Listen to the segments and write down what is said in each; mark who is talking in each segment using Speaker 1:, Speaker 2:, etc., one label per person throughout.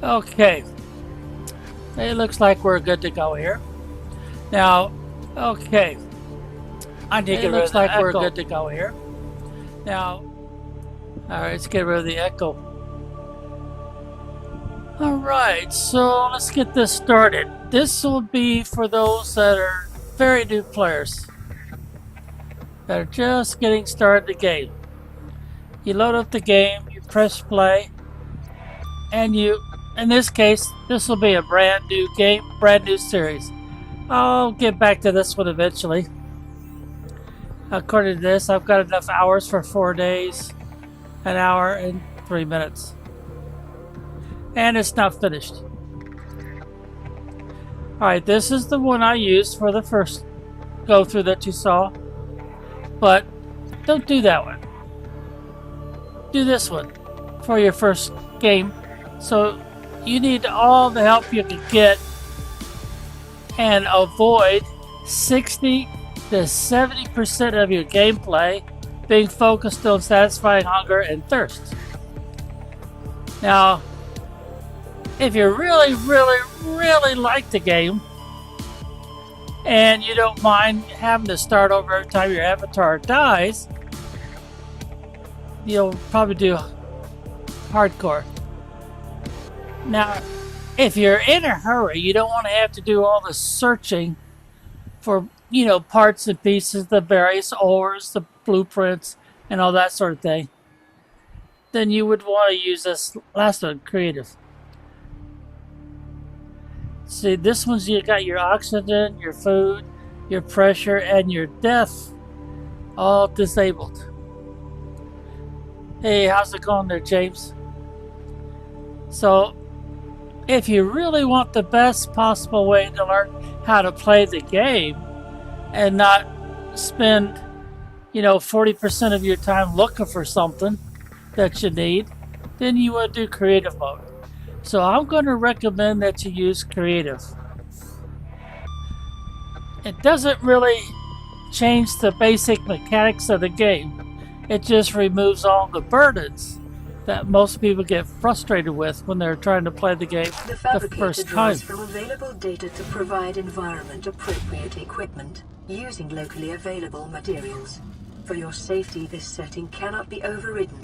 Speaker 1: Okay, it looks like we're good to go here. Now, okay, I need to get rid of the echo. We're good to go here. Now, alright, let's get rid of the echo. Alright, so let's get this started. This will be for those that are very new players that are just getting started the game. You load up the game, you press play, and you, in this case, this will be a brand new game, brand new series. I'll get back to this one eventually. According to this, I've got enough hours for 4 days, an hour and 3 minutes. And it's not finished. Alright, this is the one I used for the first go through that you saw. But don't do that one. Do this one for your first game. So you need all the help you can get and avoid 60 to 70% of your gameplay being focused on satisfying hunger and thirst. Now, if you really like the game and you don't mind having to start over every time your avatar dies, you'll probably do hardcore. Now, if you're in a hurry, you don't want to have to do all the searching for, parts and pieces, the various ores, the blueprints, and all that sort of thing, then you would want to use this last one, creative. See, this one's you got your oxygen, your food, your pressure, and your death all disabled. Hey, how's it going there, James? So, if you really want the best possible way to learn how to play the game and not spend, 40% of your time looking for something that you need, then you would do creative mode. So I'm going to recommend that you use creative. It doesn't really change the basic mechanics of the game. It just removes all the burdens that most people get frustrated with when they're trying to play the game the first time.
Speaker 2: From available data to provide environment appropriate equipment using locally available materials. For your safety, this setting cannot be overridden.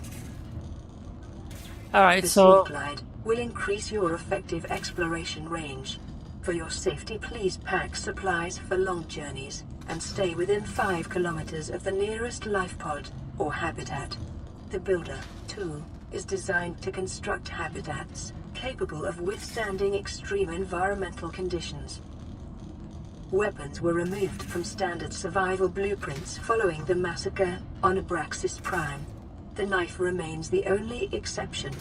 Speaker 1: Alright,
Speaker 2: the
Speaker 1: so
Speaker 2: Sea Glide will increase your effective exploration range. For your safety, please pack supplies for long journeys and stay within 5 kilometers of the nearest life pod or habitat. The Builder tool is designed to construct habitats capable of withstanding extreme environmental conditions. Weapons were removed from standard survival blueprints following the massacre on Abraxas Prime. The knife remains the only exception.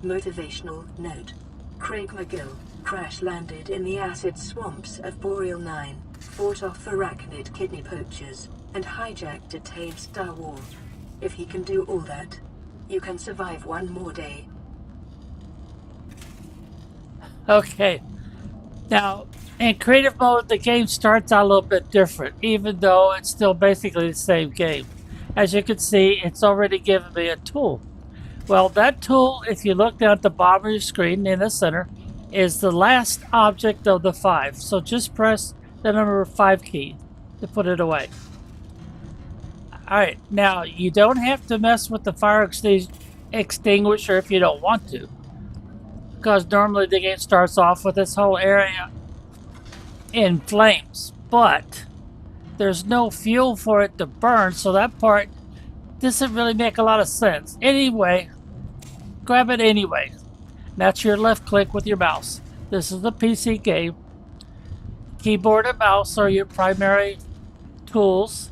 Speaker 2: Motivational note. Craig McGill crash-landed in the acid swamps of Boreal 9, fought off arachnid kidney poachers, and hijacked a tame Star War. If he can do all that, you can survive one more day.
Speaker 1: Okay. Now, in creative mode, the game starts out a little bit different, even though it's still basically the same game. As you can see, it's already given me a tool. Well, that tool, if you look down at the bottom of your screen in the center, is the last object of the 5. So just press the number 5 key to put it away. Alright, now you don't have to mess with the fire extinguisher if you don't want to, because normally the game starts off with this whole area in flames, but there's no fuel for it to burn, so that part doesn't really make a lot of sense. Anyway, grab it anyway. That's your left click with your mouse. This is the PC game. Keyboard and mouse are your primary tools.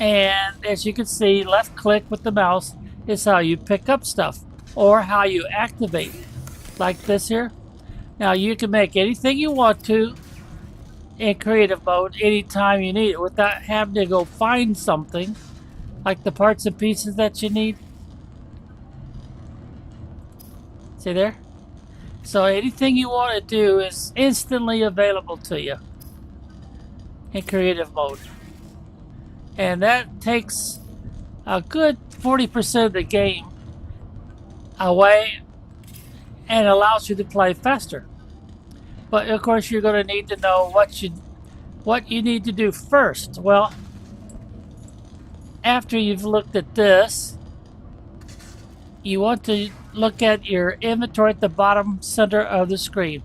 Speaker 1: And as you can see, left click with the mouse is how you pick up stuff or how you activate, like this here. Now you can make anything you want to in creative mode anytime you need it without having to go find something like the parts and pieces that you need. See there? So anything you want to do is instantly available to you in creative mode. And that takes a good 40% of the game away and allows you to play faster. But of course, you're going to need to know what you need to do first. Well, after you've looked at this, you want to look at your inventory at the bottom center of the screen.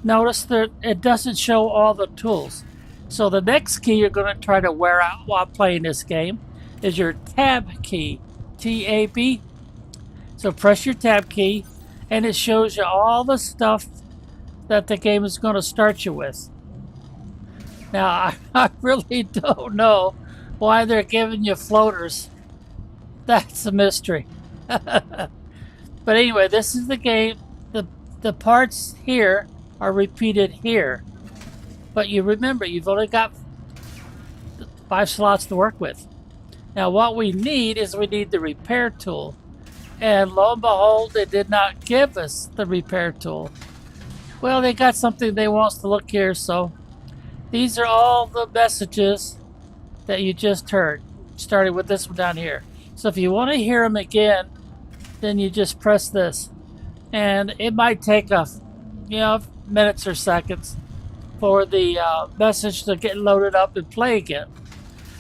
Speaker 1: Notice that it doesn't show all the tools. So the next key you're going to try to wear out while playing this game is your tab key, T-A-B. So press your tab key and it shows you all the stuff that the game is going to start you with. Now, I really don't know why they're giving you floaters. That's a mystery. But anyway, this is the game. The parts here are repeated here. But you remember, you've only got 5 slots to work with. Now, what we need is we need the repair tool. And lo and behold, they did not give us the repair tool. Well, they got something they want us to look here, so these are all the messages that you just heard, starting with this one down here. So if you want to hear them again, then you just press this. And it might take minutes or seconds for the message to get loaded up and play again.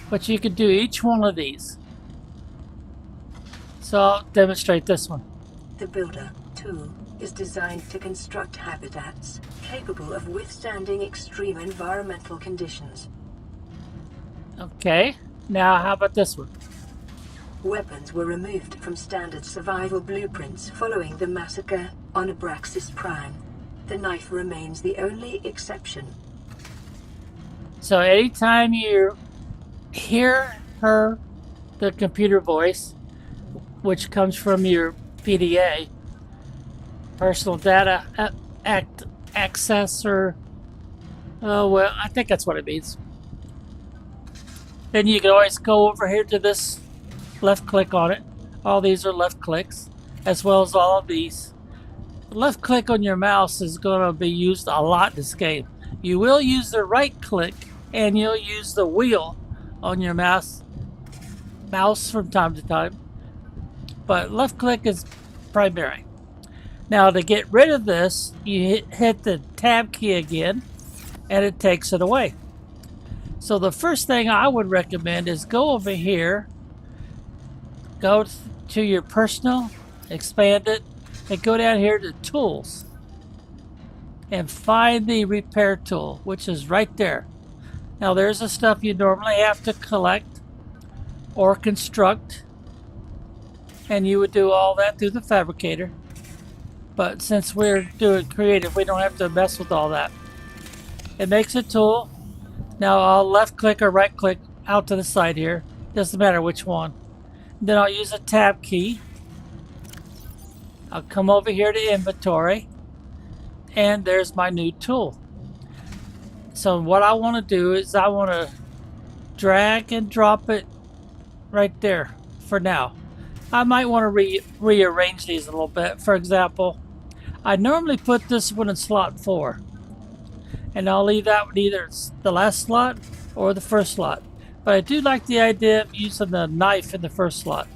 Speaker 1: But you can do each one of these. So I'll demonstrate this one.
Speaker 2: The Builder tool is designed to construct habitats capable of withstanding extreme environmental conditions.
Speaker 1: Okay, now how about this one?
Speaker 2: Weapons were removed from standard survival blueprints following the massacre on Abraxas Prime. The knife remains the only exception.
Speaker 1: So anytime you hear the computer voice, which comes from your PDA, personal data access, or well, I think that's what it means. Then you can always go over here to this, left click on it. All these are left clicks, as well as all of these. Left click on your mouse is going to be used a lot in this game. You will use the right click and you'll use the wheel on your mouse from time to time, but left click is primary. Now to get rid of this, you hit the tab key again and it takes it away. So the first thing I would recommend is go over here, go to your personal, expand it, and go down here to tools and find the repair tool, which is right there. Now there's the stuff you normally have to collect or construct, and you would do all that through the fabricator. But since we're doing creative, we don't have to mess with all that. It makes a tool. Now I'll left click or right click out to the side here, doesn't matter which one. Then I'll use a tab key. I'll come over here to inventory, and there's my new tool. So what I want to do is I want to drag and drop it right there for now. I might want to rearrange these a little bit. For example, I normally put this one in slot 4, and I'll leave that one either the last slot or the first slot. But I do like the idea of using the knife in the first slot.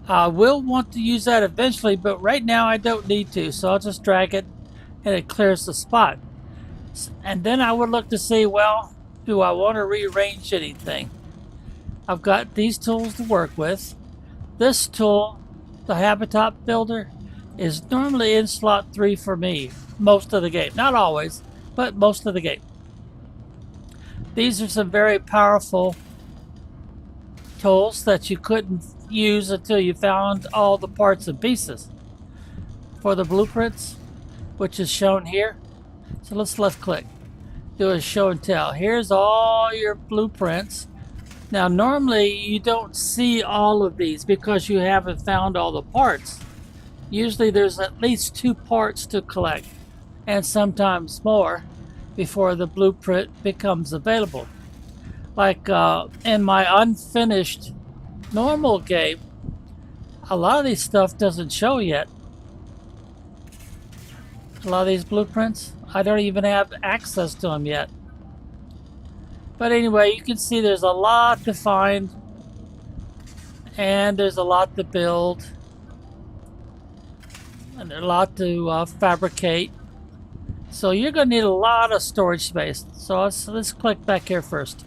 Speaker 1: I will want to use that eventually, but right now I don't need to, so I'll just drag it and it clears the spot. And then I would look to see, well, do I want to rearrange anything? I've got these tools to work with. This tool, the Habitat Builder, is normally in slot 3 for me most of the game. Not always, but most of the game. These are some very powerful tools that you couldn't use until you found all the parts and pieces for the blueprints, which is shown here. So let's left click, do a show and tell. Here's all your blueprints. Now normally you don't see all of these because you haven't found all the parts. Usually there's at least 2 parts to collect, and sometimes more, before the blueprint becomes available. Like in my unfinished normal game, a lot of these stuff doesn't show yet. A lot of these blueprints, I don't even have access to them yet. But anyway, you can see there's a lot to find, and there's a lot to build. and a lot to fabricate. So you're going to need a lot of storage space. So let's click back here first.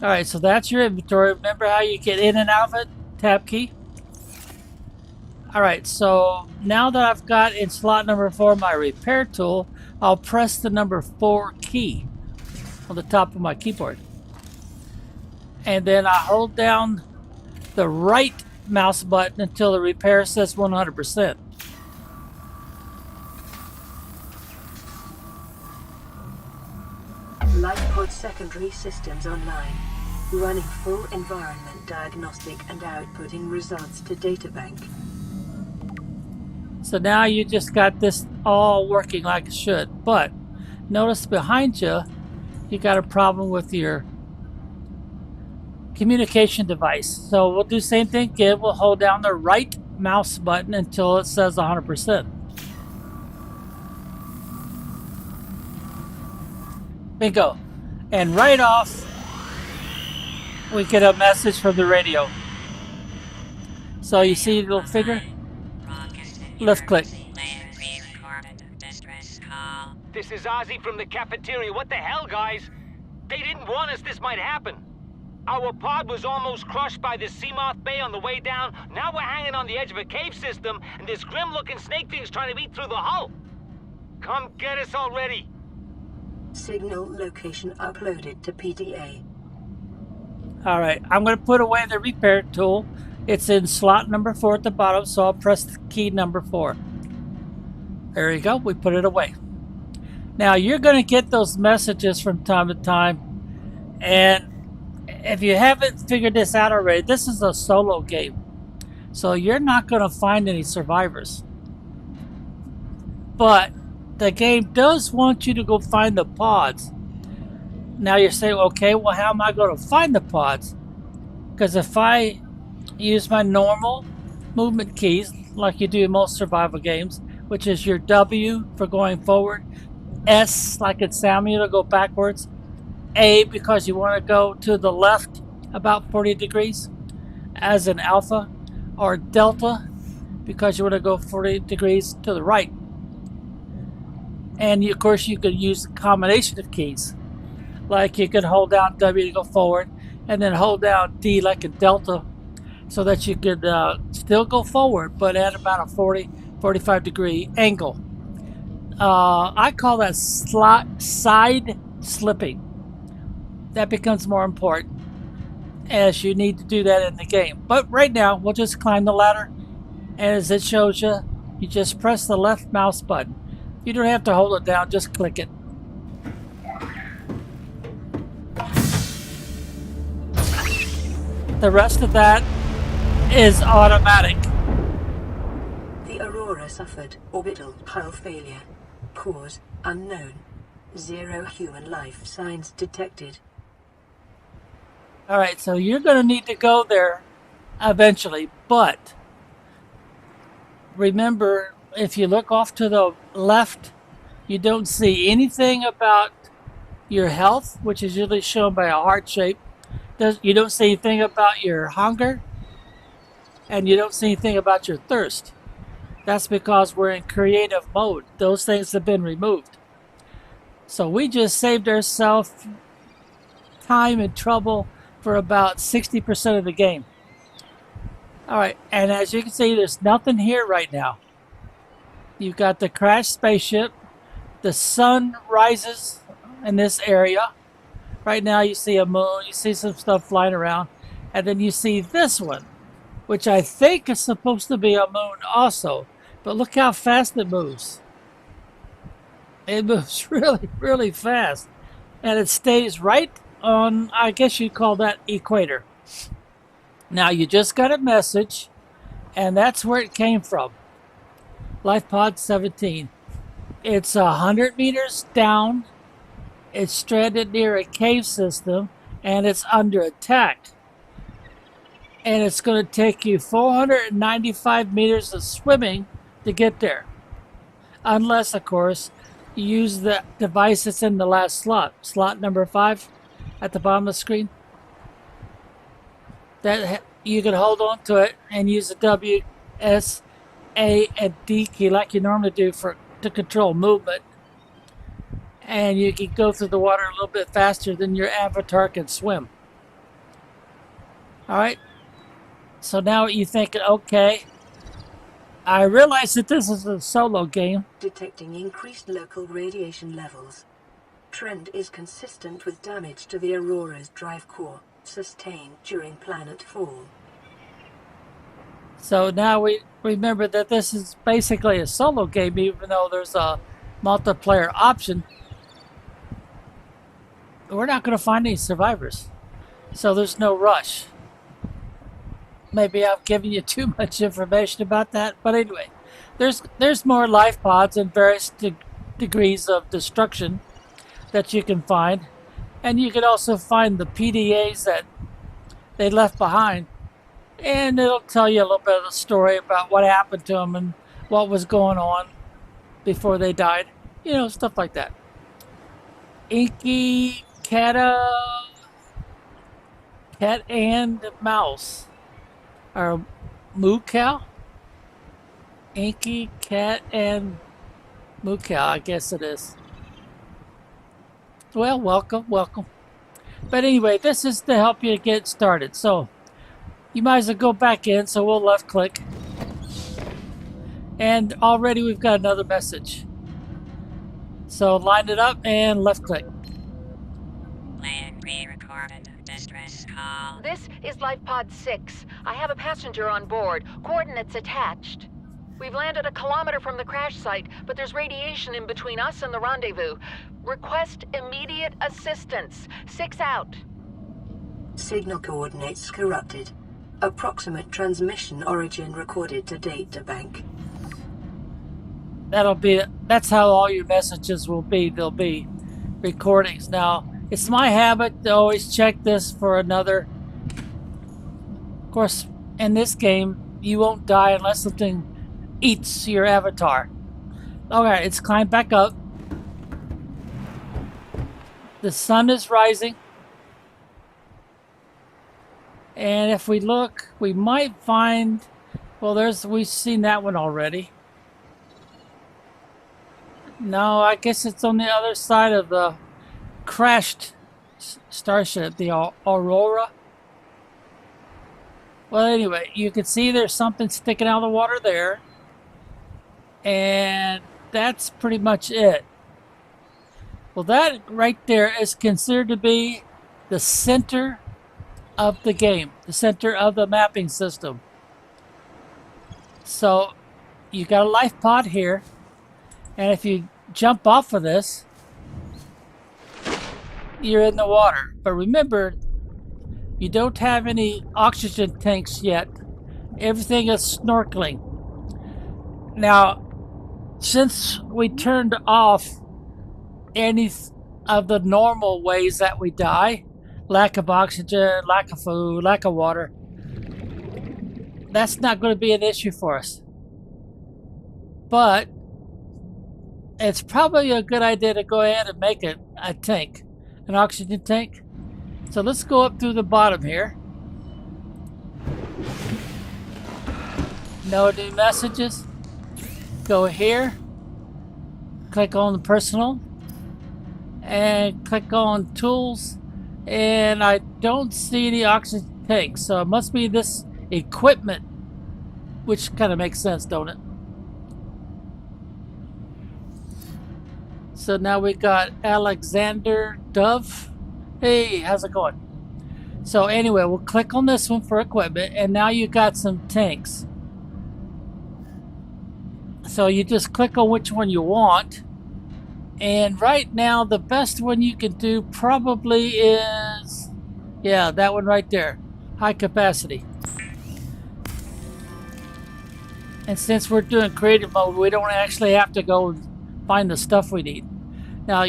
Speaker 1: All right, so that's your inventory. Remember how you get in and out of it? Tab key. All right, so now that I've got in slot number 4 my repair tool, I'll press the number 4 key on the top of my keyboard. And then I hold down the right mouse button until the repair says 100%.
Speaker 2: LifePod secondary systems online. Running full environment diagnostic and outputting results to databank.
Speaker 1: So now you just got this all working like it should. But notice behind you, you got a problem with your communication device. So we'll do the same thing again. We'll hold down the right mouse button until it says 100%. Bingo. And right off, we get a message from the radio. So you see the little figure? Left click.
Speaker 3: This is Ozzy from the cafeteria. What the hell, guys? They didn't warn us this might happen. Our pod was almost crushed by this Seamoth Bay on the way down. Now we're hanging on the edge of a cave system, and this grim-looking snake thing's trying to eat through the hull. Come get us already.
Speaker 2: Signal location uploaded to PDA.
Speaker 1: All right, I'm going to put away the repair tool. It's in slot number 4 at the bottom, so I'll press the key number 4. There you go, we put it away. Now you're going to get those messages from time to time, and if you haven't figured this out already, this is a solo game, so you're not going to find any survivors. But the game does want you to go find the pods. Now you're saying, okay, well, how am I going to find the pods? Because if I use my normal movement keys, like you do in most survival games, which is your W for going forward, S like in Samuel to go backwards, A because you want to go to the left about 40 degrees as an alpha, or delta because you want to go 40 degrees to the right. And of course you could use a combination of keys. Like you could hold down W to go forward and then hold down D like a delta so that you could still go forward but at about a 45 degree angle. I call that side slipping. That becomes more important as you need to do that in the game. But right now we'll just climb the ladder, and as it shows you, you just press the left mouse button. You don't have to hold it down, just click it. The rest of that is automatic.
Speaker 2: The Aurora suffered orbital hull failure. Cause unknown. 0 human life signs detected.
Speaker 1: Alright, so you're going to need to go there eventually, but remember, if you look off to the left, you don't see anything about your health, which is usually shown by a heart shape. You don't see anything about your hunger, and you don't see anything about your thirst. That's because we're in creative mode. Those things have been removed. So we just saved ourselves time and trouble for about 60% of the game. Alright, and as you can see, there's nothing here right now. You've got the crashed spaceship. The sun rises in this area. Right now you see a moon, you see some stuff flying around, and then you see this one, which I think is supposed to be a moon also. But look how fast it moves. It moves really, really fast. And it stays right on, I guess you'd call that equator. Now you just got a message, and that's where it came from. LifePod 17. It's 100 meters down. It's stranded near a cave system, and it's under attack. And it's going to take you 495 meters of swimming to get there. Unless, of course, you use the device that's in the last slot. Slot number 5 at the bottom of the screen. That you can hold on to it and use the WS A and D key like you normally do to control movement. And you can go through the water a little bit faster than your avatar can swim. Alright, so now you think, okay, I realize that this is a solo game.
Speaker 2: Detecting increased local radiation levels. Trend is consistent with damage to the Aurora's drive core, sustained during planet fall.
Speaker 1: So now we remember that this is basically a solo game, even though there's a multiplayer option. We're not going to find any survivors, so there's no rush. Maybe I've given you too much information about that, but anyway, there's more life pods and various degrees of destruction that you can find, and you can also find the PDAs that they left behind, and it'll tell you a little bit of the story about what happened to them and what was going on before they died, you know, stuff like that. Inky cat and mouse, or moo cow. Inky cat and moo cow, I guess it is. Well, welcome. But anyway, this is to help you get started. So you might as well go back in. So we'll left click. And already we've got another message. So line it up and left click.
Speaker 4: Plan pre-recorded distress call.
Speaker 5: This is Life Pod 6. I have a passenger on board. Coordinates attached. We've landed a kilometer from the crash site, but there's radiation in between us and the rendezvous. Request immediate assistance. 6 out.
Speaker 2: Signal coordinates corrupted. Approximate transmission origin recorded to data bank.
Speaker 1: That's how all your messages will be. They'll be recordings. Now, it's my habit to always check this for another. Of course, in this game, you won't die unless something eats your avatar. Okay, it's climbed back up. The sun is rising. And if we look, we might find, well, we've seen that one already. No, I guess it's on the other side of the crashed starship, the Aurora. Well, anyway, you can see there's something sticking out of the water there. And that's pretty much it. Well, that right there is considered to be the center of the game, the center of the mapping system. So you got a life pod here, and if you jump off of this, you're in the water. But remember, you don't have any oxygen tanks yet. Everything is snorkeling. Now, since we turned off any of the normal ways that we die, lack of oxygen, lack of food, lack of water, that's not going to be an issue for us. But it's probably a good idea to go ahead and make it a tank, an oxygen tank. So let's go up through the bottom here. No new messages. Go here, click on the personal, and click on tools, and I don't see any oxygen tanks, so it must be this equipment, which kind of makes sense, don't it? So now we got Alexander Dove. Hey, how's it going? So anyway, we'll click on this one for equipment, and now you got some tanks. So you just click on which one you want. And right now, the best one you can do probably is, yeah, that one right there. High capacity. And since we're doing creative mode, we don't actually have to go and find the stuff we need. Now,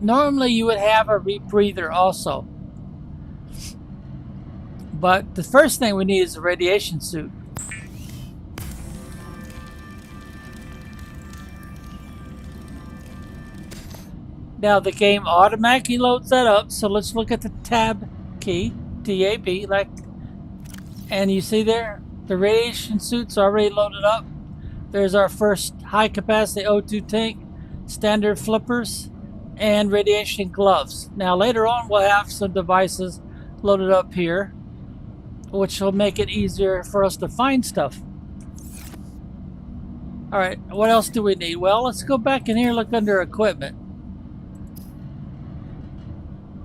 Speaker 1: normally you would have a rebreather also. But the first thing we need is a radiation suit. Now the game automatically loads that up, so let's look at the tab key, TAB, and you see there, the radiation suit's already loaded up. There's our first high capacity O2 tank, standard flippers, and radiation gloves. Now later on we'll have some devices loaded up here, which will make it easier for us to find stuff. Alright, what else do we need? Well, let's go back in here and look under equipment.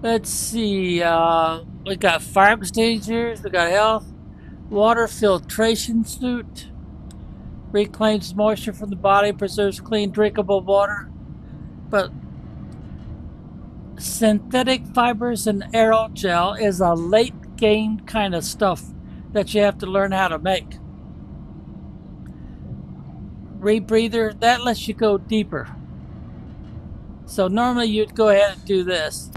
Speaker 1: Let's see, we got fire extinguishers, we got health, water filtration suit, reclaims moisture from the body, preserves clean drinkable water. But synthetic fibers and aerogel is a late game kind of stuff that you have to learn how to make. Rebreather, that lets you go deeper. So normally you'd go ahead and do this.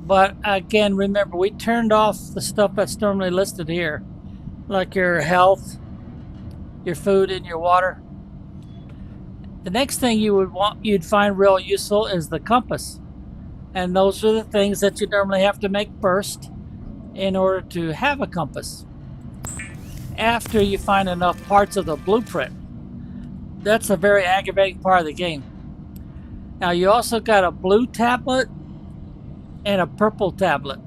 Speaker 1: But again, remember, we turned off the stuff that's normally listed here, like your health, your food, and your water. The next thing you'd find real useful is the compass. And those are the things that you normally have to make first in order to have a compass. After you find enough parts of the blueprint. That's a very aggravating part of the game. Now you also got a blue tablet and a purple tablet.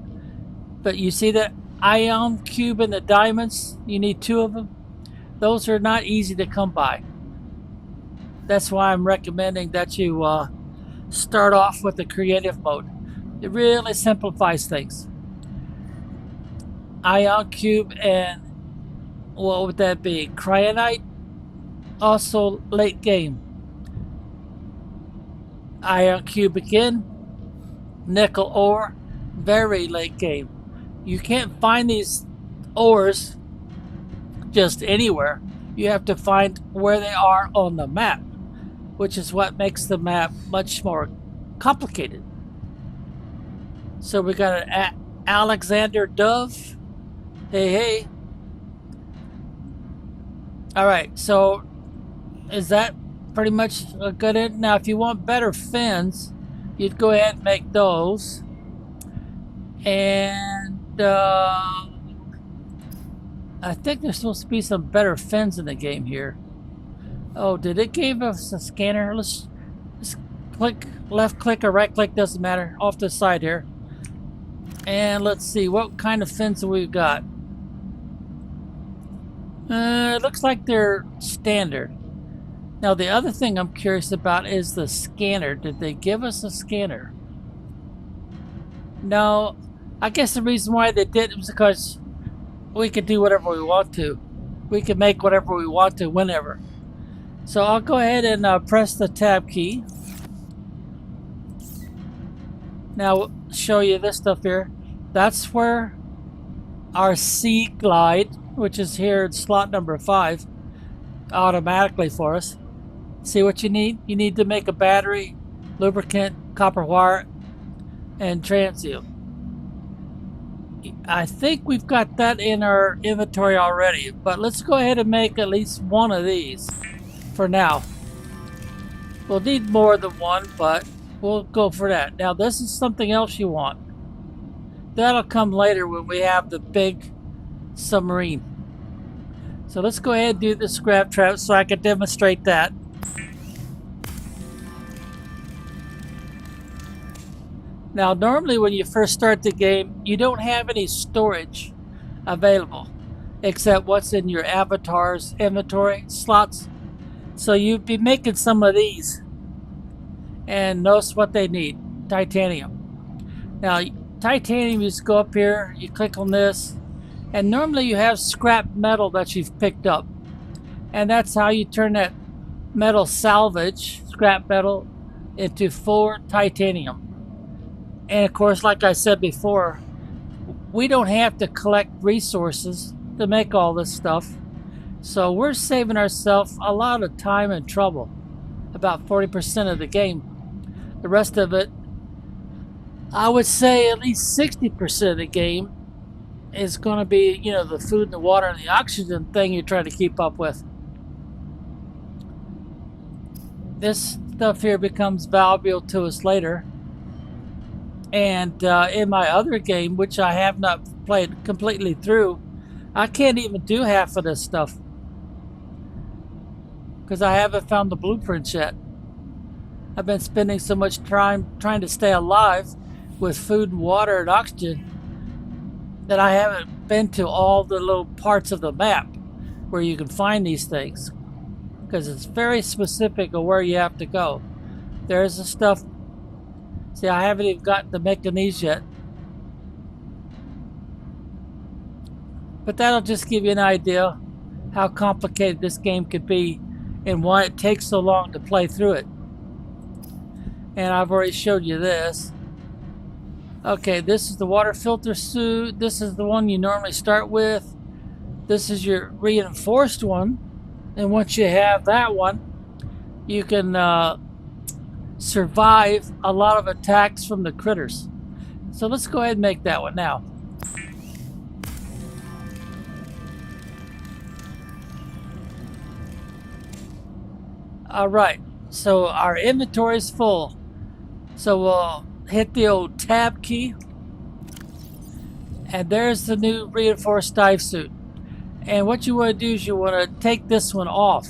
Speaker 1: But you see that ion cube and the diamonds? You need 2 of them. Those are not easy to come by. That's why I'm recommending that you start off with the creative mode. It really simplifies things. Ion cube and what would that be? Cryonite? Also late game. Ion cube again. Nickel ore. Very late game. You can't find these ores just anywhere. You have to find where they are on the map, which is what makes the map much more complicated. So we got an Alexander Dove. Hey. Alright, so is that pretty much a good end? Now, if you want better fins, you'd go ahead and make those. And I think there's supposed to be some better fins in the game here. Oh, did it give us a scanner? Let's click, left click or right click, doesn't matter, off the side here. And let's see, what kind of fins have we got? It looks like they're standard. Now the other thing I'm curious about is the scanner. Did they give us a scanner? No, I guess the reason why they did was because we could do whatever we want to. We can make whatever we want to whenever. So I'll go ahead and press the tab key. Now show you this stuff here. That's where our sea glide, which is here in slot number 5, automatically for us. See what you need? You need to make a battery, lubricant, copper wire, and transient. I think we've got that in our inventory already, but let's go ahead and make at least one of these for now. We'll need more than one, but we'll go for that. Now this is something else you want. That'll come later when we have the big submarine. So let's go ahead and do the scrap trap so I can demonstrate that. Now normally when you first start the game, you don't have any storage available except what's in your avatar's inventory slots. So you'd be making some of these. And notice what they need: titanium. Now titanium, you just go up here, you click on this, and normally you have scrap metal that you've picked up. And that's how you turn that metal salvage, scrap metal, into full titanium. And of course, like I said before, we don't have to collect resources to make all this stuff. So we're saving ourselves a lot of time and trouble. About 40% of the game. The rest of it, I would say at least 60% of the game is going to be, you know, the food and the water and the oxygen thing you're trying to keep up with. This stuff here becomes valuable to us later. And in my other game, which I have not played completely through, I can't even do half of this stuff because I haven't found the blueprints yet. I've been spending so much time trying to stay alive with food and water and oxygen that I haven't been to all the little parts of the map where you can find these things, because it's very specific of where you have to go. There's the stuff. See, I haven't even gotten the manganese yet. But that'll just give you an idea how complicated this game could be and why it takes so long to play through it. And I've already showed you this. Okay, this is the water filter suit. This is the one you normally start with. This is your reinforced one. And once you have that one, you can survive a lot of attacks from the critters. So let's go ahead and make that one now. Alright, so our inventory is full. So we'll hit the old tab key. And there's the new reinforced dive suit. And what you want to do is you want to take this one off.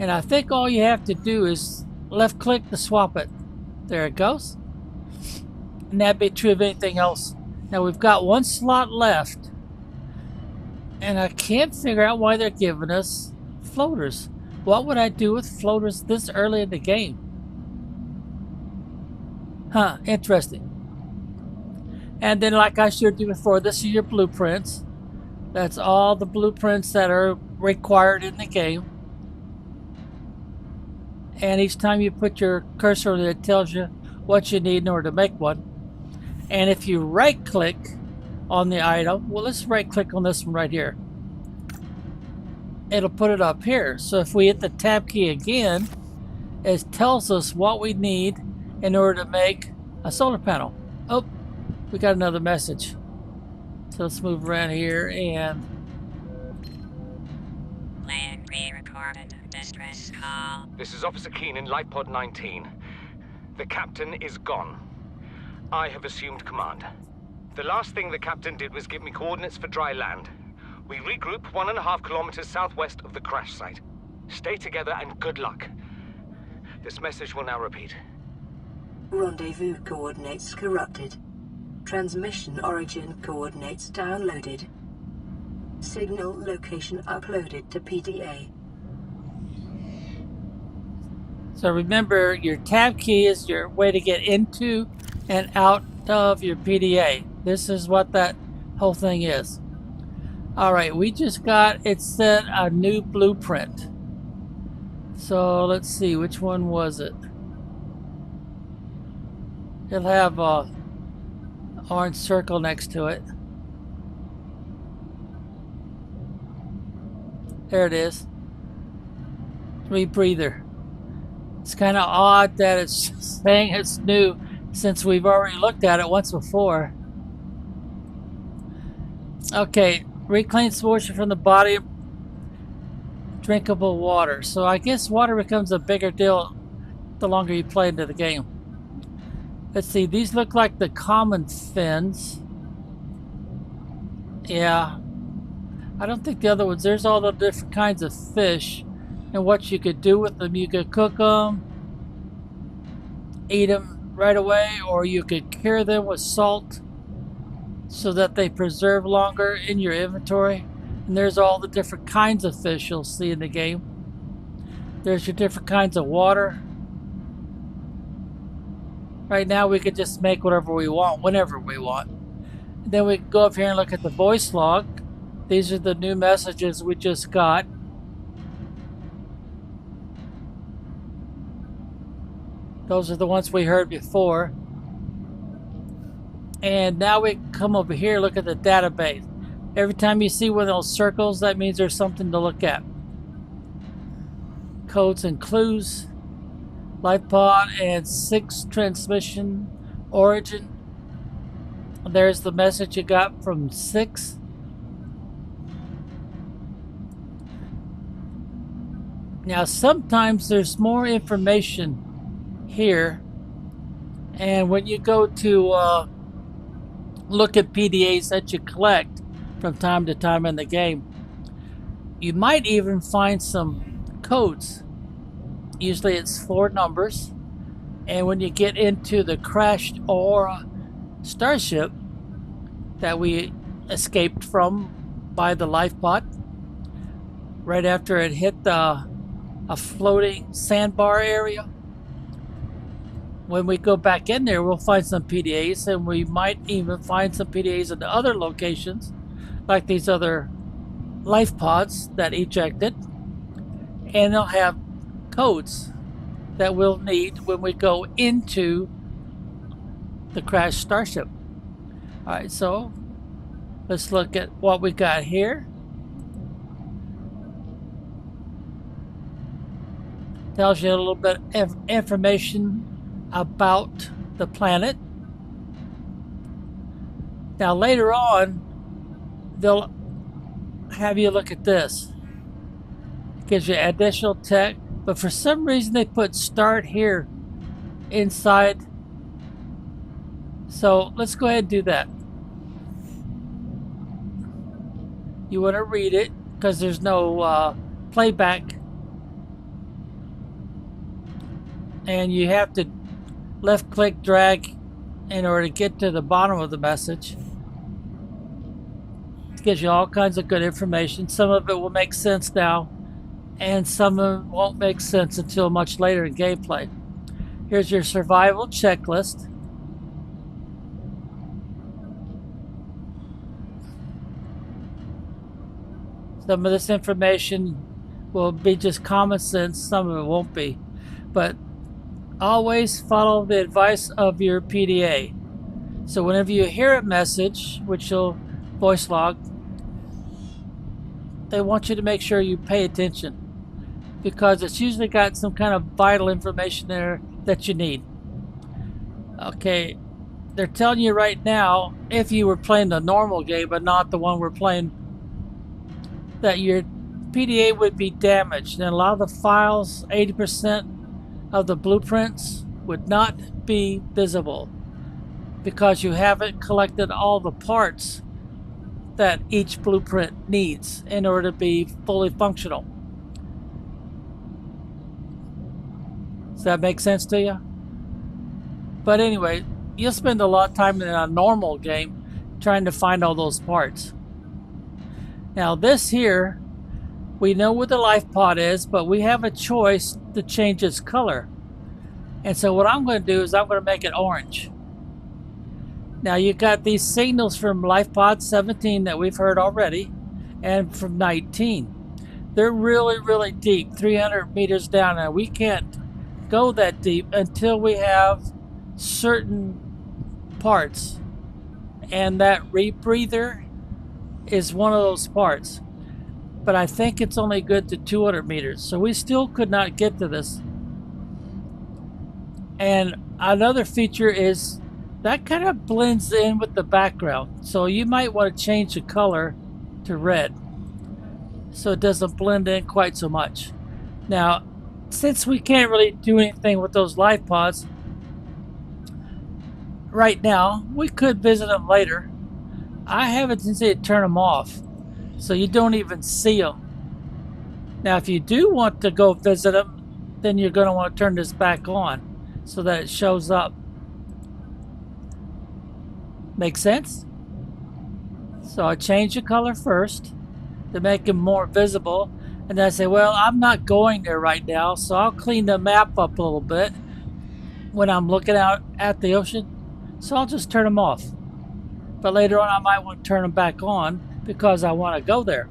Speaker 1: And I think all you have to do is left click to swap it. There it goes. And that'd be true of anything else. Now we've got one slot left. And I can't figure out why they're giving us floaters. What would I do with floaters this early in the game? Huh, interesting. And then like I showed you before, this is your blueprints. That's all the blueprints that are required in the game. And each time you put your cursor on it, it tells you what you need in order to make one. And if you right click on the item, well, let's right click on this one right here. It'll put it up here. So if we hit the tab key again, it tells us what we need in order to make a solar panel. Oh, we got another message. So let's move around here and
Speaker 4: Land pre-recorded distress call.
Speaker 3: This is Officer Keenan, Life Pod 19. The captain is gone. I have assumed command. The last thing the captain did was give me coordinates for dry land. We regroup 1.5 kilometers southwest of the crash site. Stay together and good luck. This message will now repeat.
Speaker 2: Rendezvous coordinates corrupted. Transmission origin coordinates downloaded. Signal location uploaded to PDA.
Speaker 1: so remember, your tab key is your way to get into and out of your PDA. This is what that whole thing is. Alright, we just got, it said, a new blueprint. So let's see, which one was it? It'll have a orange circle next to it. There it is. Rebreather. It's kind of odd that it's saying it's new since we've already looked at it once before. Okay, reclaims moisture from the body, drinkable water. So I guess water becomes a bigger deal the longer you play into the game. Let's see, these look like the common fins. Yeah. I don't think the other ones, there's all the different kinds of fish and what you could do with them. You could cook them, eat them right away, or you could cure them with salt so that they preserve longer in your inventory. And there's all the different kinds of fish you'll see in the game. There's your different kinds of water. Right now we could just make whatever we want, whenever we want. And then we can go up here and look at the voice log. These are the new messages we just got. Those are the ones we heard before. And now we come over here, look at the database. Every time you see one of those circles, that means there's something to look at. Codes and clues, life pod, and 6 transmission origin. There's the message you got from 6. Now sometimes there's more information here, and when you go to look at PDAs that you collect, from time to time in the game. You might even find some codes. Usually it's 4 numbers. And when you get into the crashed Aurora starship that we escaped from by the life pod, right after it hit a floating sandbar area, when we go back in there, we'll find some PDAs, and we might even find some PDAs in other locations, like these other life pods that ejected, and they'll have codes that we'll need when we go into the crashed starship. All right, so let's look at what we got here. Tells you a little bit of information about the planet. Now later on, they'll have you look at this. It gives you additional tech, but for some reason they put start here inside. So let's go ahead and do that. You want to read it because there's no playback, and you have to left click drag in order to get to the bottom of the message. It gives you all kinds of good information. Some of it will make sense now, and some of it won't make sense until much later in gameplay. Here's your survival checklist. Some of this information will be just common sense, some of it won't be. But always follow the advice of your PDA. So whenever you hear a message, which you'll voice log, they want you to make sure you pay attention, because it's usually got some kind of vital information there that you need. Okay, they're telling you right now, if you were playing the normal game but not the one we're playing, that your PDA would be damaged, and a lot of the files, 80% of the blueprints, would not be visible because you haven't collected all the parts that each blueprint needs in order to be fully functional. Does that make sense to you? But anyway, you'll spend a lot of time in a normal game trying to find all those parts. Now this here, we know where the life pod is, but we have a choice to change its color. And so what I'm going to do is I'm going to make it orange. Now you got these signals from life pod 17 that we've heard already, and from 19. They're really, really deep, 300 meters down, and we can't go that deep until we have certain parts. And that rebreather is one of those parts. But I think it's only good to 200 meters, so we still could not get to this. And another feature is that kind of blends in with the background, so you might want to change the color to red so it doesn't blend in quite so much. Now, since we can't really do anything with those life pods right now, we could visit them later. I have a tendency to turn them off so you don't even see them. Now, if you do want to go visit them, then you're going to want to turn this back on so that it shows up. Make sense? So I change the color first to make them more visible, and then I say, well, I'm not going there right now, so I'll clean the map up a little bit when I'm looking out at the ocean, so I'll just turn them off. But later on I might want to turn them back on because I want to go there.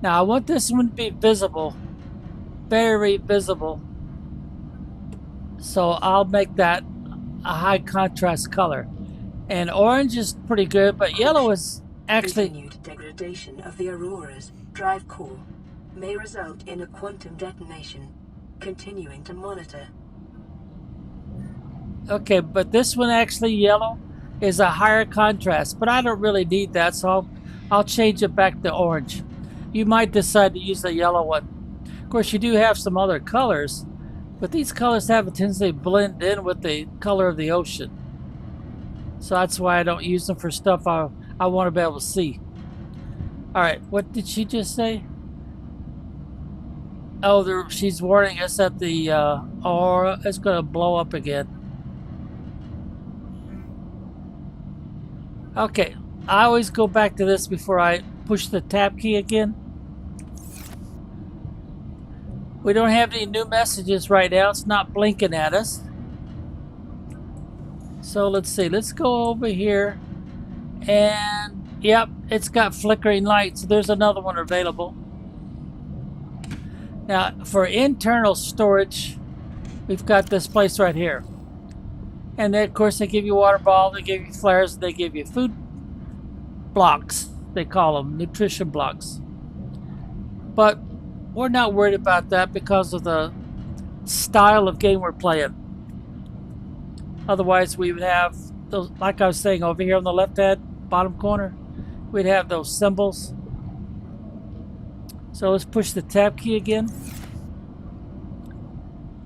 Speaker 1: Now I want this one to be visible, very visible, so I'll make that a high contrast color. And orange is pretty good, but yellow is actually...
Speaker 2: Continued degradation of the Aurora's drive core may result in a quantum detonation. Continuing to monitor.
Speaker 1: Okay, but this one actually, yellow, is a higher contrast, but I don't really need that, so I'll change it back to orange. You might decide to use the yellow one. Of course, you do have some other colors, but these colors have a tendency to blend in with the color of the ocean. So that's why I don't use them for stuff I I want to be able to see. Alright, what did she just say? Oh, she's warning us that the aura is going to blow up again. Okay, I always go back to this before I push the tab key again. We don't have any new messages right now. It's not blinking at us. So let's see. Let's go over here. And, yep, it's got flickering lights. There's another one available. Now, for internal storage, we've got this place right here. And then, of course, they give you water bottle, they give you flares, they give you food blocks. They call them nutrition blocks. But we're not worried about that because of the style of game we're playing. Otherwise, we would have those, like I was saying, over here on the left-hand bottom corner, we'd have those symbols. So let's push the tab key again.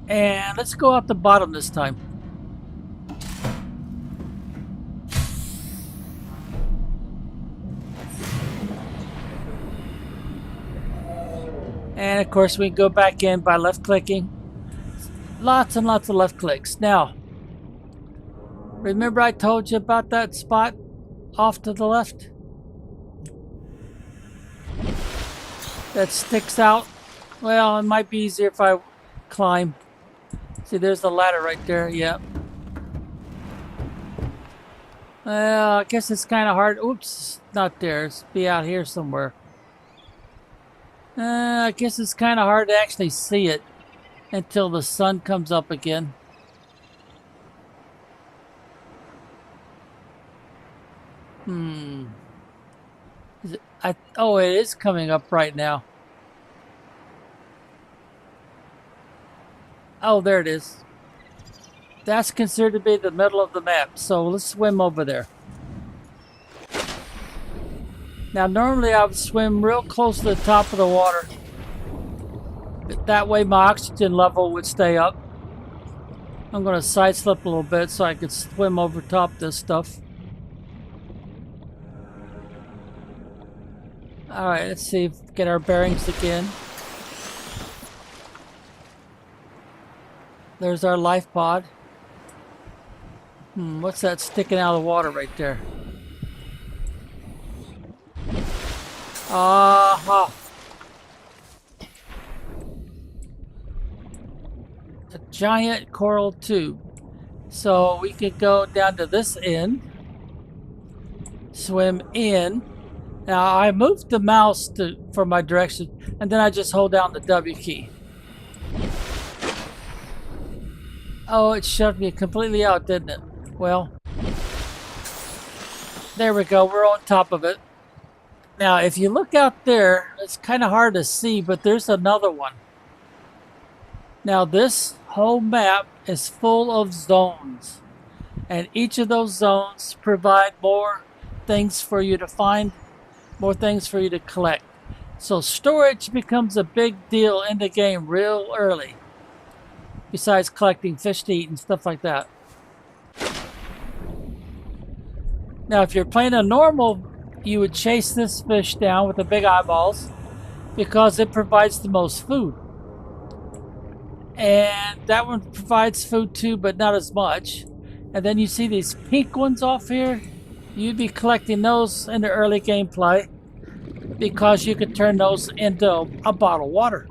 Speaker 1: And let's go out the bottom this time. And of course we can go back in by left clicking. Lots and lots of left clicks. Now, remember I told you about that spot off to the left? That sticks out. Well, it might be easier if I climb. See, there's the ladder right there. Yep. Well, I guess it's kind of hard. Oops, not there. It's be out here somewhere. I guess it's kind of hard to actually see it until the sun comes up again. Is it, oh, it is coming up right now. Oh, there it is. That's considered to be the middle of the map, so let's swim over there. Now, normally I would swim real close to the top of the water. That way my oxygen level would stay up. I'm going to side slip a little bit so I can swim over top this stuff. Alright, let's see if get our bearings again. There's our life pod. What's that sticking out of the water right there? Aha! A giant coral tube. So we could go down to this end, swim in. Now I moved the mouse for my direction, and then I just hold down the W key. Oh, it shoved me completely out, didn't it? Well, there we go. We're on top of it. Now, if you look out there, it's kind of hard to see, but there's another one. Now, this whole map is full of zones, and each of those zones provide more things for you to find, more things for you to collect. So storage becomes a big deal in the game real early, besides collecting fish to eat and stuff like that. Now, if you're playing a normal, you would chase this fish down with the big eyeballs because it provides the most food. And that one provides food too, but not as much. And then you see these pink ones off here. You'd be collecting those in the early gameplay because you could turn those into a bottle of water.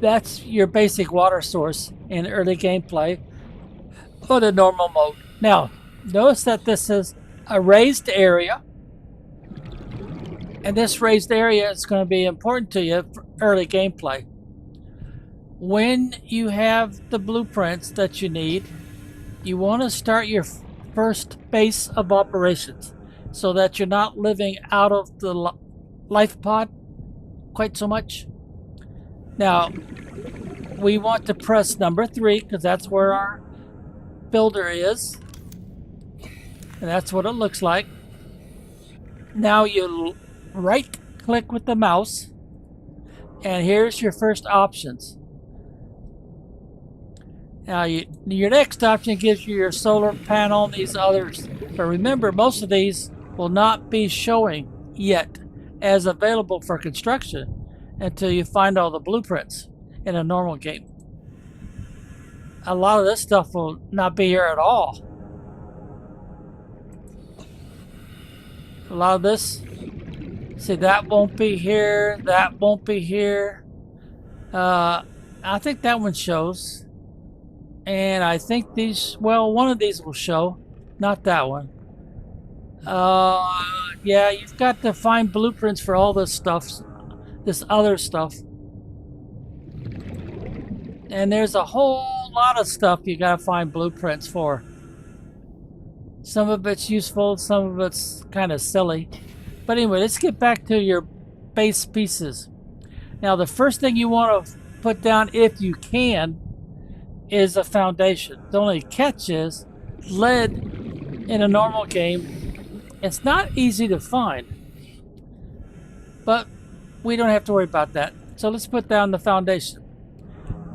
Speaker 1: That's your basic water source in early gameplay for the normal mode. Now, notice that this is a raised area. And this raised area is going to be important to you for early gameplay. When you have the blueprints that you need, you want to start your first base of operations so that you're not living out of the life pod quite so much. Now, we want to press number 3 because that's where our builder is. And that's what it looks like. Now you right click with the mouse and here's your first options. Now, your next option gives you your solar panel and these others. But remember, most of these will not be showing yet as available for construction until you find all the blueprints in a normal game. A lot of this stuff will not be here at all. A lot of this, see, that won't be here, that won't be here. I think that one shows. And I think these, well, one of these will show, not that one. Yeah, you've got to find blueprints for all this stuff, this other stuff. And there's a whole lot of stuff you gotta find blueprints for. Some of it's useful, some of it's kind of silly. But anyway, let's get back to your base pieces. Now, the first thing you want to put down, if you can, is a foundation. The only catch is lead in a normal game. It's not easy to find, but we don't have to worry about that. So let's put down the foundation.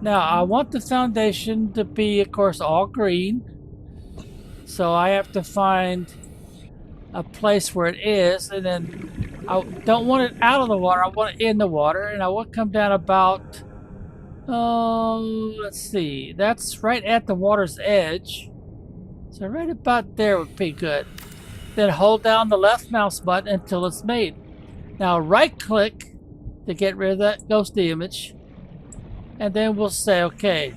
Speaker 1: Now, I want the foundation to be, of course, all green. So I have to find a place where it is, and then I don't want it out of the water. I want it in the water, and I want to come down about, let's see, that's right at the water's edge. So right about there would be good. Then hold down the left mouse button until it's made. Now right click to get rid of that ghosty image. And then we'll say, okay,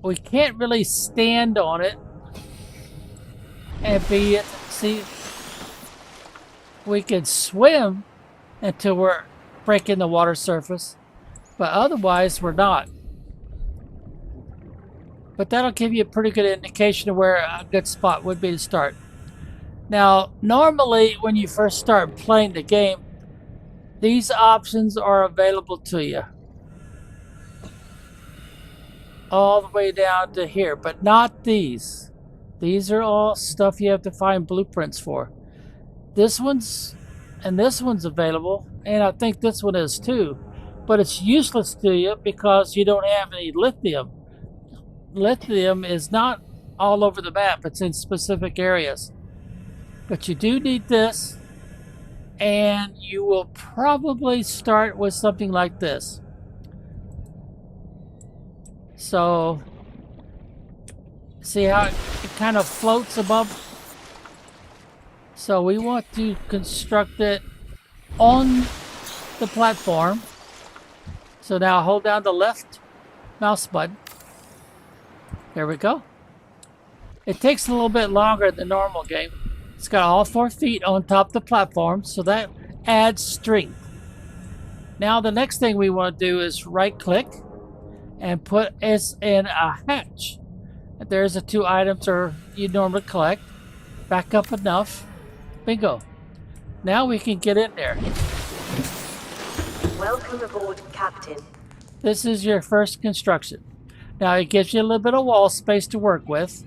Speaker 1: we can't really stand on it and be it. See, we can swim until we're breaking the water surface, but otherwise we're not. But that'll give you a pretty good indication of where a good spot would be to start. Now, normally when you first start playing the game, these options are available to you. All the way down to here, but not these. These are all stuff you have to find blueprints for. This one's and this one's available, and I think this one is too, but it's useless to you because you don't have any lithium. Lithium is not all over the map, it's in specific areas. But you do need this, and you will probably start with something like this. So, see how it kind of floats above? So we want to construct it on the platform. So now hold down the left mouse button. There we go. It takes a little bit longer than the normal game. It's got all 4 feet on top of the platform, so that adds strength. Now the next thing we want to do is right click and put us in a hatch. There's the 2 items you normally collect. Back up enough. Bingo. Now we can get in there.
Speaker 2: Welcome aboard, Captain.
Speaker 1: This is your first construction. Now it gives you a little bit of wall space to work with.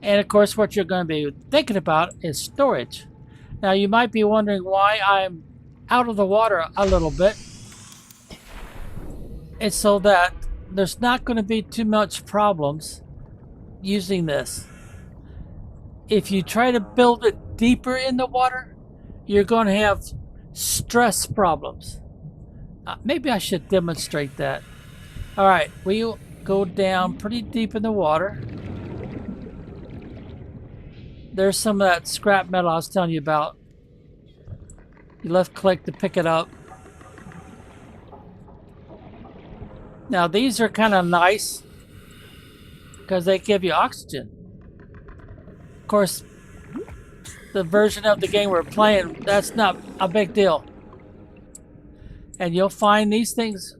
Speaker 1: And of course what you're going to be thinking about is storage. Now you might be wondering why I'm out of the water a little bit. It's so that there's not going to be too much problems using this. If you try to build it deeper in the water, you're going to have stress problems. Maybe I should demonstrate that. Alright, we'll go down pretty deep in the water. There's some of that scrap metal I was telling you about. You left click to pick it up. Now these are kind of nice because they give you oxygen. Of course, the version of the game we're playing, that's not a big deal. And you'll find these things,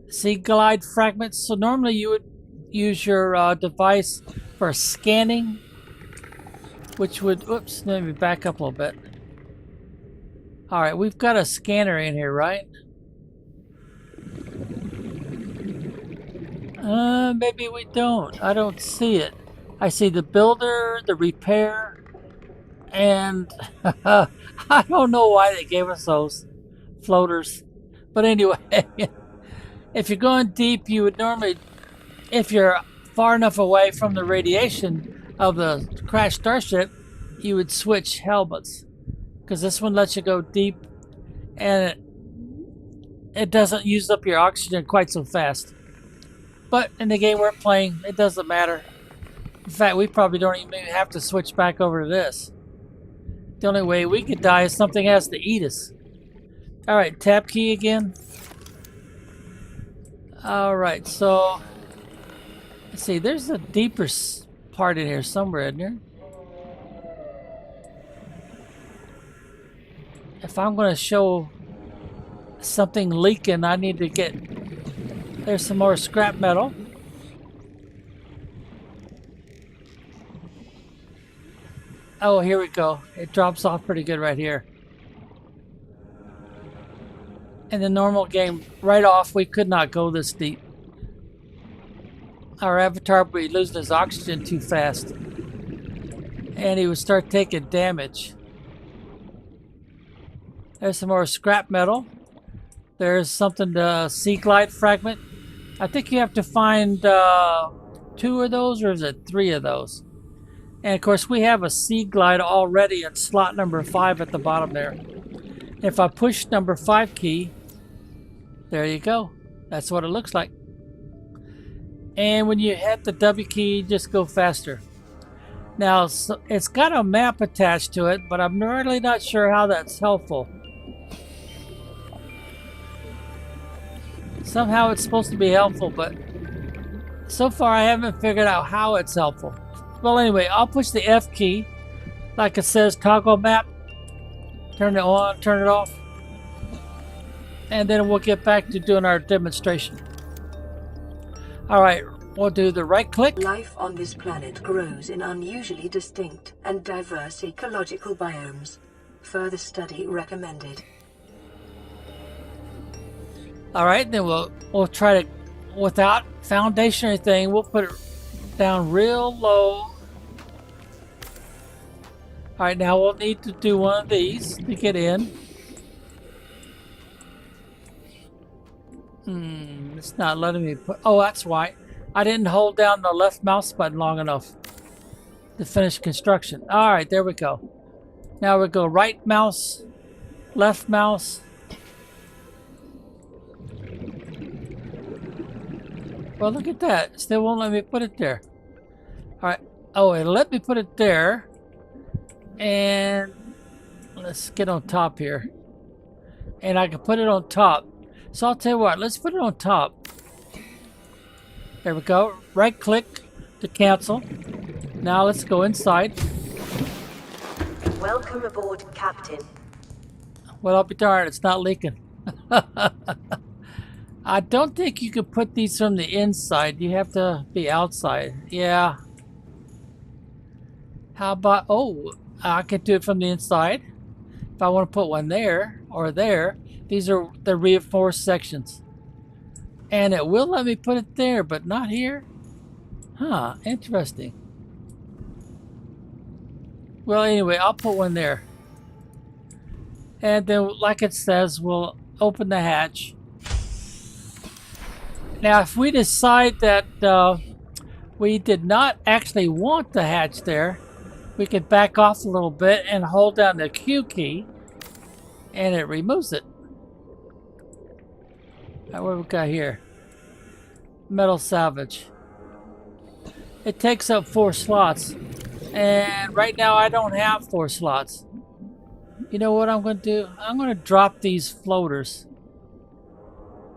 Speaker 1: see glide fragments. So normally you would use your device for scanning, which would, oops, let me back up a little bit. All right, we've got a scanner in here, right? Maybe we don't. I don't see it. I see the builder, the repair, and I don't know why they gave us those floaters. But anyway, if you're going deep, you would normally if you're far enough away from the radiation of the crashed starship, you would switch helmets. Because this one lets you go deep and it doesn't use up your oxygen quite so fast. But in the game we're playing, it doesn't matter. In fact, we probably don't even have to switch back over to this. The only way we could die is something has to eat us. Alright, tab key again. Alright, so let's see, there's a deeper part in here somewhere, isn't there? If I'm going to show something leaking, I need to get... There's some more scrap metal. Oh, here we go. It drops off pretty good right here. In the normal game, right off, we could not go this deep. Our avatar would be losing his oxygen too fast. And he would start taking damage. There's some more scrap metal. There's something to sea glide fragment. I think you have to find 2 of those, or is it 3 of those? And of course we have a sea glide already in slot number 5 at the bottom there. If I push number 5 key, there you go. That's what it looks like. And when you hit the W key, just go faster. Now, so it's got a map attached to it, but I'm really not sure how that's helpful. Somehow it's supposed to be helpful, but so far I haven't figured out how it's helpful. Well, anyway, I'll push the F key. Like it says, toggle map. Turn it on, turn it off. And then we'll get back to doing our demonstration. Alright, we'll do the right click.
Speaker 2: Life on this planet grows in unusually distinct and diverse ecological biomes. Further study recommended.
Speaker 1: Alright, then we'll try to, without foundation or anything, we'll put it down real low. Alright, now we'll need to do one of these to get in. It's not letting me put... Oh, that's why. I didn't hold down the left mouse button long enough to finish construction. Alright, there we go. Now we go right mouse, left mouse. Well, look at that. It still won't let me put it there. Alright. Oh, it let me put it there. And let's get on top here. And I can put it on top. So I'll tell you what, let's put it on top. There we go. Right click to cancel. Now let's go inside.
Speaker 6: Welcome aboard, Captain.
Speaker 1: Well, I'll be darned, it's not leaking. I don't think you can put these from the inside. You have to be outside. Yeah. How about... Oh, I could do it from the inside. If I want to put one there or there. These are the reinforced sections. And it will let me put it there, but not here. Huh, interesting. Well, anyway, I'll put one there. And then, like it says, we'll open the hatch. Now, if we decide that we did not actually want the hatch there, we could back off a little bit and hold down the Q key, and it removes it. Now, what have we got here? Metal salvage. It takes up 4 slots, and right now I don't have 4 slots. You know what I'm going to do? I'm going to drop these floaters.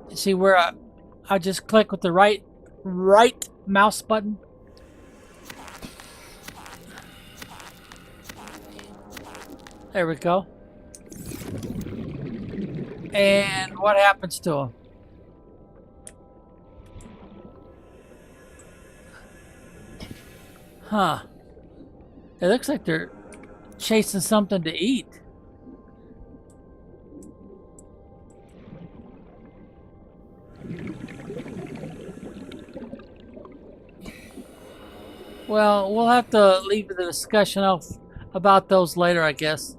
Speaker 1: You see where I just click with the right mouse button. There we go. And what happens to them? Huh. It looks like they're chasing something to eat. Well, we'll have to leave the discussion about those later, I guess.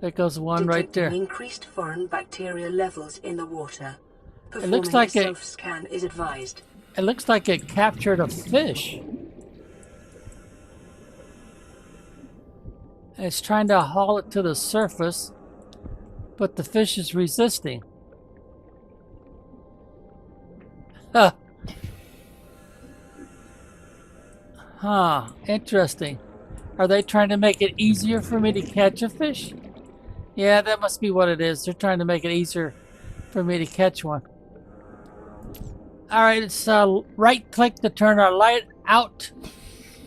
Speaker 1: There goes one right there.
Speaker 2: Increased foreign bacteria levels in the water.
Speaker 1: looks
Speaker 2: Performing
Speaker 1: like
Speaker 2: a
Speaker 1: it.
Speaker 2: self-scan is advised.
Speaker 1: It looks like it captured a fish. And it's trying to haul it to the surface, but the fish is resisting. Huh. Huh. Interesting. Are they trying to make it easier for me to catch a fish? Yeah, that must be what it is. They're trying to make it easier for me to catch one. Alright, let's right click to turn our light out.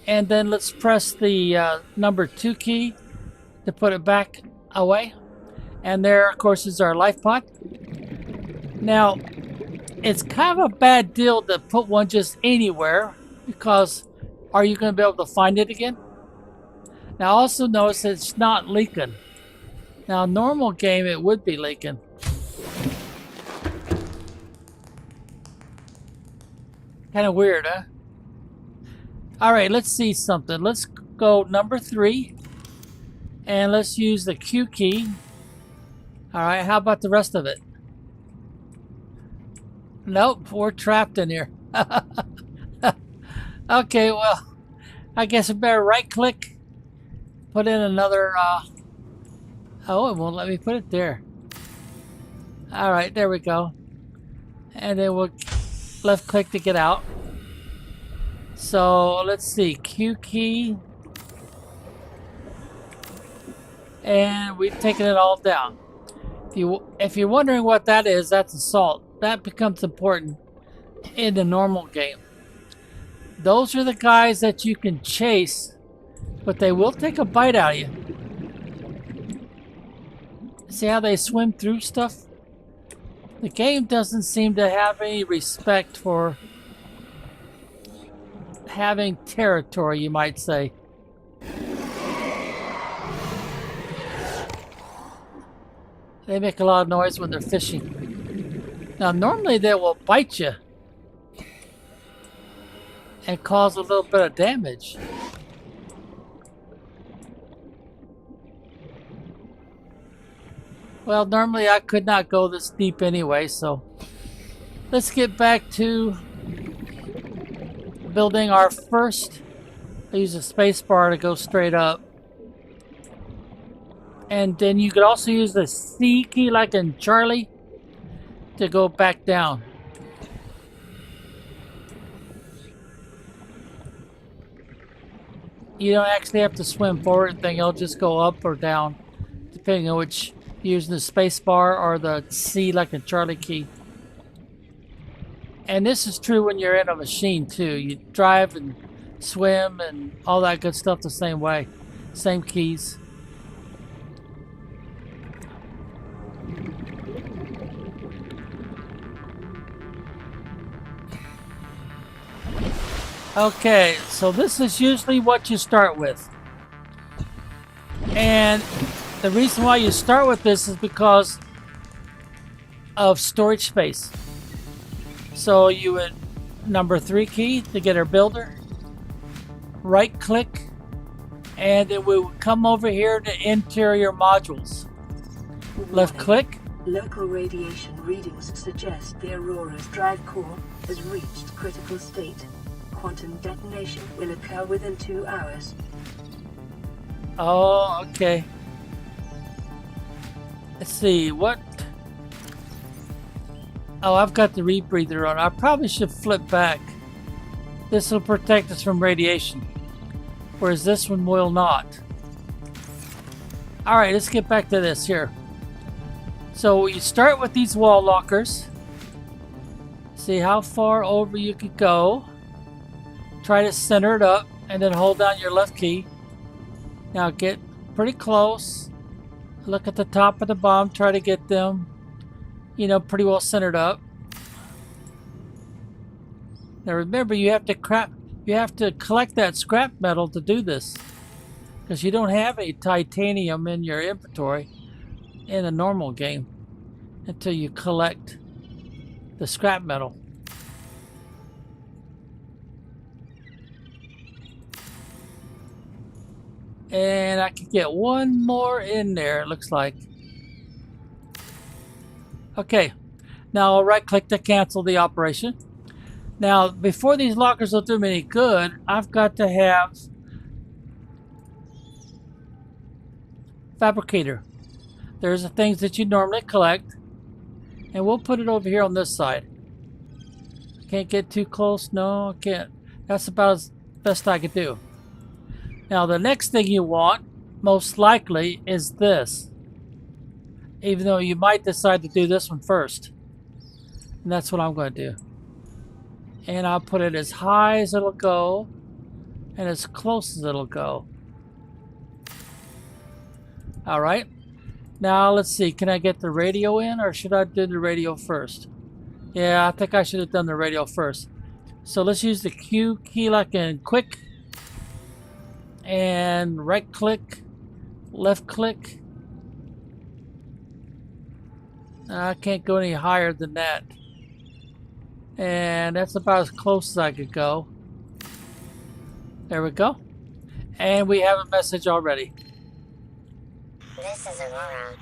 Speaker 1: And then let's press the number 2 key to put it back away. And there, of course, is our life pod. Now, it's kind of a bad deal to put one just anywhere, because are you going to be able to find it again? Now, also notice it's not leaking. Now, normal game, it would be leaking. Kind of weird, huh? Alright, let's see something. Let's go number 3. And let's use the Q key. Alright, how about the rest of it? Nope, we're trapped in here. Okay, well, I guess I better right click. Put in another, oh, it won't let me put it there. Alright, there we go. And then we'll left click to get out. So let's see, Q key. And we've taken it all down. If you're wondering what that is, that's assault. That becomes important in the normal game. Those are the guys that you can chase, but they will take a bite out of you. See how they swim through stuff? The game doesn't seem to have any respect for having territory, you might say. They make a lot of noise when they're fishing. Now, normally they will bite you and cause a little bit of damage. Well, normally I could not go this deep anyway, so let's get back to building our first. I use a space bar to go straight up. And then you could also use the C key, like in Charlie, to go back down. You don't actually have to swim forward, thing. It'll just go up or down, depending on which you're using the space bar or the C, like a Charlie key. And this is true when you're in a machine too. You drive and swim and all that good stuff the same way. Same keys. Okay, so this is usually what you start with. And the reason why you start with this is because of storage space. So you would number 3 key to get our builder, right click, and then we would come over here to interior modules. Left click.
Speaker 2: Local radiation readings suggest the Aurora's drive core has reached critical state. Quantum detonation will occur within 2 hours.
Speaker 1: Oh, okay. Let's see, what? Oh, I've got the rebreather on. I probably should flip back. This will protect us from radiation, whereas this one will not. Alright, let's get back to this here. So you start with these wall lockers. See how far over you could go. Try to center it up and then hold down your left key. Now get pretty close. Look at the top of the bomb. Try to get them, you know, pretty well centered up. Now remember, you have to collect that scrap metal to do this, because you don't have a titanium in your inventory in a normal game until you collect the scrap metal. And I can get one more in there, it looks like. Okay, Now I'll right click to cancel the operation. Now before these lockers will do me any good, I've got to have fabricator. There's the things that you normally collect, and we'll put it over here on this side. Can't get too close. No, I can't. That's about as best I could do. Now the next thing you want, most likely, is this. Even though you might decide to do this one first. And that's what I'm going to do. And I'll put it as high as it'll go and as close as it'll go. Alright. Now let's see. Can I get the radio in, or should I do the radio first? Yeah, I think I should have done the radio first. So let's use the Q key like in quick. And right click. Left click. I can't go any higher than that. And that's about as close as I could go. There we go. And we have a message already.
Speaker 6: This is Aurora.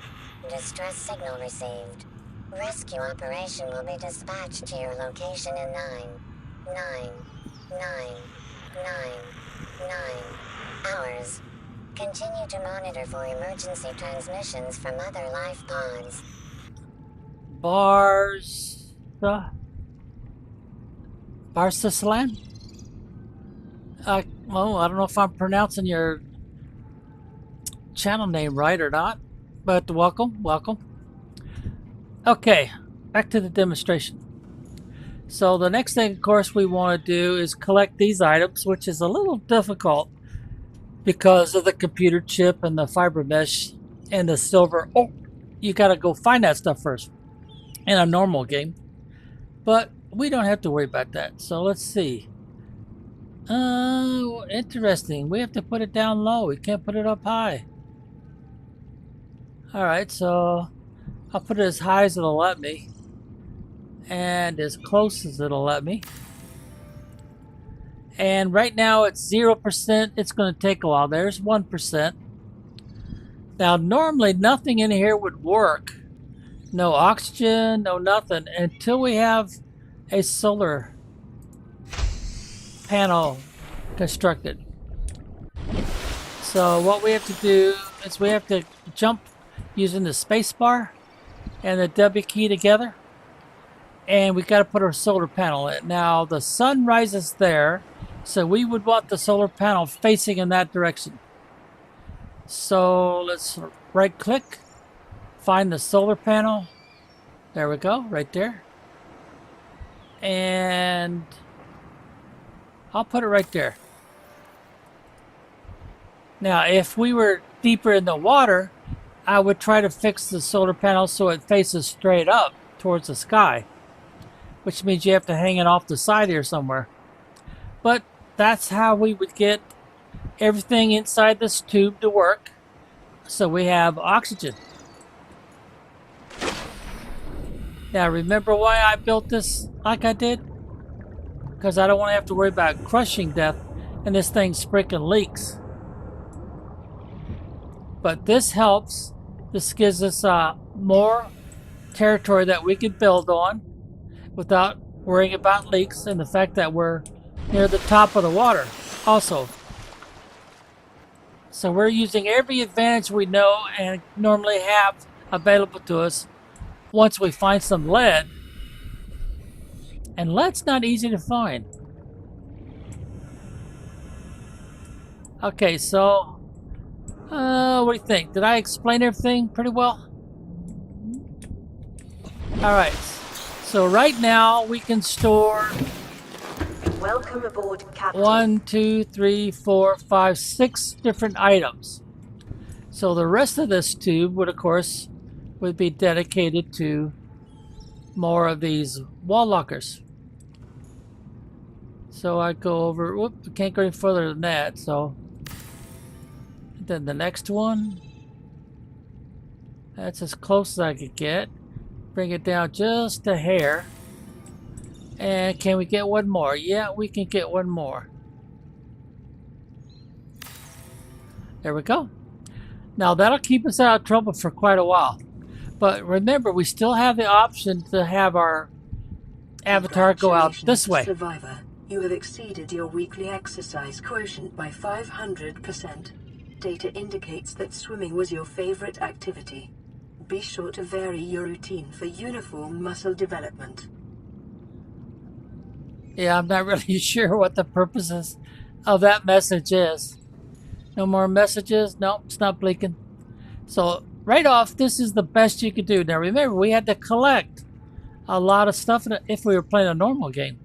Speaker 6: Distress signal received. Rescue operation will be dispatched to your location in 9 hours. Continue to monitor for emergency transmissions from other life pods.
Speaker 1: Barsaslan? Well, I don't know if I'm pronouncing your channel name right or not, but welcome. Okay, back to the demonstration. So the next thing, of course, we want to do is collect these items, which is a little difficult because of the computer chip and the fiber mesh and the silver. Oh, you got to go find that stuff first in a normal game, but we don't have to worry about that. So let's see. Interesting. We have to put it down low. We can't put it up high. Alright, so I'll put it as high as it'll let me and as close as it'll let me. And right now it's 0%. It's going to take a while. There's 1%. Now normally nothing in here would work. No oxygen, no nothing, until we have a solar panel constructed. So what we have to do is we have to jump using the space bar and the W key together, and we got to put our solar panel in. Now the sun rises there, so we would want the solar panel facing in that direction. So let's right click, find the solar panel. There we go, right there. And I'll put it right there. Now if we were deeper in the water, I would try to fix the solar panel so it faces straight up towards the sky, which means you have to hang it off the side here somewhere. But that's how we would get everything inside this tube to work, so we have oxygen. Now remember why I built this like I did? Because I don't want to have to worry about crushing death and this thing freaking leaks. But this helps. This gives us more territory that we can build on without worrying about leaks, and the fact that we're near the top of the water also. So we're using every advantage we know and normally have available to us once we find some lead. And lead's not easy to find. Okay, so what do you think? Did I explain everything pretty well? Alright, so right now we can store
Speaker 2: Welcome aboard, Captain.
Speaker 1: 1, 2, 3, 4, 5, 6 different items. So the rest of this tube would, of course, would be dedicated to more of these wall lockers. So I go over, whoop, I can't go any further than that, so then the next one, that's as close as I could get. Bring it down just a hair. And can we get one more? Yeah, we can get one more. There we go. Now that'll keep us out of trouble for quite a while. But remember, we still have the option to have our avatar go out this way.
Speaker 2: Survivor, you have exceeded your weekly exercise quotient by 500%. Data indicates that swimming was your favorite activity. Be sure to vary your routine for uniform muscle development.
Speaker 1: Yeah, I'm not really sure what the purposes of that message is. No more messages? Nope, it's not blinking. So, right off, this is the best you could do. Now, remember, we had to collect a lot of stuff if we were playing a normal game.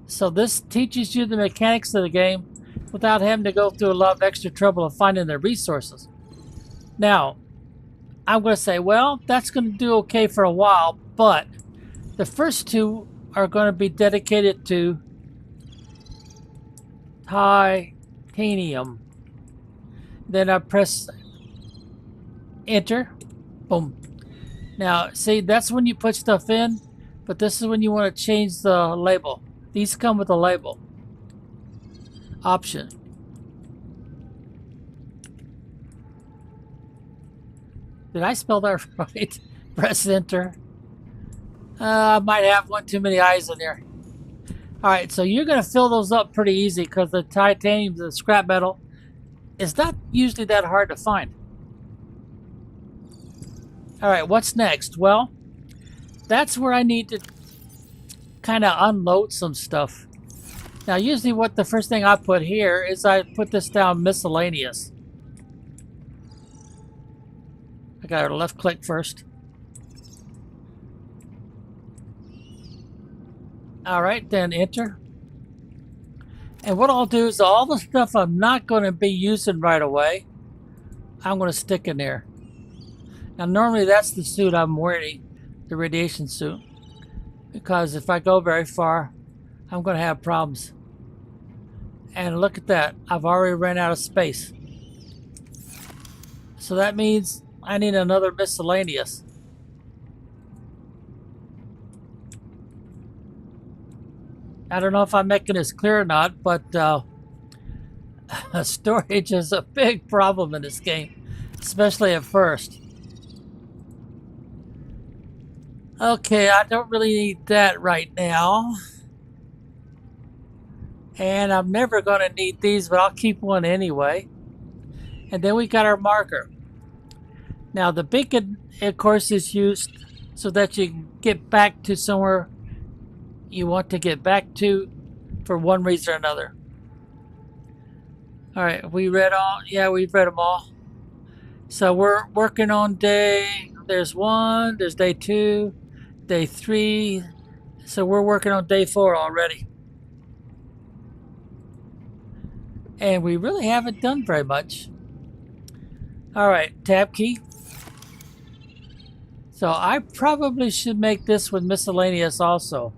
Speaker 1: So, this teaches you the mechanics of the game without having to go through a lot of extra trouble of finding the resources. Now, I'm going to say, well, that's going to do okay for a while, but the first two are going to be dedicated to titanium. Then I press enter. Boom. Now, see, that's when you put stuff in, but this is when you want to change the label. These come with a label. Option. Did I spell that right? Press enter. I might have one too many eyes in there. Alright, so you're going to fill those up pretty easy because the titanium, the scrap metal, is not usually that hard to find. Alright, what's next? Well, that's where I need to kind of unload some stuff. Now, usually what the first thing I put here is I put this down miscellaneous. I got to left click first. Alright, then enter. And what I'll do is all the stuff I'm not going to be using right away, I'm going to stick in there. Now normally that's the suit I'm wearing, the radiation suit. Because if I go very far, I'm going to have problems. And look at that, I've already ran out of space. So that means I need another miscellaneous. I don't know if I'm making this clear or not, but storage is a big problem in this game, especially at first. Okay, I don't really need that right now. And I'm never going to need these, but I'll keep one anyway. And then we got our marker. Now the beacon, of course, is used so that you can get back to somewhere you want to get back to for one reason or another. Alright, we read all? Yeah, we've read them all. So we're working on there's 1, there's day 2, day 3. So we're working on day 4 already. And we really haven't done very much. Alright, tab key. So I probably should make this with miscellaneous also.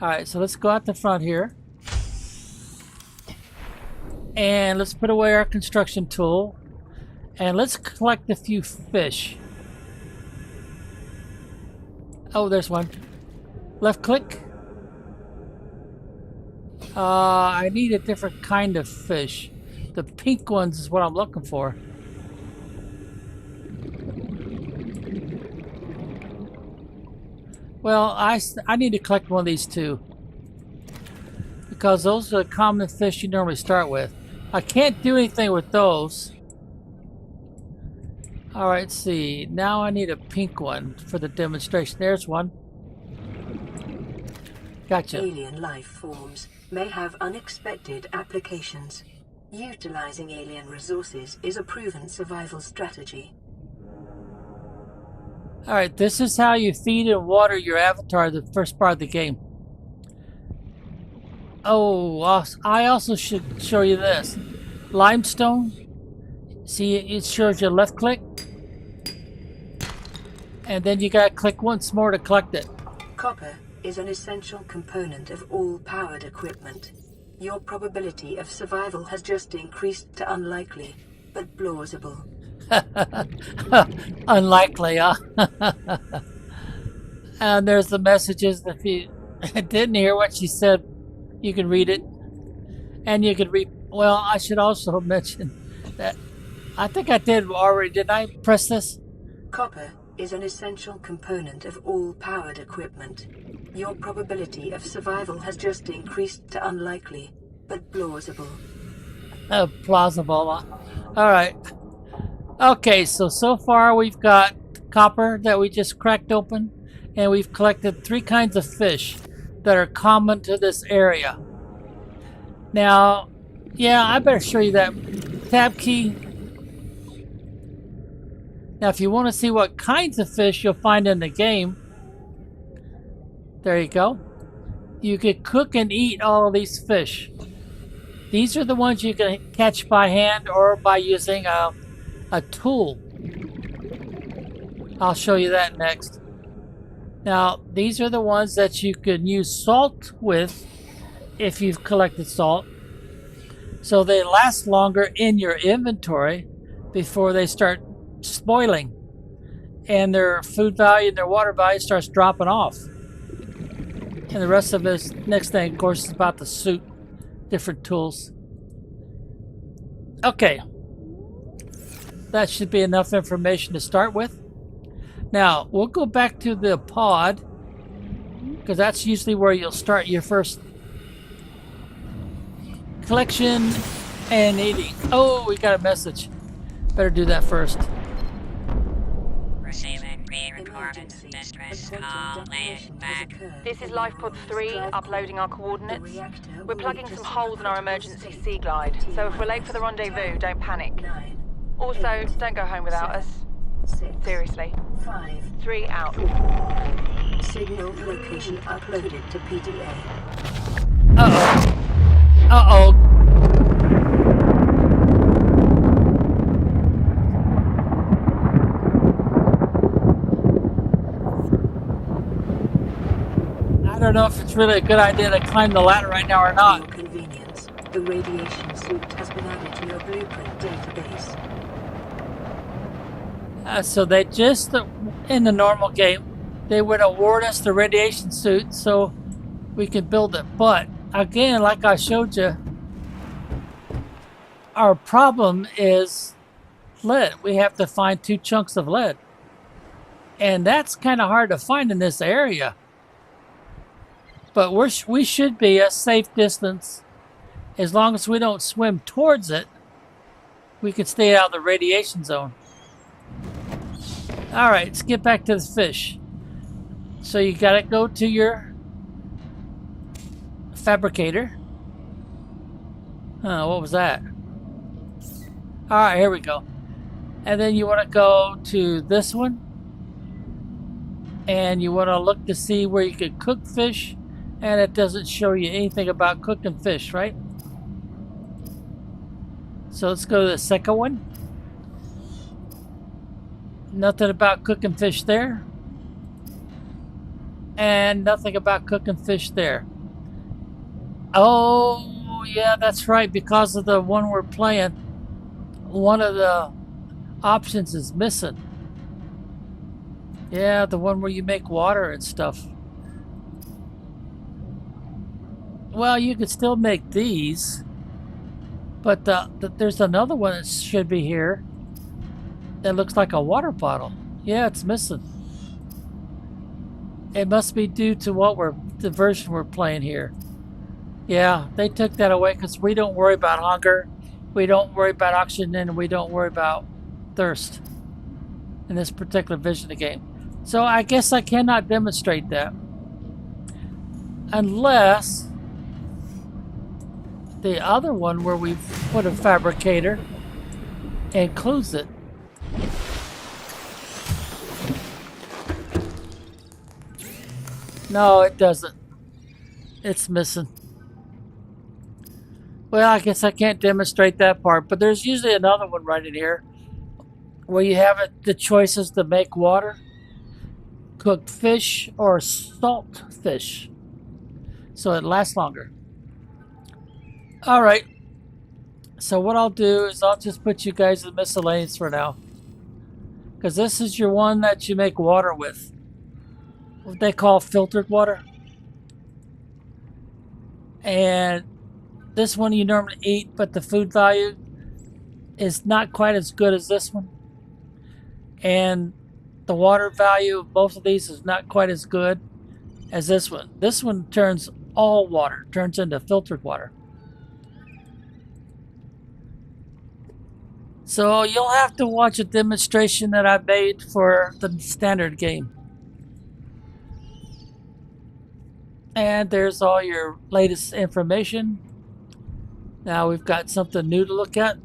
Speaker 1: Alright, so let's go out the front here. And let's put away our construction tool. And let's collect a few fish. Oh, there's one. Left click. I need a different kind of fish. The pink ones is what I'm looking for. Well, I need to collect one of these too. Because those are the common fish you normally start with. I can't do anything with those. Alright, let's see. Now I need a pink one for the demonstration. There's one. Gotcha.
Speaker 2: Alien life forms may have unexpected applications. Utilizing alien resources is a proven survival strategy.
Speaker 1: Alright, this is how you feed and water your avatar the first part of the game. Oh, I also should show you this. Limestone. See, it shows you left click. And then you gotta click once more to collect it.
Speaker 2: Copper is an essential component of all powered equipment. Your probability of survival has just increased to unlikely, but plausible.
Speaker 1: Unlikely, huh? And there's the messages. If you didn't hear what she said, you can read it. And you can read Well, I should also mention that I think I did already. Did I press this?
Speaker 2: Copper is an essential component of all powered equipment. Your probability of survival has just increased to unlikely, but plausible.
Speaker 1: Plausible. All right. Okay, so far we've got copper that we just cracked open, and we've collected 3 kinds of fish that are common to this area. Now, yeah, I better show you that tab key. Now, if you want to see what kinds of fish you'll find in the game, there you go. You could cook and eat all of these fish. These are the ones you can catch by hand or by using a tool. I'll show you that next. Now, these are the ones that you can use salt with if you've collected salt. So they last longer in your inventory before they start spoiling. And their food value and their water value starts dropping off. And the rest of this next thing, of course, is about the suit. Different tools. Okay. That should be enough information to start with. Now, we'll go back to the pod, because that's usually where you'll start your first collection and eating. Oh, we got a message. Better do that first.
Speaker 4: Receiving pre-recorded distress call. Lay it back.
Speaker 5: This is LifePod 3, uploading our coordinates. We're plugging some holes in our emergency sea glide, so if we're late for the rendezvous, don't panic. Also, don't go home without us. Seriously. 3 out.
Speaker 2: Signal location uploaded to PDA.
Speaker 1: Uh-oh. Uh-oh. I don't know if it's really a good idea to climb the ladder right now or
Speaker 2: For
Speaker 1: not.
Speaker 2: your convenience, the radiation suit has been added to your blueprint database.
Speaker 1: So they just, in the normal game, they would award us the radiation suit so we could build it. But, again, like I showed you, our problem is lead. We have to find 2 chunks of lead. And that's kind of hard to find in this area. But we should be a safe distance. As long as we don't swim towards it, we can stay out of the radiation zone. All right, let's get back to the fish. So you got to go to your fabricator. What was that? All right, here we go. And then you want to go to this one. And you want to look to see where you can cook fish. And it doesn't show you anything about cooking fish, right? So let's go to the second one. Nothing about cooking fish there. And nothing about cooking fish there. Oh, yeah, that's right. Because of the one we're playing, one of the options is missing. Yeah, the one where you make water and stuff. Well, you could still make these. But there's another one that should be here. That looks like a water bottle. Yeah, it's missing. It must be due to the version we're playing here. Yeah, they took that away because we don't worry about hunger, we don't worry about oxygen, and we don't worry about thirst in this particular version of the game. So I guess I cannot demonstrate that unless the other one where we put a fabricator includes it. No, it doesn't. It's missing. Well, I guess I can't demonstrate that part, but there's usually another one right in here where you have the choices to make water, cooked fish, or salt fish. So it lasts longer. All right. So what I'll do is I'll just put you guys in miscellaneous for now. Because this is your one that you make water with. What they call filtered water. And This one you normally eat, but the food value is not quite as good as this one. And the water value of both of these is not quite as good as this one. This one turns all water, turns into filtered water. So you'll have to watch a demonstration that I made for the standard game. And there's all your latest information. Now we've got something new to look at.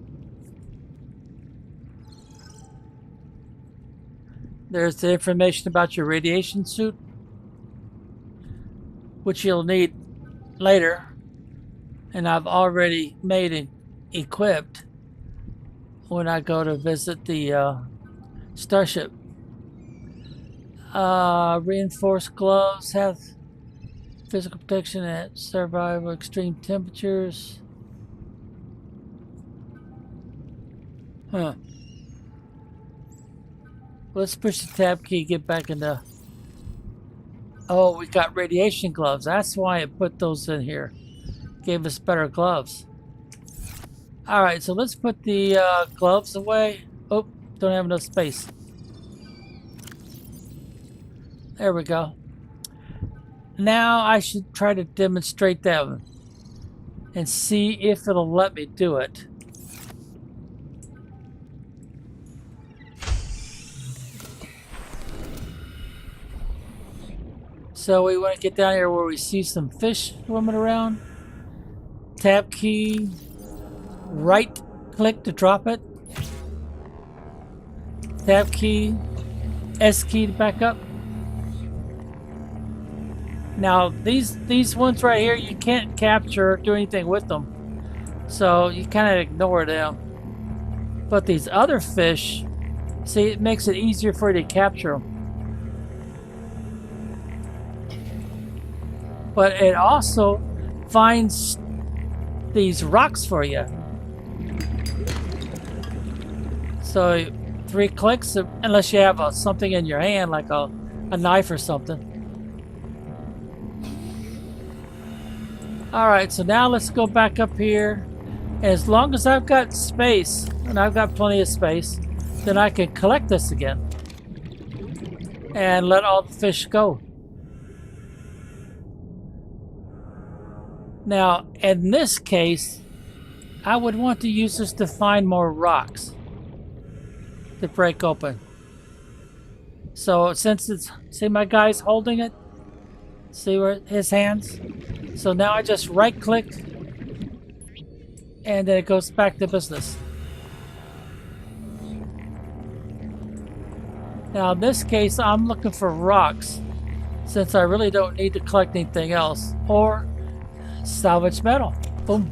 Speaker 1: There's the information about your radiation suit, which you'll need later. And I've already made it equipped when I go to visit the starship. Reinforced gloves have physical protection at survival extreme temperatures. Huh. Let's push the tab key, get back into... Oh, we got radiation gloves. That's why it put those in here. Gave us better gloves. Alright, so let's put the gloves away. Oh, don't have enough space. There we go. Now I should try to demonstrate that one and see if it'll let me do it. So we want to get down here where we see some fish swimming around. Tab key, right click to drop it. Tab key, S key to back up. Now these ones right here, you can't capture or do anything with them, so you kind of ignore them. But these other fish, see, it makes it easier for you to capture them. But it also finds these rocks for you. So 3 clicks, unless you have something in your hand like a knife or something. Alright, so now let's go back up here. And as long as I've got space, and I've got plenty of space, then I can collect this again. And let all the fish go. Now, in this case, I would want to use this to find more rocks to break open. So since it's, see my guy's holding it? See where his hands? So now I just right click and then it goes back to business. Now in this case, I'm looking for rocks since I really don't need to collect anything else, or salvage metal. Boom.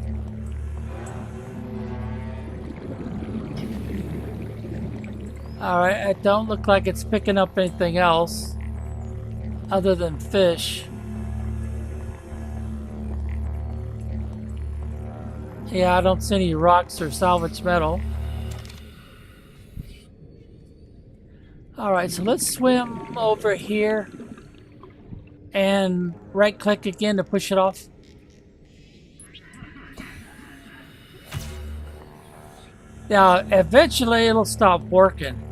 Speaker 1: Alright, it don't look like it's picking up anything else other than fish. Yeah, I don't see any rocks or salvage metal. Alright, so let's swim over here and right click again to push it off. Now, eventually it'll stop working.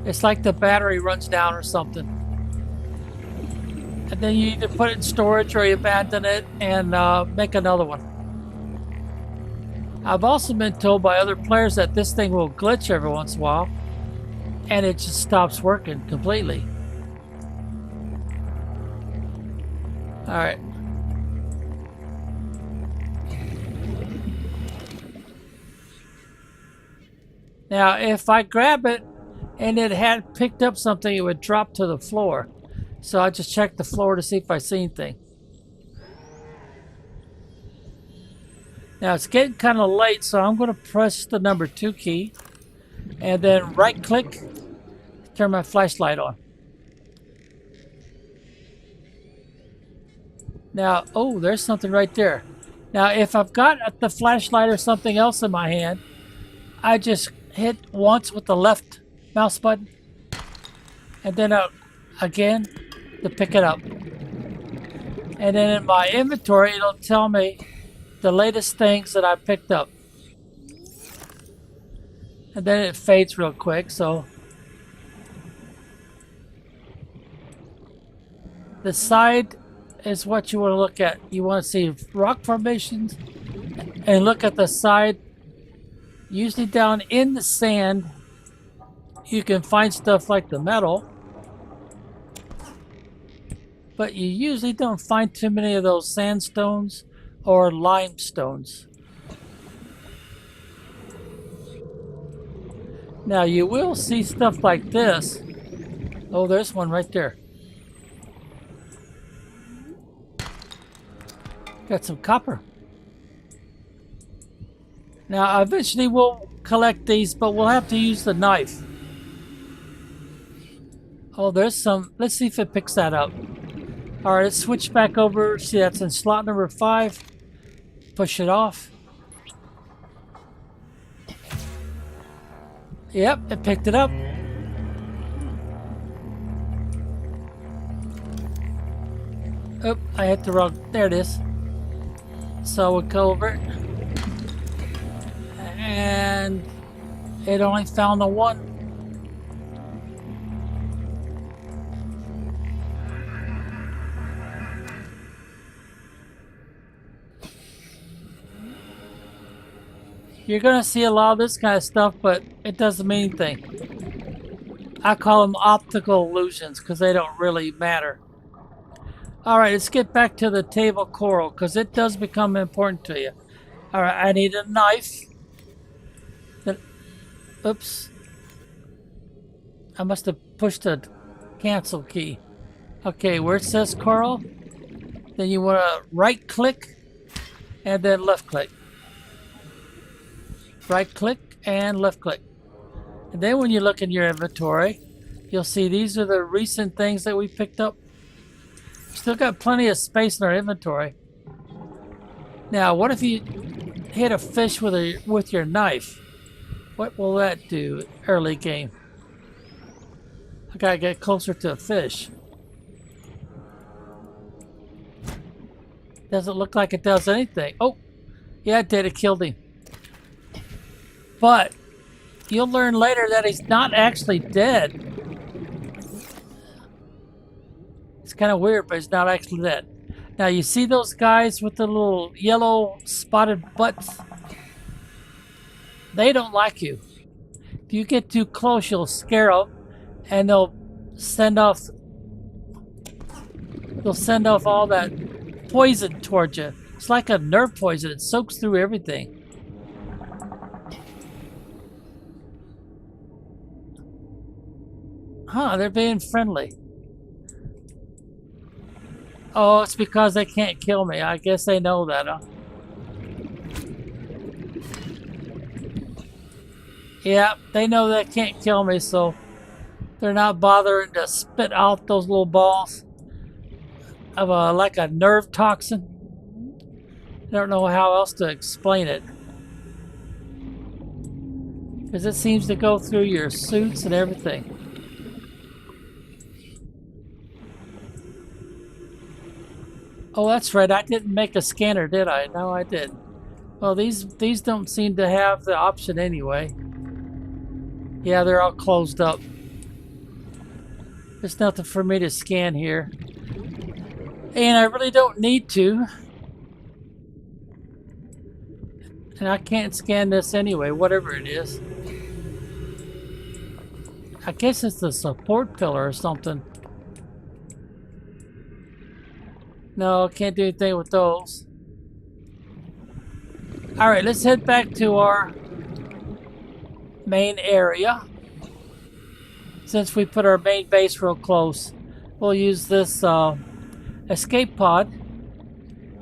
Speaker 1: It's like the battery runs down or something. And then you either put it in storage or you abandon it and make another one. I've also been told by other players that this thing will glitch every once in a while and it just stops working completely. Alright. Now, if I grab it and it had picked up something, it would drop to the floor. So I just check the floor to see if I see anything. Now it's getting kind of late, so I'm going to press the number 2 key and then right click, turn my flashlight on. Now, oh, there's something right there. Now, if I've got the flashlight or something else in my hand, I just hit once with the left mouse button and then again to pick it up. And then in my inventory, it'll tell me the latest things that I picked up. And then it fades real quick, so the side is what you want to look at. You want to see rock formations and look at the side. Usually down in the sand, you can find stuff like the metal, but you usually don't find too many of those sandstones or limestones. Now you will see stuff like this. Oh, there's one right there. Got some copper. Now eventually we'll collect these, but we'll have to use the knife. Oh, there's some. Let's see if it picks that up. All right, let's switch back over. See, that's in slot number 5. Push it off. Yep, it picked it up. Oh, I hit the wrong. There it is. So we'll go over it. And it only found the one. You're going to see a lot of this kind of stuff, but it doesn't mean anything. I call them optical illusions because they don't really matter. Alright, let's get back to the table coral because it does become important to you. Alright, I need a knife. Oops. I must have pushed the cancel key. Okay, where it says coral, then you want to right click and then left click. Right click and left click. And then when you look in your inventory, you'll see these are the recent things that we picked up. Still got plenty of space in our inventory. Now, what if you hit a fish with your knife? What will that do early game? I gotta get closer to a fish. Doesn't look like it does anything. Oh, yeah, it did. It killed him. But you'll learn later that he's not actually dead. It's kind of weird, but he's not actually dead. Now, you see those guys with the little yellow spotted butts? They don't like you. If you get too close, you'll scare them, and they'll send off all that poison towards you. It's like a nerve poison. It soaks through everything. Huh, they're being friendly. Oh, it's because they can't kill me. I guess they know that, huh? Yeah, they know they can't kill me, so they're not bothering to spit out those little balls of like a nerve toxin. I don't know how else to explain it. Because it seems to go through your suits and everything. Oh, that's right. I didn't make a scanner, did I? No, I didn't. Well, these don't seem to have the option anyway. Yeah, they're all closed up. There's nothing for me to scan here. And I really don't need to. And I can't scan this anyway, whatever it is. I guess it's the support pillar or something. No, can't do anything with those. Alright, let's head back to our main area. Since we put our main base real close, we'll use this escape pod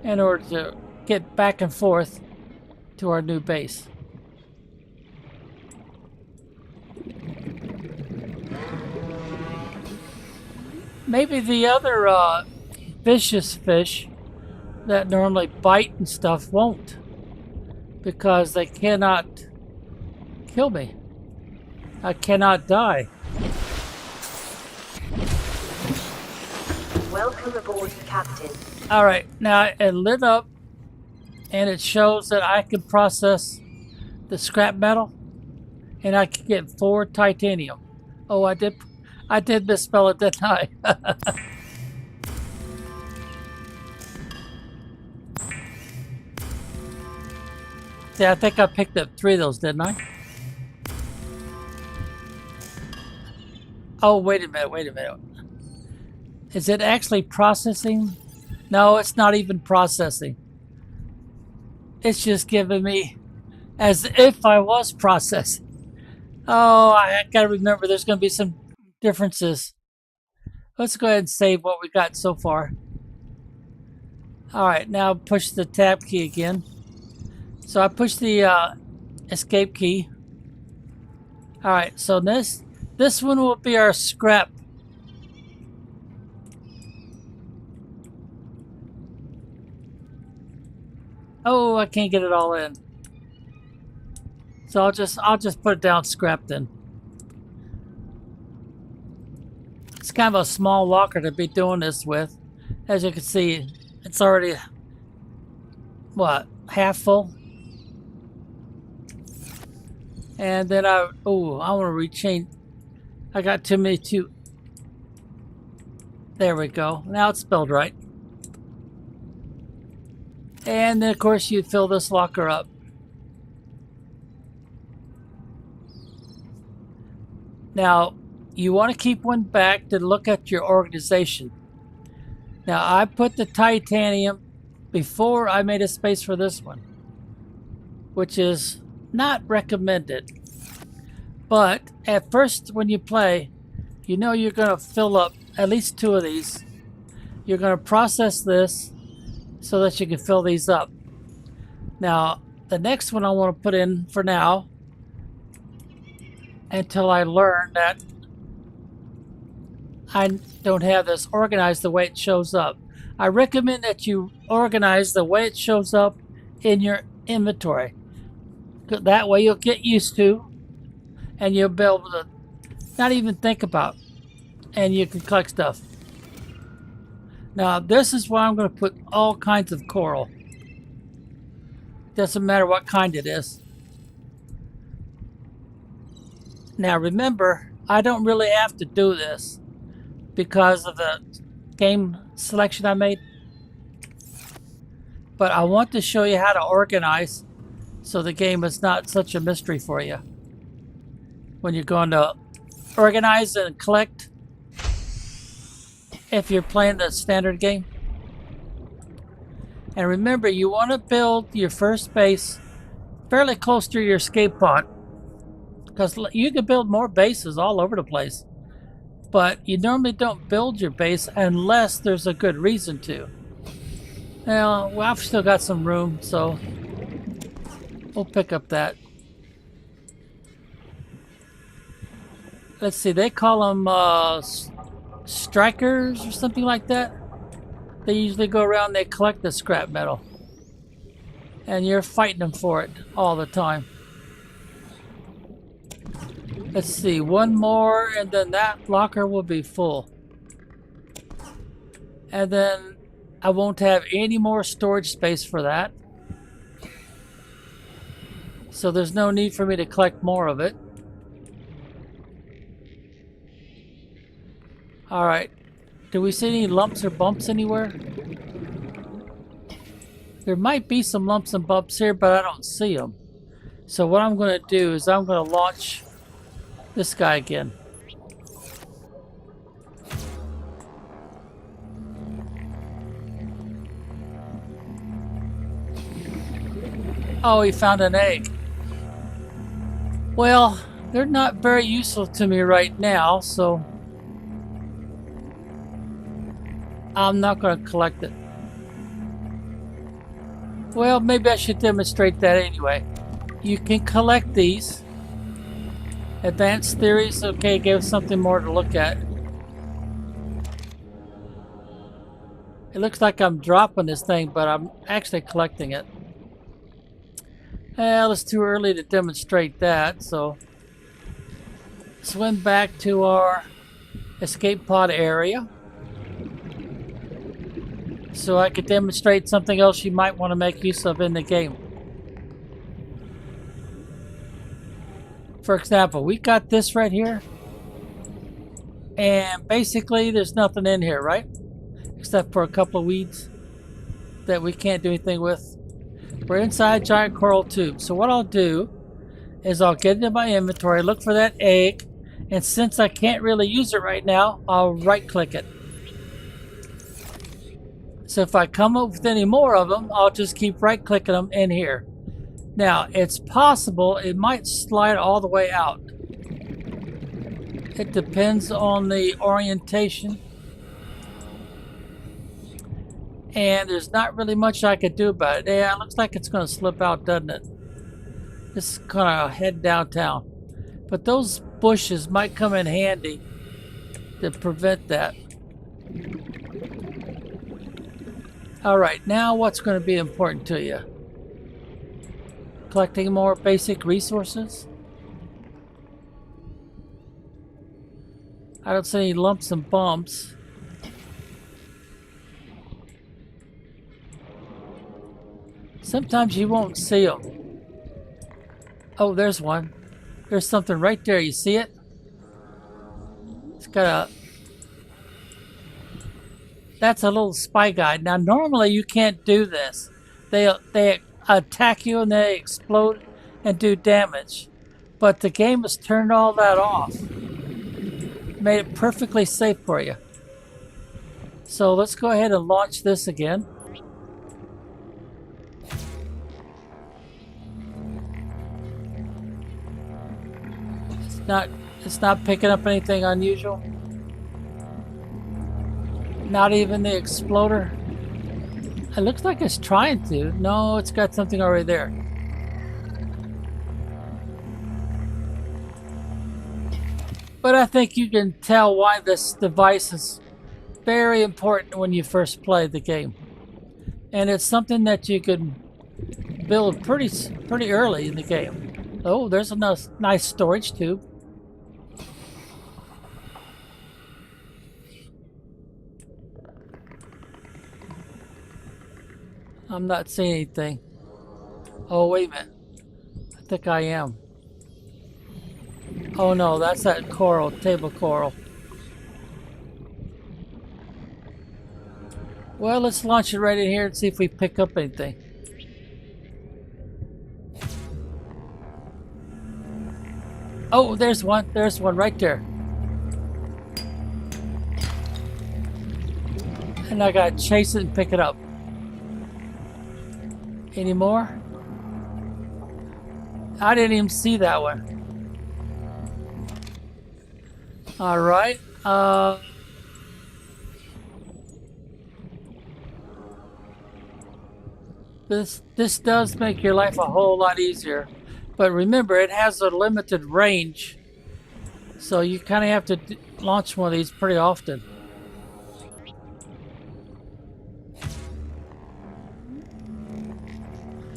Speaker 1: in order to get back and forth to our new base. Maybe the other vicious fish that normally bite and stuff won't, because they cannot kill me. I cannot die.
Speaker 2: Welcome aboard, Captain.
Speaker 1: Alright, now it lit up and it shows that I can process the scrap metal and I can get 4 titanium. Oh, I did misspell it, didn't I? Yeah, I think I picked up 3 of those, didn't I? Oh, wait a minute. Is it actually processing? No, it's not even processing. It's just giving me as if I was processing. Oh, I gotta remember there's gonna be some differences. Let's go ahead and save what we got so far. Alright, now push the tab key again. So I push the escape key. Alright, so this one will be our scrap. Oh, I can't get it all in. So I'll just put it down scrap then. It's kind of a small locker to be doing this with. As you can see, it's already what, half full. And then I want to rechange. I got too many There we go. Now it's spelled right. And then of course you fill this locker up. Now you want to keep one back to look at your organization. Now I put the titanium before I made a space for this one, which is not recommended. But at first when you play, you know you're going to fill up at least 2 of these. You're going to process this so that you can fill these up. Now the next one I want to put in for now, until I learn that I don't have this organized the way it shows up. I recommend that you organize the way it shows up in your inventory. That way you'll get used to, and you'll be able to not even think about, and you can collect stuff. Now this is where I'm going to put all kinds of coral. Doesn't matter what kind it is. Now remember, I don't really have to do this because of the game selection I made. But I want to show you how to organize so the game is not such a mystery for you. When you're going to organize and collect, if you're playing the standard game. And remember, you want to build your first base fairly close to your escape pod, because you can build more bases all over the place, but you normally don't build your base unless there's a good reason to. Now, well, I've still got some room, so we'll pick up that. Let's see, they call them strikers or something like that. They usually go around, they collect the scrap metal, and you're fighting them for it all the time. Let's see, one more and then that locker will be full. And then I won't have any more storage space for that. So there's no need for me to collect more of it. Alright, do we see any lumps or bumps anywhere? There might be some lumps and bumps here, but I don't see them. So what I'm going to do is I'm going to launch this guy again. Oh, he found an egg. Well, they're not very useful to me right now, so I'm not going to collect it. Well, maybe I should demonstrate that anyway. You can collect these. Advanced theories, okay, give us something more to look at. It looks like I'm dropping this thing, but I'm actually collecting it. Well, it's too early to demonstrate that, so swim back to our escape pod area. so I could demonstrate something else you might want to make use of in the game. For example, we got this right here, and basically there's nothing in here, right? Except for a couple of weeds that we can't do anything with. We're inside giant coral tube. So what I'll do is I'll get into my inventory, look for that egg, and since I can't really use it right now, I'll right click it. So if I come up with any more of them, I'll just keep right clicking them in here. Now, it's possible it might slide all the way out. It depends on the orientation. And there's not really much I could do about it. Yeah, it looks like it's going to slip out, doesn't it? It's going to head downtown. But those bushes might come in handy to prevent that. Alright, now what's going to be important to you? Collecting more basic resources? I don't see any lumps and bumps. Sometimes you won't see them. Oh, there's one. There's something right there. You see it? It's got a... That's a little spy guide. Now, normally you can't do this. They attack you and they explode and do damage. But the game has turned all that off. Made it perfectly safe for you. So let's go ahead and launch this again. It's not picking up anything unusual. Not even the exploder. It looks like it's trying to. No, it's got something already there. But I think you can tell why this device is very important when you first play the game. And it's something that you can build pretty early in the game. Oh, there's a nice storage tube. I'm not seeing anything. Oh, wait a minute. I think I am. Oh no, that's that coral, table coral. Well, let's launch it right in here and see if we pick up anything. Oh, there's one right there. And I gotta chase it and pick it up. Any more? I didn't even see that one. All right. This does make your life a whole lot easier, but remember it has a limited range, so you kind of have to launch one of these pretty often.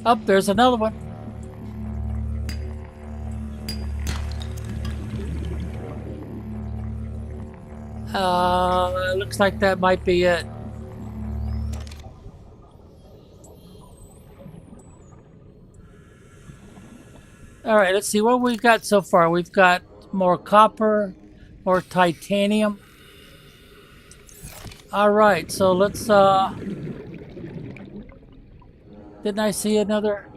Speaker 1: Oh, there's another one. Looks like that might be it. All right, let's see what we've got so far. We've got more copper, more titanium. All right, so let's, didn't I see another?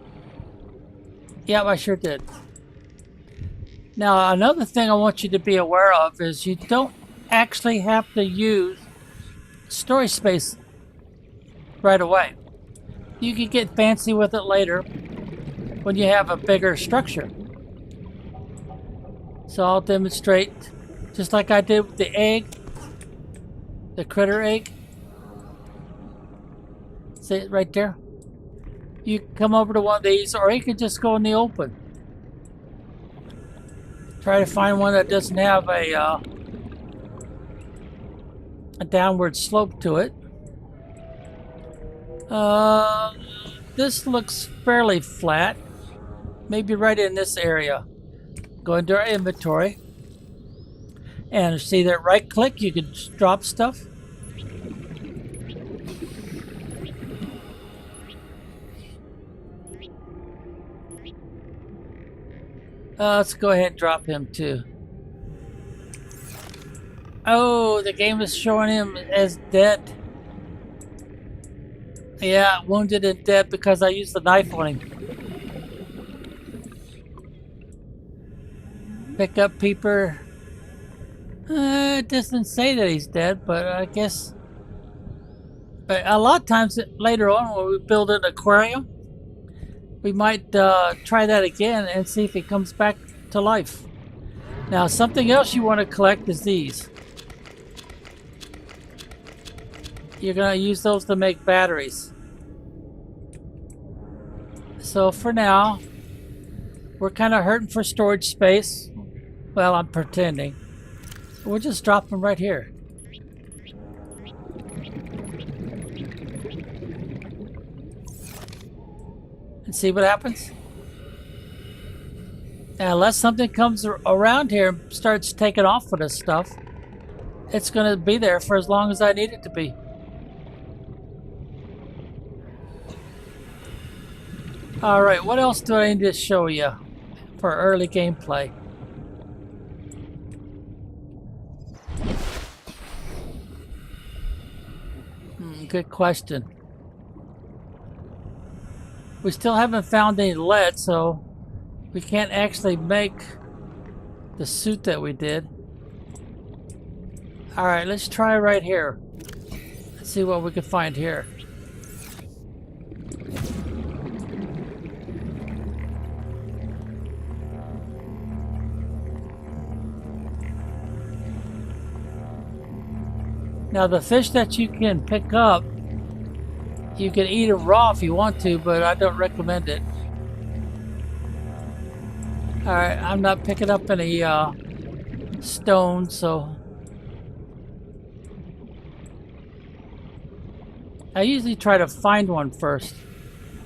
Speaker 1: Yep, I sure did. Now, another thing I want you to be aware of is you don't actually have to use storage space right away. You can get fancy with it later when you have a bigger structure. So I'll demonstrate just like I did with the egg, the critter egg. See it right there? You can come over to one of these, or you can just go in the open. Try to find one that doesn't have a downward slope to it. This looks fairly flat. Maybe right in this area. Go into our inventory. And see that right click, you can drop stuff. Let's go ahead and drop him too. Oh, the game is showing him as dead. Yeah, wounded and dead because I used the knife on him. Pick up Peeper. It doesn't say that he's dead, but I guess. But a lot of times later on when we build an aquarium, we might try that again and see if he comes back to life. Now, something else you want to collect is these. You're going to use those to make batteries. So for now, we're kind of hurting for storage space. Well, I'm pretending. We'll just drop them right here. And see what happens. Now, unless something comes around here and starts taking off with this stuff, it's going to be there for as long as I need it to be. Alright, what else do I need to show you for early gameplay? Good question. We still haven't found any lead, so we can't actually make the suit that we did. Alright, let's try right here. Let's see what we can find here. Now the fish that you can pick up, you can eat them raw if you want to, but I don't recommend it. Alright, I'm not picking up any stones, so... I usually try to find one first,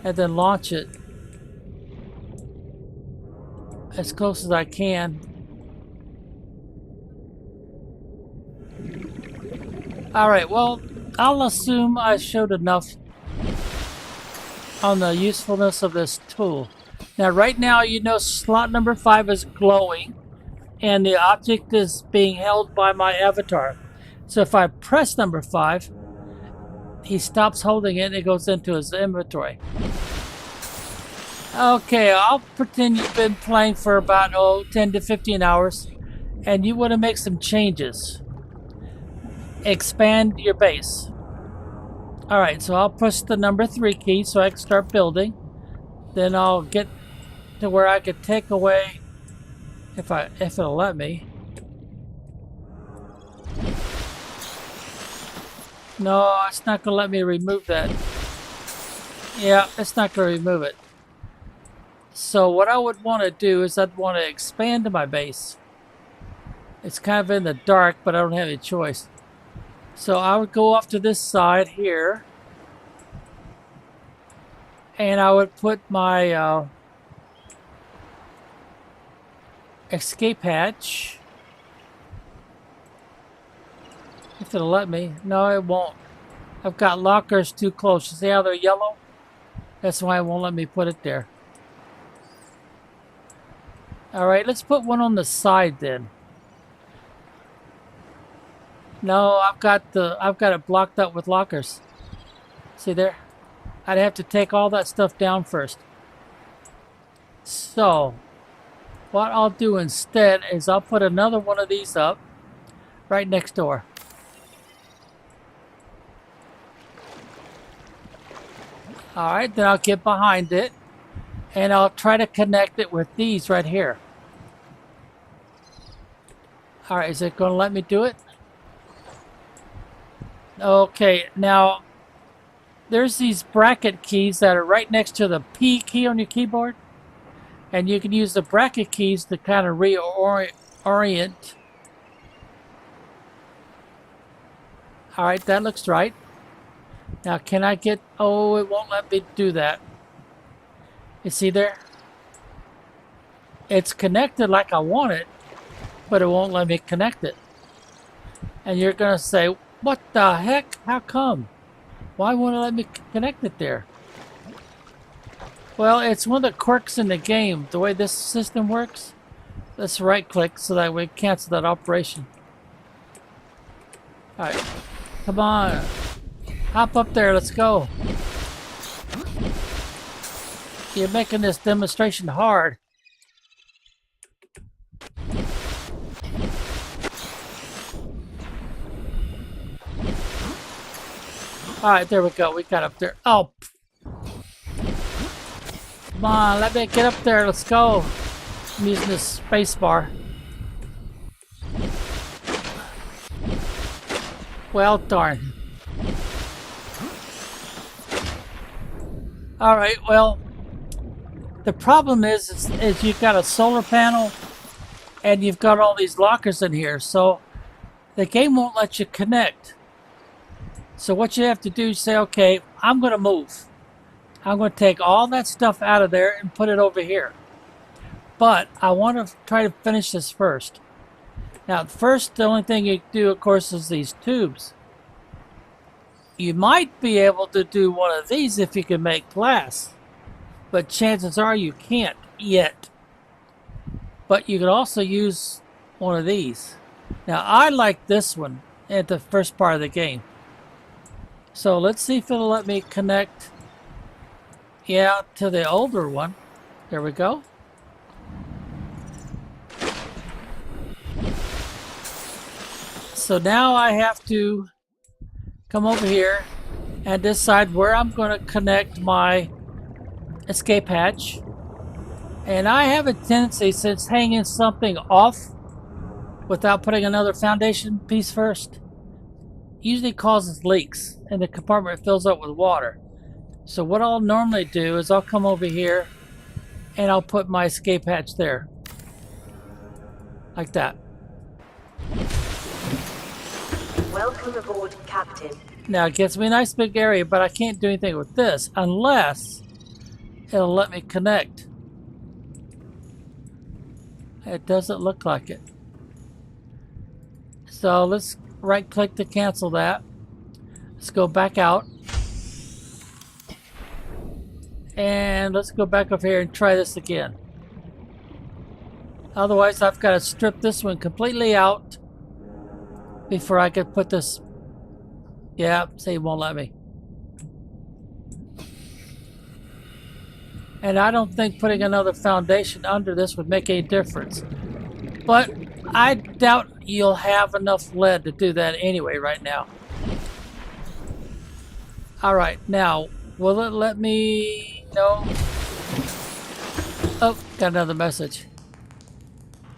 Speaker 1: and then launch it as close as I can. Alright, well, I'll assume I showed enough on the usefulness of this tool. Now, right now, you know slot number 5 is glowing, and the object is being held by my avatar. So if I press number 5, he stops holding it and it goes into his inventory. Okay, I'll pretend you've been playing for about 10 to 15 hours, and you want to make some changes. Expand your base. Alright, so I'll push the number 3 key so I can start building. Then I'll get to where I could take away, if it'll let me. No, it's not going to let me remove that. Yeah, it's not going to remove it. So what I would want to do is I'd want to expand my base. It's kind of in the dark, but I don't have any choice. So I would go off to this side here, and I would put my escape hatch. If it'll let me. No, it won't. I've got lockers too close. You see how they're yellow? That's why it won't let me put it there. Alright, let's put one on the side then. No, I've got it blocked up with lockers. See there? I'd have to take all that stuff down first. So, what I'll do instead is I'll put another one of these up right next door. Alright, then I'll get behind it and I'll try to connect it with these right here. Alright, is it going to let me do it? Okay, now there's these bracket keys that are right next to the P key on your keyboard, and you can use the bracket keys to kind of reorient. Alright, that looks right. Now can I get... Oh, it won't let me do that. You see there? It's connected like I want it, but it won't let me connect it. And you're going to say, what the heck? How come? Why won't it let me connect it there? Well, it's one of the quirks in the game, the way this system works. Let's right click so that we cancel that operation. Alright. Come on. Hop up there, let's go. You're making this demonstration hard. Alright, there we go. We got up there. Oh! Come on, let me get up there. Let's go. I'm using this space bar. Well, darn. Alright, well, the problem is you've got a solar panel and you've got all these lockers in here, so the game won't let you connect. So what you have to do is say, okay, I'm going to move. I'm going to take all that stuff out of there and put it over here. But I want to try to finish this first. Now, first, the only thing you do, of course, is these tubes. You might be able to do one of these if you can make glass. But chances are you can't yet. But you can also use one of these. Now, I like this one at the first part of the game. So let's see if it'll let me connect, yeah, to the older one. There we go. So now I have to come over here and decide where I'm going to connect my escape hatch. And I have a tendency, since hanging something off without putting another foundation piece first, usually causes leaks and the compartment fills up with water. So what I'll normally do is I'll come over here and I'll put my escape hatch there. Like that.
Speaker 2: Welcome aboard, Captain.
Speaker 1: Now it gives me a nice big area, but I can't do anything with this unless it'll let me connect. It doesn't look like it. So let's right click to cancel that. Let's go back out. And let's go back over here and try this again. Otherwise, I've got to strip this one completely out before I can put this. Yeah, see, it won't let me. And I don't think putting another foundation under this would make any difference. But I doubt you'll have enough lead to do that anyway right now. Alright, now, will it let me... No. Oh, got another message.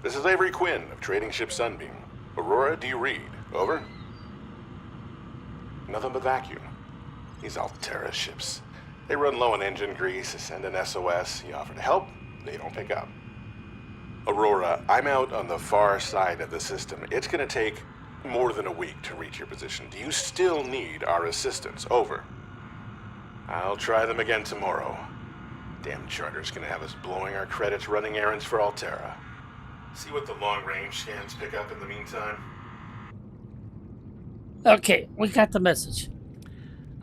Speaker 7: This is Avery Quinn of Trading Ship Sunbeam. Aurora, do you read? Over? Nothing but vacuum. These Altera ships. They run low on engine grease, send an SOS, you offer to help, they don't pick up. Aurora, I'm out on the far side of the system. It's gonna take more than a week to reach your position. Do you still need our assistance? Over. I'll try them again tomorrow. Damn charter's gonna have us blowing our credits running errands for Altera. See what the long-range scans pick up in the meantime.
Speaker 1: Okay, we got the message.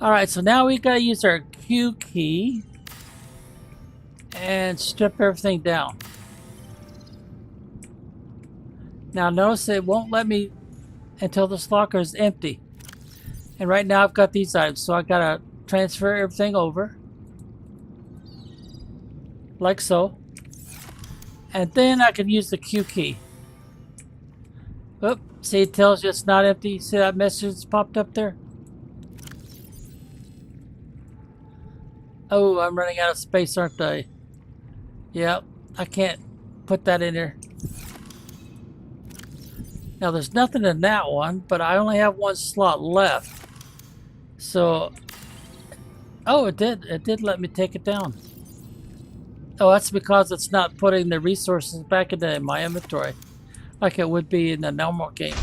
Speaker 1: Alright, so now we gotta use our Q key and strip everything down. Now notice it won't let me until this locker is empty. And right now I've got these items, so I gotta transfer everything over. Like so. And then I can use the Q key. Oop, see, it tells you it's not empty. See that message that's popped up there? Oh, I'm running out of space, aren't I? Yep, I can't put that in there. Now, there's nothing in that one, but I only have one slot left. So, oh, it did let me take it down. Oh, that's because it's not putting the resources back into my inventory like it would be in the normal game.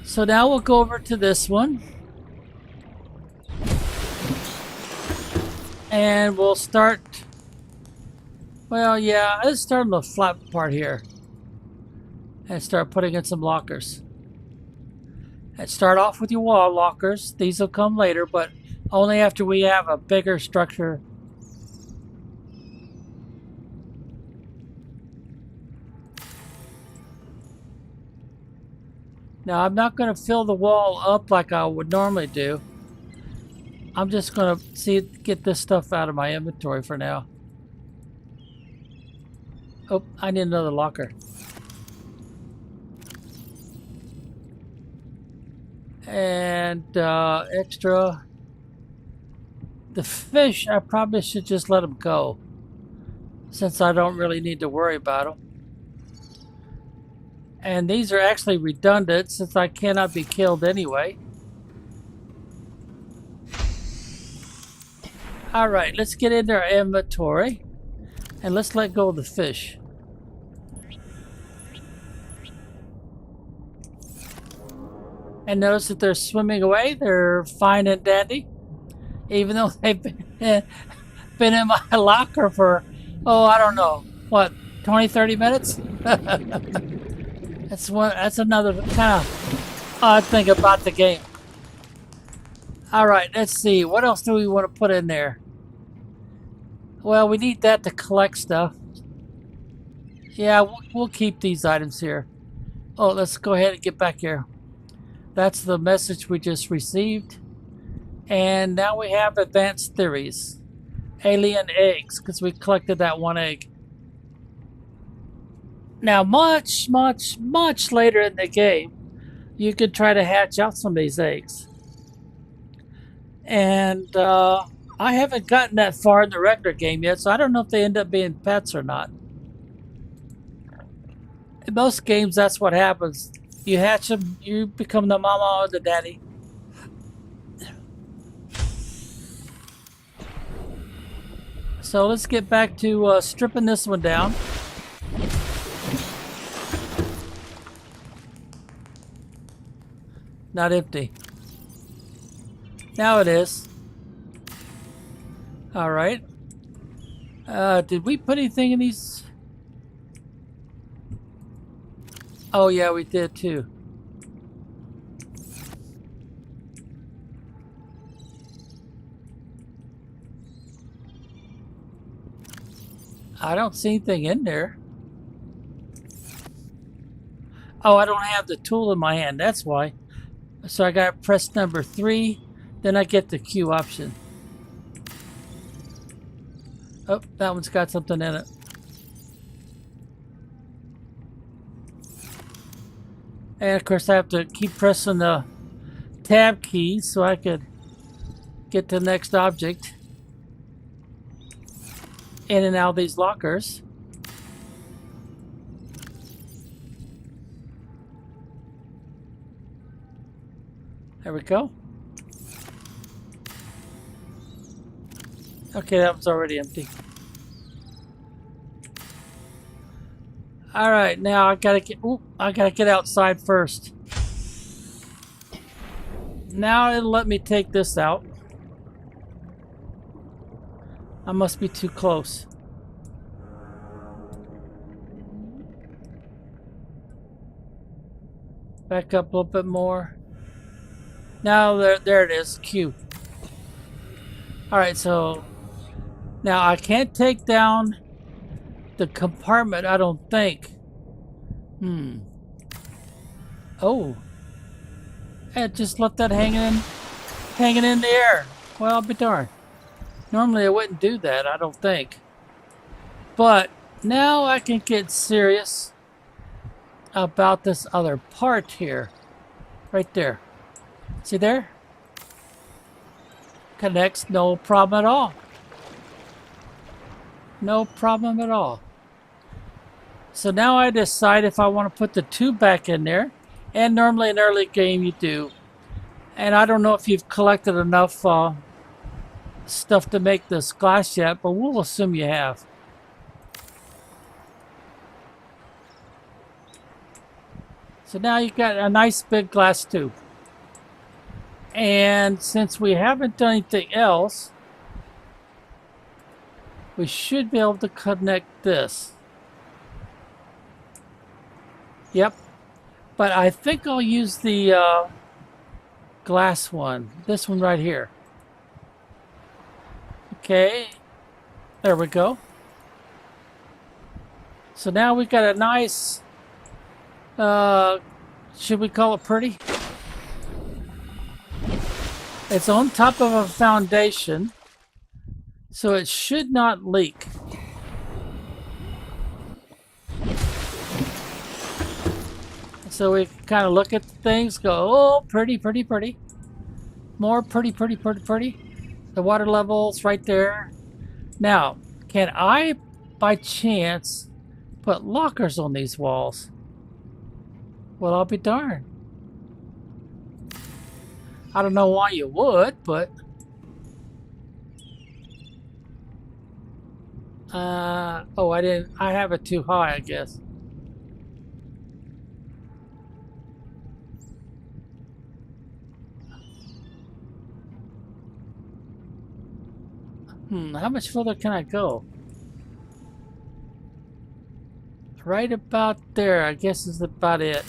Speaker 1: So now we'll go over to this one. And we'll start, well, yeah, let's start on the flat part here. And start putting in some lockers. And start off with your wall lockers. These will come later, but only after we have a bigger structure. Now, I'm not going to fill the wall up like I would normally do. I'm just going to get this stuff out of my inventory for now. Oh, I need another locker. And extra. The fish, I probably should just let them go, since I don't really need to worry about them. And these are actually redundant, since I cannot be killed anyway. Alright, let's get into our inventory. And let's let go of the fish. And notice that they're swimming away. They're fine and dandy. Even though they've been in my locker for, oh, I don't know, what, 20, 30 minutes? That's another kind of odd thing about the game. Alright, let's see. What else do we want to put in there? Well, we need that to collect stuff. Yeah, we'll keep these items here. Oh, let's go ahead and get back here. That's the message we just received. And now we have advanced theories. Alien eggs, because we collected that one egg. Now, much, much, much later in the game, you could try to hatch out some of these eggs. And I haven't gotten that far in the regular game yet, so I don't know if they end up being pets or not. In most games, that's what happens. You hatch them, you become the mama or the daddy. So let's get back to stripping this one down. Not empty. Now it is. Alright. Did we put anything in these? Oh yeah, we did too. I don't see anything in there. Oh, I don't have the tool in my hand, that's why. So I got to press number 3, then I get the Q option. Oh, that one's got something in it. And of course I have to keep pressing the tab key so I could get to the next object. In and out of these lockers. There we go. Okay, that was already empty. All right, now I gotta get outside first. Now it'll let me take this out. I must be too close. Back up a little bit more. Now there it is, Q. Alright, so now I can't take down the compartment, I don't think. Oh. And just left that hanging in the air. Well, I'll be darned. Normally I wouldn't do that, I don't think. But now I can get serious about this other part here. Right there. See there? Connects, no problem at all. No problem at all. So now I decide if I want to put the tube back in there. And normally in early game you do. And I don't know if you've collected enough stuff to make this glass yet, but we'll assume you have. So now you've got a nice big glass tube. And since we haven't done anything else, we should be able to connect this. Yep. But I think I'll use the glass one. This one right here. Okay. There we go. So now we've got a nice Should we call it pretty? It's on top of a foundation, so it should not leak. So we kind of look at things, go, oh, pretty, pretty, pretty. More pretty, pretty, pretty, pretty. The water level's right there. Now, can I, by chance, put lockers on these walls? Well, I'll be darned. I don't know why you would, but... oh, I have it too high, I guess. How much further can I go? Right about there, I guess is about it.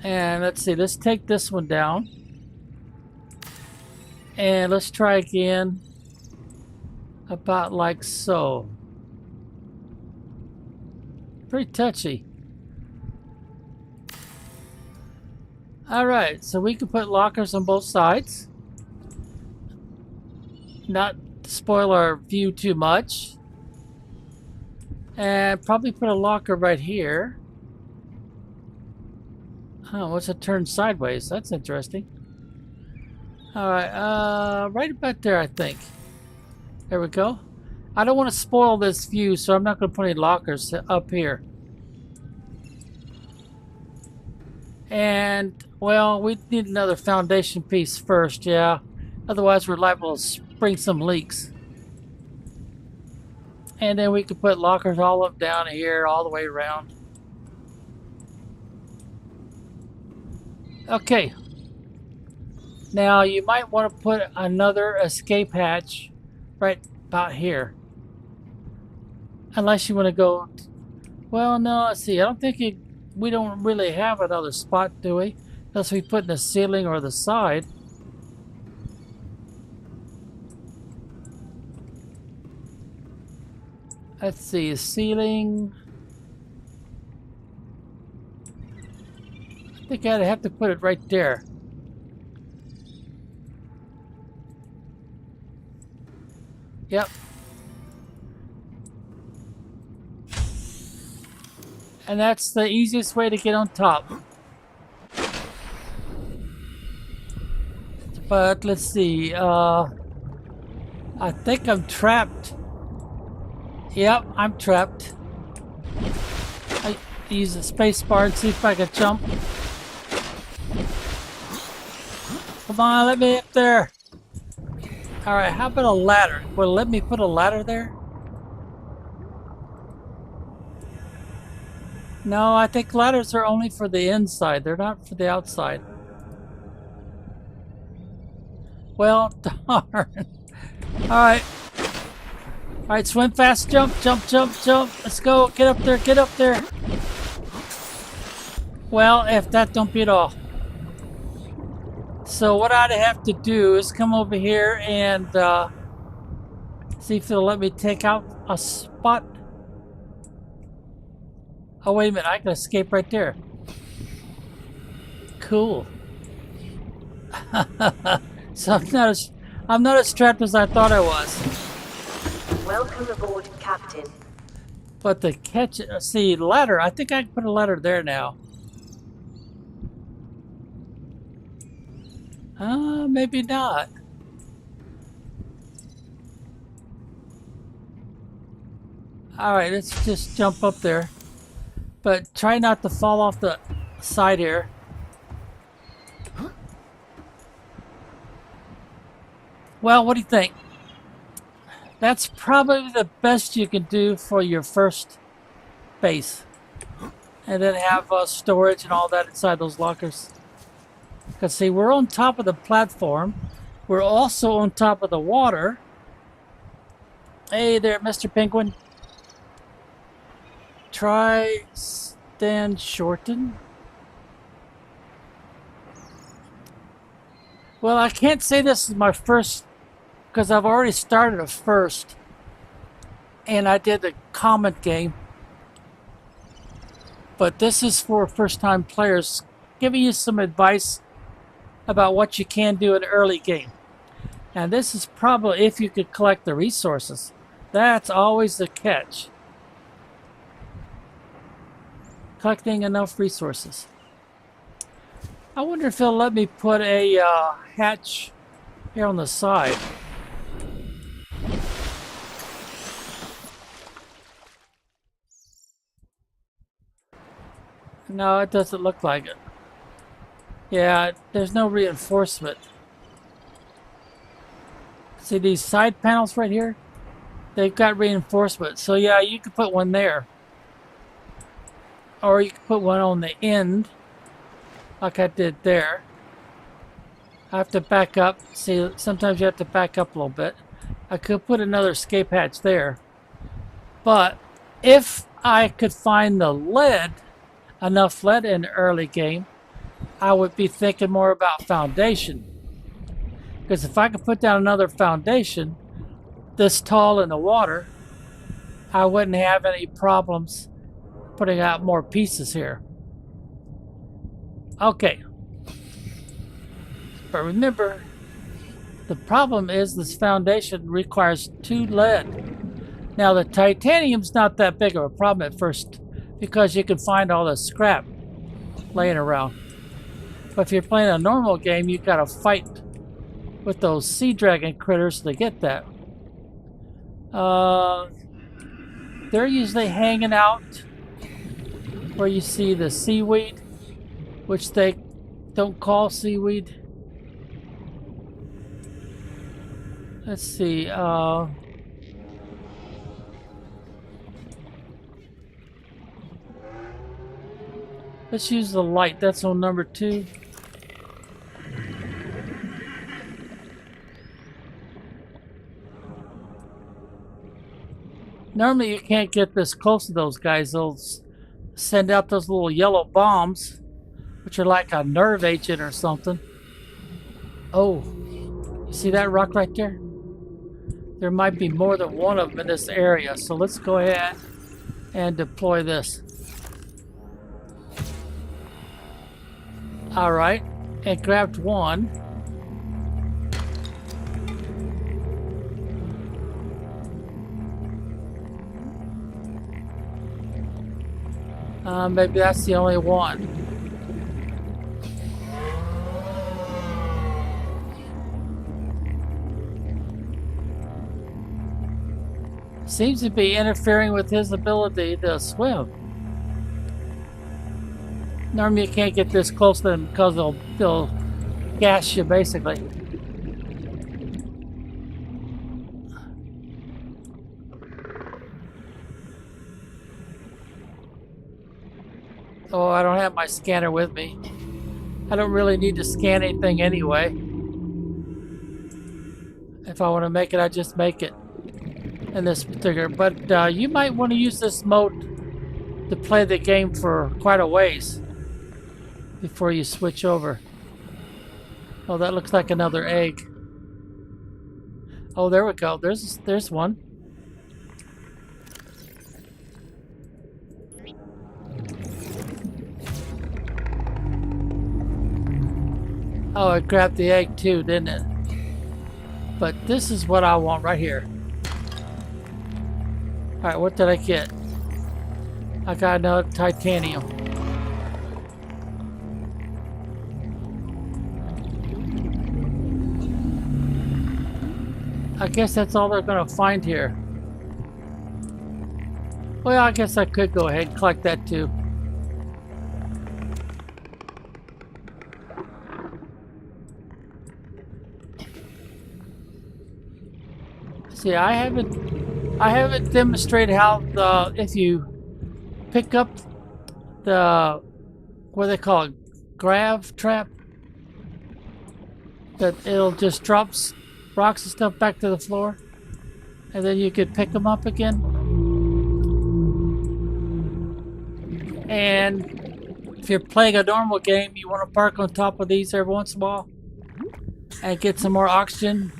Speaker 1: And let's see, let's take this one down. And let's try again. About like so. Pretty touchy. Alright, so we can put lockers on both sides. Not spoil our view too much. And probably put a locker right here. Oh, what's it turned sideways? That's interesting. Alright, right about there, I think. There we go. I don't want to spoil this view, so I'm not going to put any lockers up here. And, well, we need another foundation piece first, yeah. Otherwise, we're liable to spring some leaks. And then we could put lockers all up down here, all the way around. Okay. Now, you might want to put another escape hatch right about here. Unless you want to go... Well, no, let's see. I don't think we don't really have another spot, do we? Unless we put in the ceiling or the side. Let's see, ceiling. I think I'd have to put it right there. Yep. And that's the easiest way to get on top. But let's see, I think I'm trapped. Yep, I'm trapped. I use the space bar and see if I can jump. Come on, let me up there. Alright, how about a ladder? Will it let me put a ladder there? No, I think ladders are only for the inside. They're not for the outside. Well, darn. Alright. Alright, swim fast, jump, jump, jump, jump. Let's go. Get up there, get up there. Well, if that don't beat all. So what I'd have to do is come over here and see if it'll let me take out a spot. Oh, wait a minute. I can escape right there. Cool. So I'm not as trapped as I thought I was.
Speaker 2: Welcome aboard, Captain.
Speaker 1: But the catch, see, ladder. I think I can put a ladder there now. Maybe not. Alright, let's just jump up there. But try not to fall off the side here. Well, what do you think? That's probably the best you can do for your first base. And then have storage and all that inside those lockers. Because see, we're on top of the platform. We're also on top of the water. Hey there, Mr. Penguin. Try stand shorten. Well, I can't say this is my first, because I've already started a first. And I did the comment game. But this is for first-time players, giving you some advice about what you can do in early game. And this is probably if you could collect the resources. That's always the catch. Collecting enough resources. I wonder if they'll let me put a hatch here on the side. No, it doesn't look like it. Yeah, there's no reinforcement. See these side panels right here? They've got reinforcement. So yeah, you could put one there. Or you could put one on the end, like I did there. I have to back up. See, sometimes you have to back up a little bit. I could put another escape hatch there. But if I could find the lead, enough lead in the early game, I would be thinking more about foundation. Because if I could put down another foundation this tall in the water, I wouldn't have any problems putting out more pieces here. Okay. But remember, the problem is this foundation requires 2 lead. Now the titanium's not that big of a problem at first because you can find all the scrap laying around. But if you're playing a normal game, you've got to fight with those sea dragon critters to get that. They're usually hanging out where you see the seaweed, which they don't call seaweed. Let's see. Let's use the light. That's on number 2. Normally you can't get this close to those guys. They'll send out those little yellow bombs, which are like a nerve agent or something. Oh, you see that rock right there? There might be more than one of them in this area. So let's go ahead and deploy this. All right, and grabbed one. Maybe that's the only one. Seems to be interfering with his ability to swim. Normally you can't get this close to them because they'll gas you basically. Oh, I don't have my scanner with me. I don't really need to scan anything anyway. If I want to make it, I just make it in this particular. But you might want to use this mode to play the game for quite a ways before you switch over. Oh, that looks like another egg. Oh, there we go. There's one. Oh, it grabbed the egg too, didn't it? But this is what I want right here. Alright, what did I get? I got another titanium. I guess that's all they're going to find here. Well, I guess I could go ahead and collect that too. See, I haven't demonstrated how if you pick up the what do they call it, grav trap, that it'll just drop rocks and stuff back to the floor, and then you could pick them up again. And if you're playing a normal game, you want to park on top of these every once in a while and get some more oxygen,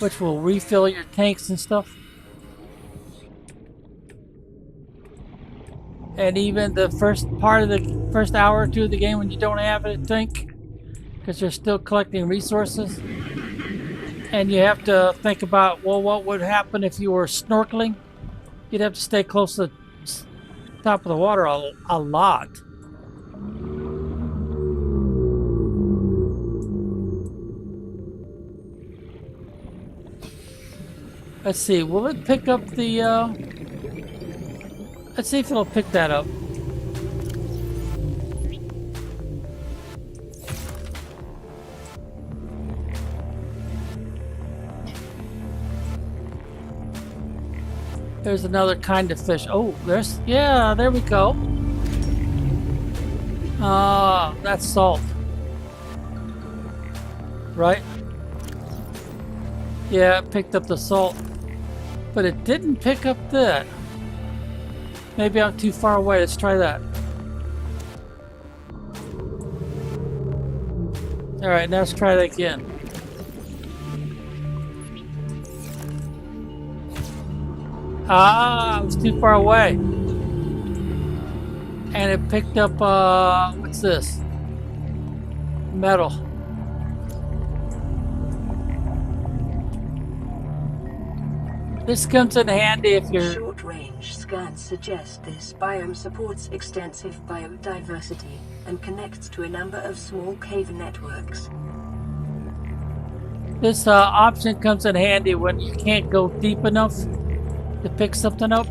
Speaker 1: which will refill your tanks and stuff. And even the first part of the first hour or two of the game when you don't have it, I think, because you're still collecting resources. And you have to think about, well, what would happen if you were snorkeling? You'd have to stay close to the top of the water a lot. Let's see, will it pick up the, let's see if it'll pick that up. There's another kind of fish. Oh, yeah, there we go. Ah, that's salt. Right? Yeah, it picked up the salt. But it didn't pick up that. Maybe I'm too far away. Let's try that. Alright, now let's try that again. Ah, I was too far away. And it picked up, what's this? Metal. This comes in handy if you're...
Speaker 2: Short-range scans suggest this biome supports extensive biodiversity and connects to a number of small cave networks.
Speaker 1: This option comes in handy when you can't go deep enough to pick something up.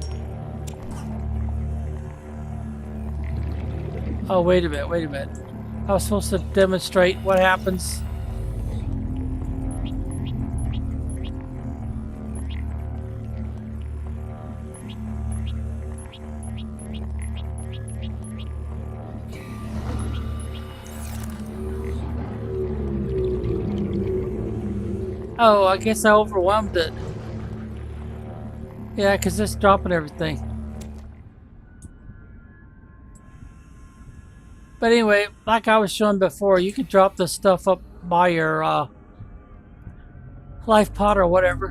Speaker 1: Oh, wait a minute. I was supposed to demonstrate what happens. Oh, I guess I overwhelmed it. Yeah, because it's dropping everything. But anyway, like I was showing before, you can drop this stuff up by your life pod or whatever.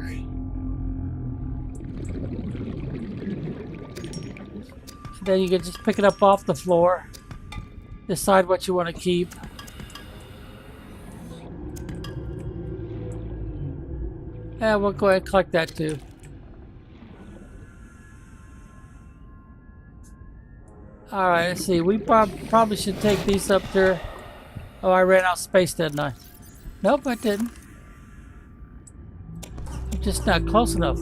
Speaker 1: Then you can just pick it up off the floor. Decide what you want to keep. Yeah, we'll go ahead and collect that too. Alright, let's see. We probably should take these up there. Oh, I ran out of space, didn't I? Nope, I didn't. I'm just not close enough.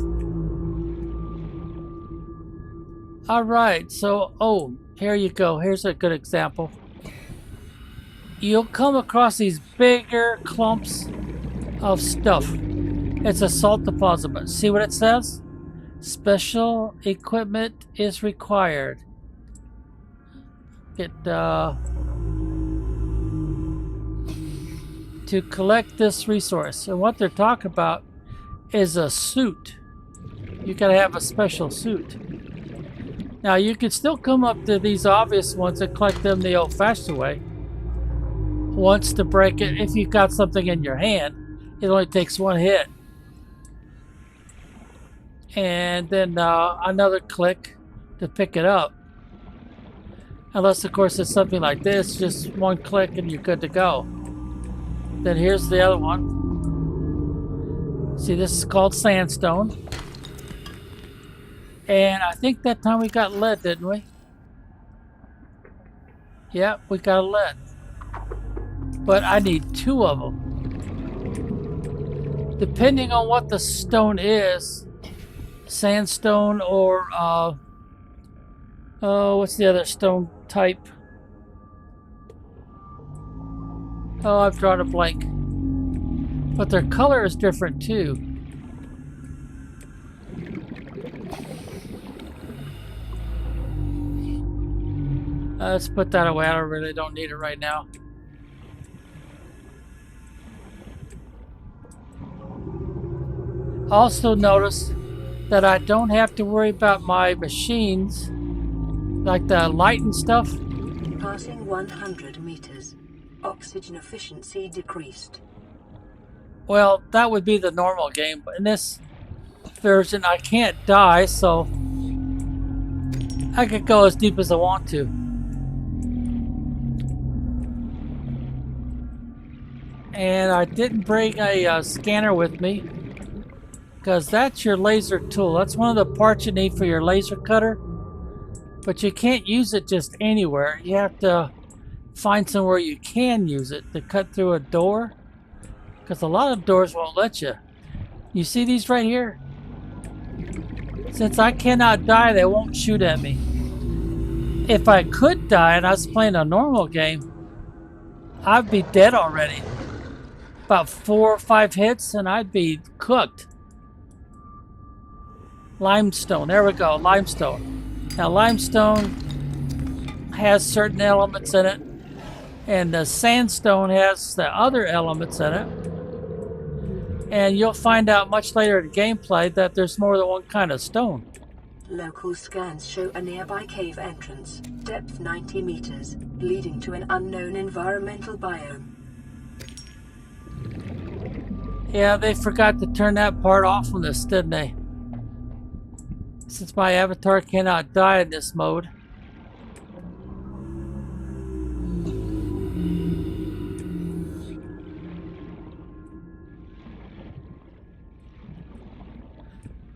Speaker 1: Alright, so, oh, here you go. Here's a good example. You'll come across these bigger clumps of stuff. It's a salt deposit, but see what it says? Special equipment is required. To collect this resource. And what they're talking about is a suit. You gotta have a special suit. Now you can still come up to these obvious ones and collect them the old-fashioned way. Once to break it, if you've got something in your hand, it only takes one hit. And then another click to pick it up. Unless, of course, it's something like this, just one click and you're good to go. Then here's the other one. See, this is called sandstone. And I think that time we got lead, didn't we? Yeah, we got a lead. But I need 2 of them. Depending on what the stone is, sandstone or, oh, what's the other stone type? Oh, I've drawn a blank. But their color is different too. Let's put that away. I really don't need it right now. Also notice that I don't have to worry about my machines, like the light and stuff.
Speaker 2: Passing 100 meters. Oxygen efficiency decreased.
Speaker 1: Well, that would be the normal game, but in this version I can't die, so I could go as deep as I want to. And I didn't bring a scanner with me because that's your laser tool. That's one of the parts you need for your laser cutter. But you can't use it just anywhere. You have to find somewhere you can use it to cut through a door. Because a lot of doors won't let you. You see these right here? Since I cannot die, they won't shoot at me. If I could die and I was playing a normal game, I'd be dead already. About 4 or 5 hits and I'd be cooked. Limestone, there we go, limestone. Now limestone has certain elements in it, and the sandstone has the other elements in it. And you'll find out much later in gameplay that there's more than one kind of stone.
Speaker 2: Local scans show a nearby cave entrance, depth 90 meters, leading to an unknown environmental biome.
Speaker 1: Yeah, they forgot to turn that part off on this, didn't they? Since my avatar cannot die in this mode.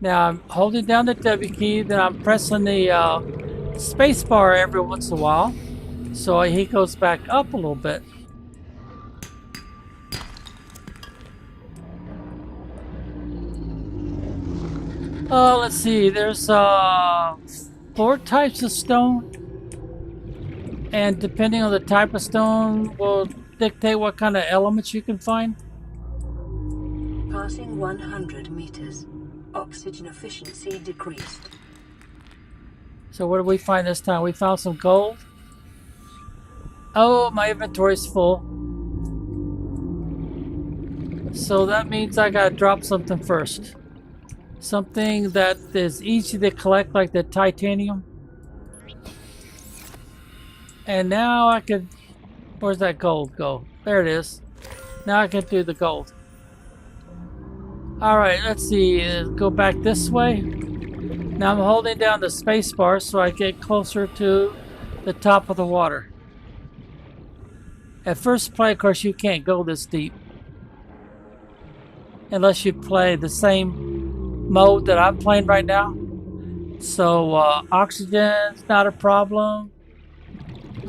Speaker 1: Now I'm holding down the W key, then I'm pressing the space bar every once in a while, so he goes back up a little bit. Let's see, there's 4 types of stone, and depending on the type of stone will dictate what kind of elements you can find.
Speaker 2: Passing 100 meters. Oxygen efficiency decreased.
Speaker 1: So what did we find this time? We found some gold. Oh, my inventory's full. So that means I gotta drop something first. Something that is easy to collect, like the titanium. And now I could... Where's that gold go? There it is. Now I can do the gold. Alright, let's see. Go back this way. Now I'm holding down the space bar so I get closer to the top of the water. At first play, of course, you can't go this deep. Unless you play the same mode that I'm playing right now. So oxygen's not a problem.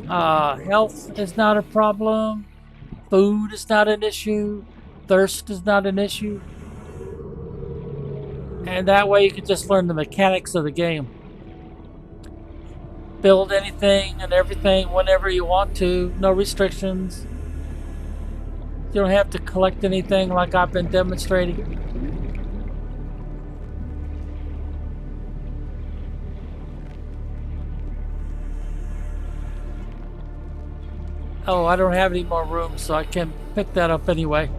Speaker 1: Health is not a problem. Food is not an issue. Thirst is not an issue. And that way you can just learn the mechanics of the game. Build anything and everything whenever you want to. No restrictions. You don't have to collect anything like I've been demonstrating. Oh, I don't have any more room, so I can pick that up anyway.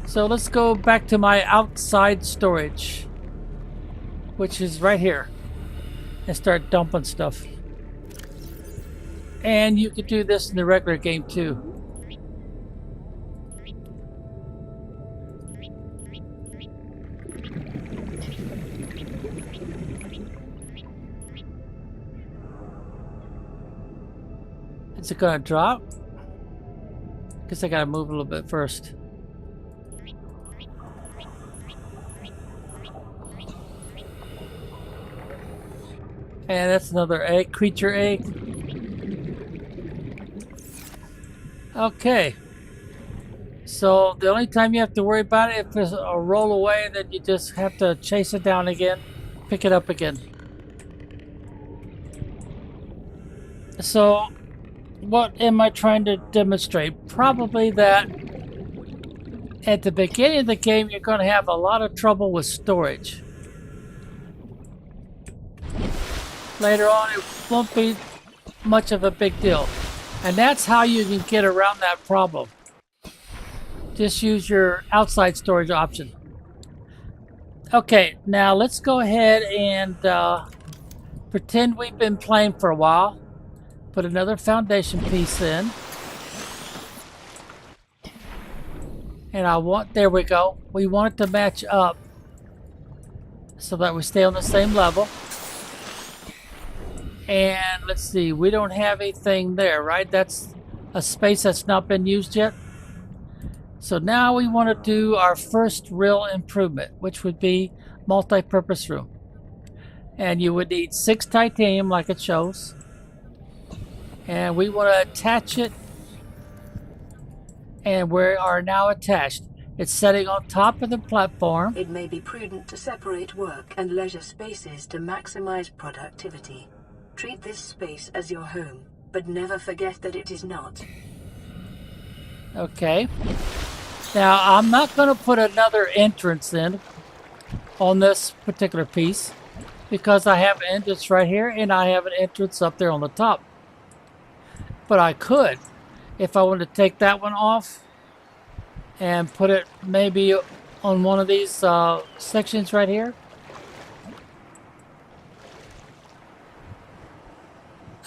Speaker 1: So let's go back to my outside storage, which is right here, and start dumping stuff. And you could do this in the regular game too. Is it gonna drop? Guess I gotta move a little bit first. And that's another egg, creature egg. Okay. So the only time you have to worry about it if there's a roll away, then you just have to chase it down again, pick it up again. So what am I trying to demonstrate? Probably that at the beginning of the game you're going to have a lot of trouble with storage. Later on it won't be much of a big deal. And that's how you can get around that problem. Just use your outside storage option. Okay, now let's go ahead and pretend we've been playing for a while. Put another foundation piece in. And there we go. We want it to match up so that we stay on the same level. And let's see, we don't have anything there, right? That's a space that's not been used yet. So now we want to do our first real improvement, which would be multi-purpose room. And you would need 6 titanium like it shows. And we want to attach it. And we are now attached. It's sitting on top of the platform.
Speaker 2: It may be prudent to separate work and leisure spaces to maximize productivity. Treat this space as your home, but never forget that it is not.
Speaker 1: Okay. Now, I'm not going to put another entrance in on this particular piece because I have an entrance right here and I have an entrance up there on the top. But I could, if I wanted to take that one off and put it maybe on one of these sections right here.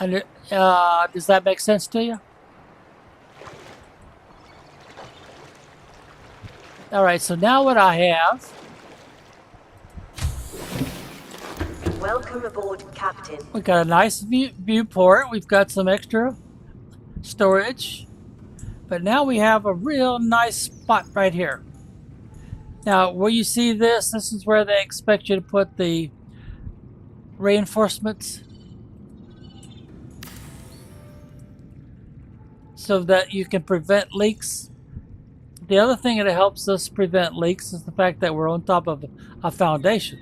Speaker 1: And, does that make sense to you? All right, so now what I have...
Speaker 8: Welcome aboard, Captain.
Speaker 1: We got a nice viewport. We've got some extra storage. But now we have a real nice spot right here. Now, where you see this is where they expect you to put the reinforcements. So that you can prevent leaks. The other thing that helps us prevent leaks is the fact that we're on top of a foundation.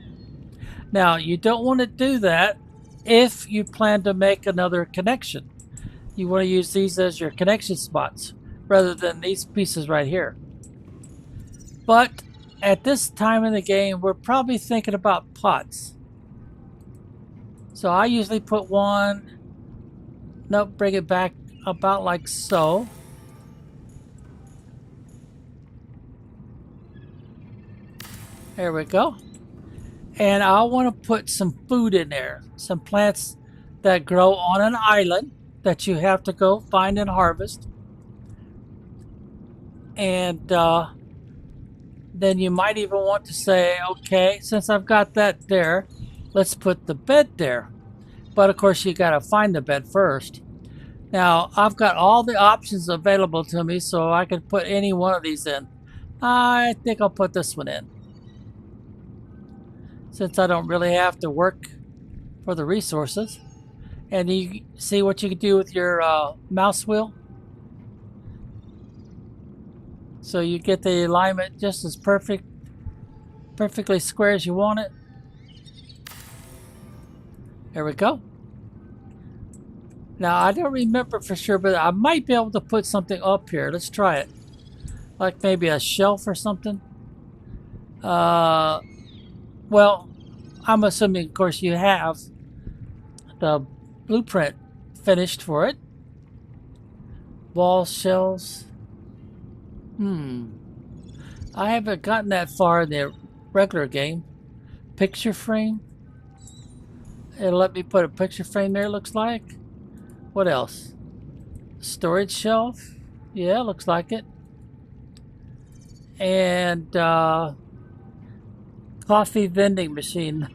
Speaker 1: Now, you don't want to do that if you plan to make another connection. You want to use these as your connection spots rather than these pieces right here. But at this time in the game, we're probably thinking about pots. So I usually put one, nope, bring it back about like so. There we go. And I want to put some food in there. Some plants that grow on an island that you have to go find and harvest. And then you might even want to say, okay, since I've got that there, let's put the bed there. But of course you got to find the bed first. Now, I've got all the options available to me, so I can put any one of these in. I think I'll put this one in, since I don't really have to work for the resources. And you see what you can do with your mouse wheel? So you get the alignment just as perfectly square as you want it. There we go. Now, I don't remember for sure, but I might be able to put something up here. Let's try it. Like maybe a shelf or something. Well, I'm assuming, of course, you have the blueprint finished for it. Wall shelves. I haven't gotten that far in the regular game. Picture frame. It'll let me put a picture frame there, looks like. What else? Storage shelf. Yeah, looks like it. And coffee vending machine.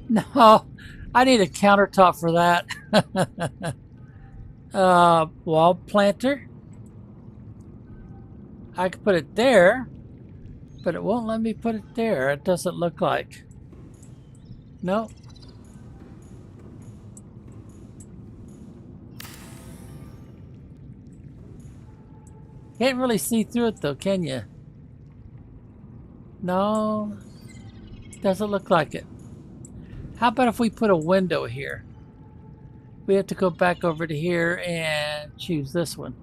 Speaker 1: No, I need a countertop for that. Wall planter. I could put it there, but it won't let me put it there. It doesn't look like. No. Can't really see through it though, can you? No, doesn't look like it. How about if we put a window here? We have to go back over to here and choose this one.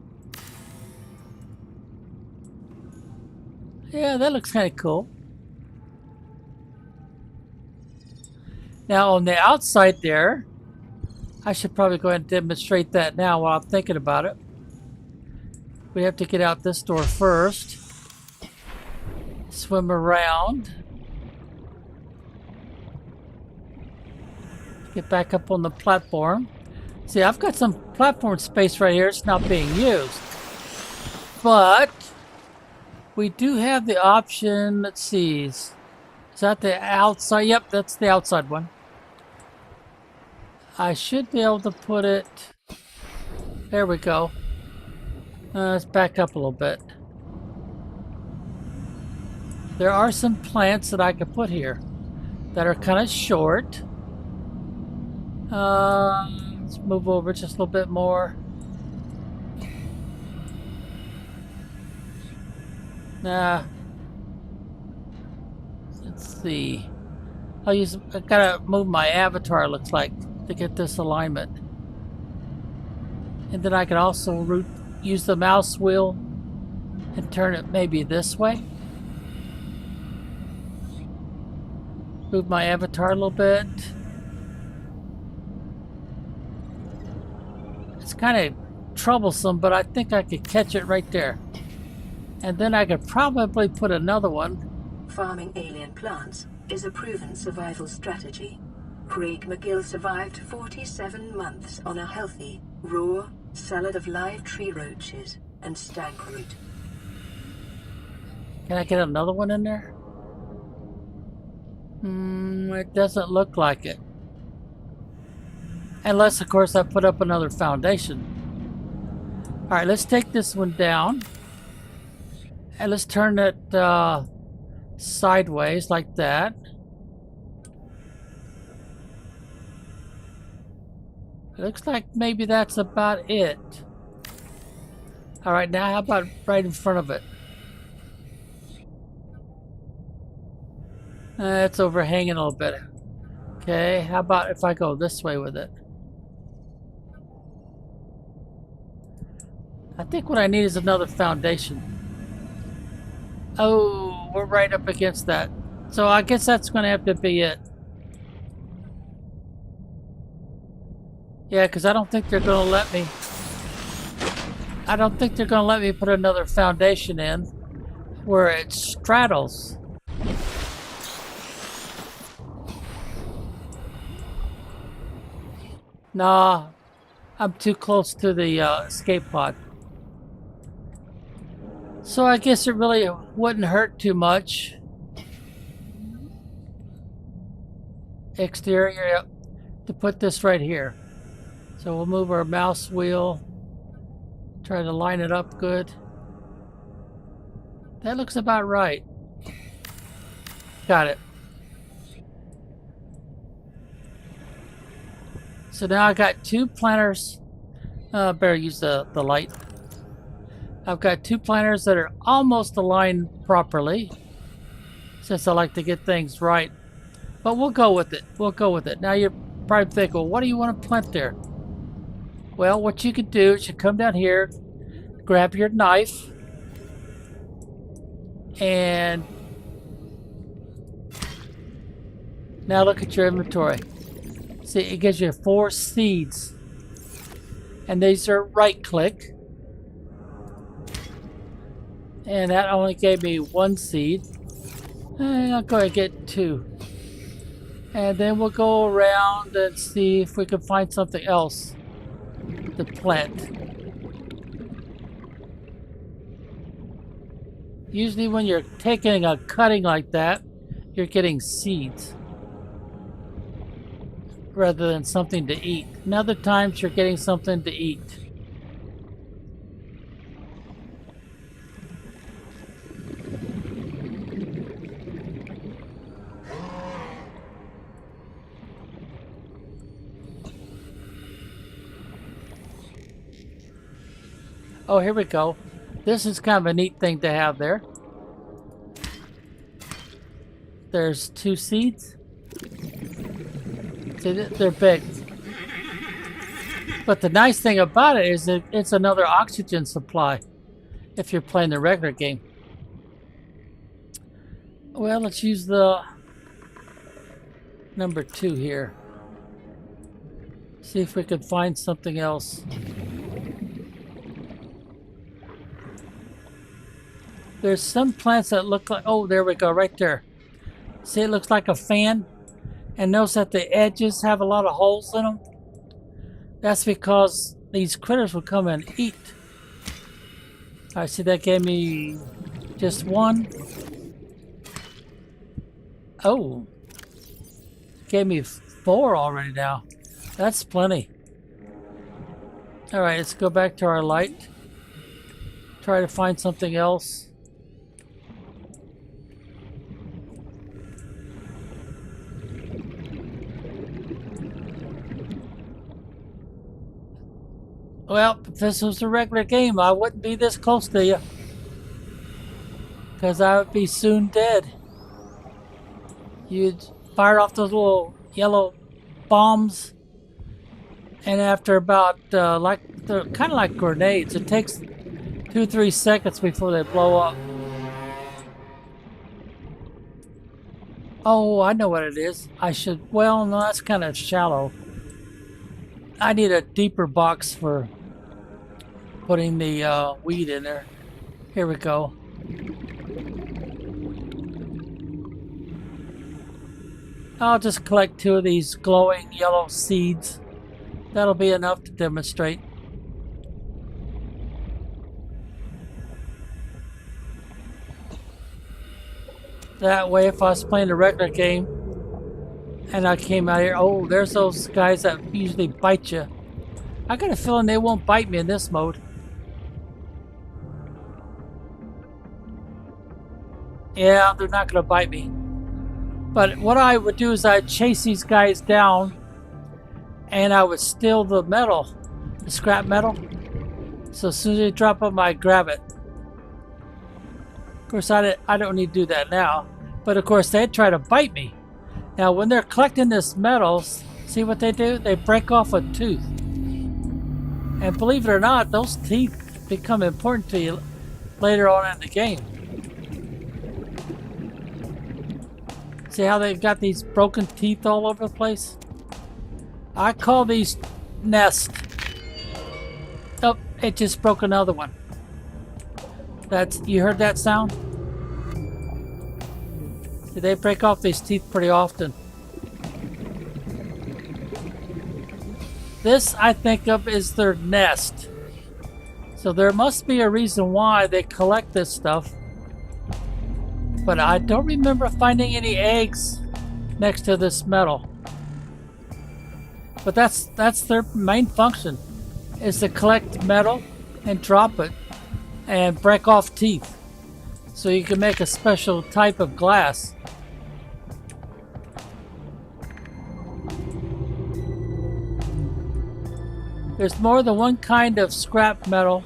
Speaker 1: Yeah, that looks kind of cool. Now on the outside there, I should probably go ahead and demonstrate that now while I'm thinking about it. We have to get out this door first. Swim around. Get back up on the platform. See, I've got some platform space right here. It's not being used. But We do have the option, let's see, is that the outside? Yep, that's the outside one. I should be able to put it, there we go. Let's back up a little bit. There are some plants that I could put here that are kind of short. Let's move over just a little bit more. Let's see. I gotta move my avatar, looks like, to get this alignment. And then I can also use the mouse wheel and turn it maybe this way. Move my avatar a little bit. It's kind of troublesome, but I think I could catch it right there. And then I could probably put another one.
Speaker 2: Farming alien plants is a proven survival strategy. Craig McGill survived 47 months on a healthy, raw salad of live tree roaches and stank root.
Speaker 1: Can I get another one in there? It doesn't look like it. Unless, of course, I put up another foundation. Alright, let's take this one down. And let's turn it sideways like that. It looks like maybe that's about it. Alright, now how about right in front of it? It's overhanging a little bit. Okay, how about if I go this way with it? I think what I need is another foundation. Oh, we're right up against that. So I guess that's going to have to be it. Yeah, because I don't think they're going to let me... I don't think they're going to let me put another foundation in where it straddles. Nah, I'm too close to the escape pod. So I guess it really wouldn't hurt too much. Exterior, to put this right here. So we'll move our mouse wheel. Try to line it up good. That looks about right. Got it. So now I got two planters. Better use the light. I've got two planters that are almost aligned properly, since I like to get things right. But we'll go with it. We'll go with it. Now you're probably thinking, well, what do you want to plant there? Well, what you could do is you come down here, grab your knife, and now look at your inventory. See, it gives you 4 seeds. And these are right-click. And that only gave me 1 seed. I'll go ahead and get 2. And then we'll go around and see if we can find something else to plant. Usually when you're taking a cutting like that, you're getting seeds rather than something to eat. And other times you're getting something to eat. Oh, here we go. This is kind of a neat thing to have there. There's 2 seeds. See, they're big. But the nice thing about it is that it's another oxygen supply if you're playing the regular game. Well, let's use the number 2 here. See if we can find something else. There's some plants that look like, oh, there we go, right there. See, it looks like a fan. And notice that the edges have a lot of holes in them. That's because these critters will come and eat. I see that gave me Just one. Oh. Gave me 4 already now. That's plenty. Alright, let's go back to our light. Try to find something else. Well, if this was a regular game, I wouldn't be this close to you. Because I would be soon dead. You'd fire off those little yellow bombs. And after about, they're kind of like grenades. It takes 2-3 seconds before they blow up. Oh, I know what it is. I should, well, no, that's kind of shallow. I need a deeper box for putting the weed in there. Here we go. I'll just collect 2 of these glowing yellow seeds. That'll be enough to demonstrate. That way, if I was playing a regular game and I came out here, oh, there's those guys that usually bite you. I got a feeling they won't bite me in this mode. Yeah, they're not going to bite me. But what I would do is I'd chase these guys down and I would steal the metal, the scrap metal. So as soon as they drop them, I grab it. Of course, I don't need to do that now. But of course, they'd try to bite me. Now, when they're collecting this metal, see what they do? They break off a tooth. And believe it or not, those teeth become important to you later on in the game. See how they've got these broken teeth all over the place? I call these nests. Oh, it just broke another one. You heard that sound? They break off these teeth pretty often. This, I think of, is their nest. So there must be a reason why they collect this stuff. But I don't remember finding any eggs next to this metal. But that's their main function, is to collect metal and drop it and break off teeth. So you can make a special type of glass. There's more than one kind of scrap metal.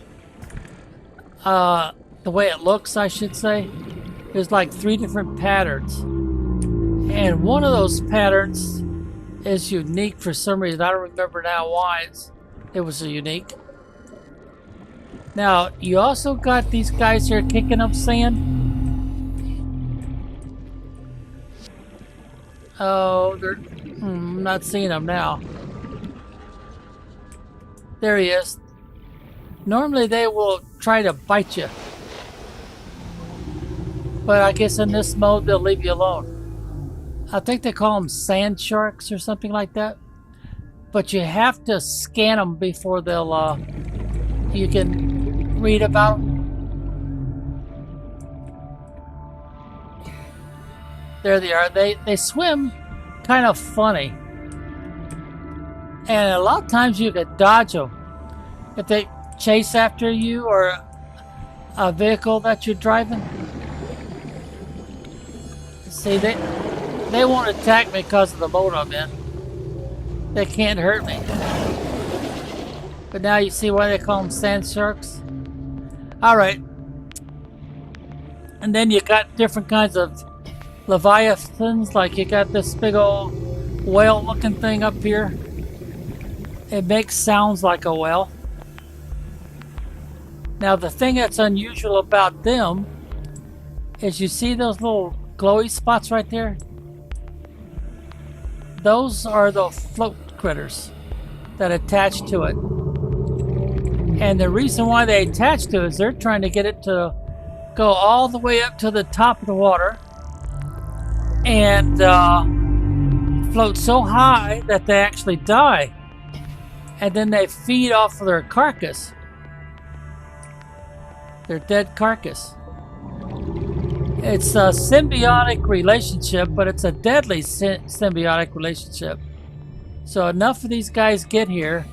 Speaker 1: The way it looks, I should say. There's like 3 different patterns. And one of those patterns is unique for some reason. I don't remember now why it was unique. Now, you also got these guys here kicking up sand. Oh, I'm not seeing them now. There he is. Normally they will try to bite you. But I guess in this mode they'll leave you alone. I think they call them sand sharks or something like that. But you have to scan them before they'll, you can read about them. There they are. They swim kind of funny. And a lot of times you can dodge them. If they chase after you or a vehicle that you're driving. See, they won't attack me because of the mode I'm in. They can't hurt me. But now you see why they call them sand sharks? Alright. And then you got different kinds of leviathans, like you got this big old whale looking thing up here. It makes sounds like a whale. Now the thing that's unusual about them is you see those little glowy spots right there? Those are the float critters that attach to it. And the reason why they attach to it is they're trying to get it to go all the way up to the top of the water and float so high that they actually die. And then they feed off of their carcass. Their dead carcass. It's a symbiotic relationship, but it's a deadly symbiotic relationship. So enough of these guys get here,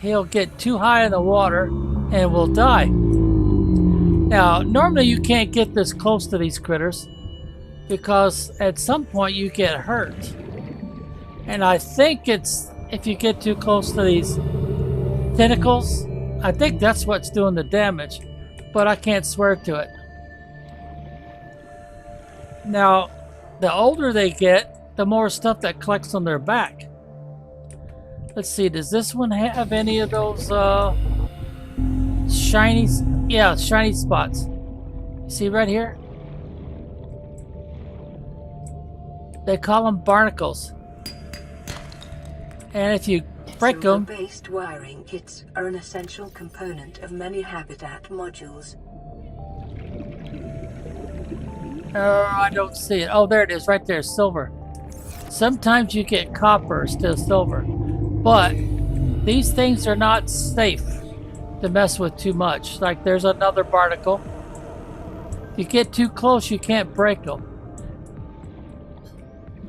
Speaker 1: he'll get too high in the water and will die. Now, normally you can't get this close to these critters because at some point you get hurt. And I think it's if you get too close to these tentacles, I think that's what's doing the damage, but I can't swear to it. Now, the older they get, the more stuff that collects on their back. Let's see, does this one have any of those shiny, yeah, shiny spots? See right here? They call them barnacles. And if you break them...
Speaker 2: Silver-based wiring kits are an essential component of many habitat modules.
Speaker 1: I don't see it. Oh, there it is, right there, silver. Sometimes you get copper instead of silver. But these things are not safe to mess with too much. Like there's another barnacle. If you get too close, you can't break them.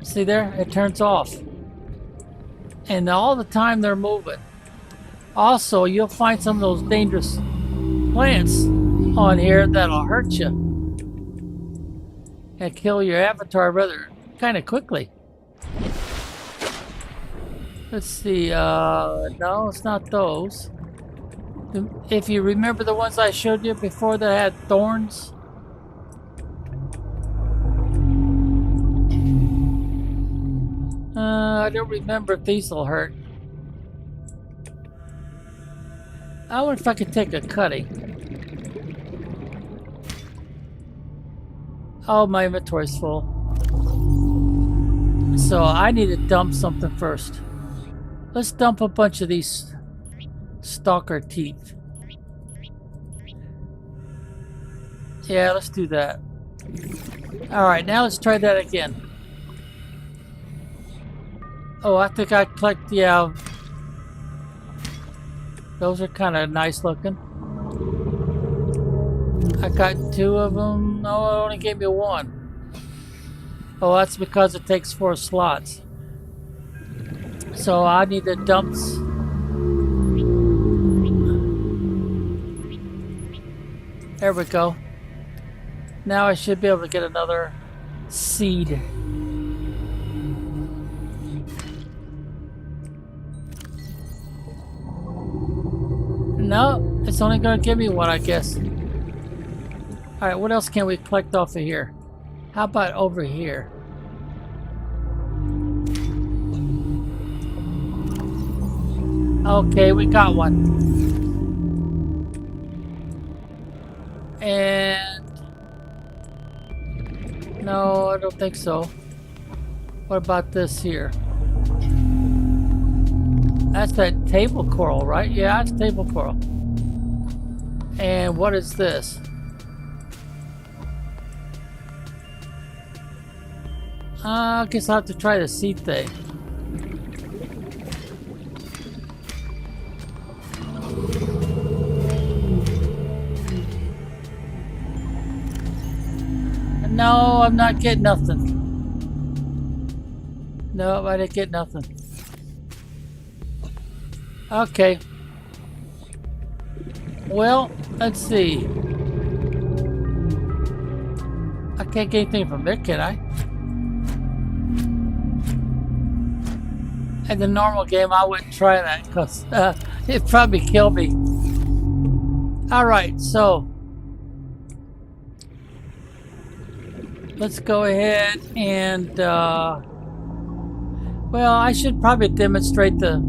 Speaker 1: See there? It turns off. And all the time they're moving. Also, you'll find some of those dangerous plants on here that'll hurt you and kill your avatar rather kind of quickly. Let's see, no, it's not those. If you remember the ones I showed you before that had thorns. I don't remember if these will hurt. I wonder if I could take a cutting. Oh, my inventory's full. So I need to dump something first. Let's dump a bunch of these stalker teeth. Yeah, let's do that. Alright, now let's try that again. Oh, I think I collect, yeah. Those are kind of nice looking. I got 2 of them. No, it only gave me 1. Oh, that's because it takes 4 slots. So I need to dump. There we go. Now I should be able to get another seed. No, it's only going to give me 1, I guess. Alright, what else can we collect off of here? How about over here? Okay, we got 1. And... no, I don't think so. What about this here? That's that table coral, right? Yeah, it's table coral. And what is this? I guess I'll have to try the seed thing. No, I'm not getting nothing. No, I didn't get nothing. Okay. Well, let's see. I can't get anything from it, can I? In the normal game, I wouldn't try that because it'd probably kill me. Alright, so let's go ahead and well, I should probably demonstrate the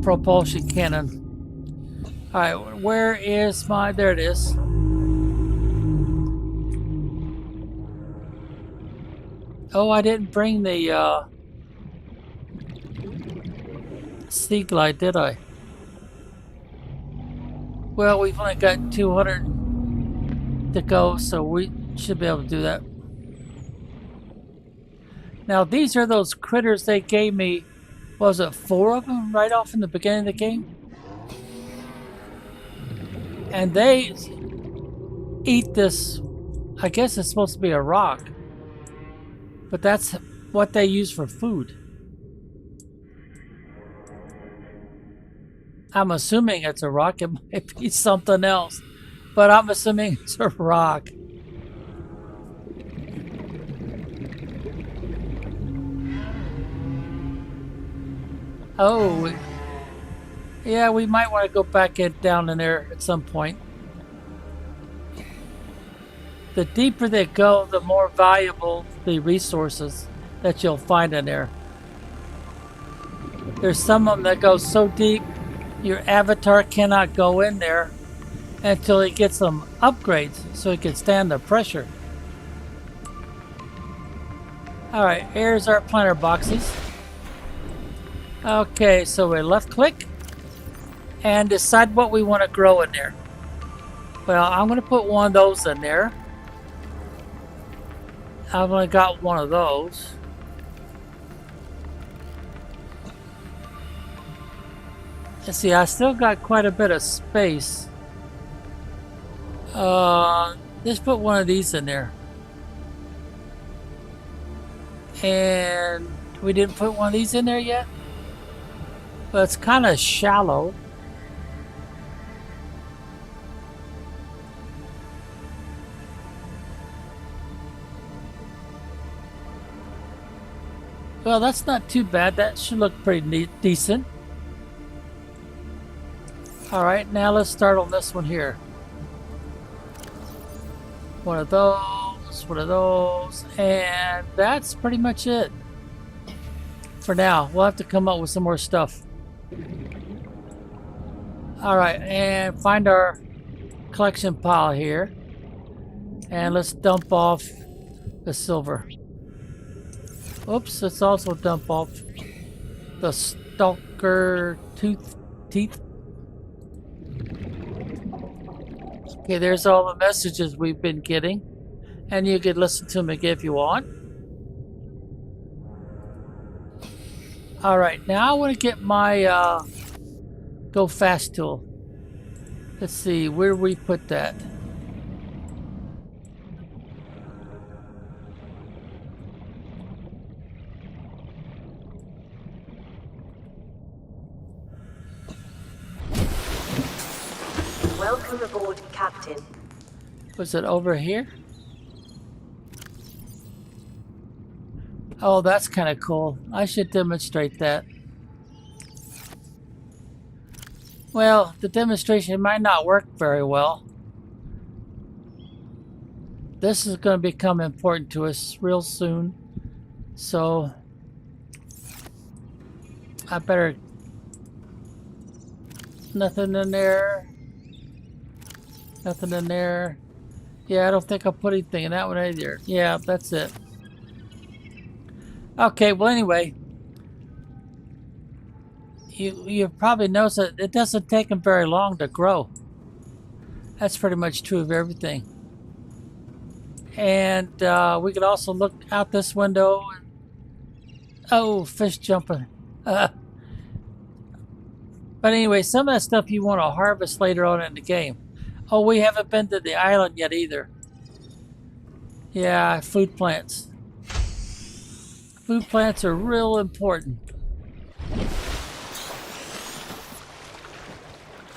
Speaker 1: propulsion cannon. Alright, where is my... there it is. Oh, I didn't bring the sea glide, did I? Well, we've only got 200 to go, so we should be able to do that. Now, these are those critters they gave me. Was it 4 of them right off in the beginning of the game? And they eat this I guess it's supposed to be a rock. But that's what they use for food. I'm assuming it's a rock. It might be something else. But I'm assuming it's a rock. Oh. Yeah, we might want to go back down in there at some point. The deeper they go, the more valuable the resources that you'll find in there. There's some of them that go so deep, your avatar cannot go in there until he gets some upgrades so he can stand the pressure. Alright, here's our planter boxes. Okay, so we left click and decide what we want to grow in there. Well, I'm going to put one of those in there. I've only got one of those. Let's see, I still got quite a bit of space. Let's put one of these in there. And we didn't put one of these in there yet. But it's kind of shallow. Well, that's not too bad. That should look pretty decent. Alright, now let's start on this one here. One of those, and that's pretty much it. For now, we'll have to come up with some more stuff. Alright, and find our collection pile here. And let's dump off the silver. Oops, let's also dump off the stalker teeth. Okay, there's all the messages we've been getting. And you can listen to them again if you want. Alright, now I want to get my go fast tool. Let's see, where we put that?
Speaker 8: Welcome aboard, Captain.
Speaker 1: Was it over here? Oh, that's kind of cool. I should demonstrate that. Well, the demonstration might not work very well. This is going to become important to us real soon. So, I better... Nothing in there. Nothing in there. Yeah, I don't think I'll put anything in that one either. Yeah, that's it. Okay, well anyway. You probably noticed that it doesn't take them very long to grow. That's pretty much true of everything. And we could also look out this window. Oh, fish jumping. But anyway, some of that stuff you want to harvest later on in the game. Oh, we haven't been to the island yet either. Yeah, food plants. Food plants are real important.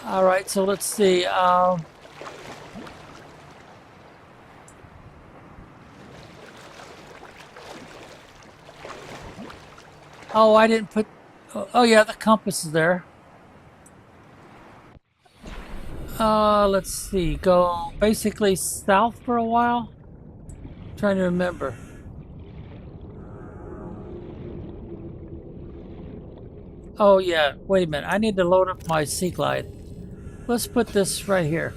Speaker 1: Alright, so let's see. Oh, I didn't put... Oh yeah, the compass is there. Let's see. Go basically south for a while. I'm trying to remember. Oh yeah, wait a minute. I need to load up my Sea Glide. Let's put this right here.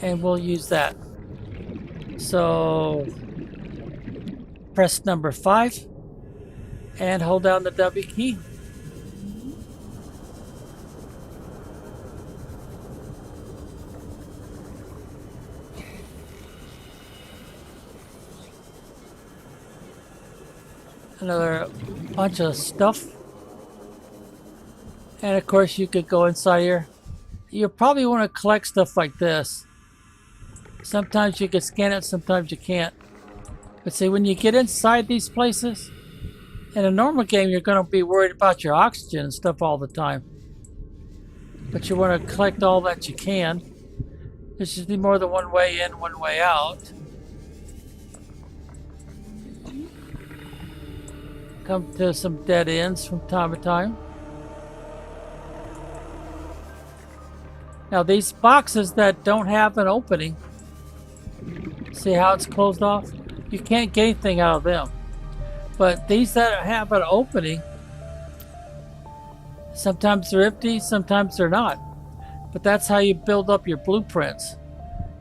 Speaker 1: And we'll use that. So press number 5 and hold down the W key. Another bunch of stuff. And of course you could go inside here. You probably want to collect stuff like this. Sometimes you can scan it, sometimes you can't. But see, when you get inside these places, in a normal game, you're going to be worried about your oxygen and stuff all the time. But you want to collect all that you can. There's usually more than one way in, one way out. Come to some dead ends from time to time. Now these boxes that don't have an opening, see how it's closed off? You can't get anything out of them. But these that have an opening, sometimes they're empty, sometimes they're not. But that's how you build up your blueprints.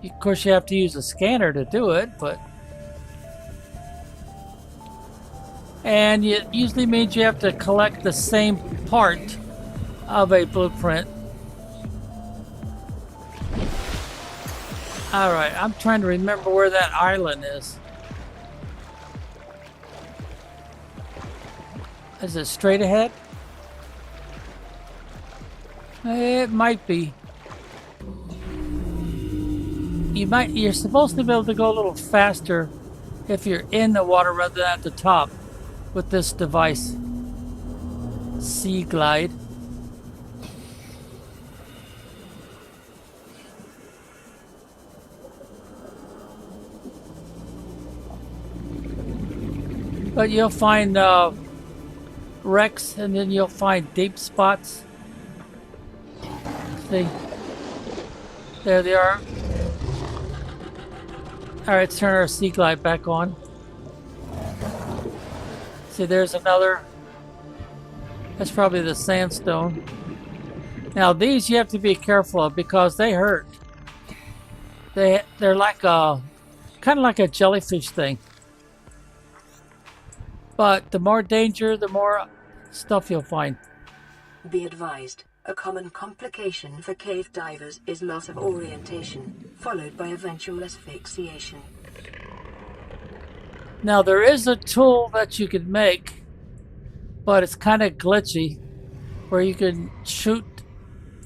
Speaker 1: Of course, you have to use a scanner to do it, but... And it usually means you have to collect the same part of a blueprint. Alright, I'm trying to remember where that island is. Is it straight ahead? It might be. You're supposed to be able to go a little faster if you're in the water rather than at the top with this device. Sea Glide. But you'll find wrecks, and then you'll find deep spots. See? There they are. Alright, let's turn our Sea Glide back on. See, there's another. That's probably the sandstone. Now, these you have to be careful of because they hurt. They're like a... kind of like a jellyfish thing. But the more danger, the more stuff you'll find.
Speaker 2: Be advised, a common complication for cave divers is loss of orientation, followed by eventual asphyxiation.
Speaker 1: Now there is a tool that you can make, but it's kind of glitchy, where you can shoot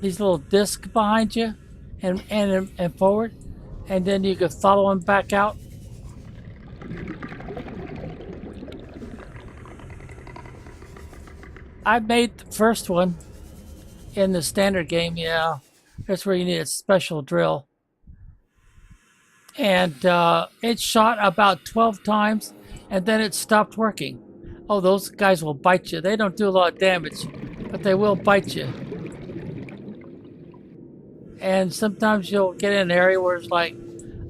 Speaker 1: these little discs behind you and forward, and then you can follow them back out. I made the first one in the standard game, yeah. That's where you need a special drill. And it shot about 12 times, and then it stopped working. Oh, those guys will bite you. They don't do a lot of damage, but they will bite you. And sometimes you'll get in an area where there's like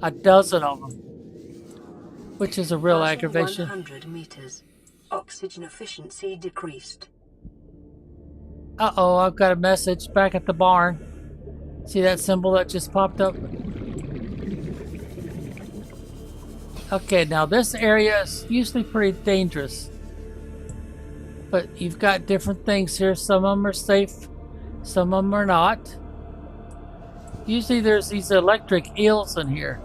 Speaker 1: a dozen of them, which is a real aggravation.
Speaker 2: 100 meters. Oxygen efficiency decreased.
Speaker 1: Uh-oh, I've got a message back at the barn. See that symbol that just popped up? Okay, now this area is usually pretty dangerous. But you've got different things here. Some of them are safe, some of them are not. Usually there's these electric eels in here.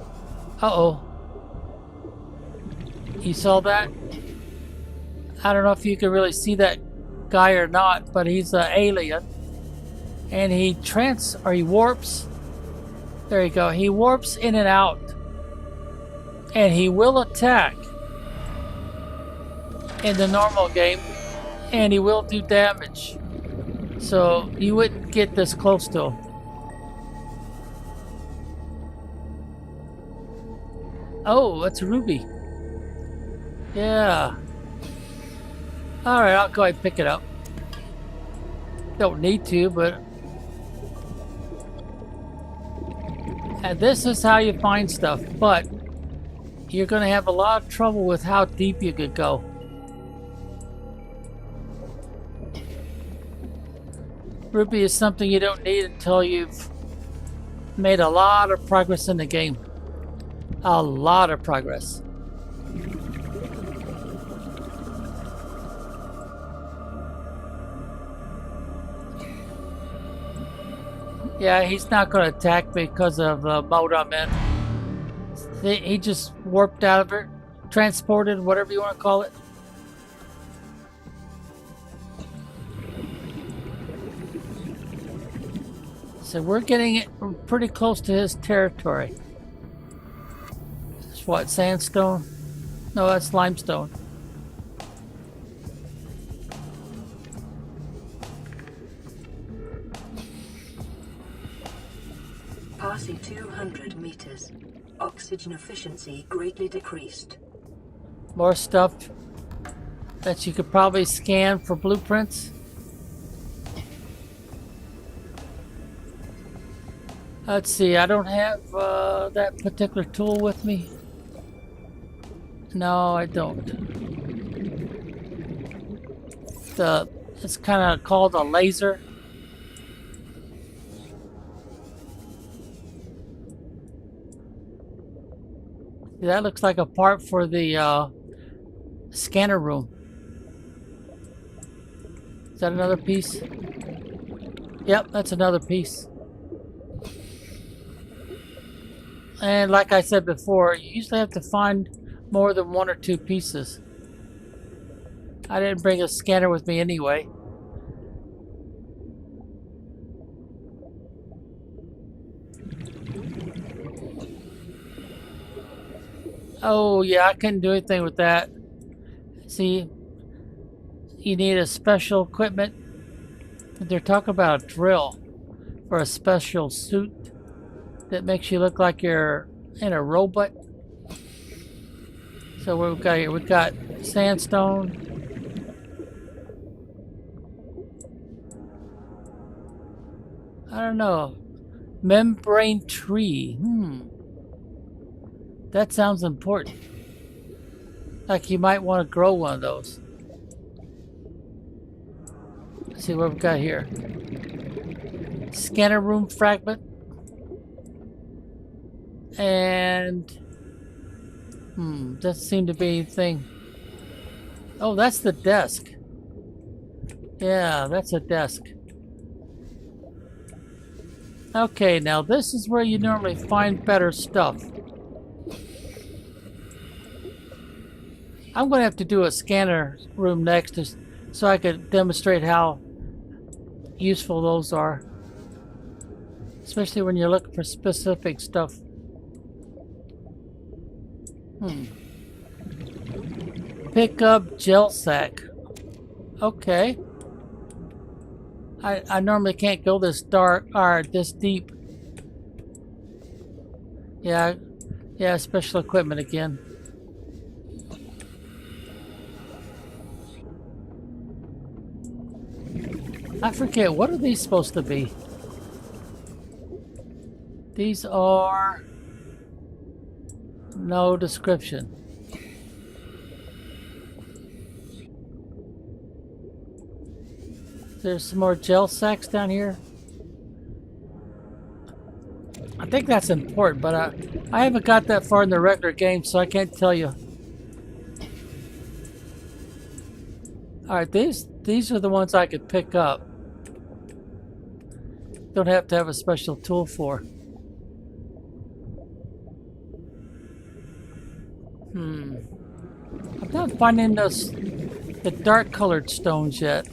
Speaker 1: Uh-oh. You saw that? I don't know if you can really see that guy or not, but he's an alien, and he warps. There you go. He warps in and out, and he will attack in the normal game, and he will do damage. So you wouldn't get this close to him. Oh, that's Ruby. Yeah. Alright, I'll go ahead and pick it up. Don't need to, but... And this is how you find stuff, but you're going to have a lot of trouble with how deep you could go. Ruby is something you don't need until you've made a lot of progress in the game. A lot of progress. Yeah, he's not going to attack because of the mode I'm in. He just warped out of it, transported, whatever you want to call it. So we're getting it pretty close to his territory. It's what, sandstone? No, that's limestone.
Speaker 2: Passing 200 meters. Oxygen efficiency greatly decreased.
Speaker 1: More stuff that you could probably scan for blueprints. Let's see, I don't have that particular tool with me. No, I don't. It's kind of called a laser. That looks like a part for the scanner room. Is that another piece? Yep, that's another piece. And like I said before, you usually have to find more than one or two pieces. I didn't bring a scanner with me anyway. Oh yeah, I couldn't do anything with that. See, you need a special equipment. They're talking about a drill for a special suit that makes you look like you're in a robot. So what we've got here, we've got sandstone. I don't know. Membrane tree. That sounds important. Like you might want to grow one of those. Let's see what we've got here. Scanner room fragment. And doesn't seem to be anything. Oh, that's the desk. Yeah, that's a desk. Okay, now this is where you normally find better stuff. I'm going to have to do a scanner room next so I could demonstrate how useful those are. Especially when you're looking for specific stuff. Pick up gel sack. Okay. I normally can't go this dark or this deep. Yeah, special equipment again. I forget, what are these supposed to be? These are no description. There's some more gel sacks down here. I think that's important, but I haven't got that far in the regular game, so I can't tell you. Alright, these are the ones I could pick up. Don't have to have a special tool for. I'm not finding the dark colored stones yet.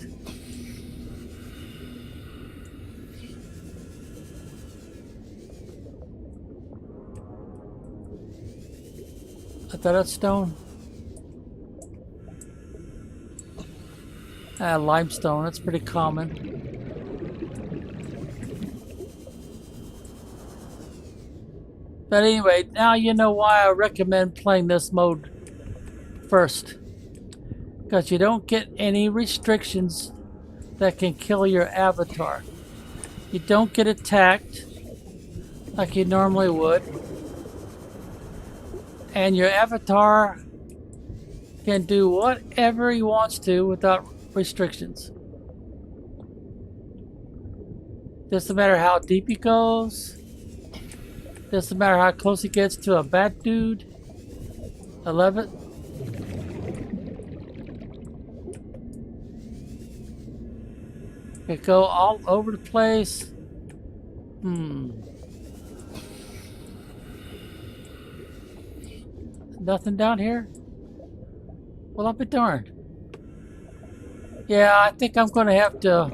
Speaker 1: Is that a stone? Limestone, that's pretty common. But anyway, now you know why I recommend playing this mode first. Because you don't get any restrictions that can kill your avatar. You don't get attacked like you normally would. And your avatar can do whatever he wants to without restrictions. Doesn't matter how deep he goes. Doesn't matter how close he gets to a bad dude. I love it. It go all over the place. Nothing down here? Well, I'll be darned. Yeah, I think I'm going to have to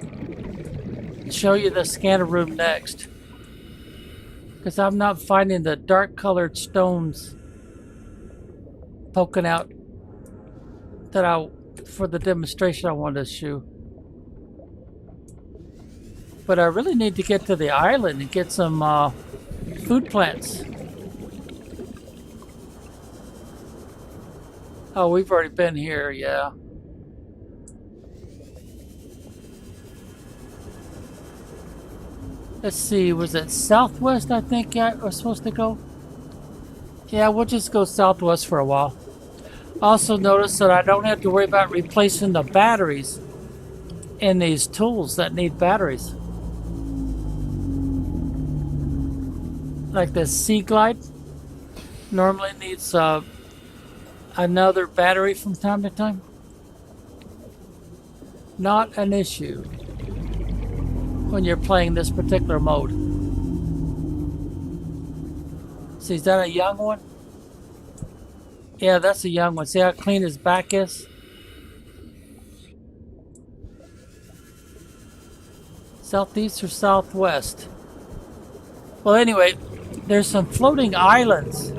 Speaker 1: show you the scanner room next. Because I'm not finding the dark colored stones poking out that for the demonstration I wanted to show. But I really need to get to the island and get some food plants. Oh, we've already been here, yeah. Let's see, was it southwest I think I was supposed to go? Yeah, we'll just go southwest for a while. Also notice that I don't have to worry about replacing the batteries in these tools that need batteries. Like the Sea Glide normally needs another battery from time to time. Not an issue when you're playing this particular mode. See, is that a young one? Yeah, that's a young one. See how clean his back is? Southeast or southwest? Well, anyway, there's some floating islands.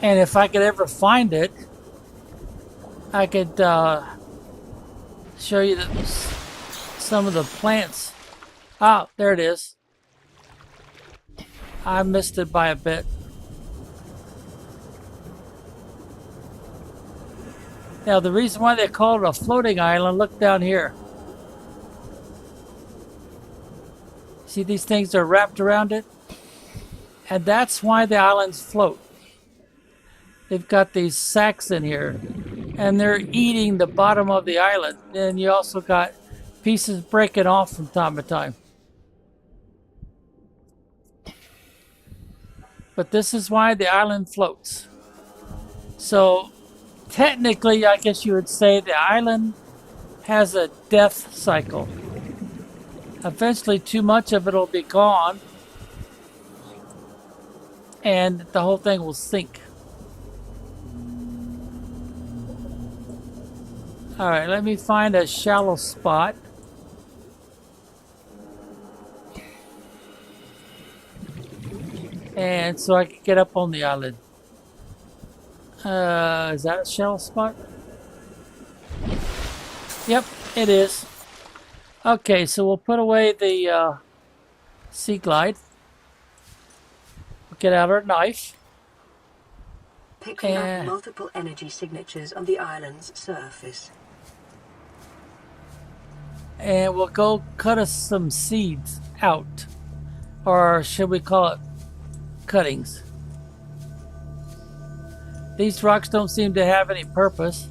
Speaker 1: And if I could ever find it, I could show you some of the plants. Ah, there it is. I missed it by a bit. Now, the reason why they call it a floating island, look down here. See, these things are wrapped around it? And that's why the islands float. They've got these sacks in here, and they're eating the bottom of the island. And you also got pieces breaking off from time to time. But this is why the island floats. So, technically, I guess you would say the island has a death cycle. Eventually, too much of it will be gone, and the whole thing will sink. All right, let me find a shallow spot. And so I can get up on the island. Is that a shallow spot? Yep, it is. Okay, so we'll put away the Sea Glide. We'll get out our knife.
Speaker 2: Picking up multiple energy signatures on the island's surface.
Speaker 1: And we'll go cut us some seeds out. Or should we call it cuttings? These rocks don't seem to have any purpose.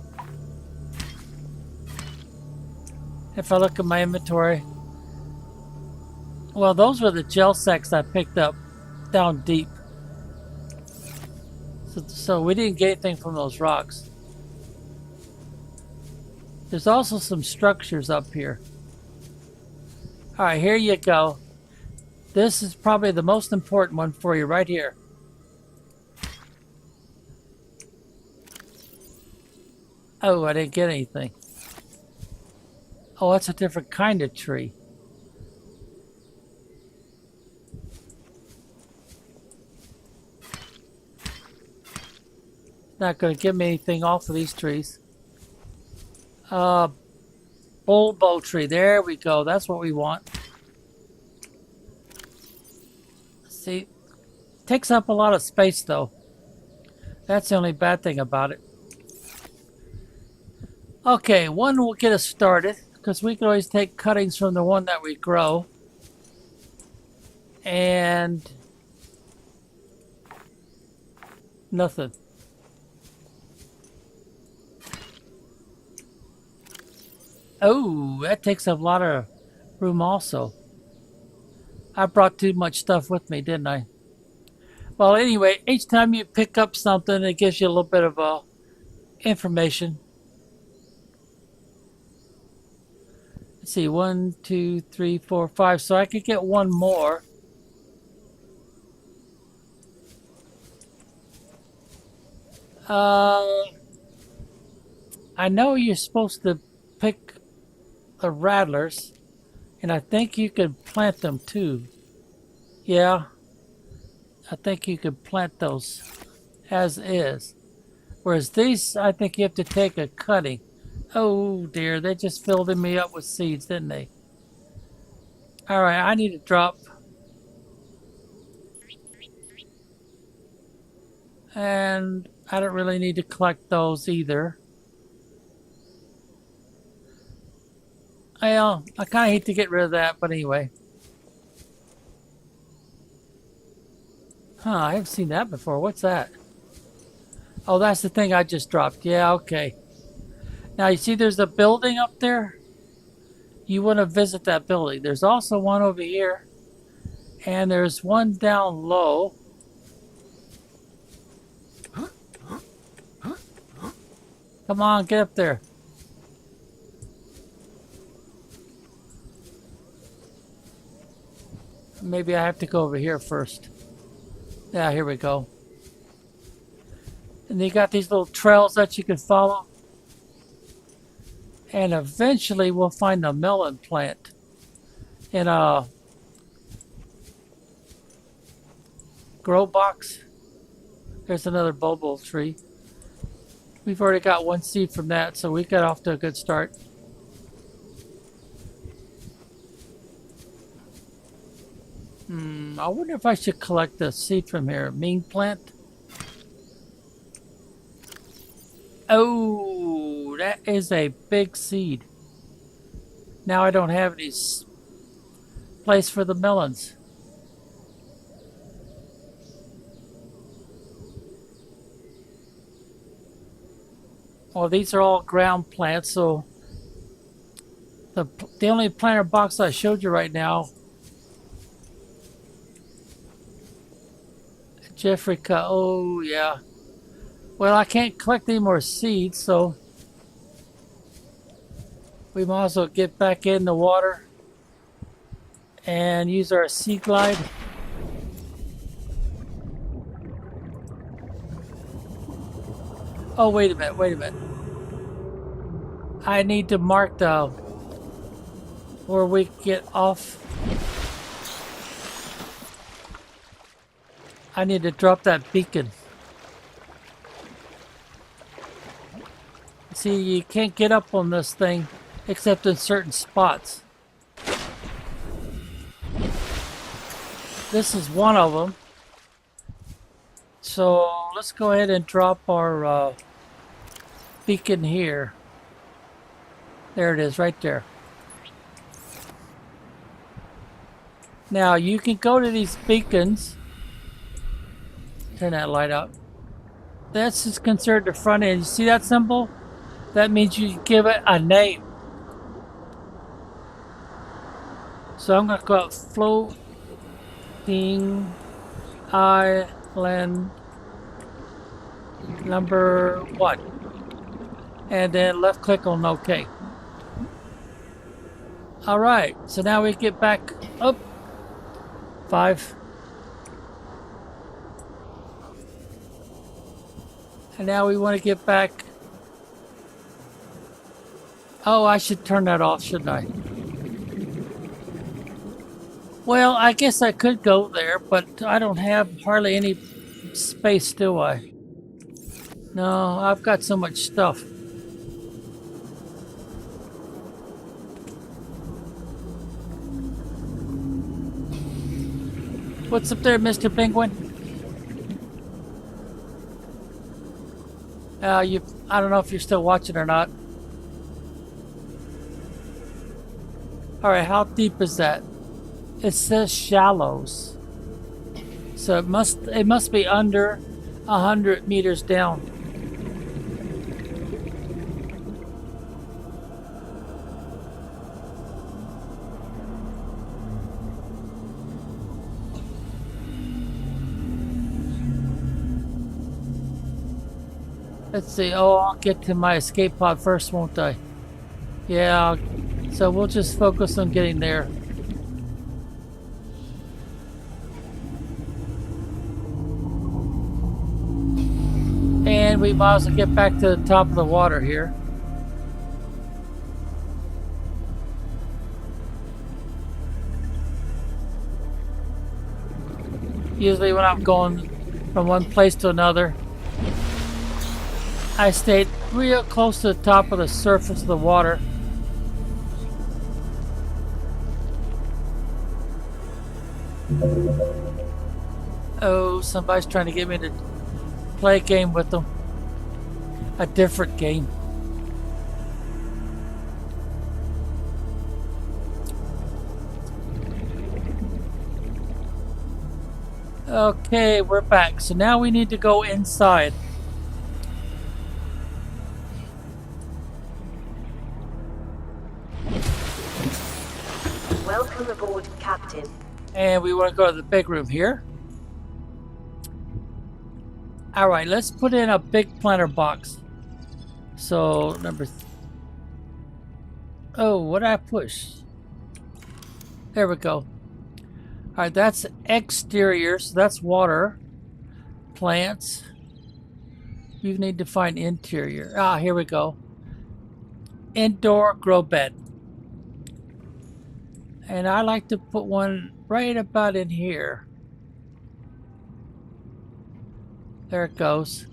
Speaker 1: If I look at my inventory, well, those were the gel sacks I picked up down deep. So we didn't get anything from those rocks. There's also some structures up here. All right, here you go. This is probably the most important one for you right here. Oh, I didn't get anything. Oh, that's a different kind of tree. Not going to give me anything off of these trees. Bulbo tree. There we go. That's what we want. See, takes up a lot of space though. That's the only bad thing about it. Okay, one will get us started because we can always take cuttings from the one that we grow. And nothing. Oh, that takes up a lot of room also. I brought too much stuff with me, didn't I? Well, anyway, each time you pick up something, it gives you a little bit of information. Let's see, 1, 2, 3, 4, 5. So I could get one more. I know you're supposed to pick the rattlers, and I think you could plant them too. Yeah, I think you could plant those as is. Whereas these, I think you have to take a cutting. Oh dear, they just filled me up with seeds, didn't they? Alright, I need to drop. And I don't really need to collect those either. Well, I kind of hate to get rid of that, but anyway. Huh, I haven't seen that before. What's that? Oh, that's the thing I just dropped. Yeah, okay. Now, you see there's a building up there? You want to visit that building. There's also one over here. And there's one down low. Come on, get up there. Maybe I have to go over here first. Yeah, here we go. And you got these little trails that you can follow. And eventually we'll find a melon plant in a grow box. There's another bulbul tree. We've already got one seed from that, so we got off to a good start. I wonder if I should collect the seed from here. Mean plant. Oh, that is a big seed. Now I don't have any place for the melons. Well, these are all ground plants, so the only planter box I showed you right now, Jeffrica, oh yeah. Well, I can't collect any more seeds, so we might as well get back in the water and use our sea glide. Oh, wait a minute, wait a minute. I need to mark the where we get off. I need to drop that beacon. See, you can't get up on this thing except in certain spots. This is one of them. So let's go ahead and drop our beacon here. There it is, right there. Now you can go to these beacons. Turn that light up. That's just considered the front end. You see that symbol? That means you give it a name. So I'm going to go floating island number 1. And then left click on OK. Alright, so now we get back up. 5. And now we want to get back. Oh, I should turn that off, shouldn't I? Well, I guess I could go there, but I don't have hardly any space, do I? No, I've got so much stuff. What's up there, Mr. Penguin? I don't know if you're still watching or not. Alright, how deep is that? It says shallows. So it must be under 100 meters down. Let's see. Oh, I'll get to my escape pod first, won't I? Yeah. So we'll just focus on getting there. And we might as well get back to the top of the water here. Usually when I'm going from one place to another, I stayed real close to the top of the surface of the water. Oh, somebody's trying to get me to play a game with them. A different game. Okay, we're back. So now we need to go inside.
Speaker 8: Welcome aboard, Captain.
Speaker 1: And we want to go to the big room here. Alright, let's put in a big planter box. So, oh, what did I push? There we go. Alright, that's exterior, so that's water. Plants. You need to find interior. Ah, here we go. Indoor grow bed. And I like to put one right about in here. There it goes.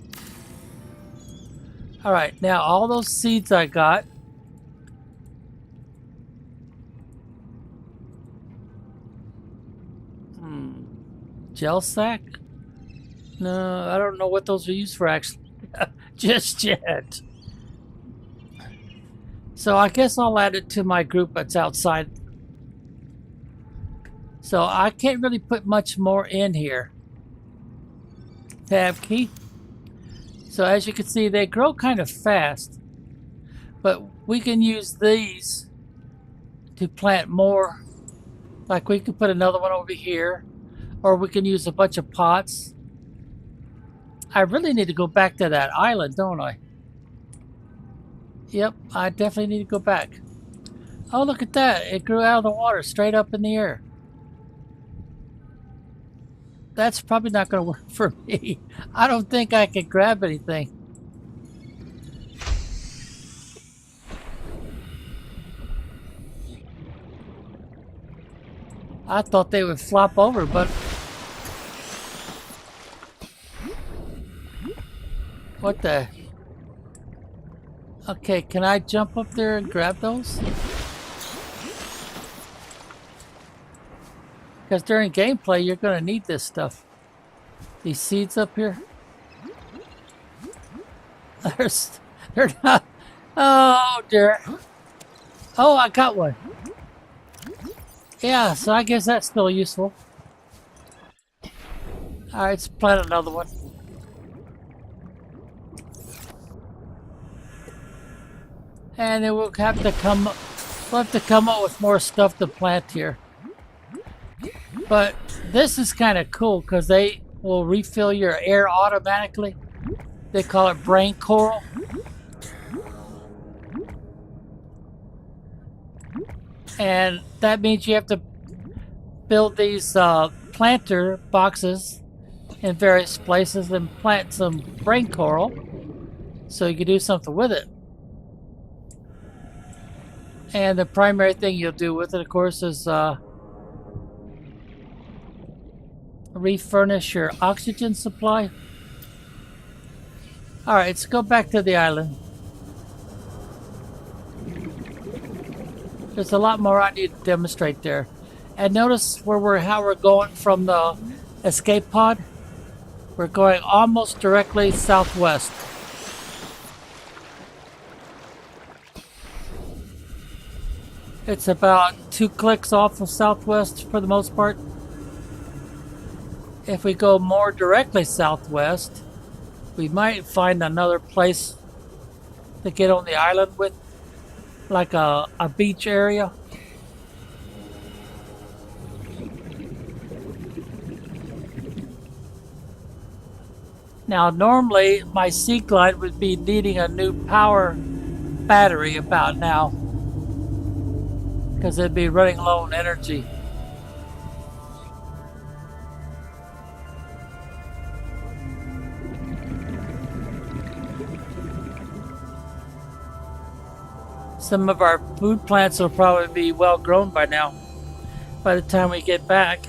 Speaker 1: Alright, now all those seeds I got. Gel sack? No, I don't know what those are used for actually. Just yet. So I guess I'll add it to my group that's outside. So I can't really put much more in here. Tab key. So as you can see, they grow kind of fast. But we can use these to plant more. Like we could put another one over here. Or we can use a bunch of pots. I really need to go back to that island, don't I? Yep, I definitely need to go back. Oh, look at that. It grew out of the water straight up in the air. That's probably not going to work for me. I don't think I can grab anything. I thought they would flop over, but... What the... Okay, can I jump up there and grab those? Because during gameplay, you're going to need this stuff. These seeds up here. They're not... Oh, dear. Oh, I got one. Yeah, so I guess that's still useful. Alright, let's plant another one. And then we'll have to come up with more stuff to plant here. But this is kind of cool because they will refill your air automatically. They call it brain coral. And that means you have to build these planter boxes in various places and plant some brain coral so you can do something with it. And the primary thing you'll do with it, of course, is refurnish your oxygen supply. Alright, let's go back to the island. There's a lot more I need to demonstrate there. And notice how we're going from the escape pod. We're going almost directly southwest. It's about 2 clicks off of southwest for the most part. If we go more directly southwest, we might find another place to get on the island with, like a beach area. Now normally my Sea Glide would be needing a new power battery about now, because it'd be running low on energy. Some of our food plants will probably be well grown by now, by the time we get back.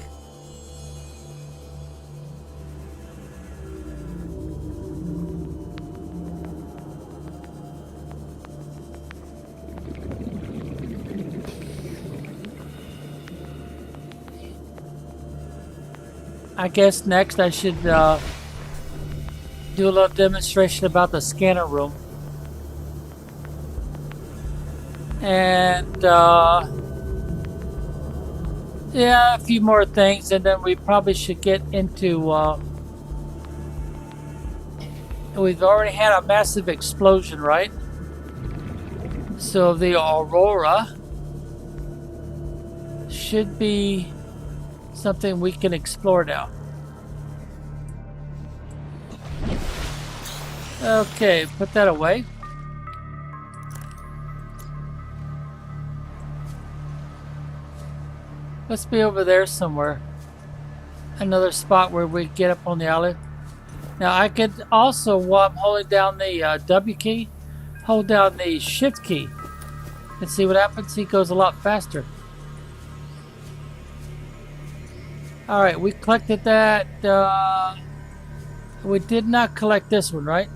Speaker 1: I guess next I should do a little demonstration about the scanner room. And yeah, a few more things, and then we probably should get into we've already had a massive explosion, right? So the Aurora should be something we can explore now. Okay, put that away. Let's be over there somewhere. Another spot where we get up on the island. Now I could also, while I'm holding down the W key, hold down the Shift key and see what happens. He goes a lot faster. Alright, we collected that. We did not collect this one, right?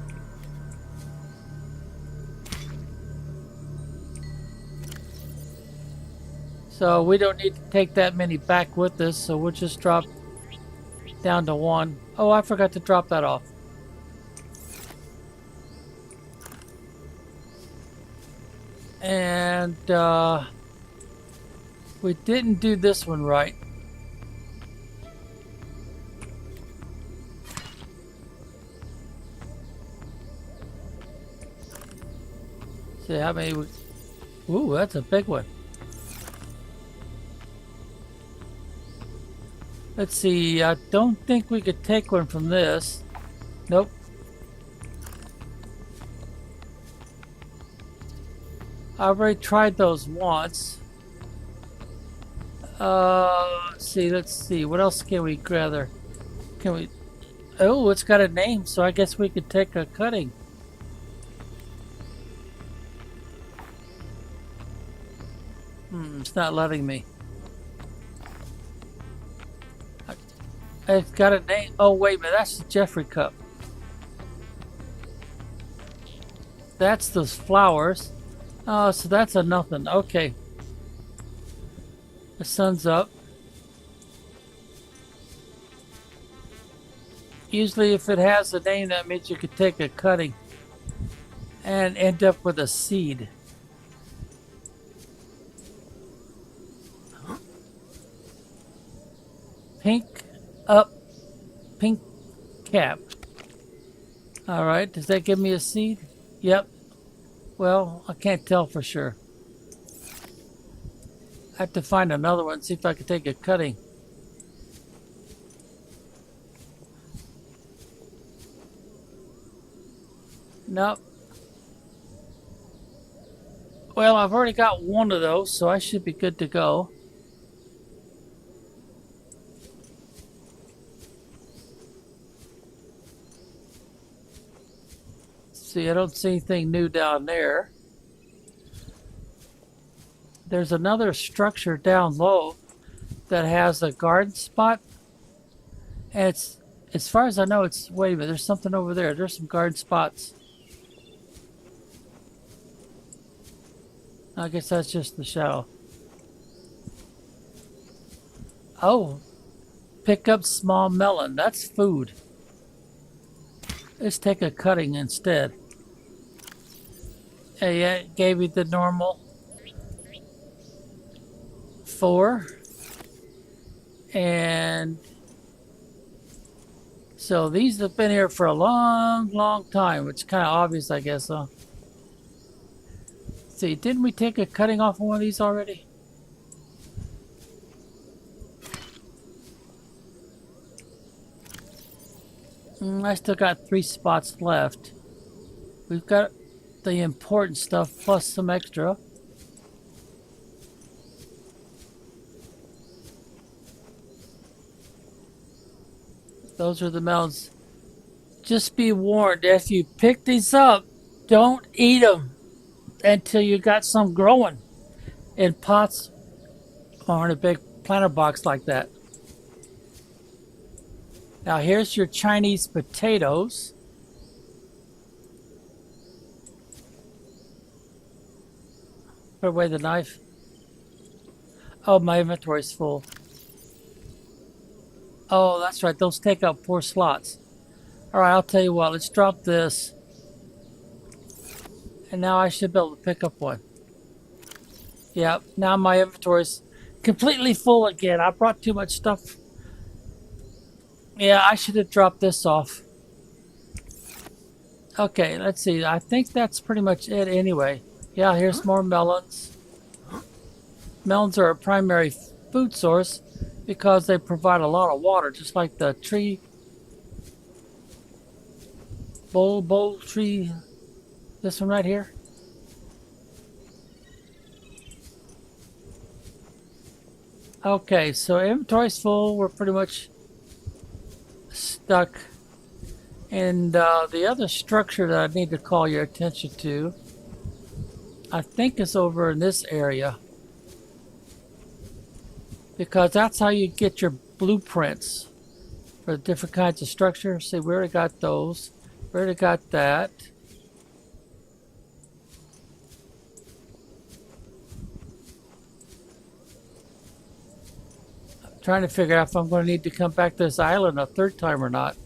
Speaker 1: So we don't need to take that many back with us, so we'll just drop down to 1. Oh, I forgot to drop that off. And we didn't do this one right. See how many we... Ooh, that's a big one. Let's see, I don't think we could take one from this. Nope. I already tried those once. Let's see. What else can we gather? Can we... Oh, it's got a name, so I guess we could take a cutting. It's not letting me. It's got a name. Oh, wait a minute. That's the Jeffrey cup. That's those flowers. Oh, so that's a nothing. Okay. The sun's up. Usually if it has a name, that means you could take a cutting and end up with a seed. Pink cap. Alright, does that give me a seed? Yep. Well, I can't tell for sure. I have to find another one, see if I can take a cutting. Nope. Well, I've already got one of those, so I should be good to go. See, I don't see anything new down there. There's another structure down low that has a garden spot. And it's, as far as I know, it's, wait a minute, there's something over there. There's some garden spots. I guess that's just the shadow. Oh, pick up small melon. That's food. Let's take a cutting instead. Hey, yeah, it gave you the normal 4. And so these have been here for a long time, which is kind of obvious, I guess, huh? See, didn't we take a cutting off one of these already? I still got 3 spots left. We've got the important stuff plus some extra. Those are the melons. Just be warned, if you pick these up, don't eat them until you got some growing in pots or in a big planter box like that. Now here's your Chinese potatoes. Put away the knife. Oh, my inventory's full. Oh, that's right. Those take up 4 slots. Alright, I'll tell you what. Let's drop this. And now I should be able to pick up one. Yep, now my inventory's completely full again. I brought too much stuff. Yeah, I should have dropped this off. Okay, let's see. I think that's pretty much it anyway. Yeah, here's more melons. Melons are a primary food source because they provide a lot of water, just like the tree. Bowl tree. This one right here. Okay, so inventory's full. We're pretty much stuck. And the other structure that I need to call your attention to, I think is over in this area. Because that's how you get your blueprints for the different kinds of structures. See, we already got those. We already got that. I'm trying to figure out if I'm going to need to come back to this island a third time or not.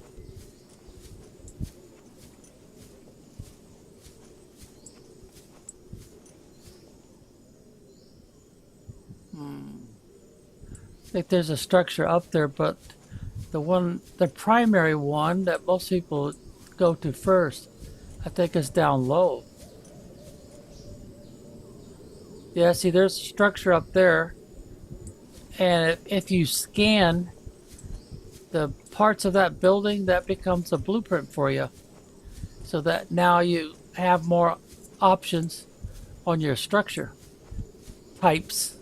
Speaker 1: I think there's a structure up there, but the primary one that most people go to first, I think is down low. Yeah, see, there's a structure up there, and if you scan the parts of that building, that becomes a blueprint for you, so that now you have more options on your structure types.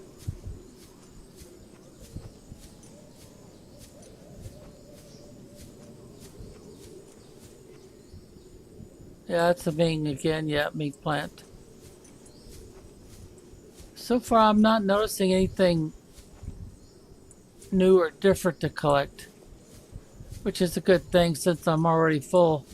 Speaker 1: Yeah, that's the Ming again. Yeah, Ming plant. So far, I'm not noticing anything new or different to collect, which is a good thing since I'm already full.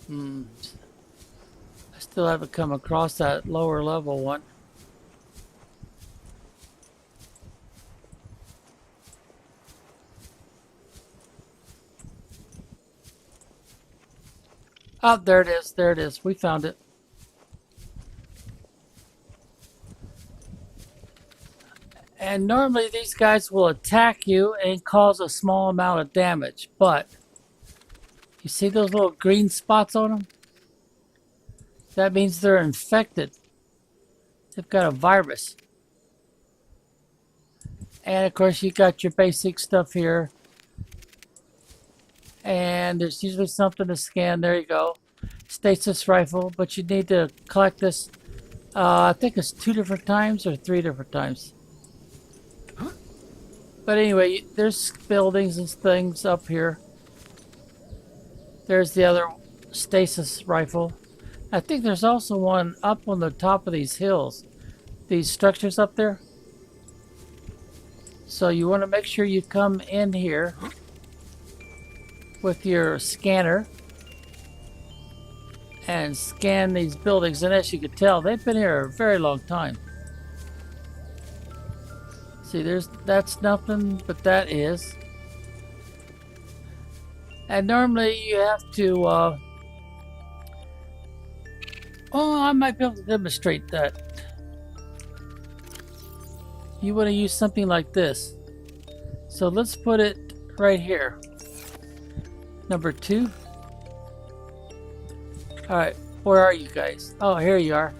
Speaker 1: I still haven't come across that lower level one. Oh, there it is. There it is. We found it. And normally these guys will attack you and cause a small amount of damage, but you see those little green spots on them? That means they're infected. They've got a virus. And of course you got your basic stuff here. And there's usually something to scan. There you go. Stasis rifle, but you need to collect this, I think it's 2 different times or 3 different times. But anyway, there's buildings and things up here. There's the other stasis rifle. I think there's also one up on the top of these hills. These structures up there. So you want to make sure you come in here with your scanner and scan these buildings. And as you can tell, they've been here a very long time. See, that's nothing, but that is. And normally you have to oh, I might be able to demonstrate that. You want to use something like this. So let's put it right here. Number 2. Alright, where are you guys? Oh, here you are.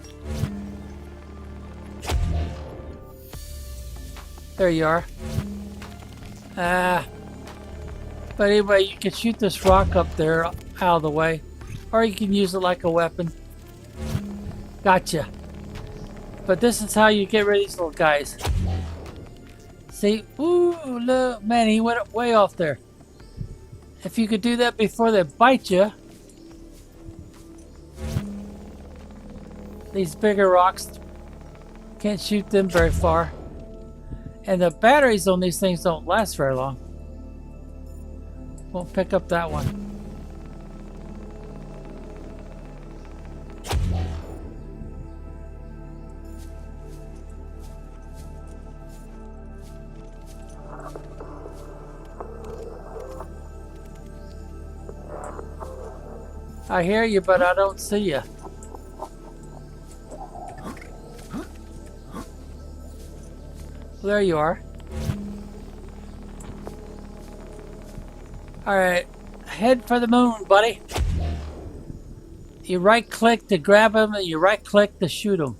Speaker 1: There you are. But anyway, you can shoot this rock up there out of the way. Or you can use it like a weapon. Gotcha. But this is how you get rid of these little guys. See? Ooh, look. Man, he went way off there. If you could do that before they bite you. These bigger rocks, can't shoot them very far. And the batteries on these things don't last very long. Won't pick up that one. I hear you, but I don't see you. There you are. Alright, head for the moon, buddy. You right click to grab him and you right click to shoot him.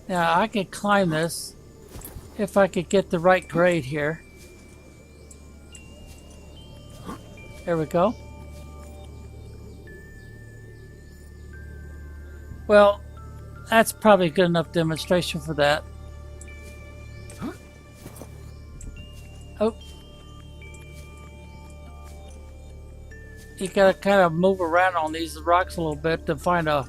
Speaker 1: Now I could climb this if I could get the right grade here. There we go. Well, that's probably a good enough demonstration for that. Oh. You gotta kind of move around on these rocks a little bit to find an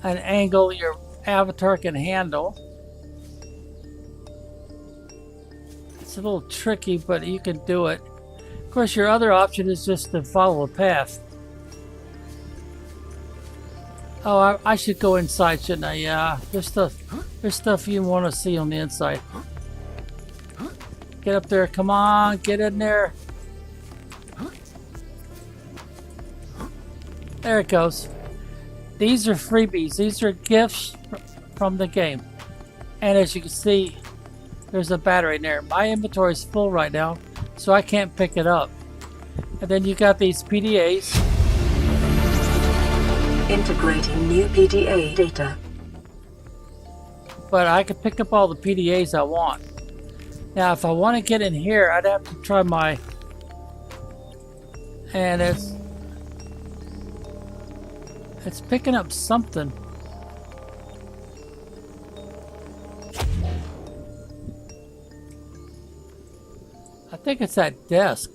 Speaker 1: angle your avatar can handle. It's a little tricky, but you can do it. Of course, your other option is just to follow the path. Oh, I should go inside, shouldn't I? Yeah, there's stuff you want to see on the inside. Get up there, come on, get in there. There it goes. These are freebies. These are gifts from the game. And as you can see, there's a battery in there. My inventory is full right now, so I can't pick it up. And then you got these PDAs.
Speaker 2: Integrating new PDA data.
Speaker 1: But I can pick up all the PDAs I want. Now, if I want to get in here, I'd have to try my... And it's picking up something. I think it's that desk.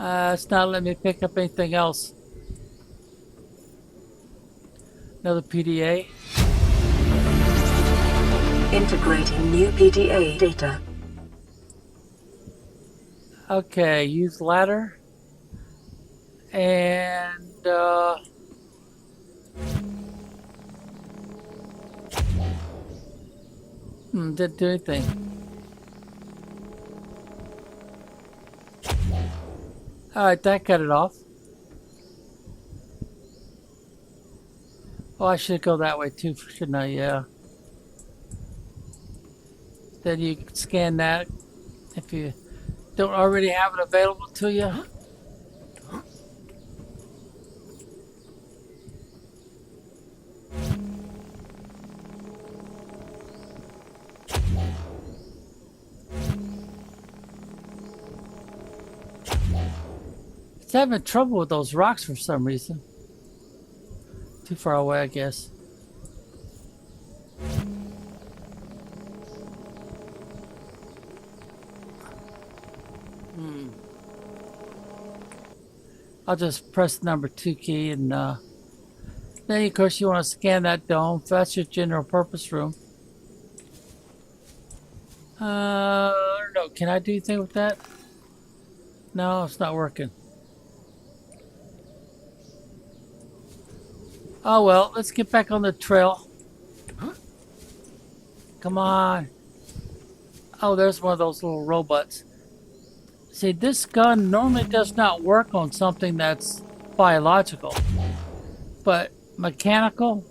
Speaker 1: It's not letting me pick up anything else. Another PDA.
Speaker 2: Integrating new PDA data.
Speaker 1: Okay, use ladder. And didn't do anything. Alright, that cut it off. Oh, I should go that way too, shouldn't I? Yeah. Then you can scan that if you don't already have it available to you. It's having trouble with those rocks for some reason. Too far away, I guess. I'll just press the number 2 key and then of course you want to scan that dome. That's your general purpose room. I don't know. Can I do anything with that? No, it's not working. Oh well, let's get back on the trail. Come on. Oh, there's one of those little robots. See, this gun normally does not work on something that's biological. But mechanical,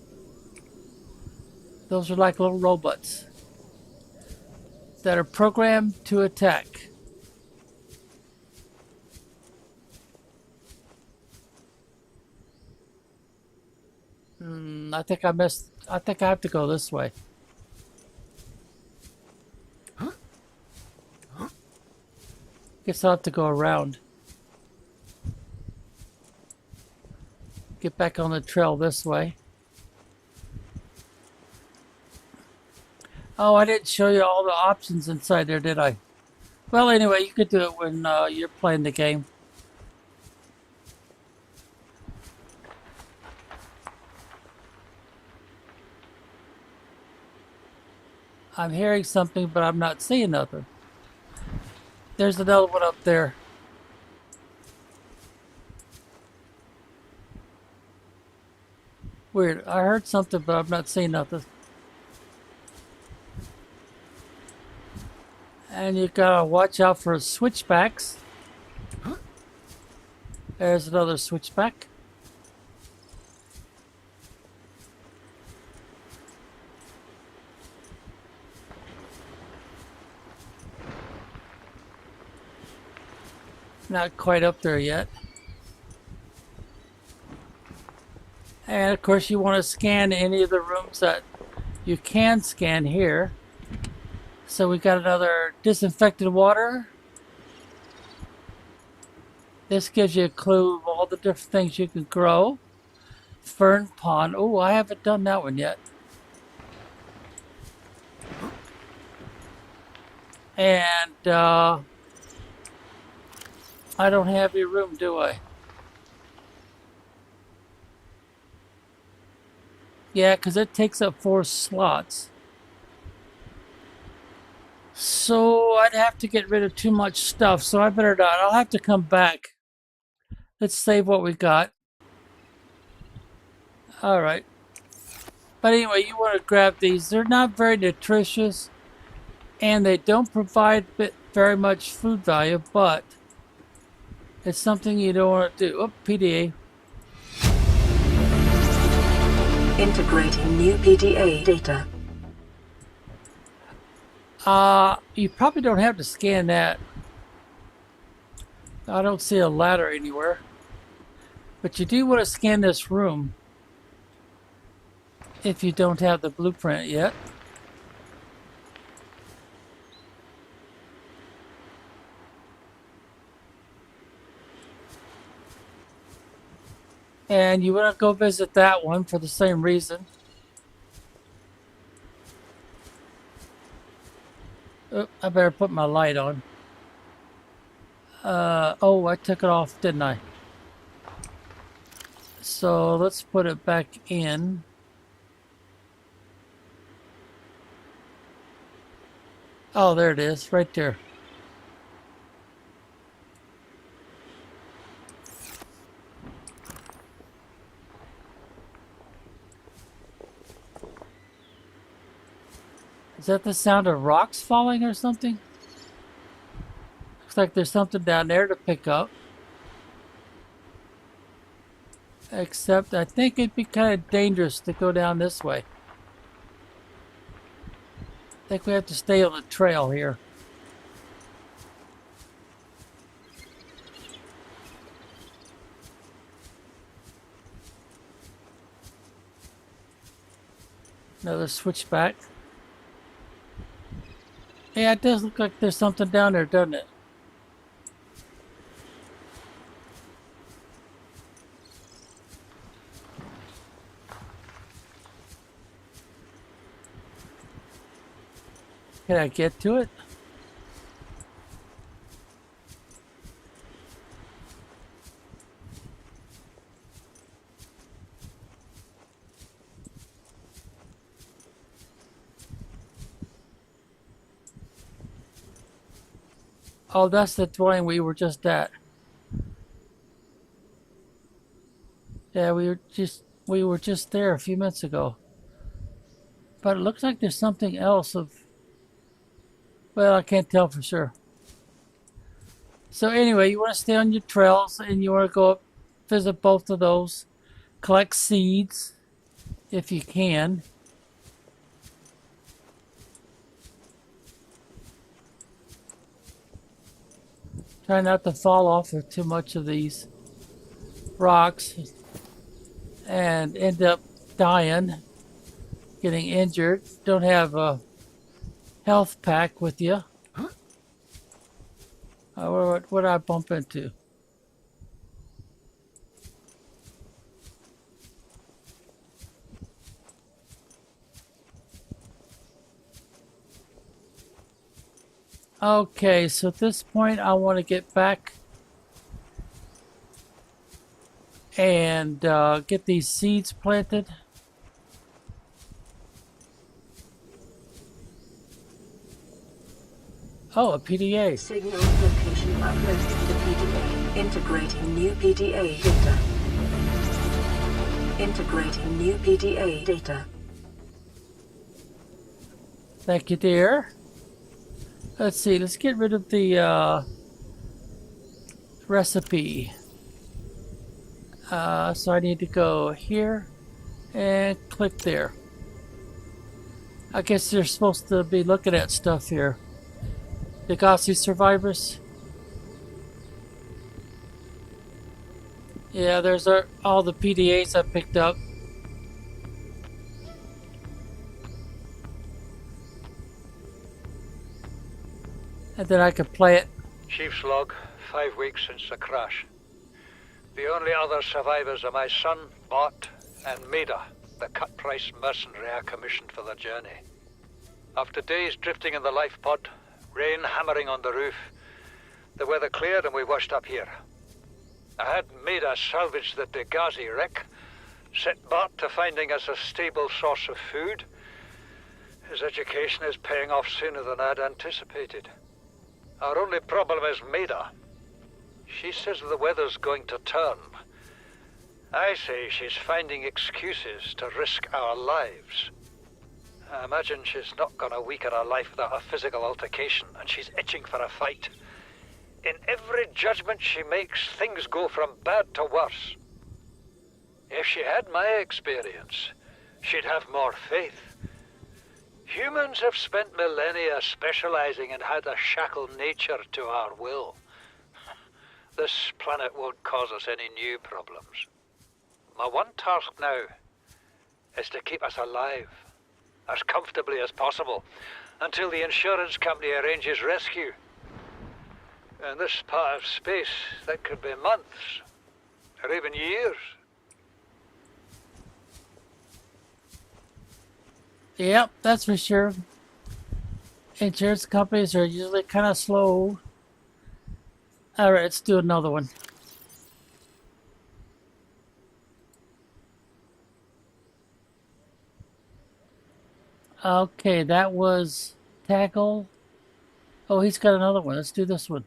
Speaker 1: those are like little robots that are programmed to attack. I think I missed. I think I have to go this way. Guess I'll have to go around. Get back on the trail this way. Oh, I didn't show you all the options inside there, did I? Well, anyway, you could do it when you're playing the game. I'm hearing something, but I'm not seeing nothing. There's another one up there. Weird. I heard something, but I'm not seeing nothing. And you gotta watch out for switchbacks. There's another switchback. Not quite up there yet. And of course you want to scan any of the rooms that you can scan here. So we got another disinfected water. This gives you a clue of all the different things you can grow. Fern pond. Oh, I haven't done that one yet. And I don't have your room, do I? Yeah, because it takes up 4 slots. So I'd have to get rid of too much stuff, so I better not. I'll have to come back. Let's save what we got. Alright. But anyway, you want to grab these. They're not very nutritious, and they don't provide very much food value, but it's something you don't want to do. Oh, PDA.
Speaker 2: Integrating new PDA data.
Speaker 1: You probably don't have to scan that. I don't see a ladder anywhere. But you do want to scan this room if you don't have the blueprint yet. And you want to go visit that one for the same reason. Oh, I better put my light on. Oh, I took it off, didn't I? So let's put it back in. Oh, there it is, right there. Is that the sound of rocks falling or something? Looks like there's something down there to pick up. Except I think it'd be kind of dangerous to go down this way. I think we have to stay on the trail here. Another switchback. Yeah, it does look like there's something down there, doesn't it? Can I get to it? Oh, that's the dwelling we were just at. Yeah, we were just there a few minutes ago. But it looks like there's something else of... Well, I can't tell for sure. So anyway, you want to stay on your trails and you want to go up, visit both of those. Collect seeds if you can. Try not to fall off of too much of these rocks and end up dying, getting injured. Don't have a health pack with you. What did I bump into? Okay, so at this point I want to get back and get these seeds planted. Oh, a PDA.
Speaker 2: Signal location uploaded to PDA. Integrating new PDA data. Integrating new PDA data.
Speaker 1: Thank you, dear. Let's see, let's get rid of the recipe. So I need to go here and click there. I guess they're supposed to be looking at stuff here. The Gossi survivors. Yeah, there's all the PDAs I picked up. And then I could play it.
Speaker 9: Chief's log, 5 weeks since the crash. The only other survivors are my son, Bart, and Maida, the cut-price mercenary I commissioned for the journey. After days drifting in the life pod, rain hammering on the roof, the weather cleared and we washed up here. I had Maida salvage the Degazi wreck, set Bart to finding us a stable source of food. His education is paying off sooner than I'd anticipated. Our only problem is Maida. She says the weather's going to turn. I say she's finding excuses to risk our lives. I imagine she's not gonna weaken her life without a physical altercation, and she's itching for a fight. In every judgment she makes, things go from bad to worse. If she had my experience, she'd have more faith. Humans have spent millennia specializing in how to shackle nature to our will. This planet won't cause us any new problems. My one task now is to keep us alive, as comfortably as possible, until the insurance company arranges rescue. In this part of space, that could be months, or even years.
Speaker 1: Yep, that's for sure. Insurance companies are usually kind of slow. Alright, let's do another one. Okay, that was tackle. Oh, he's got another one. Let's do this one.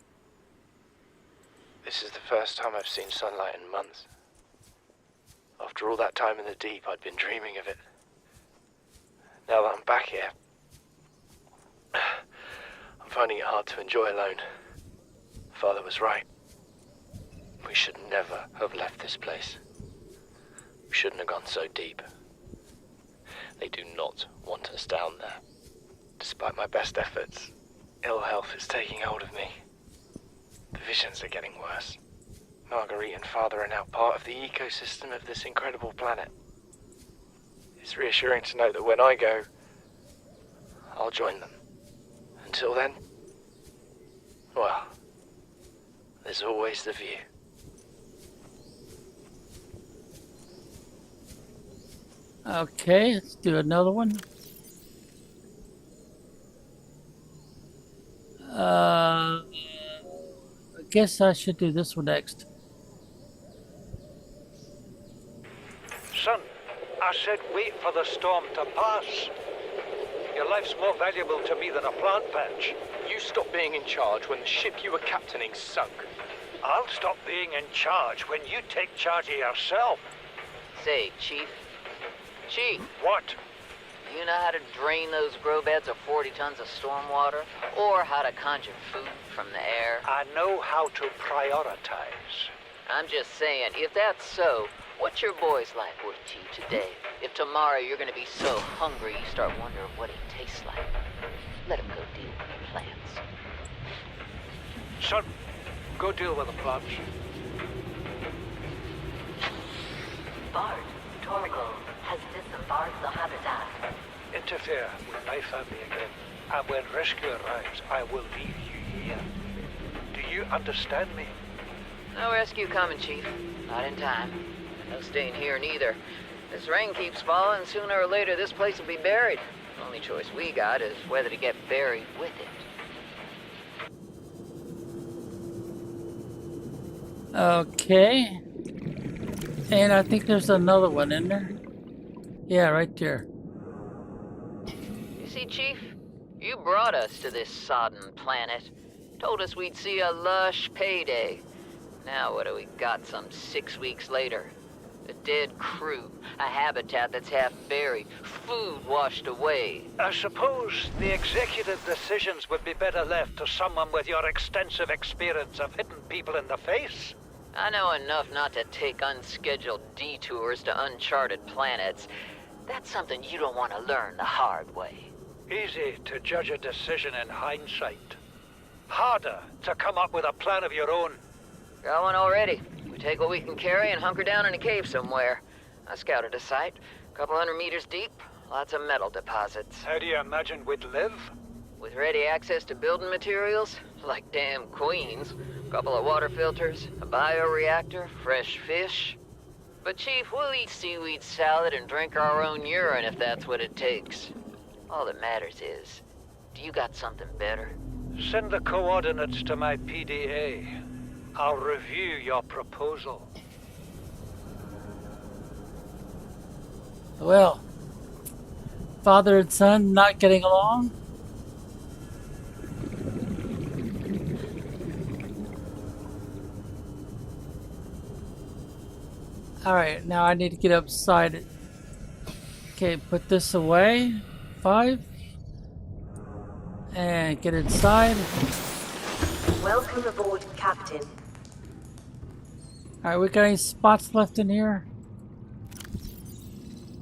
Speaker 10: This is the first time I've seen sunlight in months. After all that time in the deep, I'd been dreaming of it. Now that I'm back here, I'm finding it hard to enjoy alone. Father was right. We should never have left this place. We shouldn't have gone so deep. They do not want us down there. Despite my best efforts, ill health is taking hold of me. The visions are getting worse. Marguerite and Father are now part of the ecosystem of this incredible planet. It's reassuring to know that when I go, I'll join them. Until then, well, there's always the view.
Speaker 1: Okay, let's do another one. I guess I should do this one next.
Speaker 9: Son, I said wait for the storm to pass. Your life's more valuable to me than a plant patch.
Speaker 10: You stopped being in charge when the ship you were captaining sunk.
Speaker 9: I'll stop being in charge when you take charge of yourself.
Speaker 5: Say, Chief. Chief,
Speaker 9: What?
Speaker 5: do you know how to drain those grow beds of 40 tons of stormwater? Or how to conjure food from the air?
Speaker 9: I know how to prioritize.
Speaker 5: I'm just saying, if that's so, what's your boy's life worth to you today? If tomorrow you're gonna be so hungry you start wondering what it tastes like, let him go deal with the plants.
Speaker 9: Son, go deal with the plants.
Speaker 8: Bart, Torgo has disembarked the habitat.
Speaker 9: Interfere with my family again, and when rescue arrives, I will leave you here. Do you understand me?
Speaker 5: No rescue coming, Chief. Not in time. No staying here neither. This rain keeps falling, sooner or later this place will be buried. The only choice we got is whether to get buried with it.
Speaker 1: Okay. And I think there's another one in there. Yeah, right there.
Speaker 5: You see, Chief? You brought us to this sodden planet. Told us we'd see a lush payday. Now what do we got some 6 weeks later? A dead crew, a habitat that's half buried, food washed away.
Speaker 9: I suppose the executive decisions would be better left to someone with your extensive experience of hitting people in the face.
Speaker 5: I know enough not to take unscheduled detours to uncharted planets. That's something you don't want to learn the hard way.
Speaker 9: Easy to judge a decision in hindsight. Harder to come up with a plan of your own.
Speaker 5: Got one already. We take what we can carry and hunker down in a cave somewhere. I scouted a site, a couple 100 meters deep, lots of metal deposits.
Speaker 9: How do you imagine we'd live?
Speaker 5: With ready access to building materials, like damn queens, a couple of water filters, a bioreactor, fresh fish. But Chief, we'll eat seaweed salad and drink our own urine if that's what it takes. All that matters is, do you got something better?
Speaker 9: Send the coordinates to my PDA. I'll review your proposal.
Speaker 1: Well, father and son not getting along? Alright, now I need to get upside it. Okay, put this away. 5. And get inside.
Speaker 8: Welcome aboard, Captain.
Speaker 1: Alright, we got any spots left in here?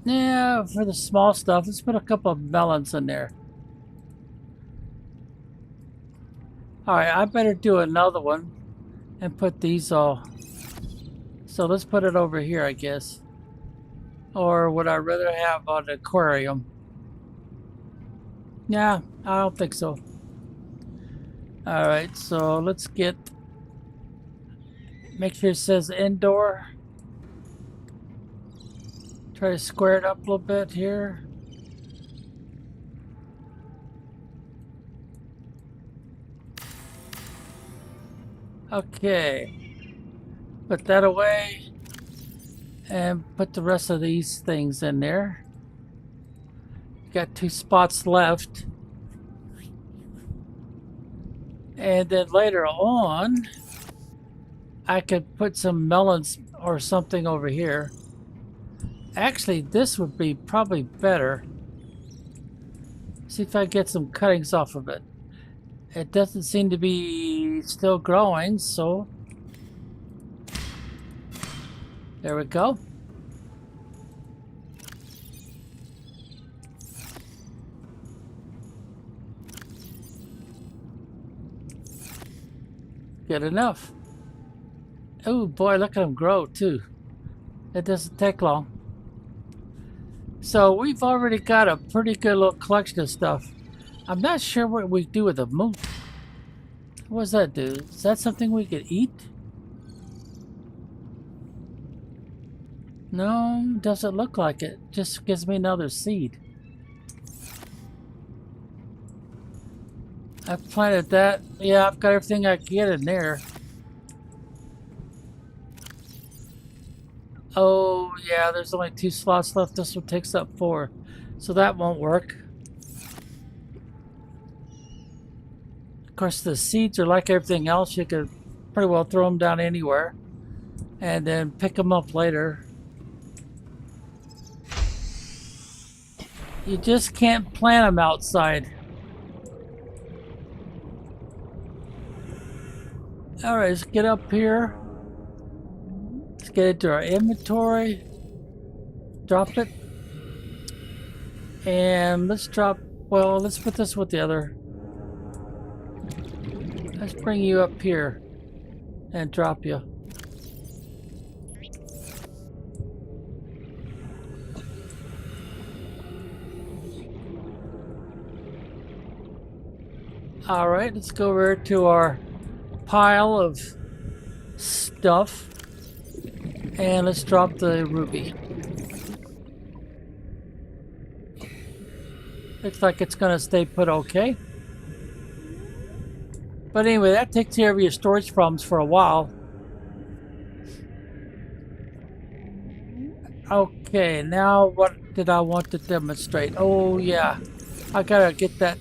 Speaker 1: Yeah, for the small stuff, let's put a couple of melons in there. Alright, I better do another one and put these all. So let's put it over here, I guess. Or would I rather have an aquarium? Yeah, I don't think so. Alright, so let's get... Make sure it says indoor. Try to square it up a little bit here. Okay. Put that away. And put the rest of these things in there. Got 2 spots left. And then later on, I could put some melons or something over here. Actually, this would be probably better. See if I get some cuttings off of it. It doesn't seem to be still growing, so there we go. Good enough. Oh boy, look at them grow too. It doesn't take long. So we've already got a pretty good little collection of stuff. I'm not sure what we do with the moon. What does that do? Is that something we could eat? No, doesn't look like it. Just gives me another seed. I've planted that. Yeah, I've got everything I can get in there. Oh, yeah, there's only 2 slots left. This one takes up 4. So that won't work. Of course, the seeds are like everything else. You could pretty well throw them down anywhere and then pick them up later. You just can't plant them outside. Alright, let's get up here. Let's get into our inventory. Drop it. And let's drop, well, let's put this with the other. Let's bring you up here and drop you. Alright, let's go over to our pile of stuff and let's drop the ruby. Looks like it's gonna stay put okay. But anyway, that takes care of your storage problems for a while. Okay, now what did I want to demonstrate? Oh yeah, I gotta get that.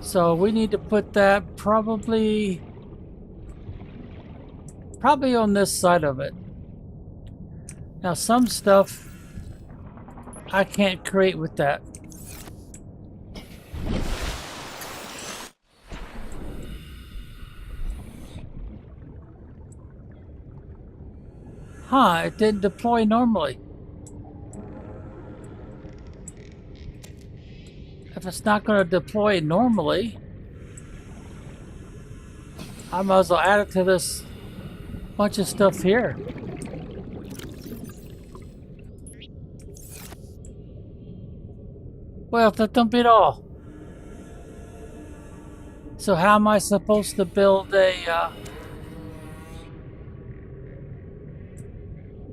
Speaker 1: So we need to put that probably on this side of it. Now some stuff I can't create with that. Huh, it didn't deploy normally. If it's not going to deploy normally, I might as well add it to this bunch of stuff here. Well, that don't beat all. So how am I supposed to build a...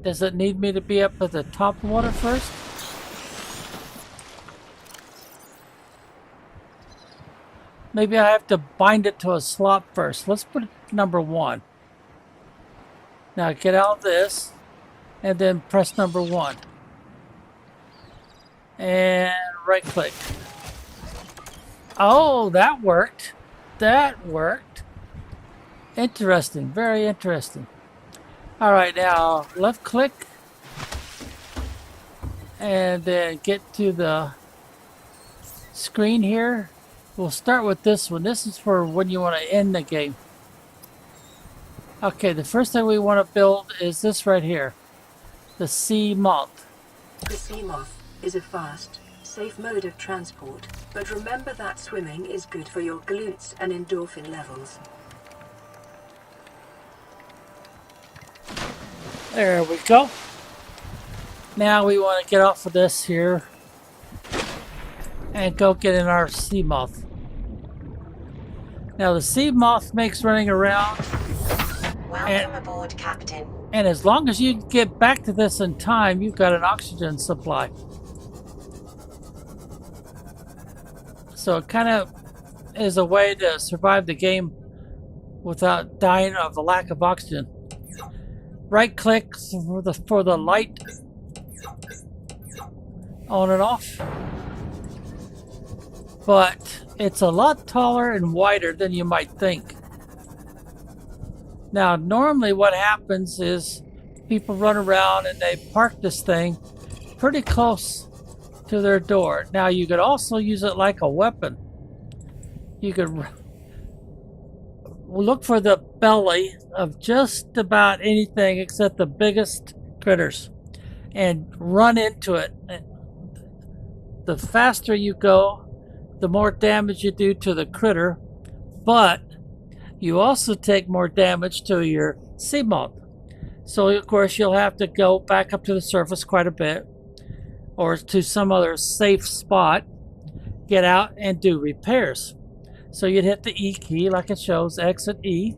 Speaker 1: does it need me to be up at the top of the water first? Maybe I have to bind it to a slot first. Let's put it number 1. Now get out of this and then press number 1. And right click. Oh, that worked. That worked. Interesting. Very interesting. All right, now left click and then get to the screen here. We'll start with this one. This is for when you want to end the game. Okay, the first thing we want to build is this right here. The sea moth.
Speaker 2: The sea moth is a fast, safe mode of transport, but remember that swimming is good for your glutes and endorphin levels.
Speaker 1: There we go. Now we want to get off of this here and go get in our sea moth. Now the sea moth makes running around.
Speaker 8: Welcome aboard, Captain.
Speaker 1: And as long as you get back to this in time, you've got an oxygen supply. So it kind of is a way to survive the game without dying of the lack of oxygen. Right click for the light on and off. But it's a lot taller and wider than you might think. Now, normally what happens is people run around and they park this thing pretty close to their door. Now, you could also use it like a weapon. You could look for the belly of just about anything except the biggest critters and run into it. The faster you go, the more damage you do to the critter, but you also take more damage to your sea moth. So of course you'll have to go back up to the surface quite a bit or to some other safe spot, get out and do repairs. So you'd hit the E key like it shows, exit E,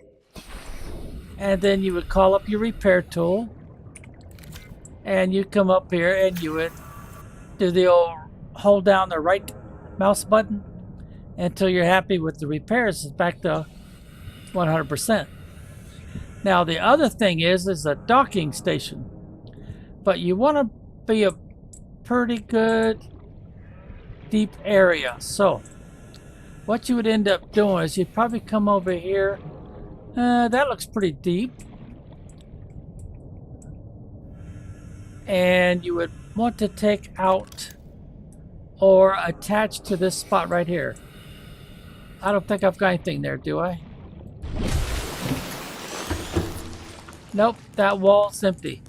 Speaker 1: and then you would call up your repair tool and you come up here and you would do the old hold down the right mouse button until you're happy with the repairs. It's back to 100%. Now the other thing is a docking station, but you want to be a pretty good deep area. So what you would end up doing is you'd probably come over here. That looks pretty deep. And you would want to take out or attach to this spot right here. I don't think I've got anything there, do I? Nope, that wall's empty.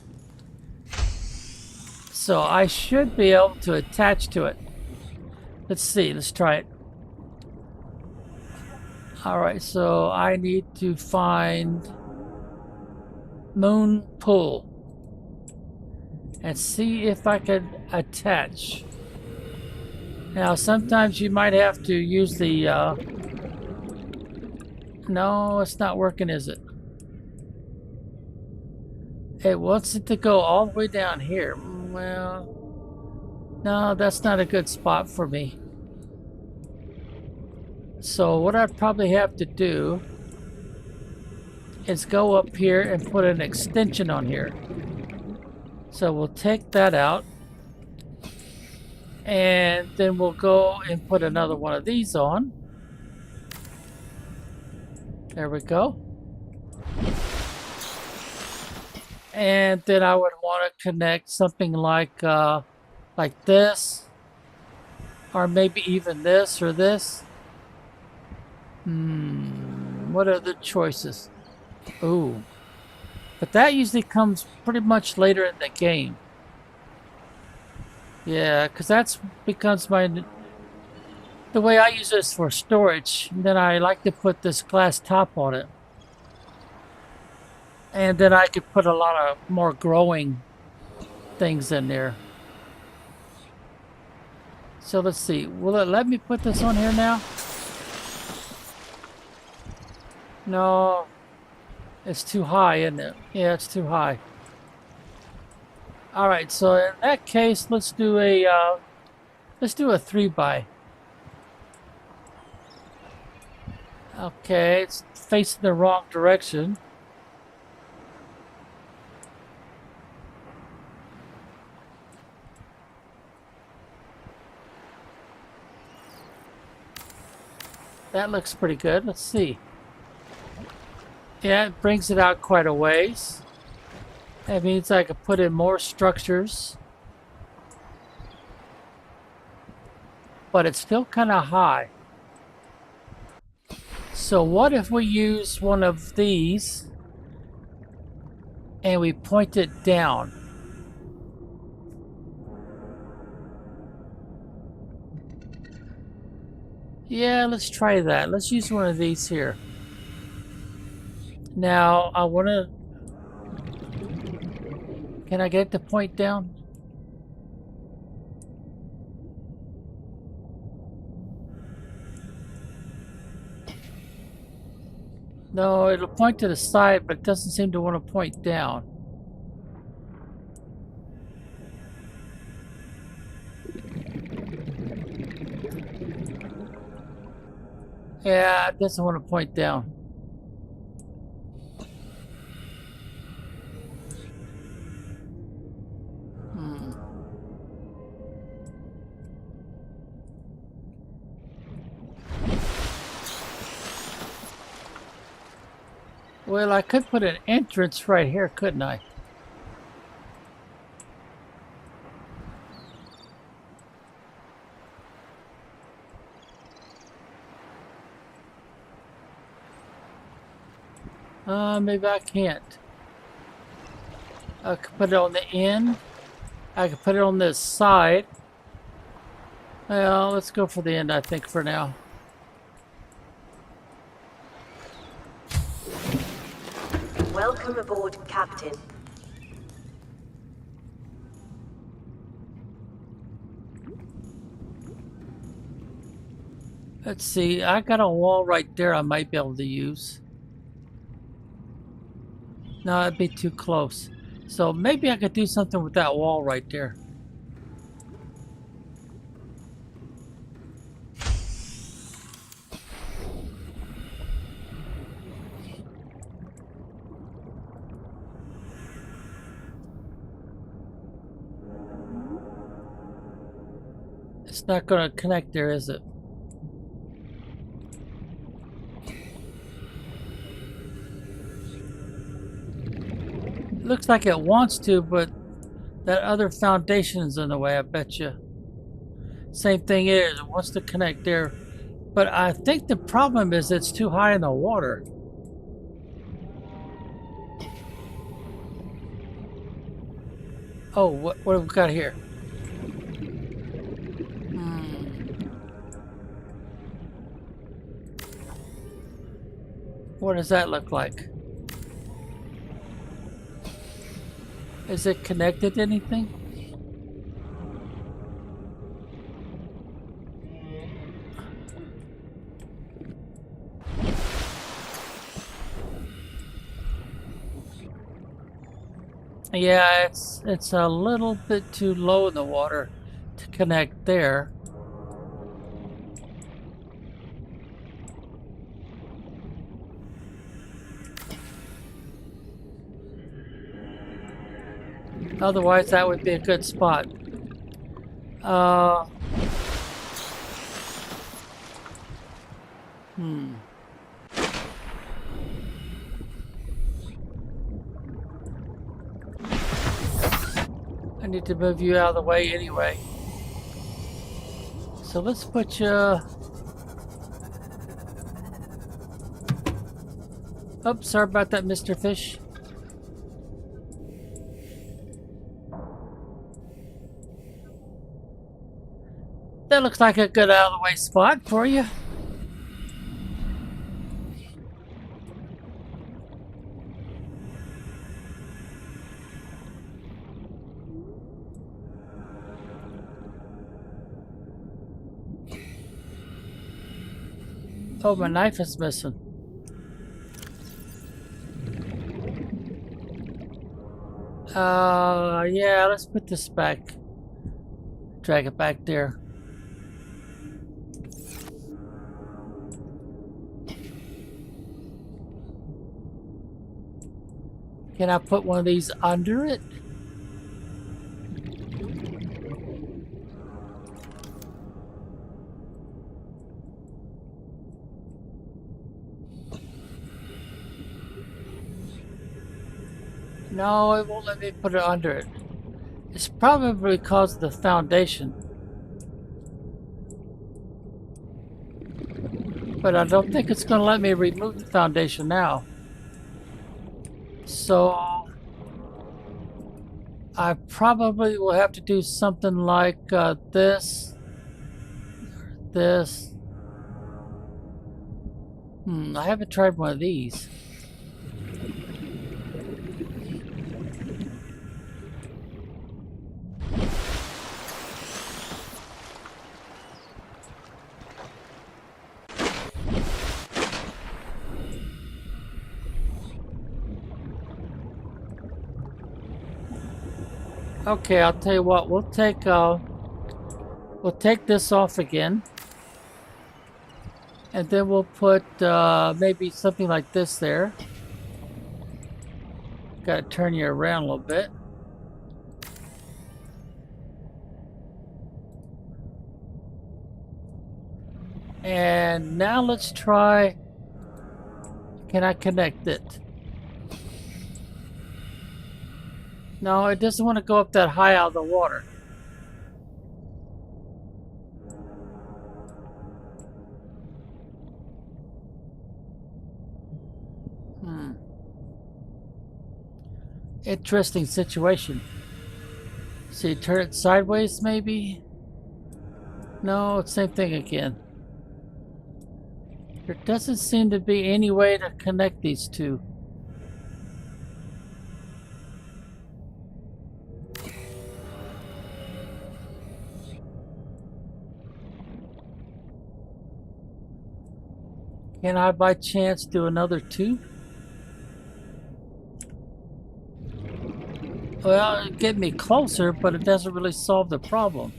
Speaker 1: So I should be able to attach to it. Let's see, let's try it. Alright, so I need to find Moon Pool and see if I can attach. Now sometimes you might have to use the no, it's not working, is it? It wants it to go all the way down here. Well, no, that's not a good spot for me. So what I'd probably have to do is go up here and put an extension on here. So we'll take that out. And then we'll go and put another one of these on. There we go. And then I would want to connect something like this, or maybe even this or this. What are the choices? Ooh, but that usually comes pretty much later in the game. Yeah, because that's becomes the way I use this for storage. And then I like to put this glass top on it, and then I could put a lot of more growing things in there. So let's see. Will it let me put this on here now? No, it's too high, isn't it? Yeah, it's too high. All right, so in that case, let's do a 3x. Okay, it's facing the wrong direction. That looks pretty good. Let's see. Yeah, it brings it out quite a ways. That means I could put in more structures. But it's still kind of high. So what if we use one of these and we point it down? Yeah, let's try that. Let's use one of these here. Now, I want to... Can I get it to point down? No, it'll point to the side, but it doesn't seem to want to point down. Yeah, it doesn't want to point down. Well, I could put an entrance right here, couldn't I? Maybe I can't. I could put it on the end. I could put it on this side. Well, let's go for the end, I think, for now.
Speaker 8: Welcome aboard, Captain.
Speaker 1: Let's see, I got a wall right there I might be able to use. No, that'd be too close. So maybe I could do something with that wall right there. It's not going to connect there, is it? Looks like it wants to, but that other foundation is in the way, I bet you. Same thing is, it wants to connect there. But I think the problem is it's too high in the water. Oh, what have we got here? What does that look like? Is it connected to anything? Yeah, it's a little bit too low in the water to connect there. Otherwise, that would be a good spot. need to move you out of the way anyway. So let's put you... Oh, sorry about that, Mr. Fish. That looks like a good out-of-the-way spot for you. Oh, my knife is missing. Yeah, let's put this back. Drag it back there. Can I put one of these under it? No, it won't let me put it under it. It's probably because of the foundation. But I don't think it's going to let me remove the foundation now. So I probably will have to do something like this. This. I haven't tried one of these. Okay, I'll tell you what. We'll take this off again, and then we'll put maybe something like this there. Got to turn you around a little bit. And now let's try. Can I connect it? No, it doesn't want to go up that high out of the water. Interesting situation. See, turn it sideways maybe? No, same thing again. There doesn't seem to be any way to connect these two. Can I by chance do another tube? Well, it'd get me closer, but it doesn't really solve the problem.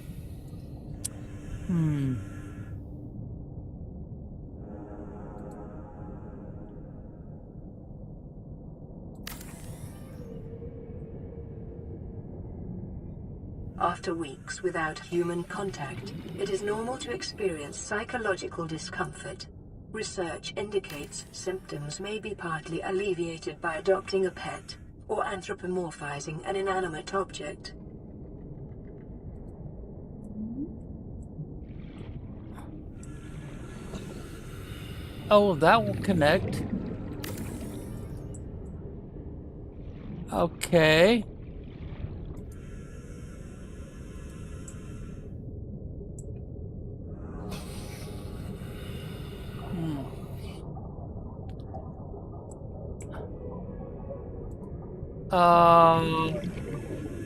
Speaker 2: After weeks without human contact, it is normal to experience psychological discomfort. Research indicates symptoms may be partly alleviated by adopting a pet or anthropomorphizing an inanimate object.
Speaker 1: Oh, that will connect. Okay.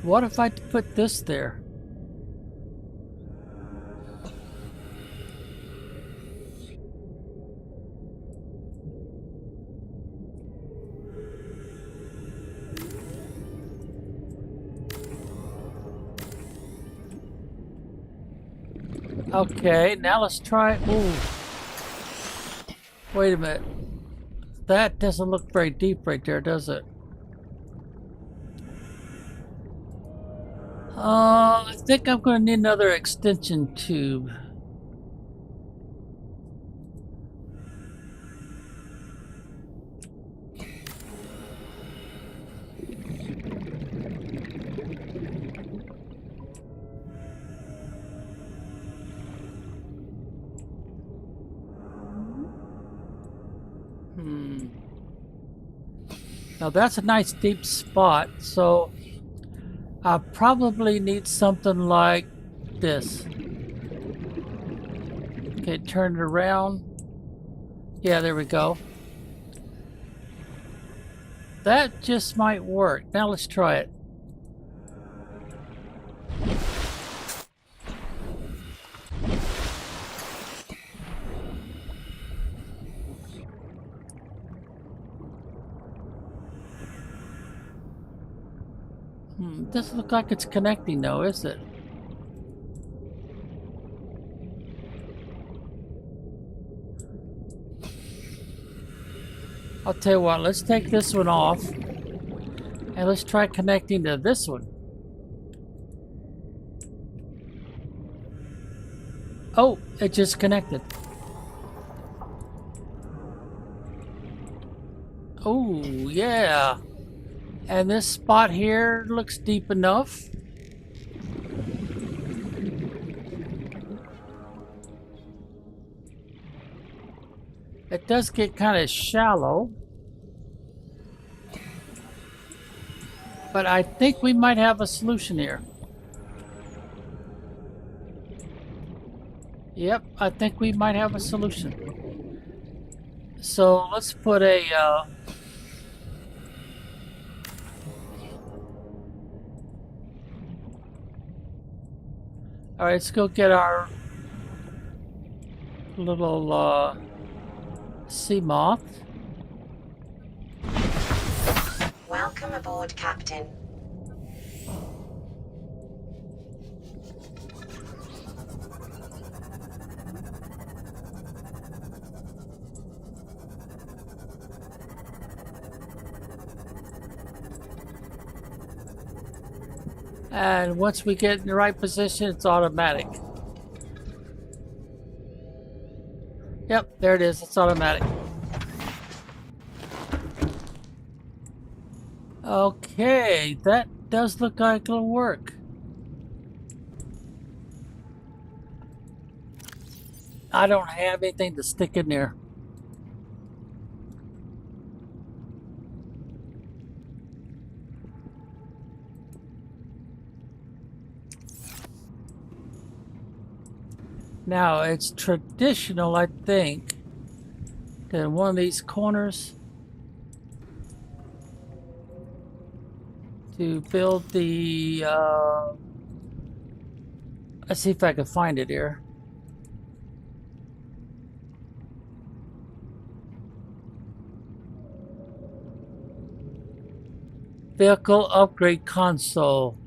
Speaker 1: What if I put this there? Okay, now let's try. Ooh. Wait a minute. That doesn't look very deep right there, does it? I think I'm going to need another extension tube. Now that's a nice deep spot, so I probably need something like this. Okay, turn it around. Yeah, there we go. That just might work. Now let's try it. Doesn't look like it's connecting though, is it? I'll tell you what, let's take this one off and let's try connecting to this one. Oh, it just connected. Oh, yeah. And this spot here looks deep enough. It does get kind of shallow. But I think we might have a solution here. Yep, I think we might have a solution. So let's put a... All right, let's go get our little sea moth.
Speaker 8: Welcome aboard, Captain.
Speaker 1: And once we get in the right position, it's automatic. Yep, there it is. It's automatic. Okay, that does look like it'll work. I don't have anything to stick in there. Now, it's traditional, I think, that in one of these corners to build the, let's see if I can find it here. Vehicle upgrade console.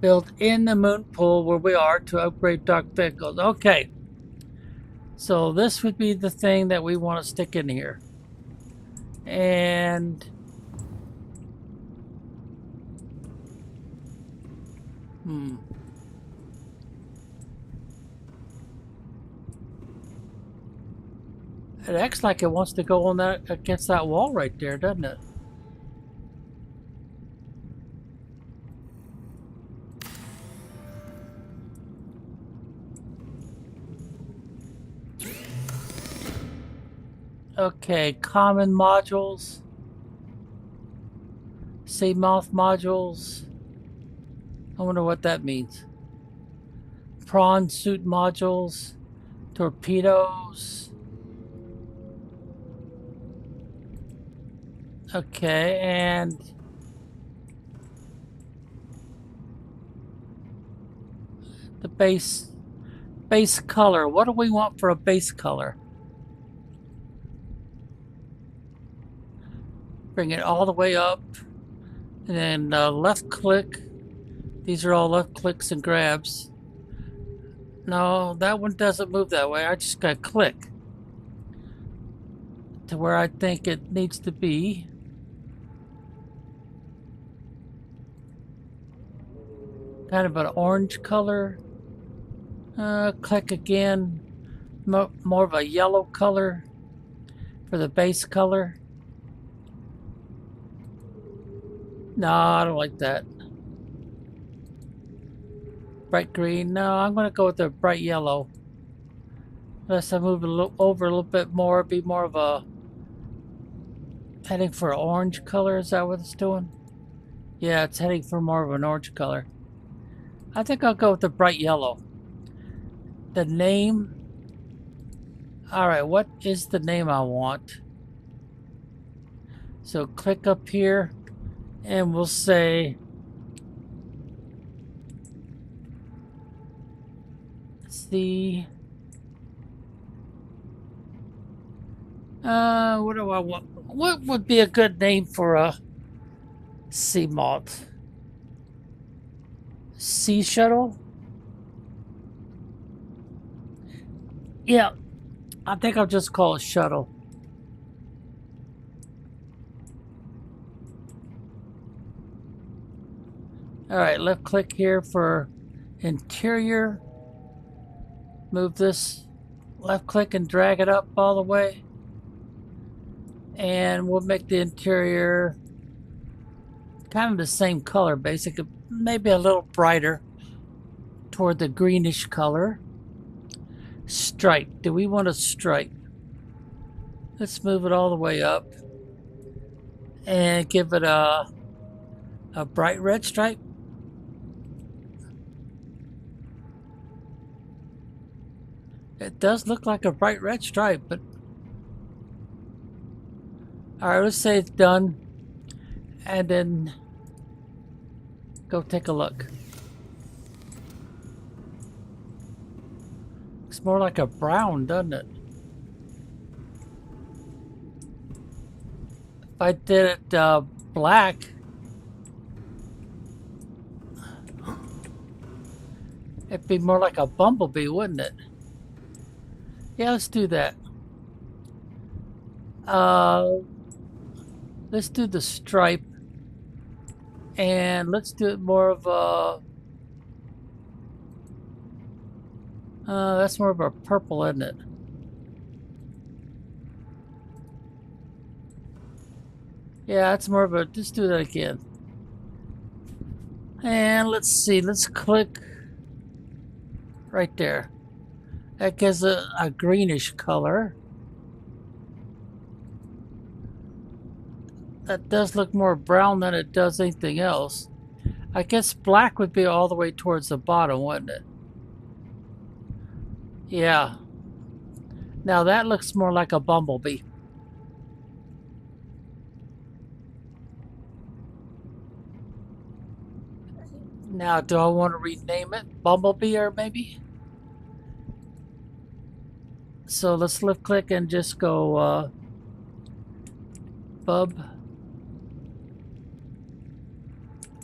Speaker 1: Built in the moon pool where we are to upgrade dock vehicles. Okay. So this would be the thing that we want to stick in here. And it acts like it wants to go on that against that wall right there, doesn't it? Okay, common modules, sea moth modules. I wonder what that means. Prawn suit modules, torpedoes. Okay, and the base color. What do we want for a base color? Bring it all the way up, and then left click. These are all left clicks and grabs. No, that one doesn't move that way. I just gotta click to where I think it needs to be. Kind of an orange color. Click again. More of a yellow color for the base color. No, I don't like that. Bright green. No, I'm going to go with the bright yellow. Unless I move it over a little bit more, be more of a Heading for orange color, is that what it's doing? Yeah, it's heading for more of an orange color. I think I'll go with the bright yellow. The name. Alright, what is the name I want? So click up here and we'll say what do I want? What would be a good name for a sea moth? Sea shuttle? Yeah, I think I'll just call it shuttle. Alright, left click here for interior. Move this, left click and drag it up all the way. And we'll make the interior kind of the same color, basically, maybe a little brighter toward the greenish color. Stripe. Do we want a stripe? Let's move it all the way up and give it a bright red stripe. It does look like a bright red stripe, but alright, let's say it's done and then go take a look. Looks more like a brown, doesn't it? If I did it black, it'd be more like a bumblebee, wouldn't it? Yeah, let's do that. Let's do the stripe, and let's do it more of a. That's more of a purple, isn't it? Yeah, it's more of a. Just do that again. And let's see. Let's click right there. That gives it a greenish color. That does look more brown than it does anything else. I guess black would be all the way towards the bottom, wouldn't it? Yeah. Now that looks more like a bumblebee. Now, do I want to rename it Bumblebee or maybe? So let's left click and just go Bub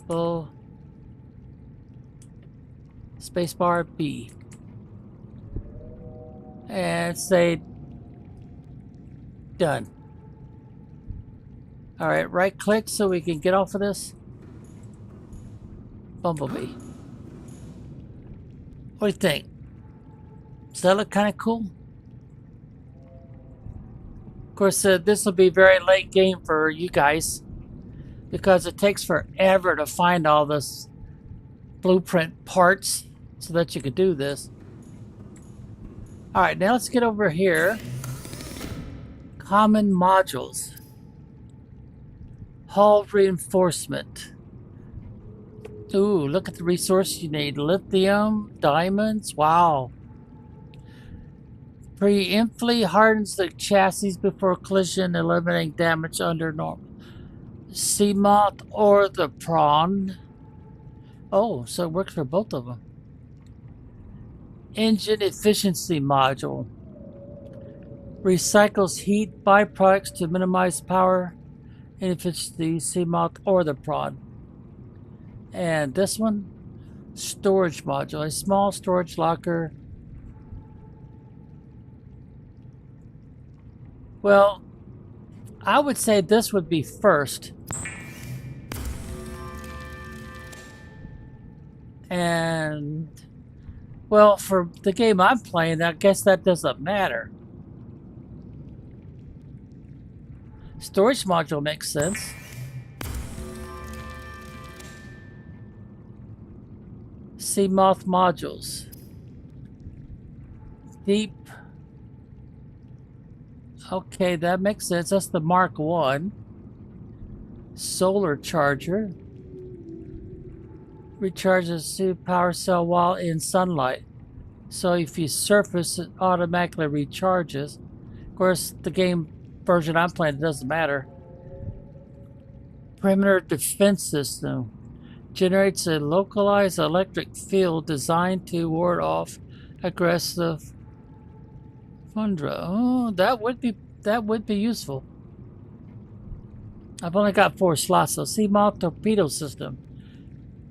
Speaker 1: Bull spacebar B and say done. Alright, right click so we can get off of this. Bumblebee. What do you think? Does that look kind of cool? Of course, this will be very late game for you guys because it takes forever to find all this blueprint parts so that you could do this. Alright, now let's get over here. Common modules. Hull reinforcement. Ooh, look at the resource you need. Lithium, diamonds, wow. Preemptively hardens the chassis before collision, eliminating damage under normal. Sea moth or the prawn. Oh, so it works for both of them. Engine efficiency module. Recycles heat byproducts to minimize power inefficiency, sea moth or the prawn. And this one, storage module. A small storage locker. Well, I would say this would be first. And, well, for the game I'm playing, I guess that doesn't matter. Storage module makes sense. Sea moth modules. Deep. Okay, that makes sense. That's the Mark 1. Solar charger. Recharges the power cell while in sunlight. So if you surface, it automatically recharges. Of course, the game version I'm playing, it doesn't matter. Perimeter defense system. Generates a localized electric field designed to ward off aggressive Fundra. Oh, that would be useful. I've only got 4 slots, so Seamount torpedo system.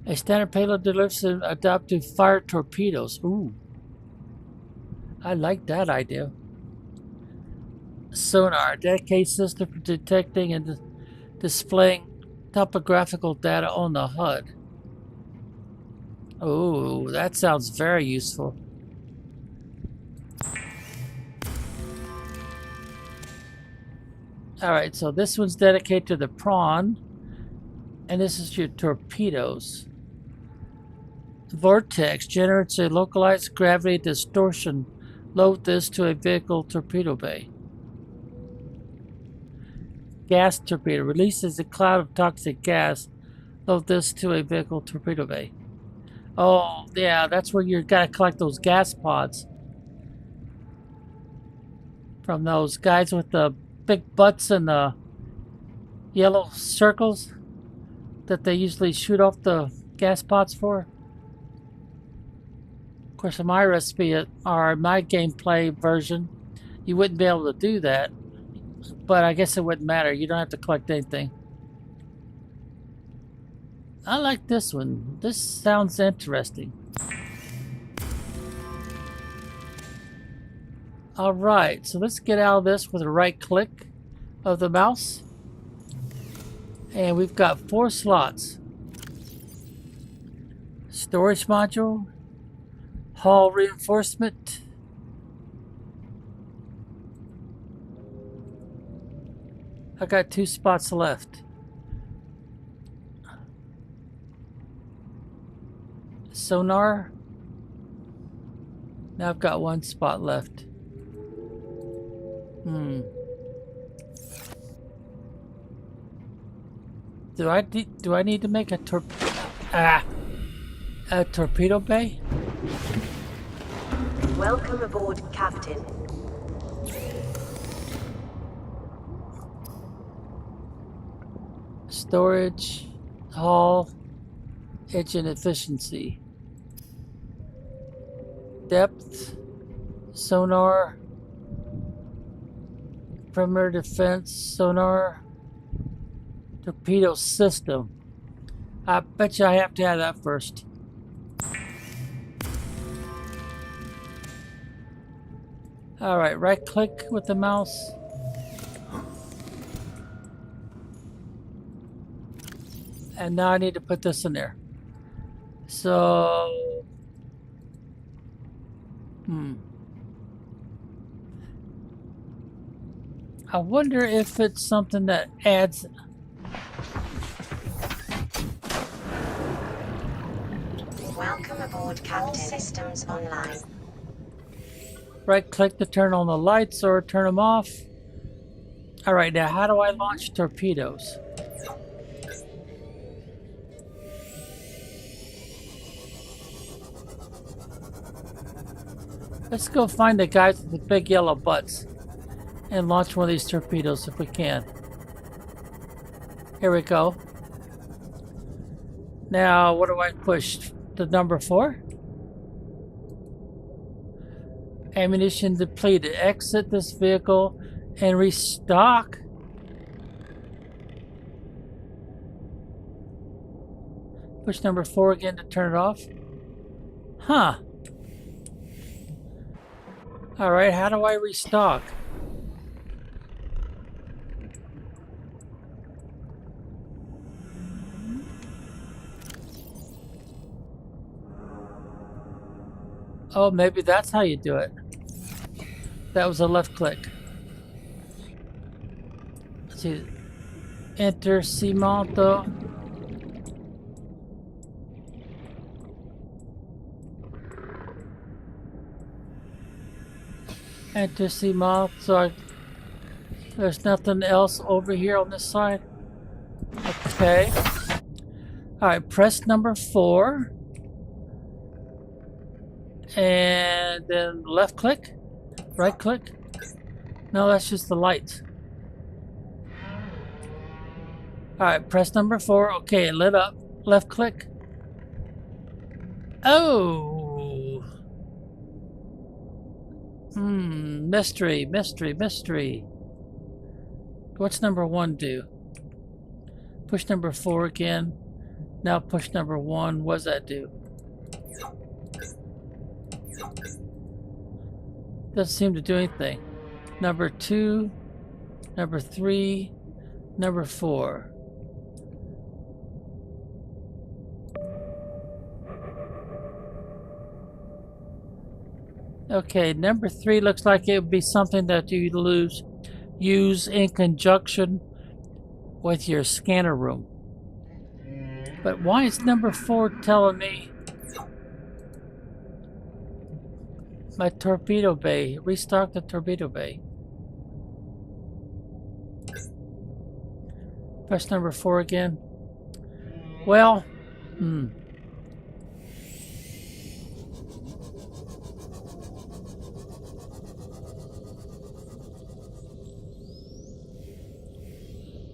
Speaker 1: A standard payload delivers an adaptive fire torpedoes. Ooh. I like that idea. Sonar, dedicated system for detecting and displaying topographical data on the HUD. Oh, that sounds very useful. Alright, so this one's dedicated to the prawn. And this is your torpedoes. Vortex generates a localized gravity distortion. Load this to a vehicle torpedo bay. Gas torpedo releases a cloud of toxic gas. Load this to a vehicle torpedo bay. Oh, yeah, that's where you gotta collect those gas pods. From those guys with the big butts and the yellow circles that they usually shoot off the gas pods for. Of course, in my recipe or my gameplay version, you wouldn't be able to do that. But I guess it wouldn't matter. You don't have to collect anything. I like this one. This sounds interesting. Alright, so let's get out of this with a right click of the mouse. And we've got 4 slots. Storage module. Hull reinforcement. I got 2 spots left. Sonar. Now I've got 1 spot left. Do I need to make a torpedo bay?
Speaker 2: Welcome aboard, Captain.
Speaker 1: Storage, hull, engine efficiency, depth, sonar, perimeter defense, sonar, torpedo system. I bet you I have to have that first. Alright, right click with the mouse. And now I need to put this in there. So... I wonder if it's something that adds...
Speaker 8: Welcome aboard, Captain. All systems online.
Speaker 1: Right click to turn on the lights or turn them off. Alright, now how do I launch torpedoes? Let's go find the guys with the big yellow butts and launch one of these torpedoes if we can. Here we go. Now, what do I push? The number 4? Ammunition depleted. Exit this vehicle and restock. Push number 4 again to turn it off. Huh. Alright, how do I restock? Oh, maybe that's how you do it. That was a left click. Let's see. Enter Cimento. Enter Cimento. So there's nothing else over here on this side. Okay. Alright, press number 4. And then left click? Right click? No, that's just the lights. Alright, press number 4. Okay, it lit up. Left click. Oh! Mystery, mystery, mystery. What's number 1 do? Push number 4 again. Now push number 1. What does that do? Doesn't seem to do anything. Number 2, number 3, number 4. Okay, number 3 looks like it would be something that you use in conjunction with your scanner room. But why is number 4 telling me my torpedo bay? Restock the torpedo bay. Press number 4 again. Well,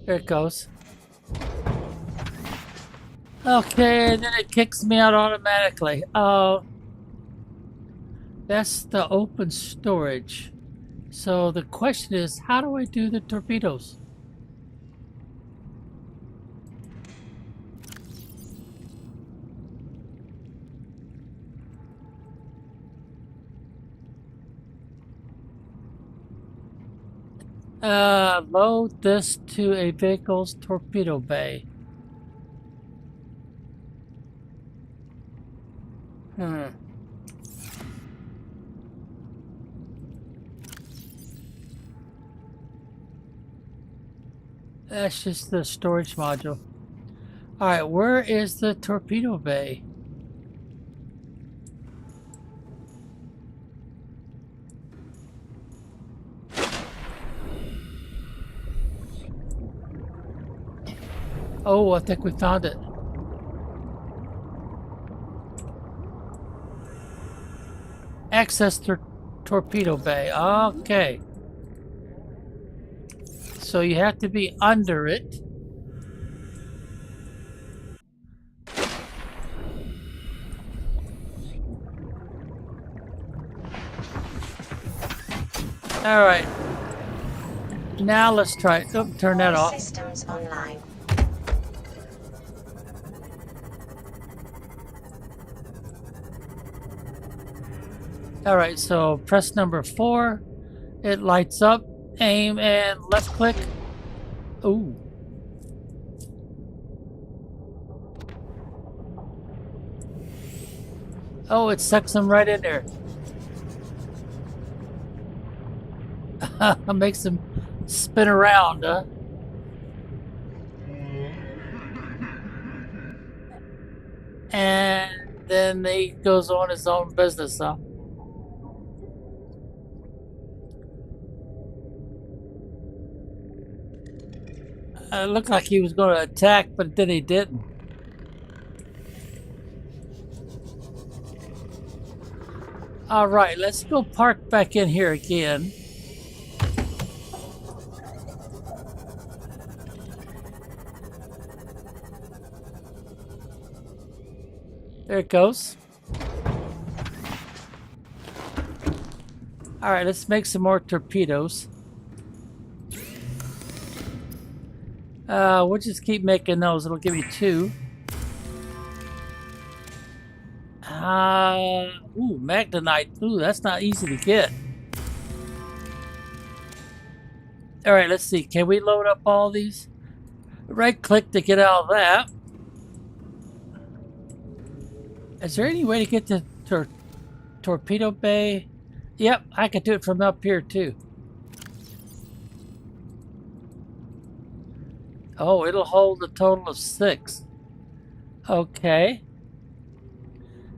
Speaker 1: There it goes. Okay, and then it kicks me out automatically. That's the open storage. So the question is, how do I do the torpedoes? Load this to a vehicle's torpedo bay. That's just the storage module. Alright, where is the torpedo bay? Oh, I think we found it. Access torpedo bay. Okay. So you have to be under it. All right. Now let's try it. Oh, turn that off.
Speaker 8: Systems online.
Speaker 1: All right, so press number 4. It lights up. Aim and left click. Ooh. Oh, it sucks them right in there. Makes them spin around, huh? And then he goes on his own business, huh? It looked like he was going to attack, but then he didn't. All right, let's go park back in here again. There it goes. All right, let's make some more torpedoes. We'll just keep making those. It'll give me 2. Ooh, Magnetite. Ooh, that's not easy to get. All right, let's see. Can we load up all these? Right click to get out of that. Is there any way to get to torpedo bay? Yep, I can do it from up here too. Oh, it'll hold a total of 6. Okay.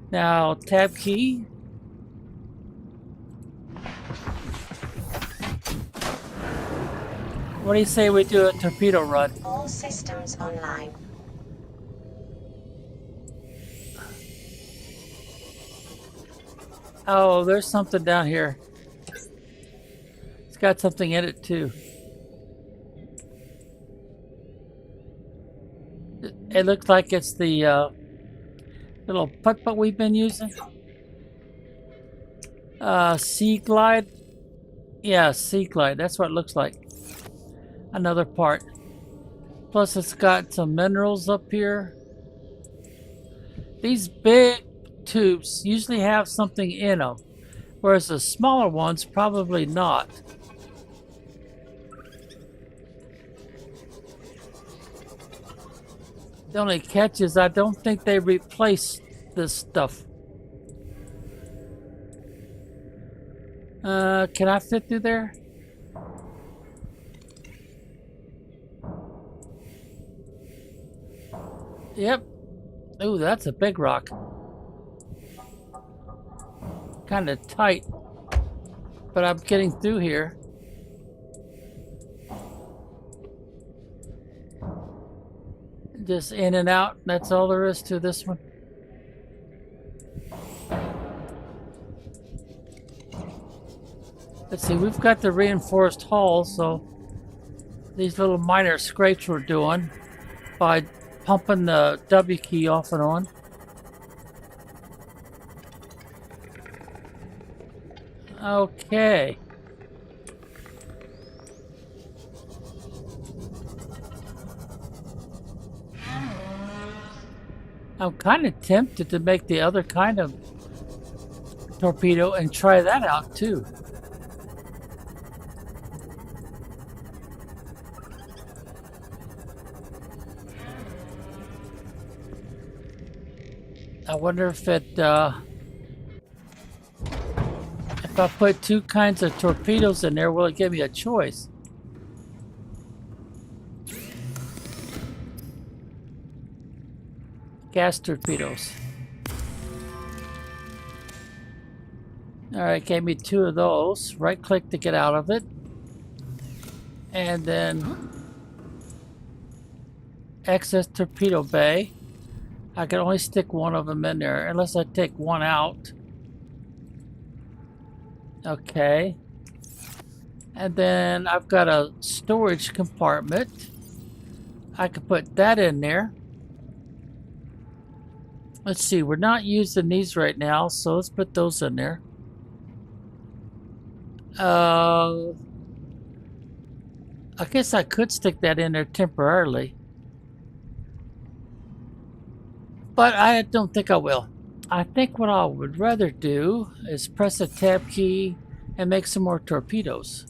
Speaker 1: Now, tab key. What do you say we do a torpedo run?
Speaker 8: All systems online.
Speaker 1: Oh, there's something down here. It's got something in it too. It looks like it's the little putt-putt we've been using. Sea Glide. Yeah, Sea Glide. That's what it looks like. Another part. Plus, it's got some minerals up here. These big tubes usually have something in them, whereas the smaller ones probably not. The only catch is I don't think they replace this stuff. Can I fit through there? Yep. Ooh, that's a big rock. Kind of tight, but I'm getting through here. Just in and out. That's all there is to this one. Let's see, we've got the reinforced hull, so these little minor scrapes we're doing by pumping the W key off and on. Okay. I'm kind of tempted to make the other kind of torpedo and try that out too. I wonder if if I put two kinds of torpedoes in there, will it give me a choice? Gas torpedoes. Alright, gave me two of those. Right click to get out of it. And then access torpedo bay. I can only stick one of them in there unless I take one out. Okay. And then I've got a storage compartment. I could put that in there. Let's see, we're not using these right now, so let's put those in there. I guess I could stick that in there temporarily. But I don't think I will. I think what I would rather do is press the tab key and make some more torpedoes.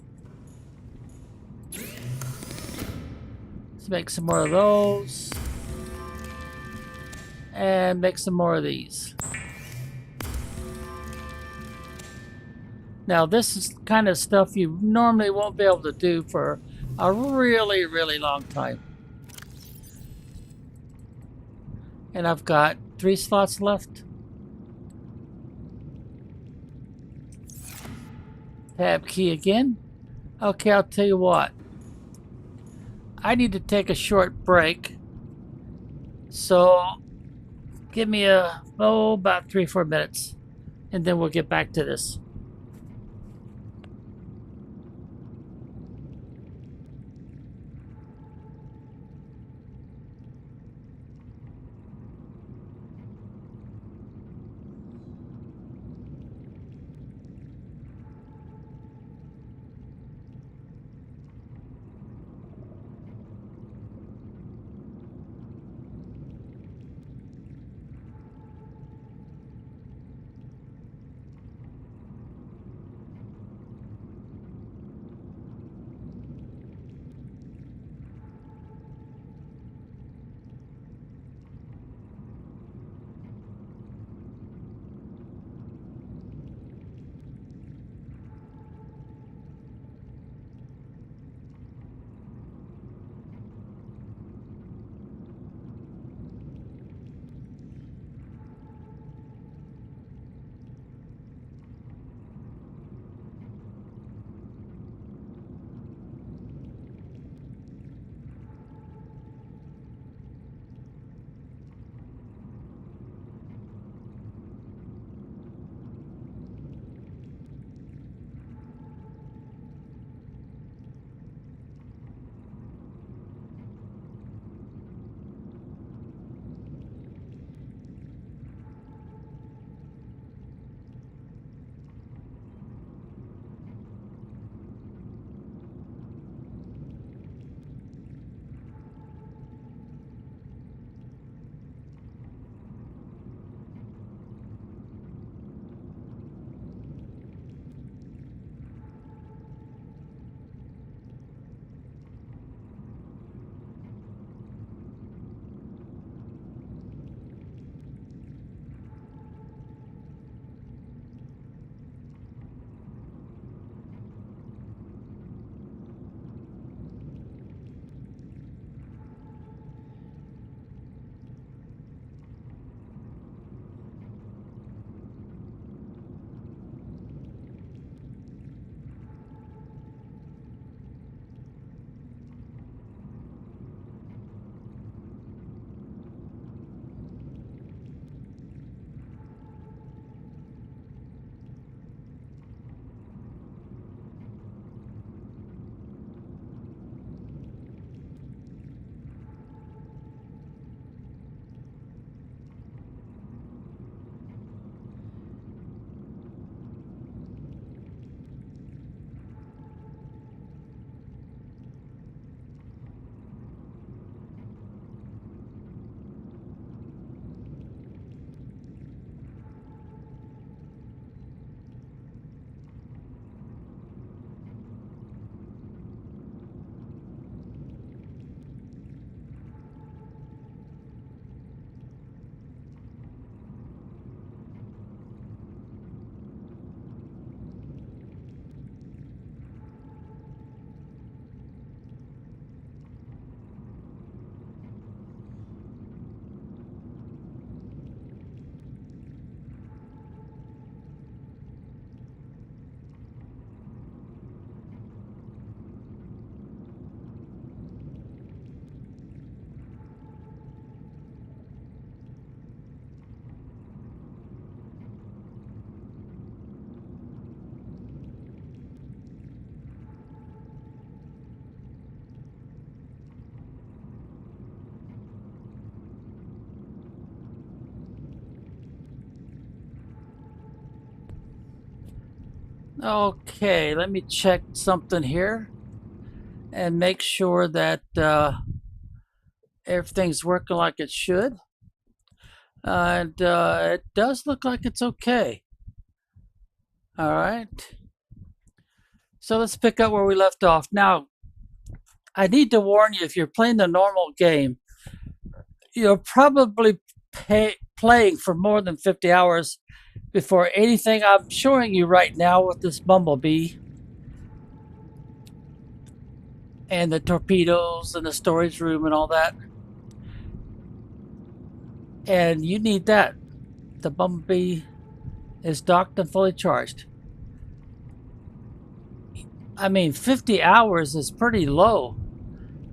Speaker 1: Let's make some more of those. And make some more of these. Now this is kind of stuff you normally won't be able to do for a really, really long time. And I've got 3 slots left. Tab key again. Okay, I'll tell you what. I need to take a short break. So give me about 3-4 minutes. And then we'll get back to this. Okay, let me check something here and make sure that everything's working like it should. And it does look like it's okay. All right. So let's pick up where we left off. Now, I need to warn you, if you're playing the normal game, you're probably playing for more than 50 hours before anything I'm showing you right now with this bumblebee and the torpedoes and the storage room and all that. And you need that. The bumblebee is docked and fully charged. I mean, 50 hours is pretty low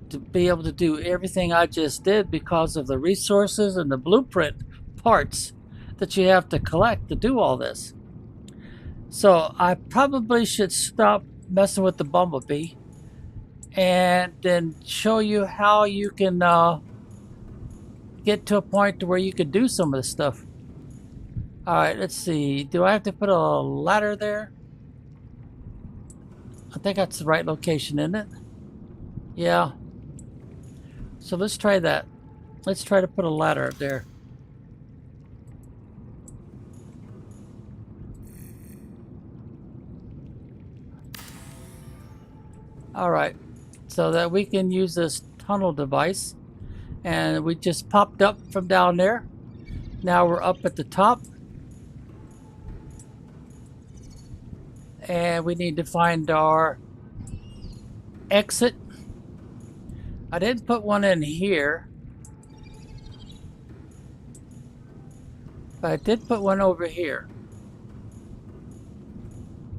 Speaker 1: to be able to do everything I just did because of the resources and the blueprint parts that you have to collect to do all this. So I probably should stop messing with the bumblebee and then show you how you can get to a point to where you can do some of this stuff. Alright, let's see. Do I have to put a ladder there? I think that's the right location, isn't it? Yeah. So let's try that. Let's try to put a ladder up there. Alright. So that we can use this tunnel device. And we just popped up from down there. Now we're up at the top. And we need to find our exit. I didn't put one in here, but I did put one over here.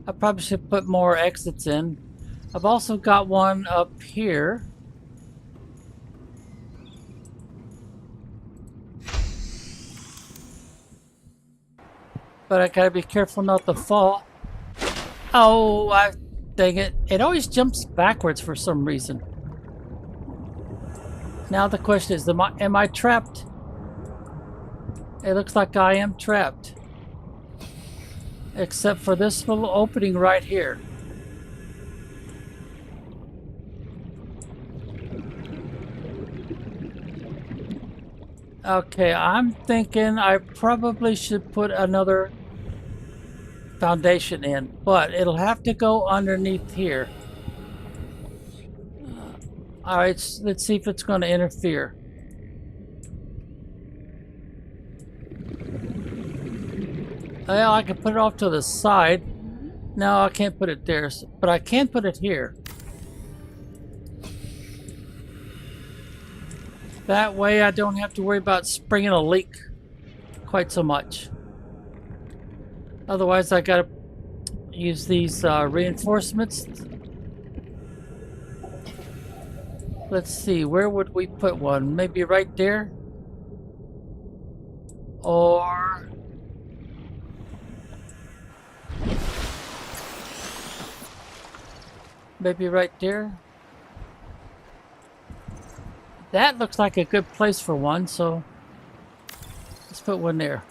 Speaker 1: I probably should put more exits in. I've also got one up here. But I gotta be careful not to fall. Oh, dang it. It always jumps backwards for some reason. Now the question is, am I trapped? It looks like I am trapped. Except for this little opening right here. Okay, I'm thinking I probably should put another foundation in, but it'll have to go underneath here. Alright, let's see if it's going to interfere. Well, I can put it off to the side. No, I can't put it there, but I can put it here. That way I don't have to worry about springing a leak quite so much. Otherwise, I gotta use these reinforcements. Let's see, where would we put one? Maybe right there? Or... maybe right there? That looks like a good place for one, so let's put one there.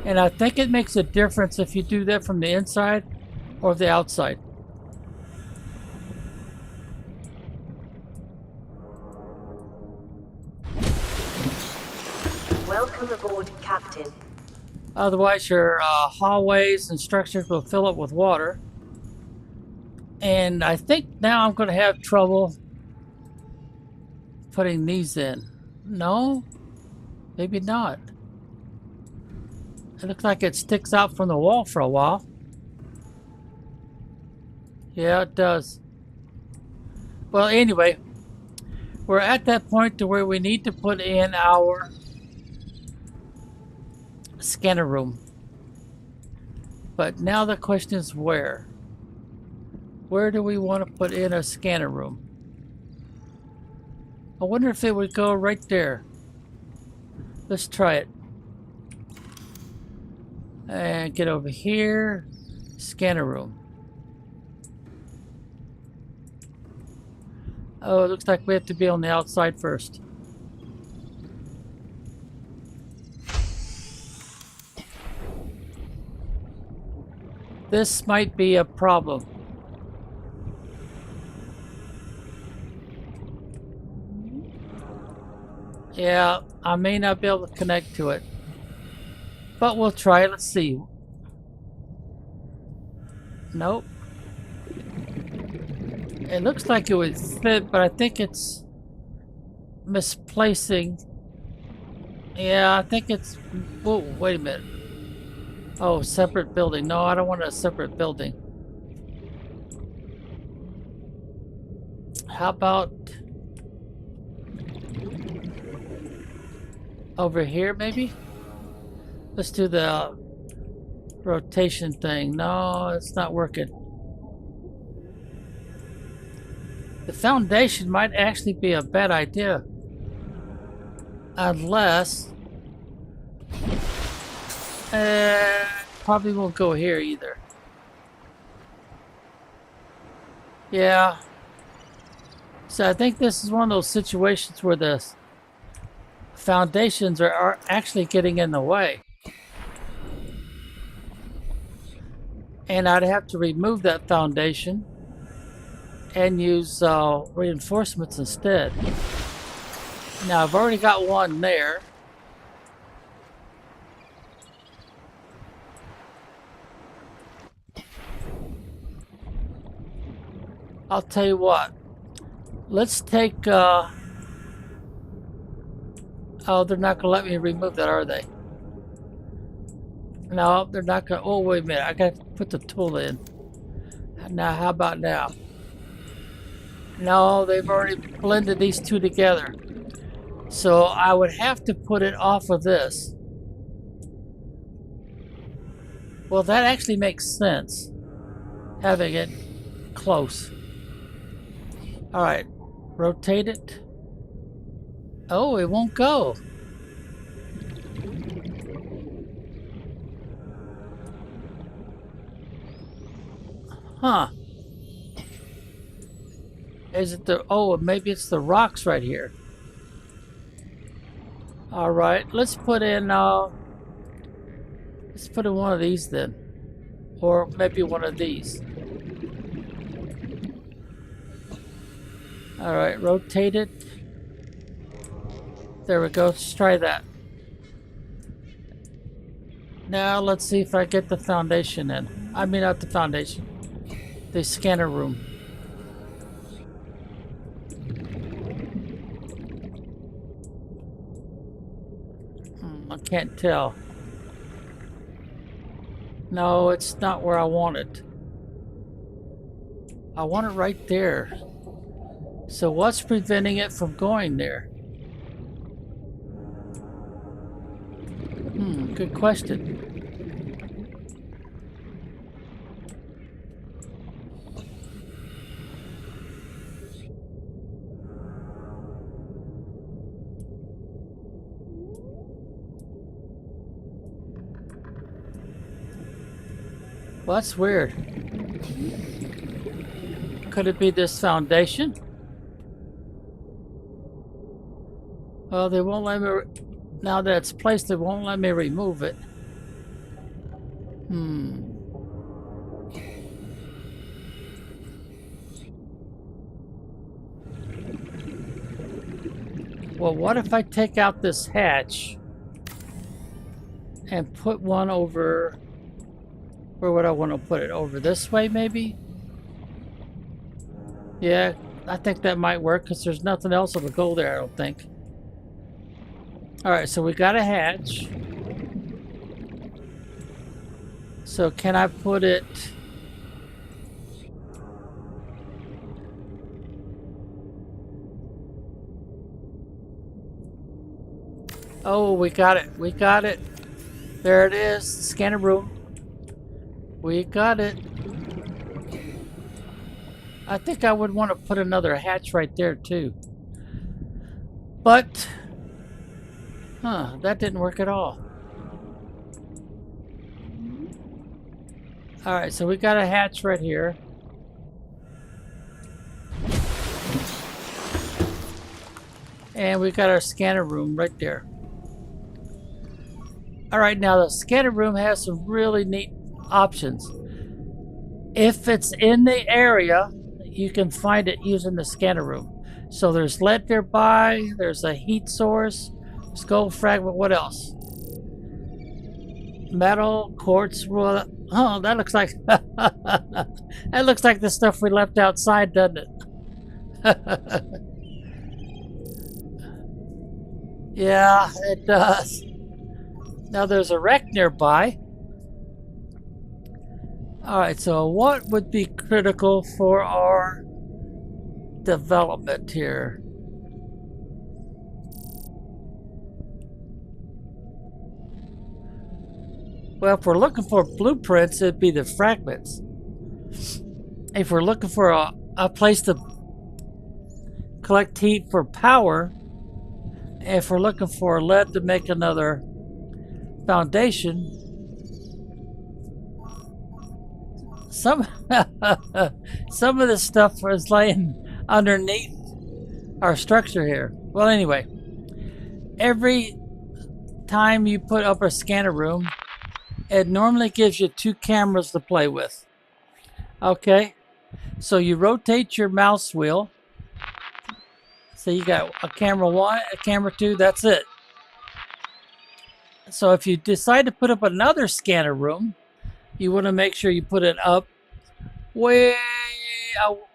Speaker 1: And I think it makes a difference if you do that from the inside or the outside.
Speaker 2: Welcome aboard, Captain.
Speaker 1: Otherwise, your hallways and structures will fill up with water. And I think now I'm going to have trouble putting these in. No? Maybe not. It looks like it sticks out from the wall for a while. Yeah, it does. Well, anyway, we're at that point to where we need to put in our scanner room. But now the question is where? Where do we want to put in a scanner room? I wonder if it would go right there. Let's try it. And get over here. Scanner room. Oh, it looks like we have to be on the outside first. This might be a problem. Yeah, I may not be able to connect to it. But we'll try. Let's see. Nope. It looks like it would fit, but I think it's misplacing. Yeah, I think it's... Whoa, wait a minute. Oh, separate building. No, I don't want a separate building. How about... over here, maybe? Let's do the rotation thing. No, it's not working. The foundation might actually be a bad idea. Unless... probably won't go here either. Yeah. So I think this is one of those situations where the foundations are actually getting in the way. And I'd have to remove that foundation and use reinforcements instead. Now I've already got one there. I'll tell you what. Let's take... oh, they're not going to let me remove that, are they? No, they're not going to... Oh, wait a minute. I got to put the tool in. Now, how about now? No, they've already blended these two together. So I would have to put it off of this. Well, that actually makes sense. Having it close. Alright. Rotate it. Oh, it won't go. Huh. Is it the... Oh, maybe it's the rocks right here. Alright, let's put in... let's put in one of these then. Or maybe one of these. Alright, rotate it. There we go. Let's try that. Now let's see if I get the foundation in. I mean, not the foundation. The scanner room. I can't tell. No, it's not where I want it. I want it right there. So what's preventing it from going there? Good question. Well, that's weird. Could it be this foundation? Well, they won't let me... Now that it's placed, they won't let me remove it. Well, what if I take out this hatch and put one over... Where would I want to put it? Over this way, maybe? Yeah, I think that might work because there's nothing else that'll go there, I don't think. Alright, so we got a hatch. So can I put it... Oh, we got it. We got it. There it is. Scanner room. We got it. I think I would want to put another hatch right there too. But... that didn't work at all. Alright, so we got a hatch right here. And we got our scanner room right there. Alright, now the scanner room has some really neat options. If it's in the area, you can find it using the scanner room. So there's lead nearby, there's a heat source, skull fragment, what else? Metal, quartz, oh, that looks like that looks like the stuff we left outside, doesn't it? Yeah, it does. Now there's a wreck nearby. Alright, so what would be critical for our development here? Well, if we're looking for blueprints, it'd be the fragments. If we're looking for a place to collect heat for power, if we're looking for lead to make another foundation, some of this stuff is laying underneath our structure here. Well, anyway, every time you put up a scanner room, it normally gives you 2 cameras to play with. Okay, so you rotate your mouse wheel. So you got a camera 1, a camera 2, that's it. So if you decide to put up another scanner room, you want to make sure you put it up way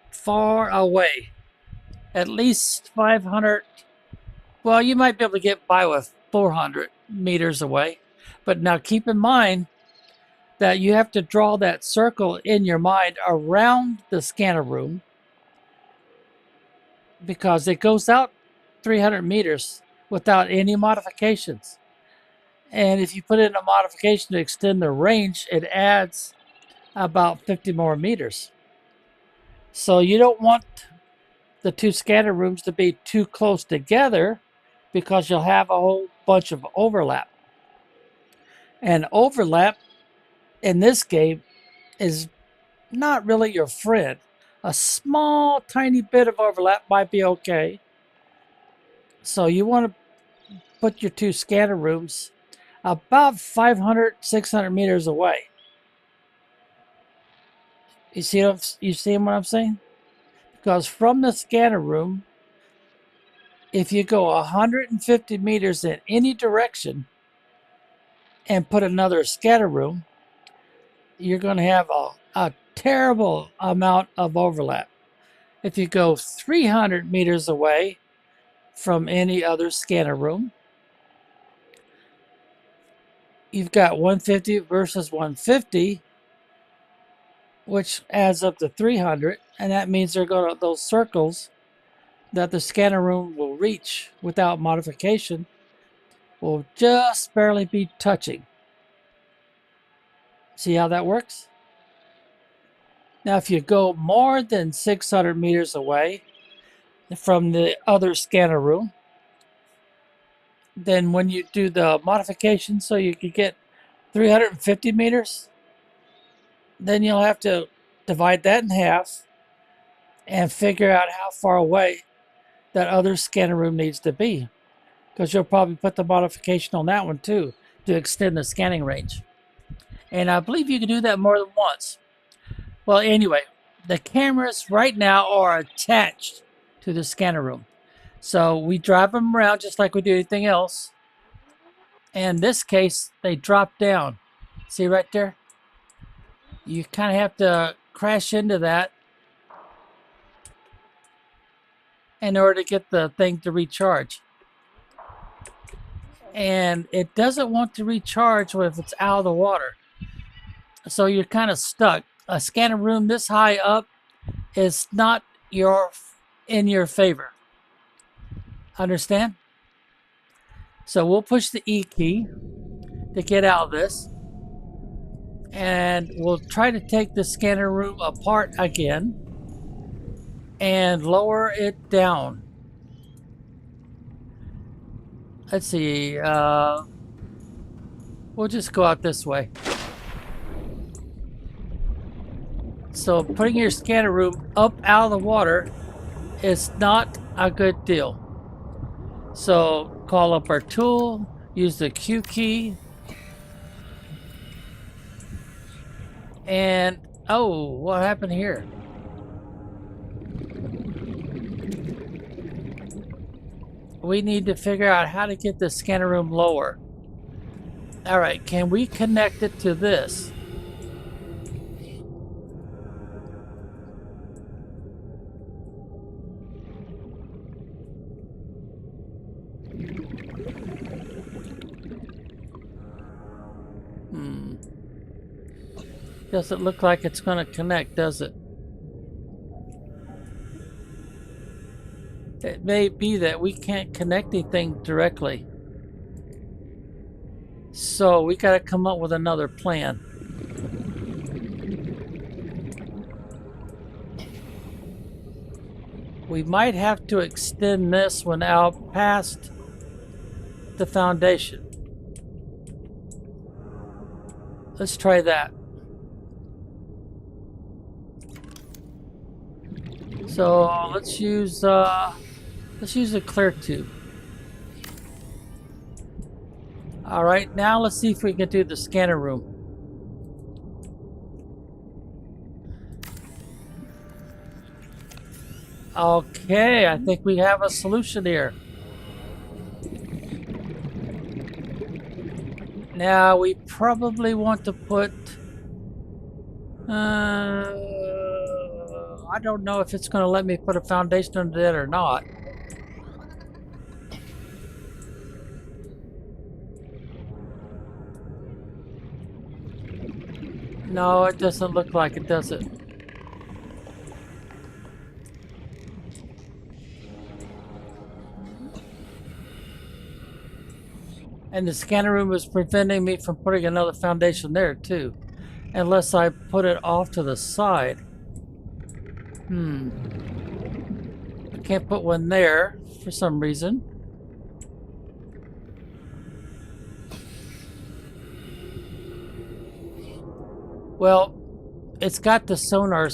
Speaker 1: far away. At least 500. Well, you might be able to get by with 400 meters away. But now keep in mind that you have to draw that circle in your mind around the scanner room, because it goes out 300 meters without any modifications. And if you put in a modification to extend the range, it adds about 50 more meters. So you don't want the 2 scanner rooms to be too close together, because you'll have a whole bunch of overlap. And overlap in this game is not really your friend. A small, tiny bit of overlap might be okay. So you want to put your 2 scanner rooms about 500, 600 meters away. You see what I'm saying? Because from the scanner room, if you go 150 meters in any direction and put another scatter room, you're going to have a terrible amount of overlap. If you go 300 meters away from any other scanner room, you've got 150 versus 150, which adds up to 300, and that means they're going to, those circles that the scanner room will reach without modification will just barely be touching. See how that works? Now, if you go more than 600 meters away from the other scanner room, then when you do the modification so you could get 350 meters, then you'll have to divide that in half and figure out how far away that other scanner room needs to be, because you'll probably put the modification on that one too to extend the scanning range. And I believe you can do that more than once. Well, anyway, the cameras right now are attached to the scanner room. So we drive them around just like we do anything else. And in this case, they drop down. See right there? You kind of have to crash into that in order to get the thing to recharge. And it doesn't want to recharge if it's out of the water. So you're kind of stuck. A scanner room this high up is not in your favor. Understand? So we'll push the E key to get out of this. And we'll try to take the scanner room apart again and lower it down. Let's see. We'll just go out this way. So putting your scanner room up out of the water is not a good deal. So call up our tool, use the Q key, and Oh, what happened here? We need to figure out how to get the scanner room lower. Alright, can we connect it to this? Doesn't look like it's going to connect, does it? It may be that we can't connect anything directly. So we got to come up with another plan. We might have to extend this one out past the foundation. Let's try that. So let's use a clear tube. All right, now let's see if we can do the scanner room. Okay, I think we have a solution here. Now we probably want to put I don't know if it's going to let me put a foundation under that or not. No, it doesn't look like it, does it? And the scanner room is preventing me from putting another foundation there too. Unless I put it off to the side. I can't put one there for some reason. Well, it's got the sonar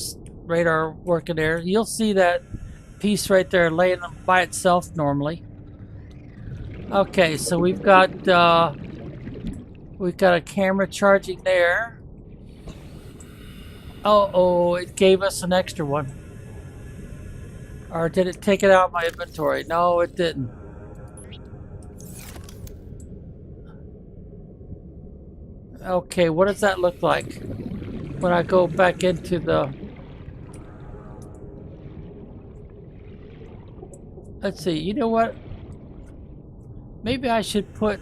Speaker 1: radar working there. You'll see that piece right there laying by itself normally. Okay, so we've got a camera charging there. Oh, it gave us an extra one. Or did it take it out of my inventory? No, it didn't. Okay, what does that look like when I go back into the... Let's see, you know what? Maybe I should put...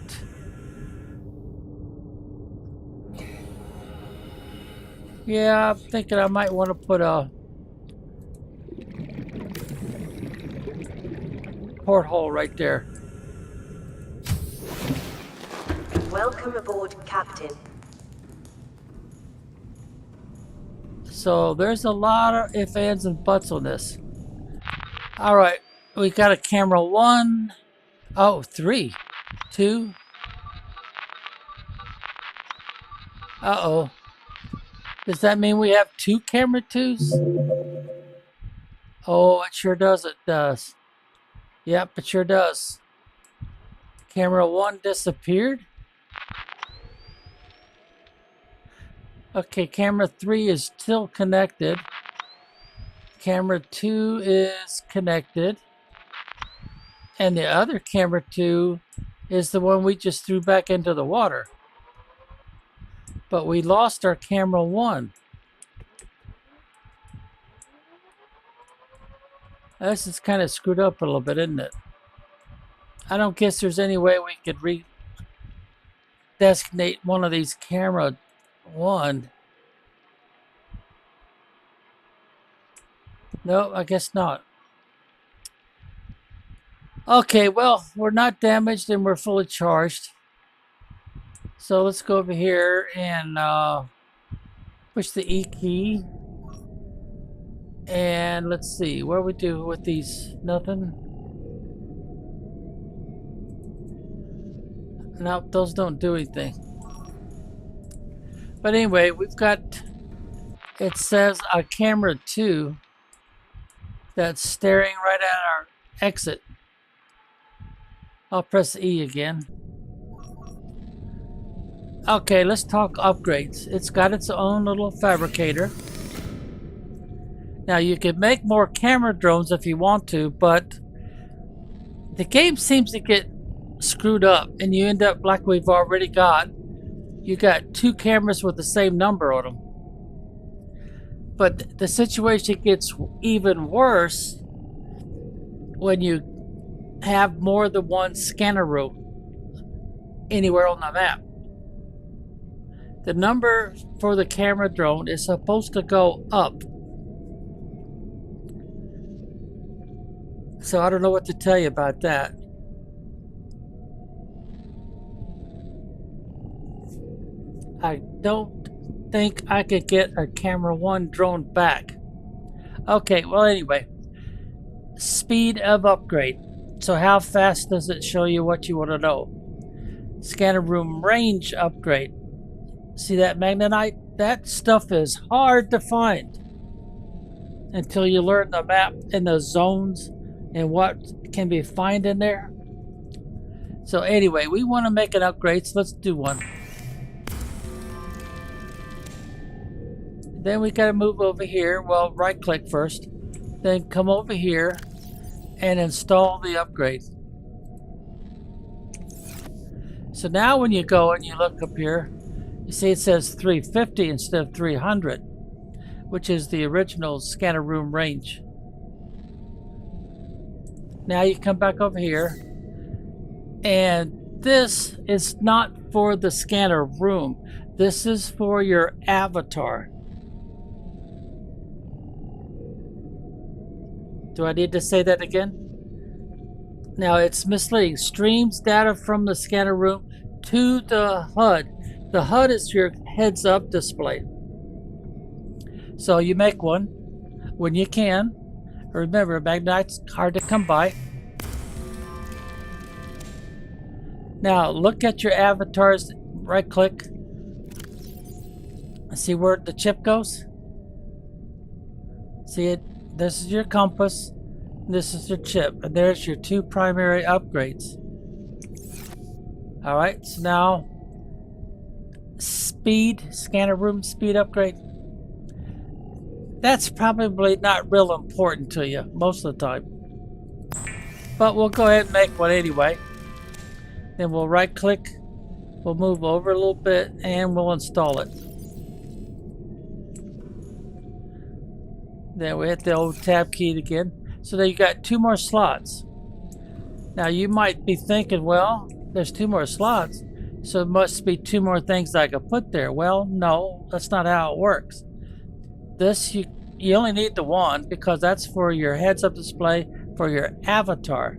Speaker 1: Yeah, I'm thinking I might want to put a porthole right there.
Speaker 2: Welcome aboard, Captain.
Speaker 1: So there's a lot of ifs, ands, and buts on this. Alright, we got a camera 1. Oh, 3. 2. Uh-oh. Does that mean we have 2 camera 2s? Oh, it sure does. It does. Yep, it sure does. Camera 1 disappeared. Okay, camera 3 is still connected. Camera 2 is connected. And the other camera 2 is the one we just threw back into the water. But we lost our camera 1. This is kind of screwed up a little bit, isn't it? I don't guess there's any way we could redesignate one of these camera 1. No, I guess not. Okay, well, we're not damaged and we're fully charged. So let's go over here and push the E key. And let's see, what do we do with these? Nothing? Nope, those don't do anything. But anyway, we've got, it says a camera 2 that's staring right at our exit. I'll press E again. Okay, let's talk upgrades. It's got its own little fabricator. Now you can make more camera drones if you want to, but the game seems to get screwed up and you end up like we've already got. You got 2 cameras with the same number on them. But the situation gets even worse when you have more than one scanner room anywhere on the map. The number for the camera drone is supposed to go up. So I don't know what to tell you about that. I don't think I could get a camera 1 drone back. Okay, well anyway. Speed of upgrade. So how fast does it show you what you want to know? Scanner room range upgrade. See that magnetite? That stuff is hard to find until you learn the map and the zones and what can be found in there. So anyway, we want to make an upgrade, so let's do one. Then we got to move over here. Well, right click first, then come over here and install the upgrade. So now when you go and you look up here, you see it says 350 instead of 300, which is the original scanner room range. Now you come back over here, and this is not for the scanner room. This is for your avatar. Do I need to say that again? Now it's misleading. Streams data from the scanner room to the HUD. The HUD is your heads-up display. So you make one when you can. Remember, magnetite's hard to come by. Now look at your avatars. Right-click. See where the chip goes? See it? This is your compass. This is your chip. And there's your 2 primary upgrades. Alright, so now speed, scanner room speed upgrade. That's probably not real important to you most of the time. But we'll go ahead and make one anyway. Then we'll right click. We'll move over a little bit and we'll install it. Then we hit the old tab key again. So then you got 2 more slots. Now you might be thinking, well, there's 2 more slots, so it must be 2 more things I could put there. Well, no, that's not how it works. This, you only need the 1 because that's for your heads-up display for your avatar.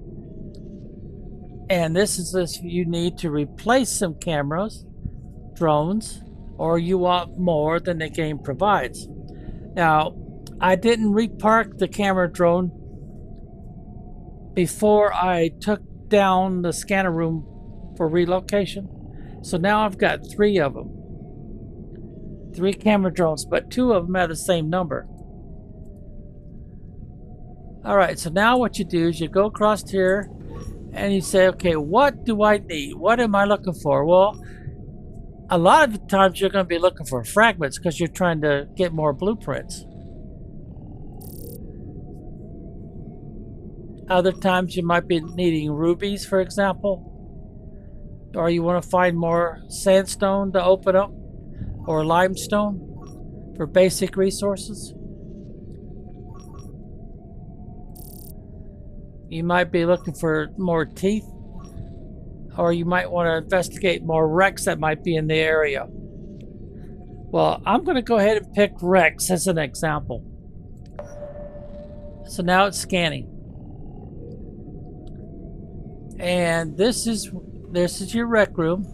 Speaker 1: And this is if you need to replace some cameras, drones, or you want more than the game provides. Now, I didn't repark the camera drone before I took down the scanner room for relocation. So now I've got 3 of them. 3 camera drones, but 2 of them have the same number. Alright, so now what you do is you go across here and you say, okay, what do I need? What am I looking for? Well, a lot of the times you're going to be looking for fragments because you're trying to get more blueprints. Other times you might be needing rubies, for example. Or you want to find more sandstone to open up. Or limestone for basic resources. You might be looking for more teeth. Or you might want to investigate more wrecks that might be in the area. Well, I'm going to go ahead and pick wrecks as an example. So now it's scanning. And this is your rec room,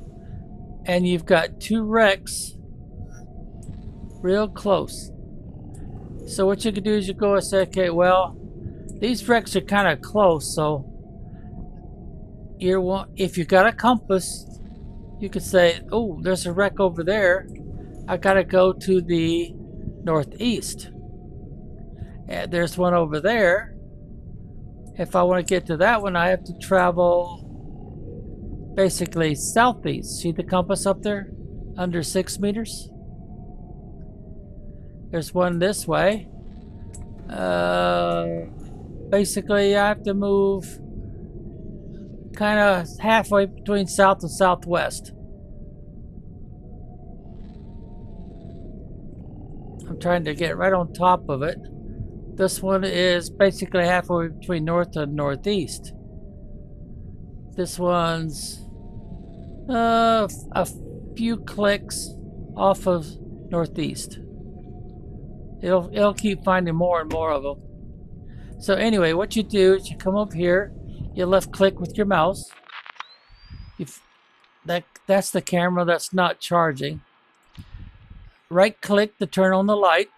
Speaker 1: and you've got 2 wrecks real close. So what you can do is you go and say, okay, well, these wrecks are kind of close, so if you got a compass, you could say, oh, there's a wreck over there. I gotta go to the northeast. And there's one over there. If I want to get to that one, I have to travel basically southeast. See the compass up there? Under 6 meters. There's one this way. Basically, I have to move kind of halfway between south and southwest. I'm trying to get right on top of it. This one is basically halfway between north and northeast. This one's a few clicks off of northeast. It'll keep finding more and more of them. So anyway, what you do is you come up here, you left click with your mouse. That's the camera that's not charging. Right click to turn on the light,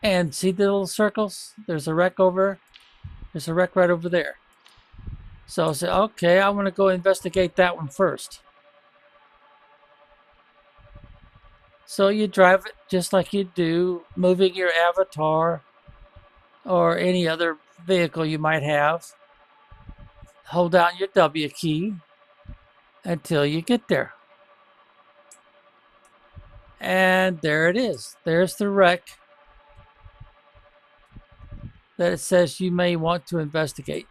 Speaker 1: and see the little circles? There's a wreck there's a wreck right over there. So I'll say, okay, I want to go investigate that one first. So you drive it just like you do, moving your avatar or any other vehicle you might have. Hold down your W key until you get there. And there it is. There's the wreck that it says you may want to investigate.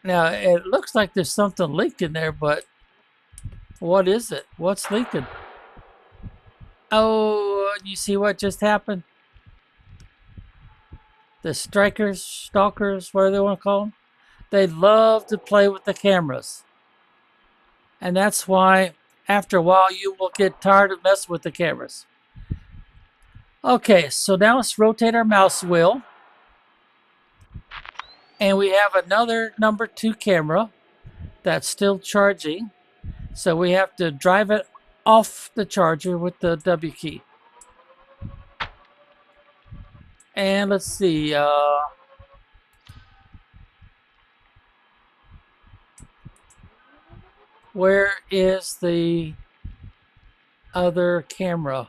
Speaker 1: Now, it looks like there's something leaking there, but what is it? What's leaking? Oh, you see what just happened? The strikers, stalkers, whatever they want to call them, they love to play with the cameras. And that's why, after a while, you will get tired of messing with the cameras. Okay, so now let's rotate our mouse wheel. And we have another number 2 camera that's still charging. So we have to drive it off the charger with the W key. And let's see. Where is the other camera?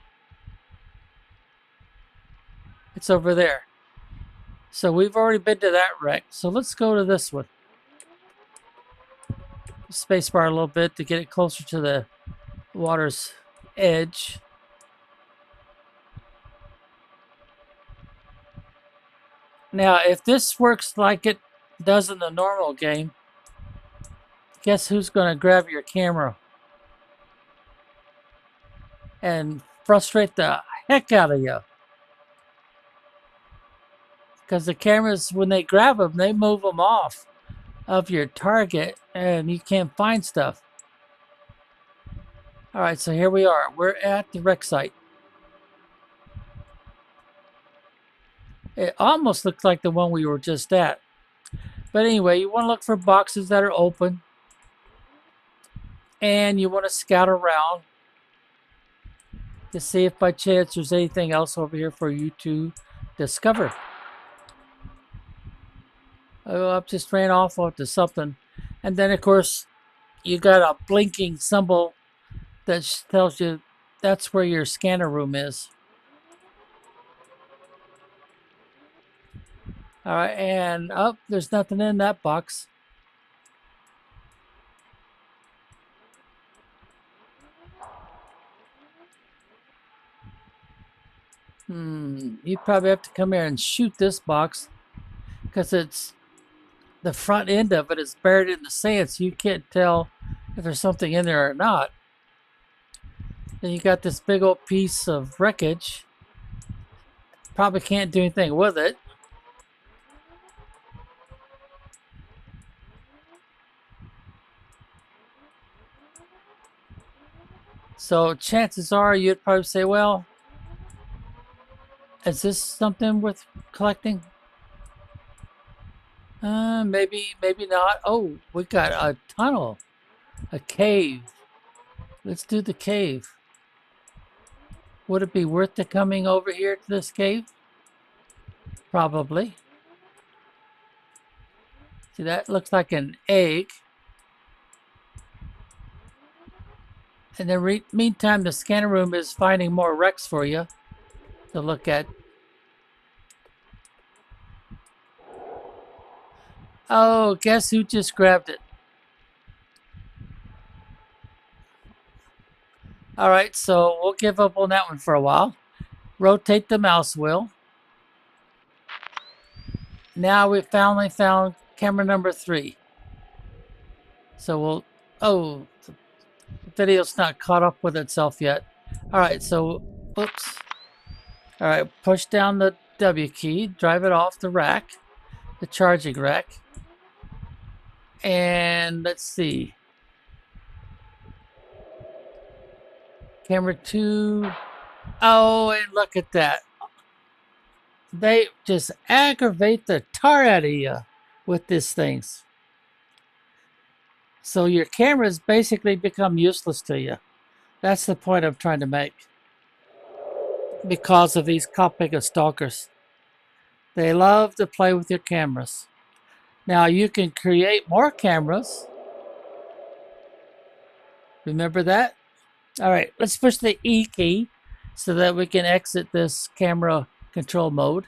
Speaker 1: It's over there. So we've already been to that wreck. So let's go to this one. Spacebar a little bit to get it closer to the water's edge. Now, if this works like it does in the normal game, guess who's going to grab your camera and frustrate the heck out of you? Because the cameras, when they grab them, they move them off of your target and you can't find stuff. All right, so here we are. We're at the wreck site. It almost looks like the one we were just at. But anyway, you want to look for boxes that are open. And you want to scout around to see if by chance there's anything else over here for you to discover. Oh, I just ran off onto something. And then, of course, you got a blinking symbol that tells you that's where your scanner room is. All right, and there's nothing in that box. You probably have to come here and shoot this box because it's the front end of it is buried in the sand, so you can't tell if there's something in there or not. Then you got this big old piece of wreckage. Probably can't do anything with it. So chances are you'd probably say, well, is this something worth collecting? Maybe not. Oh, we got a tunnel, a cave. Let's do the cave. Would it be worth it coming over here to this cave? Probably. See, that looks like an egg. In the meantime, the scanner room is finding more wrecks for you to look at. Oh, guess who just grabbed it? All right, so we'll give up on that one for a while. rotate the mouse wheel. Now we finally found camera number 3. So we'll, oh, the video's not caught up with itself yet. All right, so, oops. All right, push down the W key, drive it off the rack, the charging rack. And let's see. Camera 2. Oh, and look at that. They just aggravate the tar out of you with these things. So your cameras basically become useless to you. That's the point I'm trying to make. Because of these Kopeka stalkers. They love to play with your cameras. Now you can create more cameras. Remember that? All right, let's push the E key so that we can exit this camera control mode.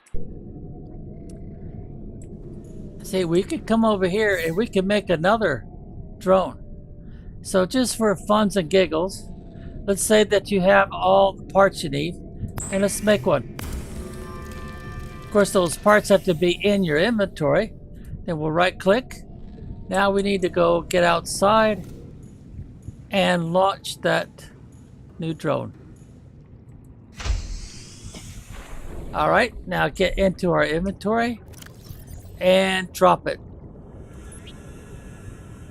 Speaker 1: See, we could come over here and we can make another drone. So just for funs and giggles, let's say that you have all the parts you need, and let's make one. Of course, those parts have to be in your inventory. Then we'll right click. Now we need to go get outside and launch that new drone. All right, now get into our inventory and drop it.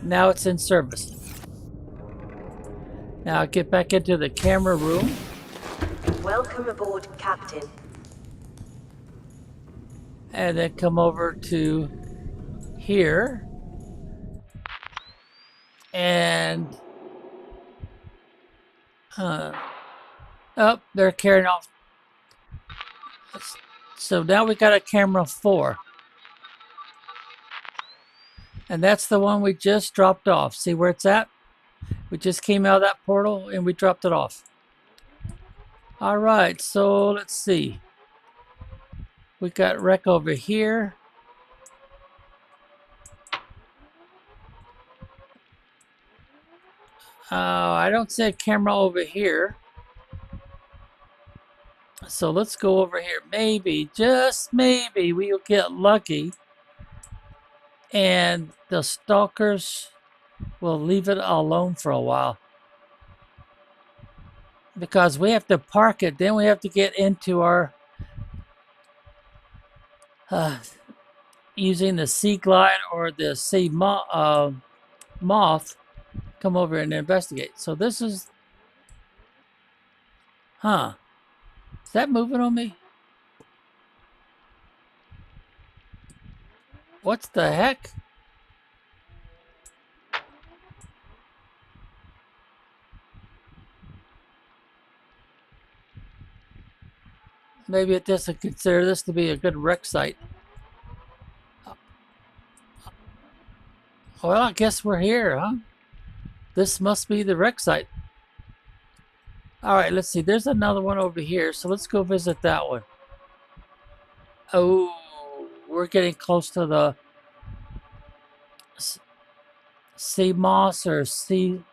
Speaker 1: Now it's in service. Now get back into the camera room.
Speaker 2: Welcome aboard, Captain.
Speaker 1: And then come over to here. And oh, they're carrying off. So now we got a camera 4. And that's the one we just dropped off. See where it's at? We just came out of that portal and we dropped it off. All right, so let's see. We got wreck over here. I don't see a camera over here. So let's go over here. Maybe, just maybe, we'll get lucky. And the stalkers will leave it alone for a while. Because we have to park it. Then we have to get into our... using the sea glide or the sea moth. Come over and investigate. So this is... Huh. Is that moving on me? What the heck? Maybe it doesn't consider this to be a good wreck site. Well, I guess we're here, huh? This must be the wreck site. Alright, let's see. There's another one over here, so let's go visit that one. Oh, we're getting close to the sea moss or sea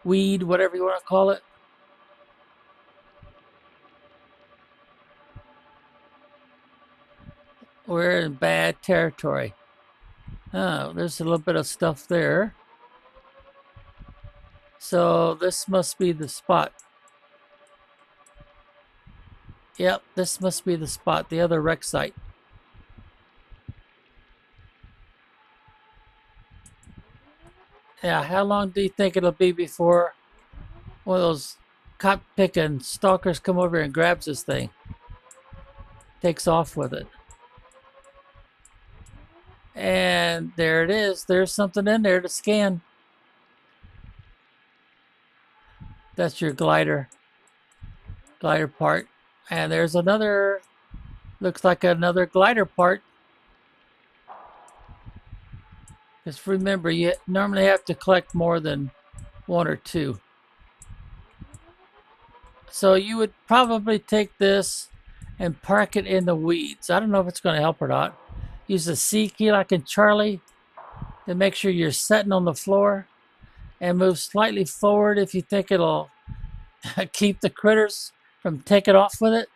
Speaker 1: weed, whatever you want to call it. We're in bad territory. Oh, there's a little bit of stuff there. So this must be the spot. Yep, this must be the spot, the other wreck site. Yeah, how long do you think it'll be before one of those cop-picking stalkers come over and grabs this thing? Takes off with it. And there it is. There's something in there to scan. That's your glider part. And there's another, looks like another glider part. Just remember, you normally have to collect more than 1 or 2. So you would probably take this and park it in the weeds. I don't know if it's going to help or not. Use the C key like in Charlie to make sure you're sitting on the floor, and move slightly forward if you think it'll keep the critters from taking off with it.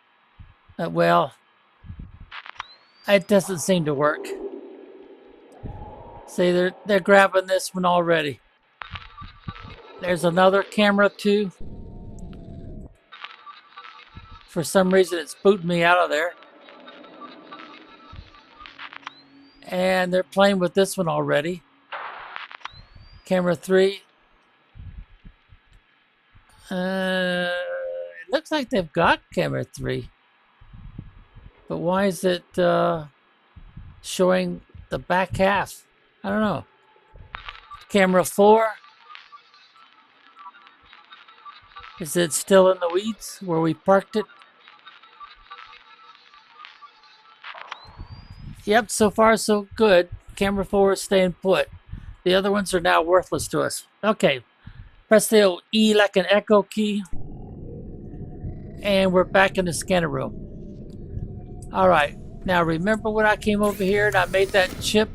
Speaker 1: Well, it doesn't seem to work. See, they're grabbing this one already. There's another camera too. For some reason, it's booting me out of there. And they're playing with this one already. Camera 3. It looks like they've got camera 3. But why is it showing the back half? I don't know. Camera 4. Is it still in the weeds where we parked it? Yep, so far so good. Camera 4 is staying put. The other ones are now worthless to us. Okay, press the old E like an echo key. And we're back in the scanner room. Alright, now remember when I came over here and I made that chip?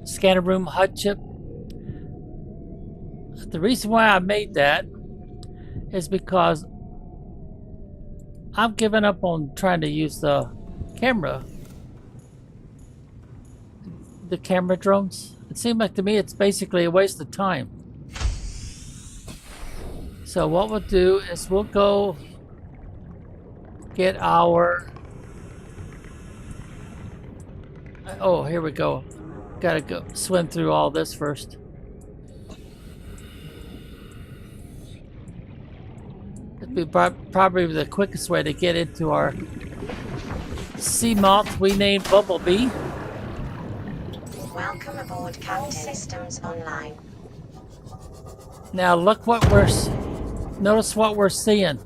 Speaker 1: Scanner room HUD chip? The reason why I made that is because I'm giving up on trying to use the camera drones. It seemed like to me it's basically a waste of time. So what we'll do is we'll go get our... Oh, here we go. Gotta go swim through all this first. It'd be probably the quickest way to get into our sea moth we named Bumblebee.
Speaker 8: Welcome aboard Captain Systems Online.
Speaker 1: Now look what notice what we're seeing.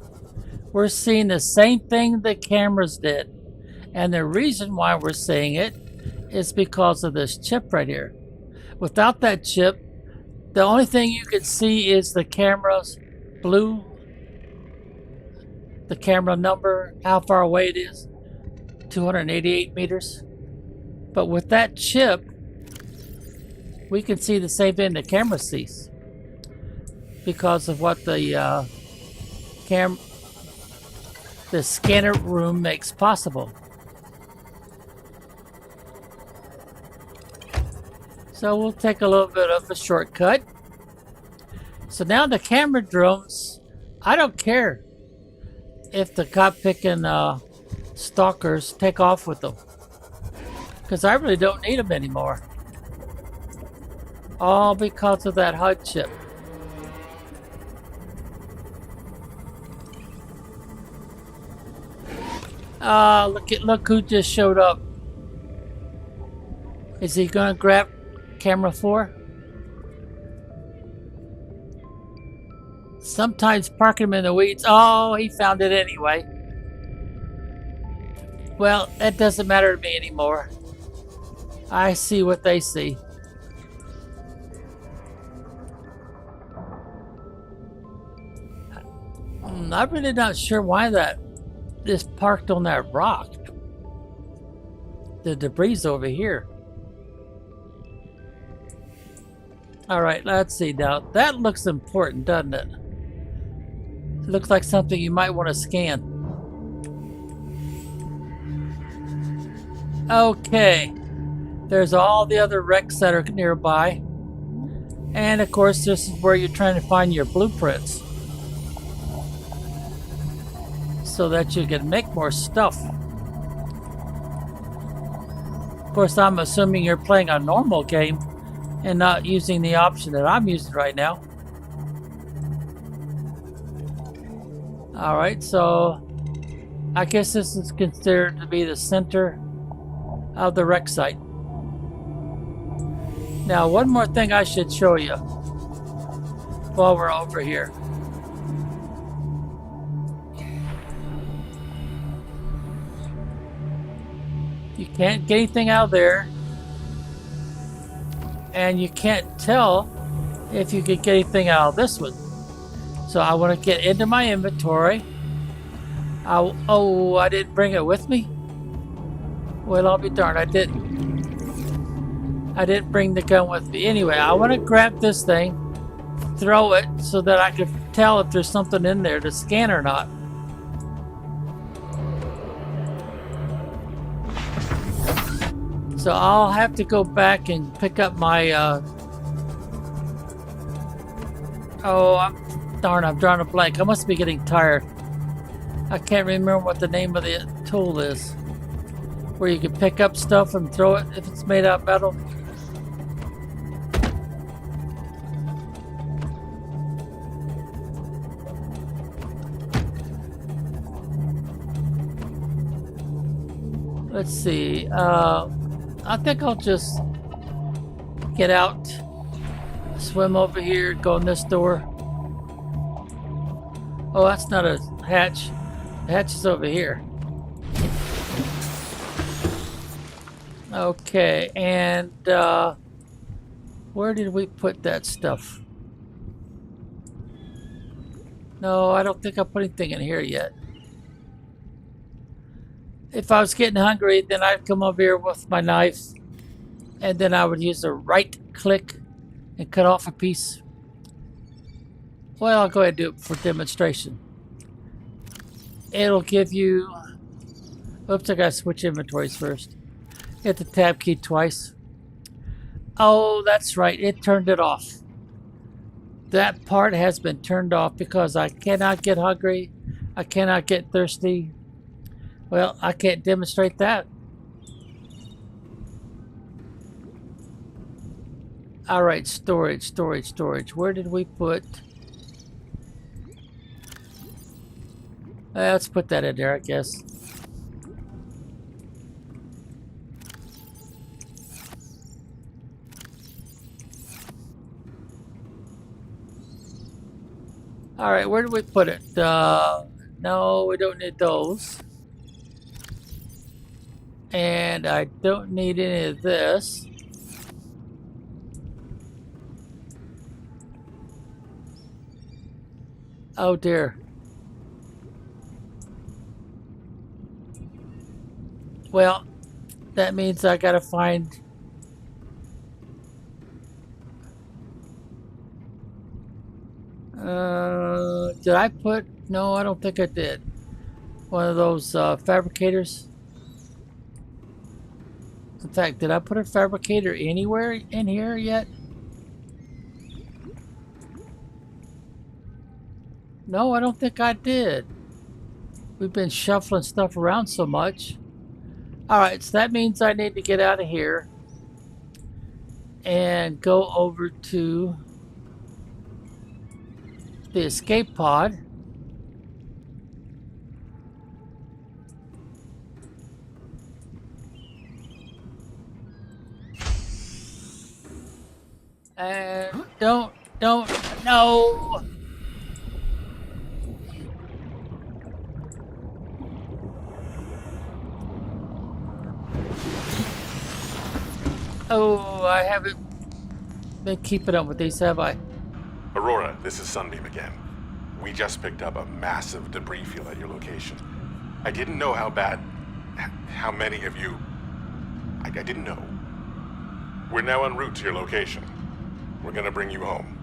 Speaker 1: We're seeing the same thing the cameras did. And the reason why we're seeing it is because of this chip right here. Without that chip, the only thing you could see is the camera's blue, the camera number, how far away it is, 288 meters. But with that chip, we can see the same thing the camera sees because of what the scanner room makes possible. So we'll take a little bit of a shortcut. So now the camera drones, I don't care if the cop-picking stalkers take off with them, because I really don't need them anymore. All because of that HUD chip. Look who just showed up. Is he gonna grab camera 4? Sometimes park him in the weeds. Oh, he found it anyway. Well, that doesn't matter to me anymore. I see what they see. I'm really not sure why that is parked on that rock. The debris over here. Alright, let's see now. That looks important, doesn't it? It looks like something you might want to scan. Okay. There's all the other wrecks that are nearby. And of course, this is where you're trying to find your blueprints, so that you can make more stuff. Of course, I'm assuming you're playing a normal game and not using the option that I'm using right now. Alright, so I guess this is considered to be the center of the wreck site. Now, one more thing I should show you while we're over here. You can't get anything out of there, and you can't tell if you could get anything out of this one. So I want to get into my inventory. Oh, I didn't bring it with me? Well, I'll be darned, I didn't bring the gun with me. Anyway, I want to grab this thing, throw it so that I can tell if there's something in there to scan or not. So I'll have to go back and pick up my, darn, I'm drawing a blank. I must be getting tired. I can't remember what the name of the tool is. Where you can pick up stuff and throw it if it's made out of metal. Let's see. I think I'll just get out, swim over here, go in this door. Oh, that's not a hatch. The hatch is over here. Okay, and where did we put that stuff? No, I don't think I put anything in here yet. If I was getting hungry, then I'd come over here with my knife, and then I would use a right click and cut off a piece. Well, I'll go ahead and do it for demonstration. It'll give you... Oops, I gotta switch inventories first. Hit the tab key twice. Oh, that's right, it turned it off. That part has been turned off because I cannot get hungry. I cannot get thirsty. Well, I can't demonstrate that. All right, storage. Where did we put... Let's put that in there, I guess. All right, where do we put it? No, we don't need those. And I don't need any of this. Oh dear. Well, that means I gotta find... did I put... No, I don't think I did. One of those fabricators. In fact, did I put a fabricator anywhere in here yet? No, I don't think I did. We've been shuffling stuff around so much. Alright, so that means I need to get out of here and go over to the escape pod. And don't, no! Oh, I haven't been keeping up with these, have I?
Speaker 7: Aurora, this is Sunbeam again. We just picked up a massive debris field at your location. I didn't know how many of you... I didn't know. We're now en route to your location. We're gonna bring you home.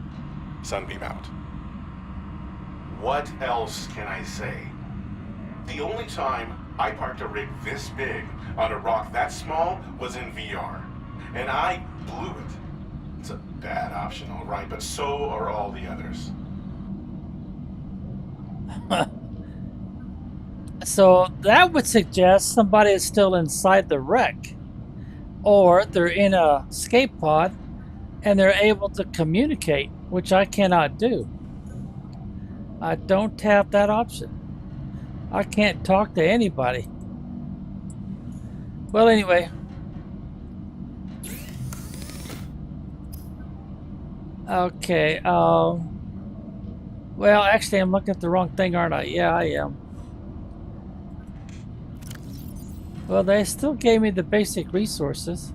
Speaker 7: Sunbeam out. What else can I say? The only time I parked a rig this big on a rock that small was in VR. And I blew it. It's a bad option, all right, but so are all the others.
Speaker 1: So that would suggest somebody is still inside the wreck. Or they're in a escape pod and they're able to communicate, which I cannot do. I don't have that option. I can't talk to anybody. Well, anyway. Okay, well, actually, I'm looking at the wrong thing, aren't I? Yeah, I am. Well, they still gave me the basic resources.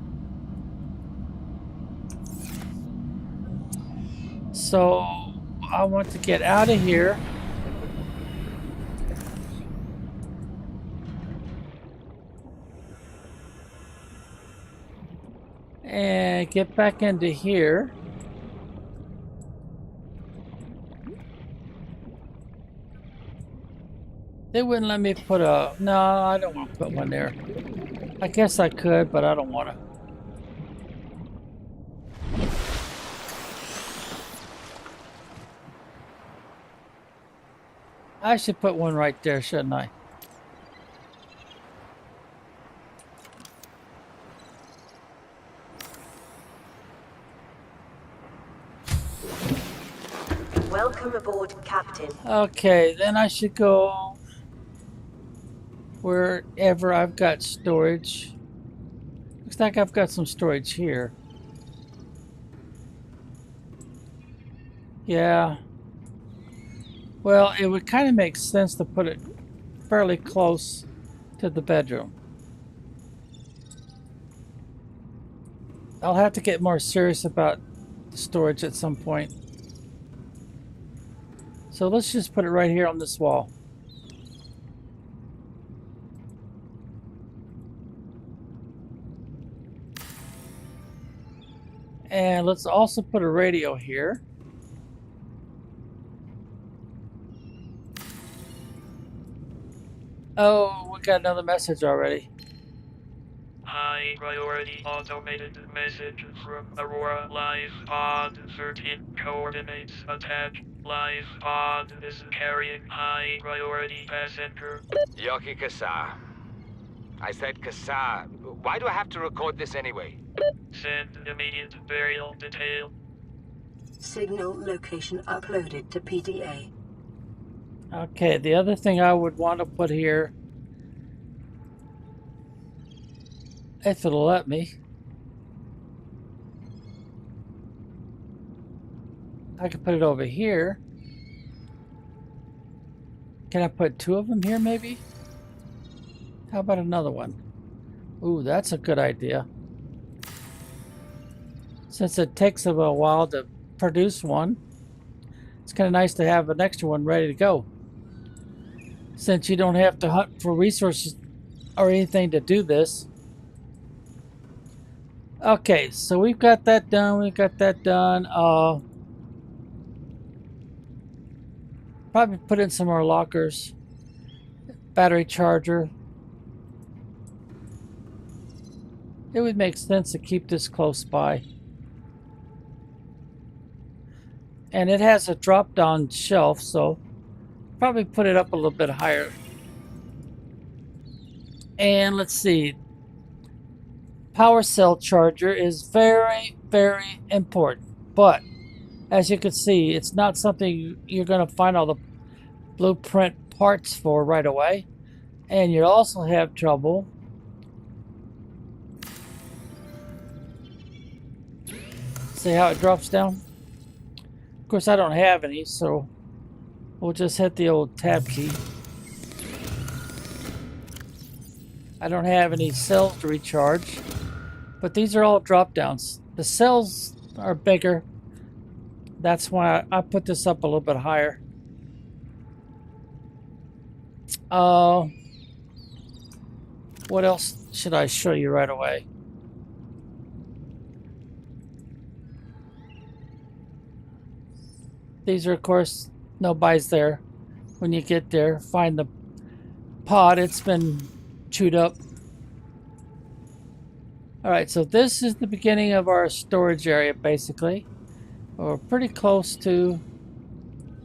Speaker 1: So, I want to get out of here. And get back into here. They wouldn't let me put a... No, I don't want to put one there. I guess I could, but I don't want to. I should put one right there, shouldn't I?
Speaker 2: Welcome aboard, Captain.
Speaker 1: Okay, then I should go wherever I've got storage. Looks like I've got some storage here. Yeah. Well, it would kind of make sense to put it fairly close to the bedroom. I'll have to get more serious about the storage at some point. So let's just put it right here on this wall. And let's also put a radio here. Oh, we got another message already.
Speaker 11: High priority automated message from Aurora Live Pod 13 coordinates attached. Live Pod is carrying high priority passenger.
Speaker 3: Yoki Kasa. I said Kasa. Why do I have to record this anyway?
Speaker 11: Send immediate burial detail.
Speaker 2: Signal location uploaded to PDA.
Speaker 1: Okay, the other thing I would want to put here, if it'll let me, I could put it over here. Can I put two of them here maybe? How about another one? Ooh, that's a good idea. Since it takes a while to produce one, it's kind of nice to have an extra one ready to go. Since you don't have to hunt for resources or anything to do this. Okay, so we've got that done. We've got that done. Probably put in some more lockers. Battery charger. It would make sense to keep this close by. And it has a drop-down shelf, so probably put it up a little bit higher. And let's see. Power cell charger is very, very important. But as you can see, it's not something you're going to find all the blueprint parts for right away. And you also have trouble see how it drops down? Of course, I don't have any, so we'll just hit the old tab key. I don't have any cells to recharge, but these are all drop downs. The cells are bigger. That's why I put this up a little bit higher. What else should I show you right away? These are, of course, nobody's there. When you get there, find the pod. It's been chewed up. Alright, so this is the beginning of our storage area, basically. We're pretty close to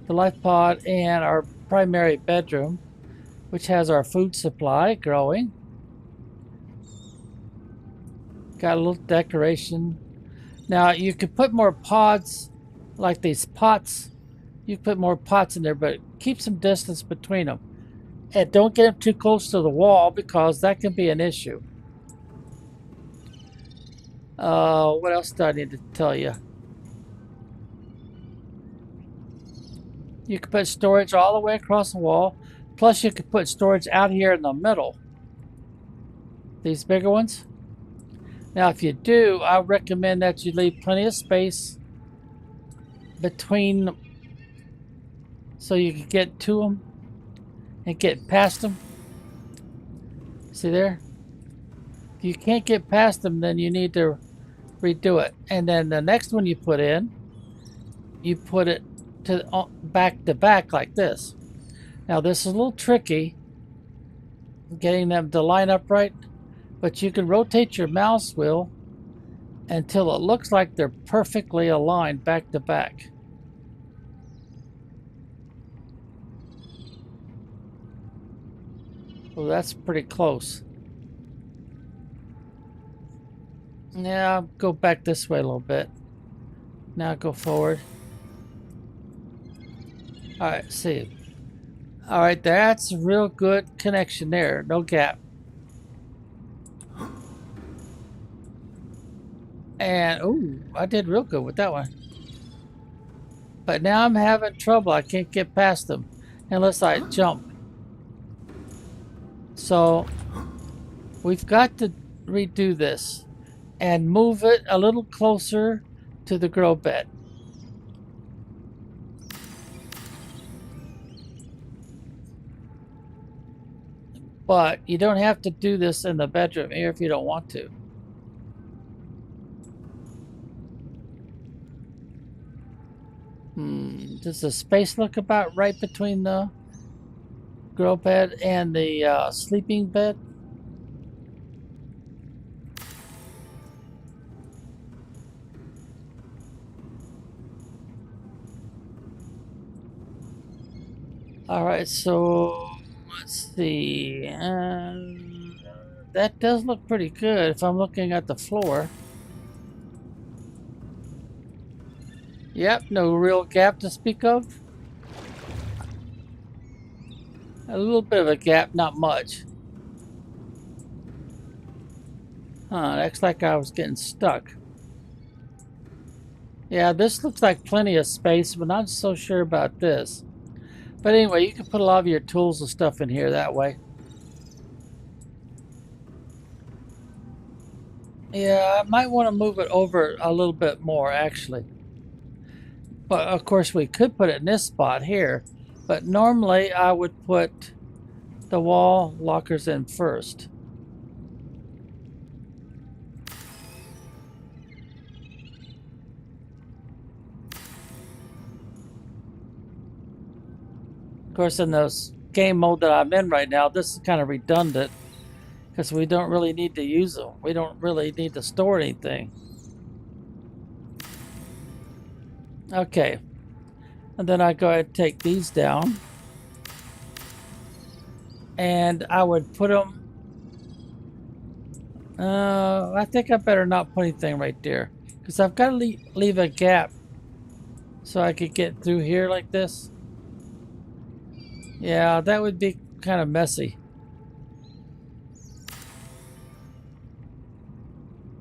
Speaker 1: the life pod and our primary bedroom, which has our food supply growing. Got a little decoration. Now, you could put more pods, like these pots. You put more pots in there, but keep some distance between them. And don't get them too close to the wall, because that can be an issue. What else do I need to tell you? You can put storage all the way across the wall. Plus, you can put storage out here in the middle. These bigger ones. Now, if you do, I recommend that you leave plenty of space between, so you can get to them and get past them. See there? If you can't get past them, then you need to redo it. And then the next one you put in, you put it to back like this. Now, this is a little tricky, getting them to line up right, but you can rotate your mouse wheel until it looks like they're perfectly aligned back to back. Oh, that's pretty close. Yeah, I'll go back this way a little bit. Now go forward. Alright, see. Alright, that's a real good connection there. No gap. And, ooh, I did real good with that one. But now I'm having trouble. I can't get past them unless I jump. So, we've got to redo this and move it a little closer to the grow bed. But you don't have to do this in the bedroom here if you don't want to. Does the space look about right between the grow bed and the sleeping bed? Alright, so let's see. That does look pretty good if I'm looking at the floor. Yep, no real gap to speak of. A little bit of a gap, not much. Looks like I was getting stuck. Yeah, this looks like plenty of space, but not so sure about this. But anyway, you can put a lot of your tools and stuff in here that way. Yeah, I might want to move it over a little bit more, actually. But of course, we could put it in this spot here. But normally, I would put the wall lockers in first. Of course, in this game mode that I'm in right now, this is kind of redundant because we don't really need to use them. We don't really need to store anything. Okay. And then I go ahead and take these down. And I would put them... I think I better not put anything right there. Because I've got to leave a gap so I could get through here like this. Yeah, that would be kind of messy.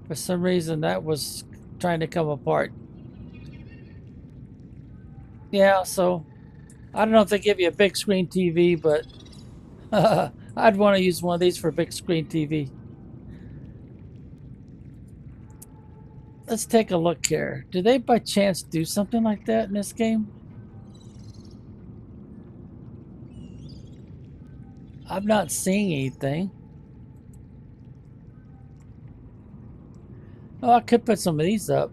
Speaker 1: For some reason, that was trying to come apart. Yeah, so I don't know if they give you a big screen TV, but I'd want to use one of these for a big screen TV. Let's take a look here. Do they by chance do something like that in this game? I'm not seeing anything. Oh, I could put some of these up.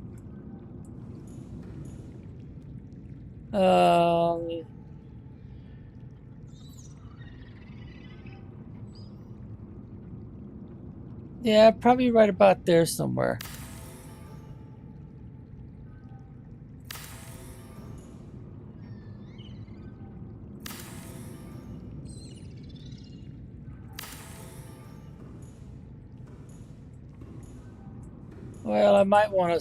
Speaker 1: Yeah, probably right about there somewhere. Well, I might want to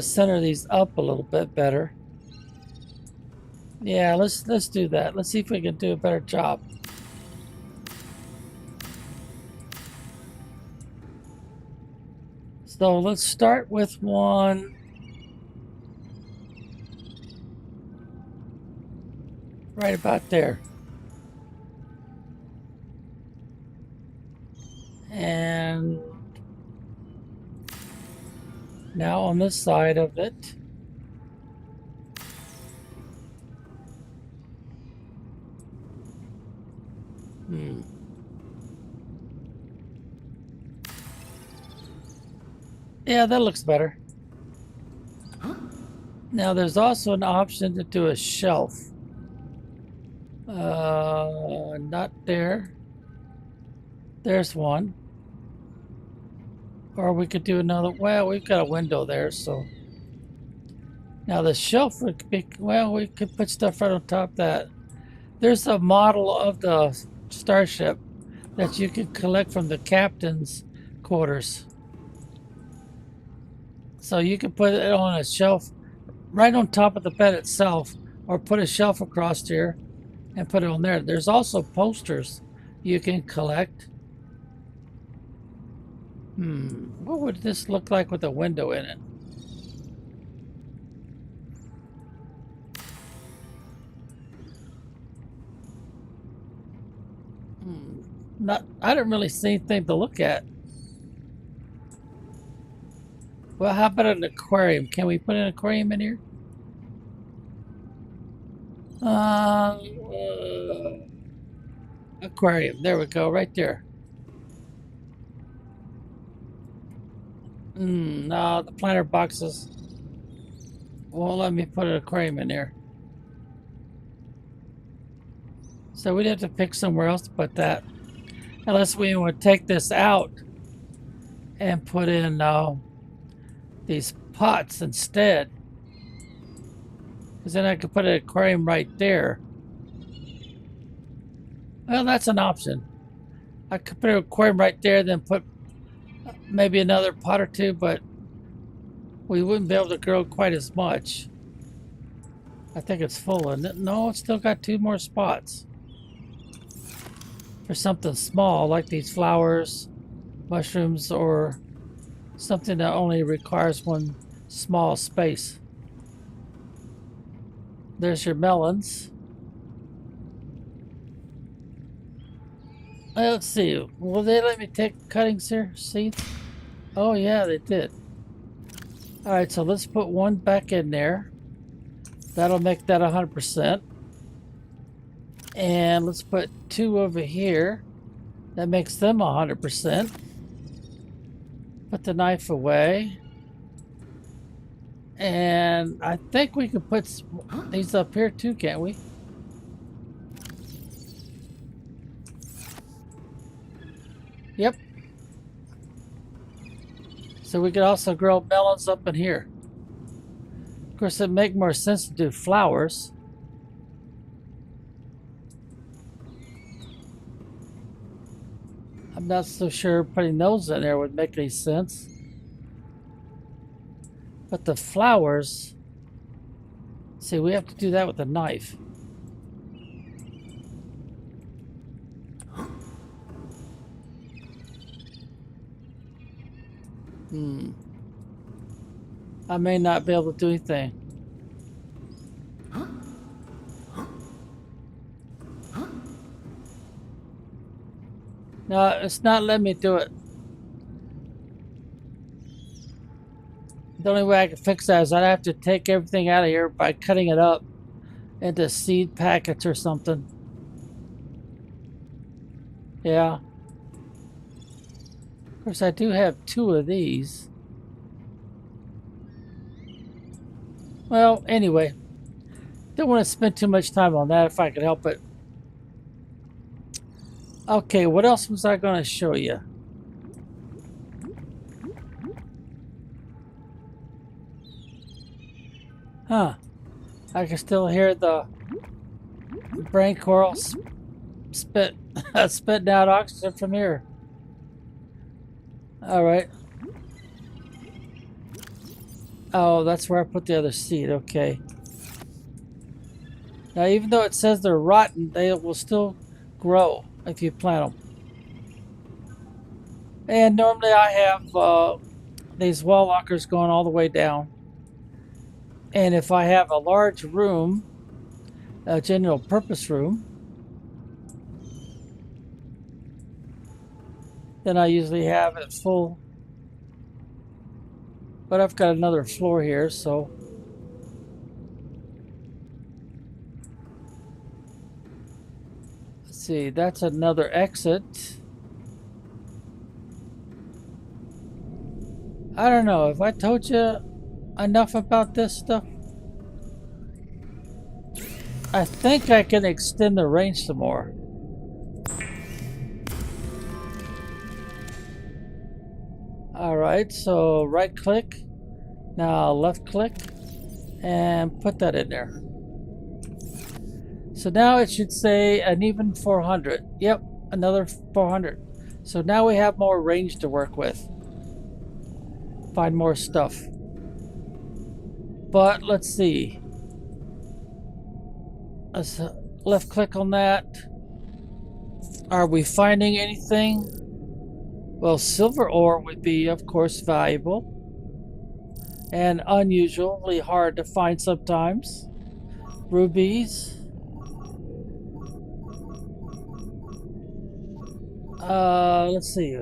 Speaker 1: center these up a little bit better. Yeah, let's do that. Let's see if we can do a better job. So let's start with one right about there. And now on this side of it, yeah, that looks better. Now there's also an option to do a shelf. Not there. There's one. Or we could do another. Well, we've got a window there, so. Now the shelf would be, well, we could put stuff right on top of that. There's a model of the starship that you can collect from the captain's quarters. So you can put it on a shelf right on top of the bed itself, or put a shelf across here and put it on there. There's also posters you can collect. What would this look like with a window in it? I don't really see anything to look at. Well, how about an aquarium? Can we put an aquarium in here? Aquarium. There we go, right there. No, the planter boxes won't let me put an aquarium in there. So we'd have to pick somewhere else to put that. Unless we would take this out and put in these pots instead. Because then I could put an aquarium right there. Well, that's an option. I could put an aquarium right there, then put maybe another pot or two, but we wouldn't be able to grow quite as much. I think it's full, isn't it? No, it's still got 2 more spots. For something small, like these flowers, mushrooms, or something that only requires 1 small space. There's your melons. Let's see. Will they let me take cuttings here? Seeds? Oh, yeah, they did. Alright, so let's put 1 back in there. That'll make that 100%. And let's put 2 over here. That makes them 100%. Put the knife away. And I think we can put these up here too, can't we? Yep. So we could also grow melons up in here. Of course, it'd make more sense to do flowers. I'm not so sure putting those in there would make any sense. But the flowers, see, we have to do that with a knife. I may not be able to do anything. No, it's not letting me do it. The only way I can fix that is I'd have to take everything out of here by cutting it up into seed packets or something. Yeah. Of course, I do have 2 of these. Well, anyway. Don't want to spend too much time on that if I could help it. Okay, what else was I going to show you? Huh. I can still hear the brain coral spitting out oxygen from here. Alright. Oh, that's where I put the other seed. Okay. Now, even though it says they're rotten, they will still grow if you plant them. And normally I have these wall lockers going all the way down. And if I have a large room, a general purpose room, then I usually have it full. But I've got another floor here, so let's see, that's another exit. I don't know, have I told you enough about this stuff? I think I can extend the range some more. Alright, so right click, now left click, and put that in there. So now it should say an even 400. Yep, another 400. So now we have more range to work with. Find more stuff. But let's see. Let's left click on that. Are we finding anything? Well, silver ore would be, of course, valuable and unusually hard to find sometimes. Rubies. Let's see.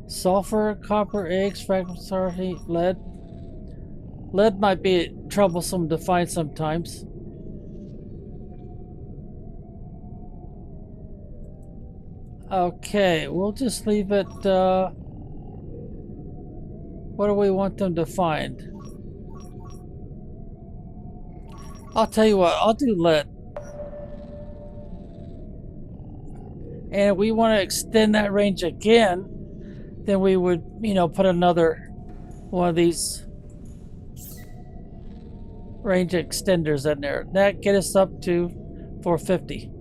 Speaker 1: Sulfur, copper, eggs, fragmentary, lead. Lead might be troublesome to find sometimes. Okay, we'll just leave it. What do we want them to find? I'll tell you what, I'll do lead. And if we want to extend that range again, then we would, put another one of these range extenders in there. That get us up to 450.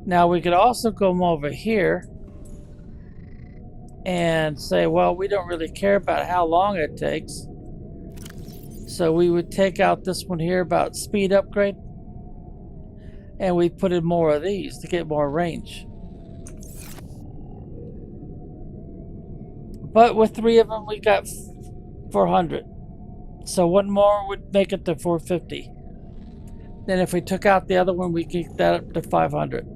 Speaker 1: Now we could also come over here and say, well, we don't really care about how long it takes. So we would take out this one here about speed upgrade, and we put in more of these to get more range. But with 3 of them, we got 400. So one more would make it to 450. Then if we took out the other one, we get that up to 500.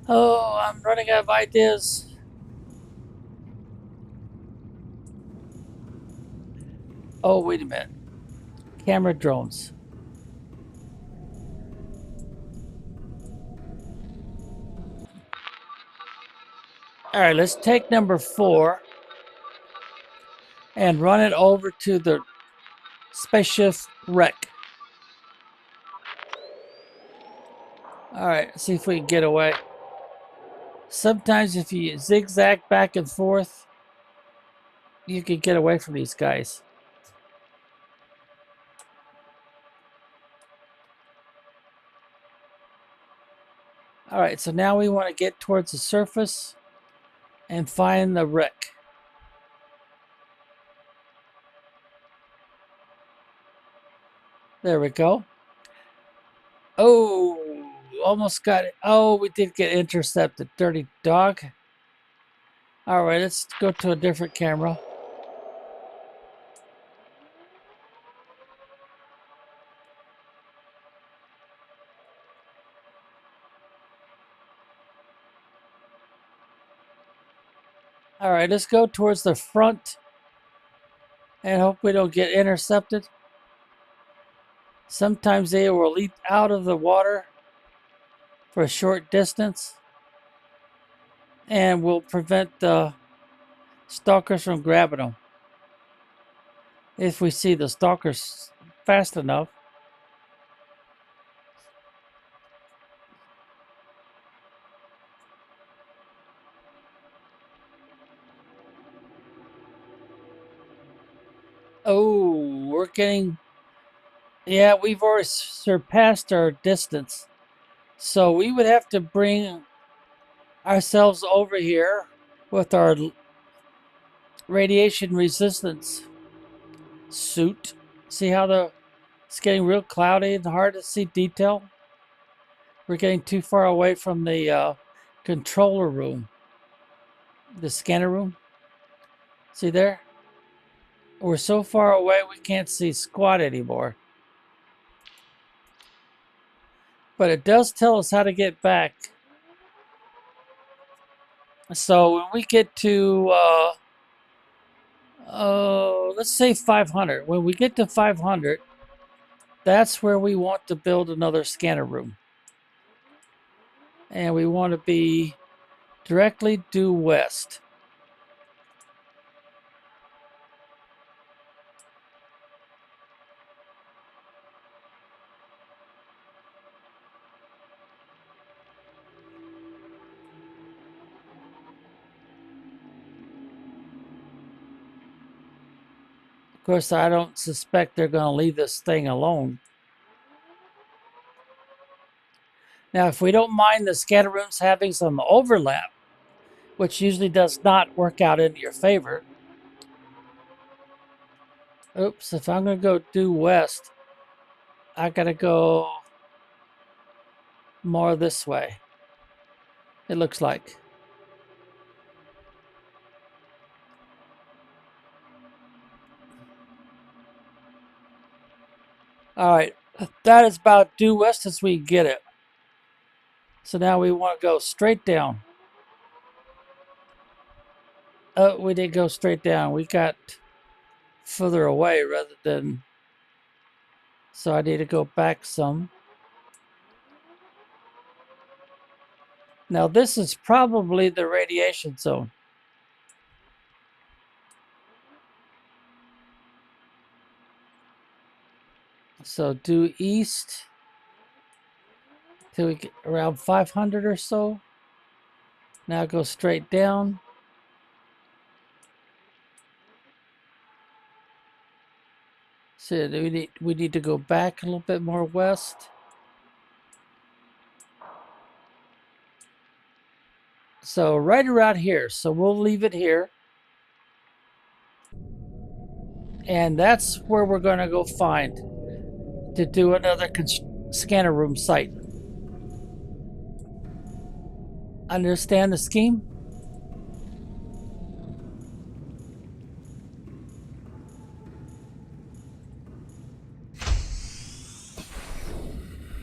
Speaker 1: Oh, I'm running out of ideas. Oh, wait a minute. Camera drones. All right, let's take number 4 and run it over to the spaceship wreck. All right, see if we can get away. Sometimes if you zigzag back and forth, you can get away from these guys. All right, so now we want to get towards the surface and find the wreck. There we go. Oh, almost got it. Oh, we did get intercepted. Dirty dog. All right, let's go to a different camera. All right, let's go towards the front and hope we don't get intercepted. Sometimes they will leap out of the water for a short distance and will prevent the stalkers from grabbing them. If we see the stalkers fast enough. Oh, we're getting... Yeah, we've already surpassed our distance. So we would have to bring ourselves over here with our radiation resistance suit. See how it's getting real cloudy and hard to see detail? We're getting too far away from the controller room. The scanner room. See there? We're so far away we can't see squat anymore. But it does tell us how to get back. So when we get to, let's say 500. When we get to 500, that's where we want to build another scanner room. And we want to be directly due west. Of course, I don't suspect they're going to leave this thing alone. Now, if we don't mind the scanner rooms having some overlap, which usually does not work out in your favor. Oops, if I'm going to go due west, I got to go more this way. It looks like. All right, that is about due west as we get it. So now we want to go straight down. Oh, we didn't go straight down. We got further away rather than... So I need to go back some. Now this is probably the radiation zone. So due east till we get around 500 or so. Now go straight down. So we need to go back a little bit more west. So right around here. So we'll leave it here. And that's where we're going to go find to do another scanner room site. Understand the scheme?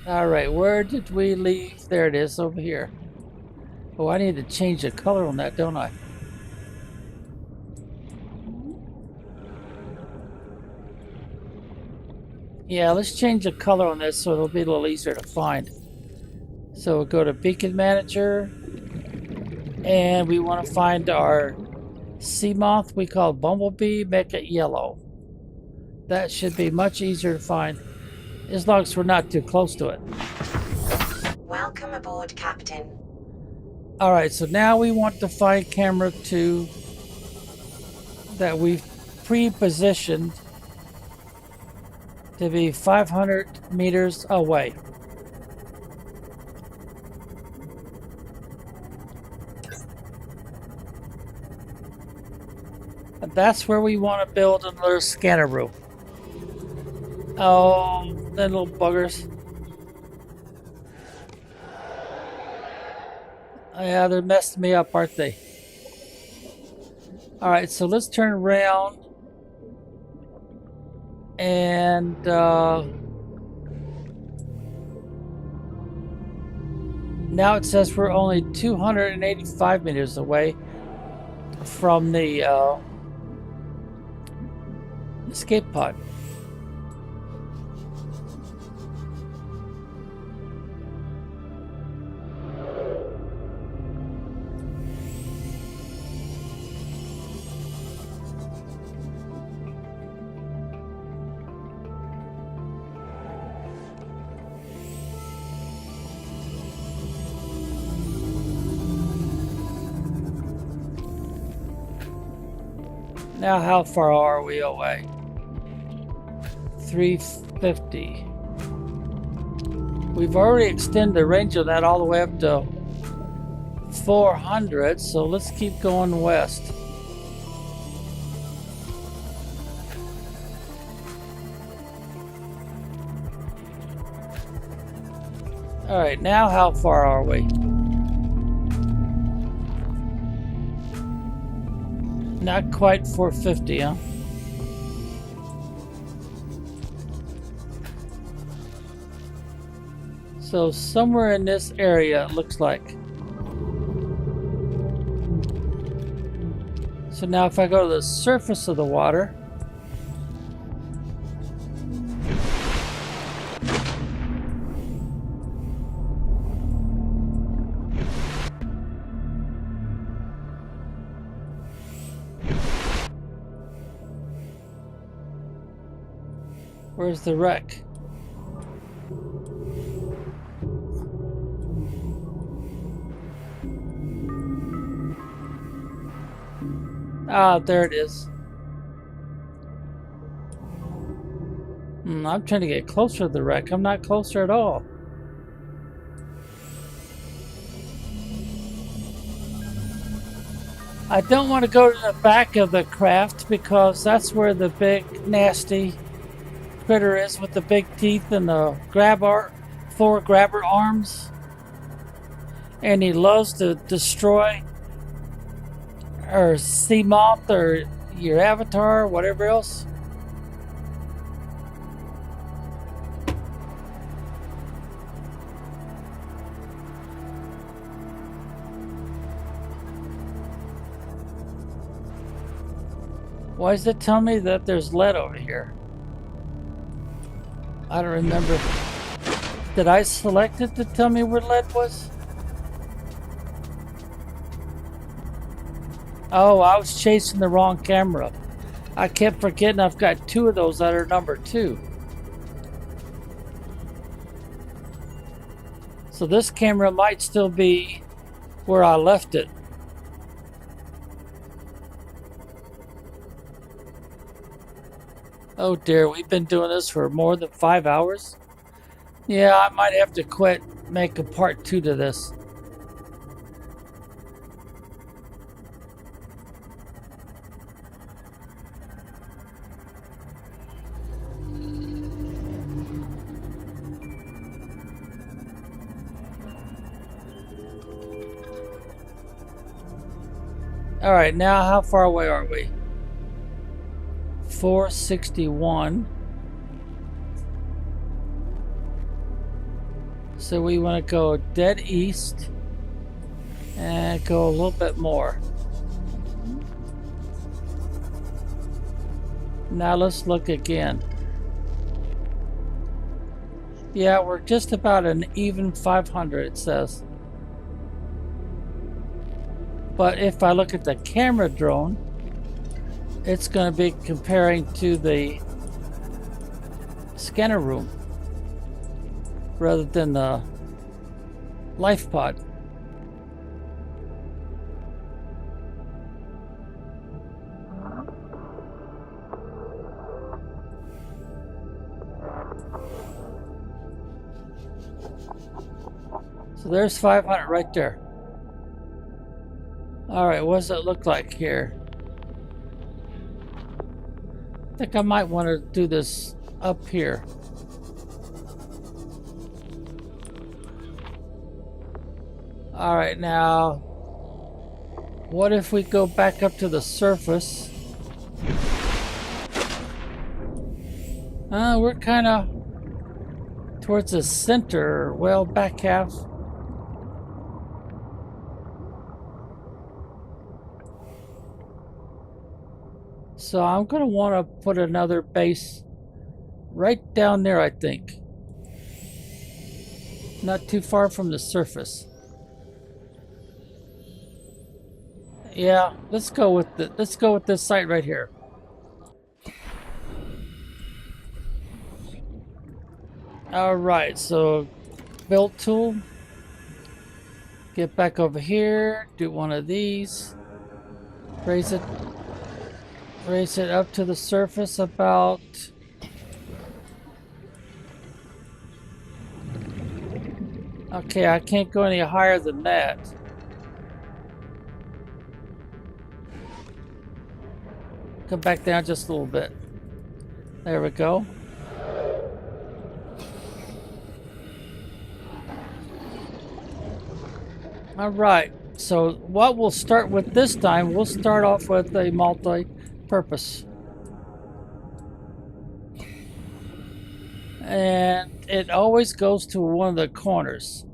Speaker 1: All right, where did we leave? There it is, over here. Oh, I need to change the color on that, don't I? Yeah, let's change the color on this so it'll be a little easier to find. So we'll go to Beacon Manager, and we want to find our sea moth we call Bumblebee, make it yellow. That should be much easier to find, as long as we're not too close to it.
Speaker 8: Welcome aboard, Captain.
Speaker 1: Alright, so now we want to find camera 2 that we've pre-positioned to be 500 meters away. And that's where we want to build another scanner room. Oh, the little buggers. Yeah, they're messing me up, aren't they? Alright, so let's turn around. And now it says we're only 285 meters away from the escape pod. Now how far are we away? 350. We've already extended the range of that all the way up to 400, so let's keep going west. Alright, now how far are we? Not quite 450, huh? So somewhere in this area, it looks like. So now if I go to the surface of the water, where's the wreck? Ah, there it is. I'm trying to get closer to the wreck. I'm not closer at all. I don't want to go to the back of the craft because that's where the big nasty critter is with the big teeth and the floor grabber arms. And he loves to destroy or sea moth or your avatar or whatever else. Why does it tell me that there's lead over here? I don't remember. Did I select it to tell me where lead was? Oh, I was chasing the wrong camera. I kept forgetting I've got 2 of those that are number 2. So this camera might still be where I left it. Oh dear, we've been doing this for more than 5 hours? Yeah, I might have to quit, make a part 2 to this. Alright, now how far away are we? 461. So we want to go dead east and go a little bit more. Now let's look again. Yeah, we're just about an even 500, it says. But if I look at the camera drone, it's going to be comparing to the scanner room rather than the life pod. So there's 500 right there. Alright, what does it look like here? I think I might want to do this up here. Alright, now what if we go back up to the surface? We're kind of towards the center, well, back half. So I'm going to want to put another base right down there, I think. Not too far from the surface. Yeah, let's go with this site right here. All right, so build tool. Get back over here, do one of these. Raise it up to the surface about okay, I can't go any higher than that. Come back down just a little bit. There we go. All right, so what we'll start with this time, we'll start off with a multi-purpose. And it always goes to one of the corners.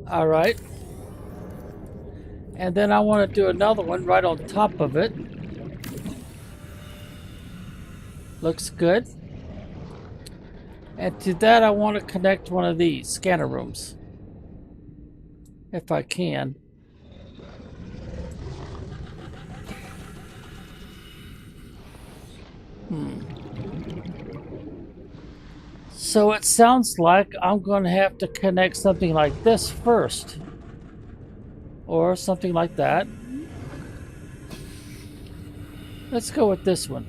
Speaker 1: All right. And then I want to do another one right on top of it. Looks good. And to that I want to connect one of these scanner rooms. If I can. So it sounds like I'm going to have to connect something like this first. Or something like that. Let's go with this one.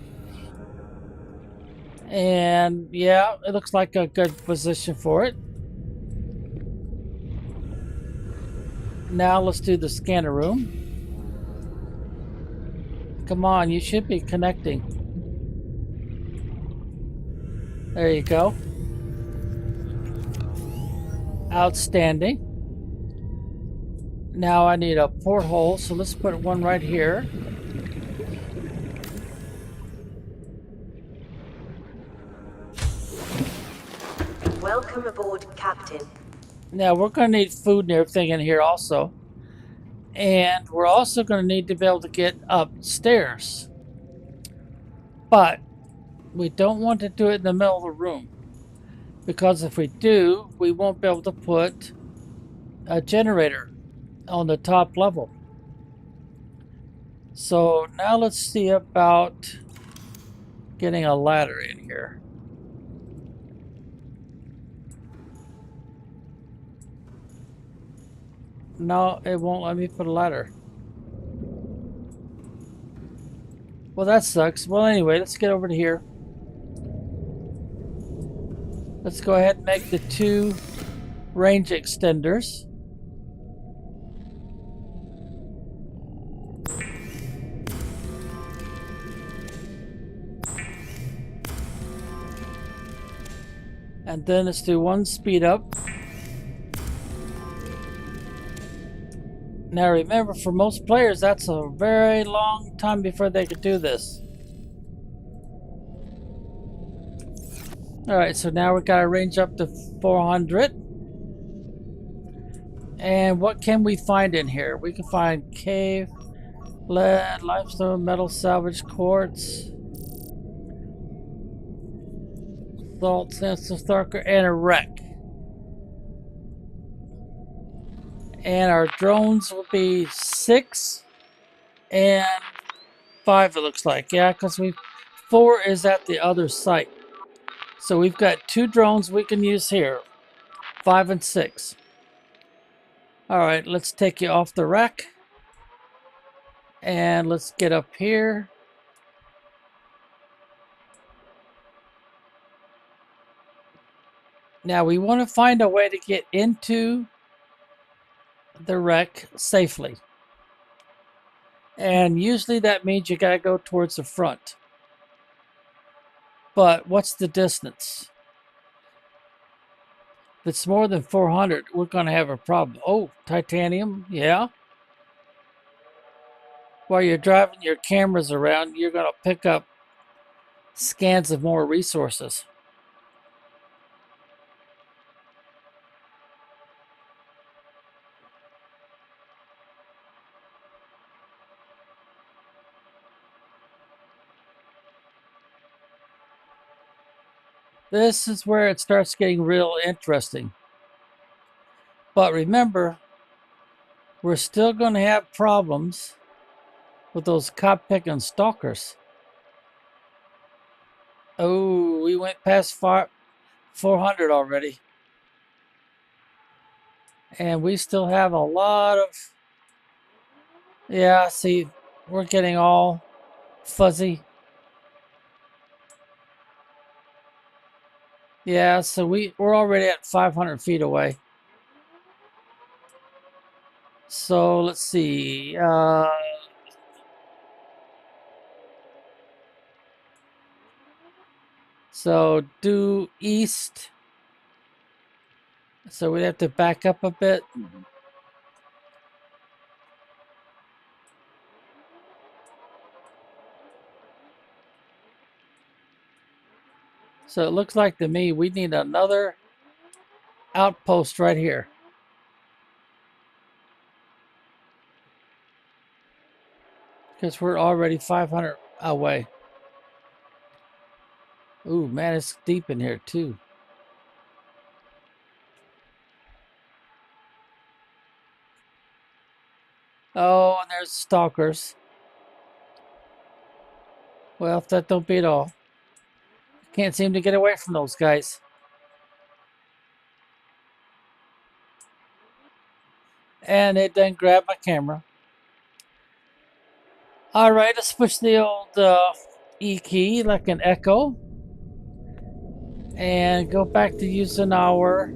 Speaker 1: And yeah, it looks like a good position for it. Now let's do the scanner room. Come on, you should be connecting. There you go. Outstanding. Now I need a porthole, so let's put one right here.
Speaker 2: Welcome aboard, Captain.
Speaker 1: Now we're going to need food and everything in here also. And we're also going to need to be able to get upstairs. But we don't want to do it in the middle of the room. Because if we do, we won't be able to put a generator on the top level. So now let's see about getting a ladder in here. No, it won't let me put a ladder. Well, that sucks. Well, anyway, let's get over to here. Let's go ahead and make the 2 range extenders. And then let's do 1 speed up. Now remember, for most players, that's a very long time before they could do this. Alright, so now we got to range up to 400. And what can we find in here? We can find cave, lead, limestone, metal, salvage, quartz, salt, sandstone, starker, and a wreck. And our drones will be 6 and 5, it looks like. Yeah, because 4 is at the other site. So we've got 2 drones we can use here. 5 and 6. Alright, let's take you off the rack. And let's get up here. Now we want to find a way to get into the wreck safely. And usually that means you gotta go towards the front. But what's the distance? If it's more than 400, we're gonna have a problem. Oh, titanium, yeah. While you're driving your cameras around, you're gonna pick up scans of more resources. This is where it starts getting real interesting. But remember, we're still going to have problems with those cop-picking stalkers. Oh, we went past 400 already. And we still have a lot of... Yeah, see, we're getting all fuzzy. Yeah, so we're already at 500 feet away. So let's see. So due east. So we'd have to back up a bit. So it looks like to me we need another outpost right here. Because we're already 500 away. Ooh, man, it's deep in here too. Oh, and there's stalkers. Well, if that don't beat all. Can't seem to get away from those guys. And it didn't grab my camera. Alright, let's push the old E key like an echo. And go back to using our...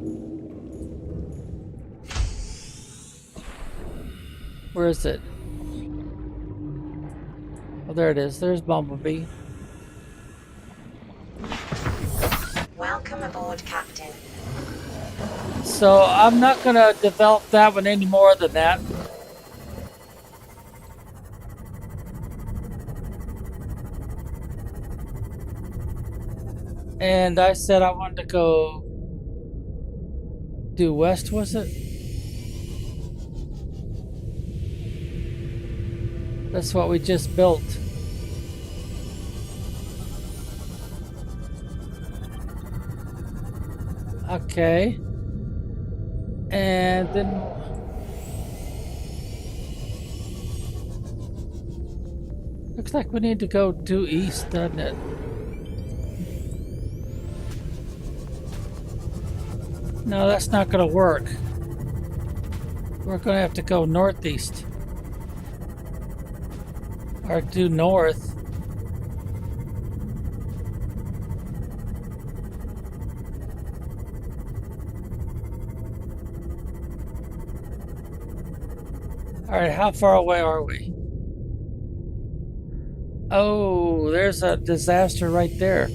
Speaker 1: Where is it? Oh, there it is. There's Bumblebee.
Speaker 8: Welcome aboard, Captain.
Speaker 1: So I'm not going to develop that one any more than that. And I said I wanted to go due west, was it? That's what we just built. Okay. And then... Looks like we need to go due east, doesn't it? No, that's not going to work. We're going to have to go northeast. Or due north. Alright, how far away are we? Oh, there's a disaster right there.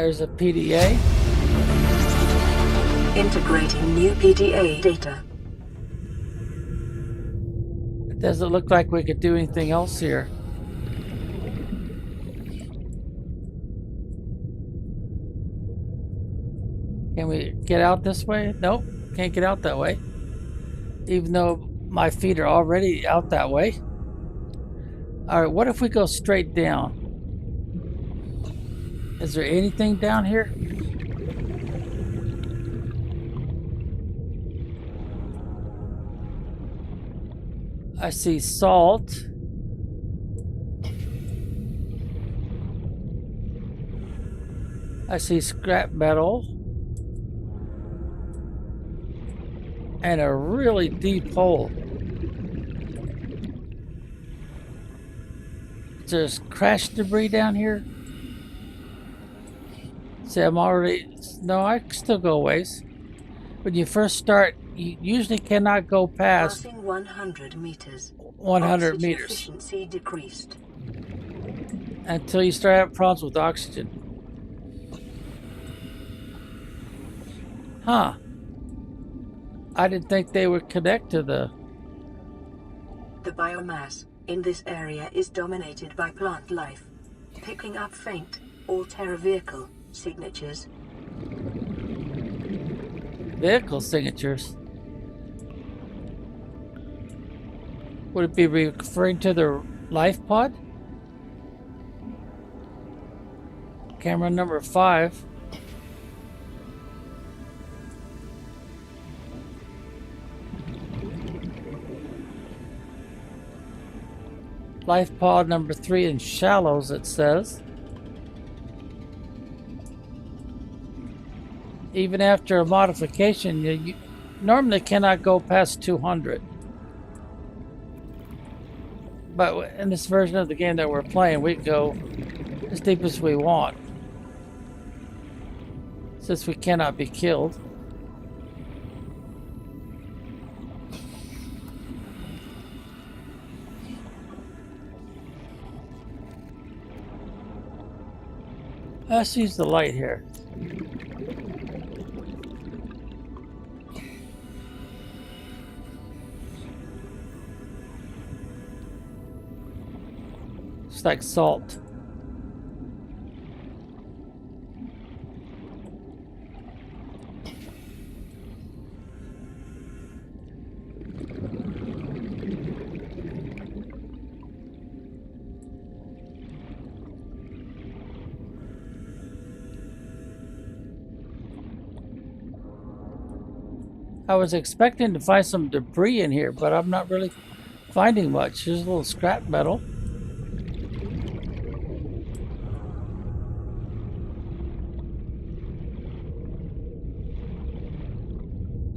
Speaker 1: There's a PDA.
Speaker 2: Integrating new PDA data.
Speaker 1: It doesn't look like we could do anything else here. Can we get out this way? Nope, can't get out that way. Even though my feet are already out that way. Alright, what if we go straight down? Is there anything down here? I see salt. I see scrap metal. And a really deep hole. There's crash debris down here. See, I'm already... No, I can still go ways. When you first start, you usually cannot go past...
Speaker 2: Passing 100 meters.
Speaker 1: 100
Speaker 2: Oxygen
Speaker 1: meters.
Speaker 2: Efficiency decreased.
Speaker 1: Until you start having problems with oxygen. Huh. I didn't think they would connect to the...
Speaker 2: The biomass in this area is dominated by plant life, picking up faint all-terra vehicle signatures.
Speaker 1: Vehicle signatures? Would it be referring to the life pod? Camera number 5. Life pod number 3 in shallows, it says. Even after a modification, you normally cannot go past 200. But in this version of the game that we're playing, we can go as deep as we want. Since we cannot be killed. Let's use the light here. It's like salt. I was expecting to find some debris in here, but I'm not really finding much. There's a little scrap metal.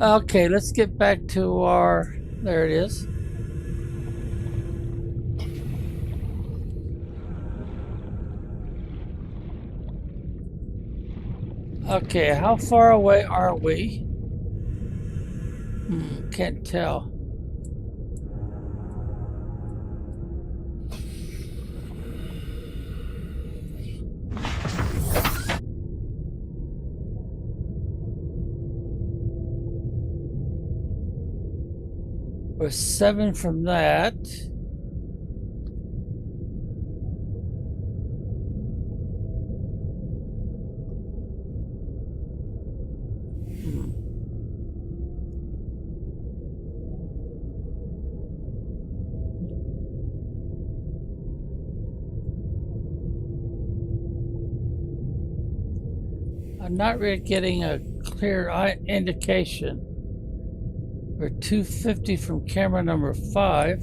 Speaker 1: Okay, let's get back to our... There it is. Okay, how far away are we? Can't tell. We're 7 from that. I'm not really getting a clear indication. We're 250 from camera number 5.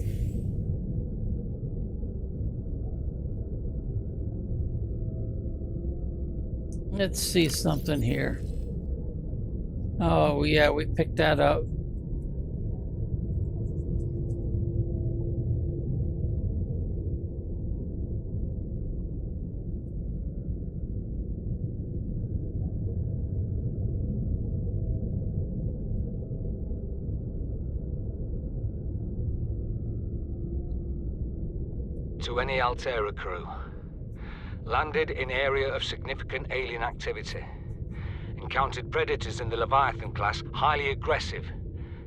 Speaker 1: Let's see something here. Oh, yeah, we picked that up.
Speaker 3: To any Altera crew. Landed in area of significant alien activity. Encountered predators in the Leviathan class, highly aggressive.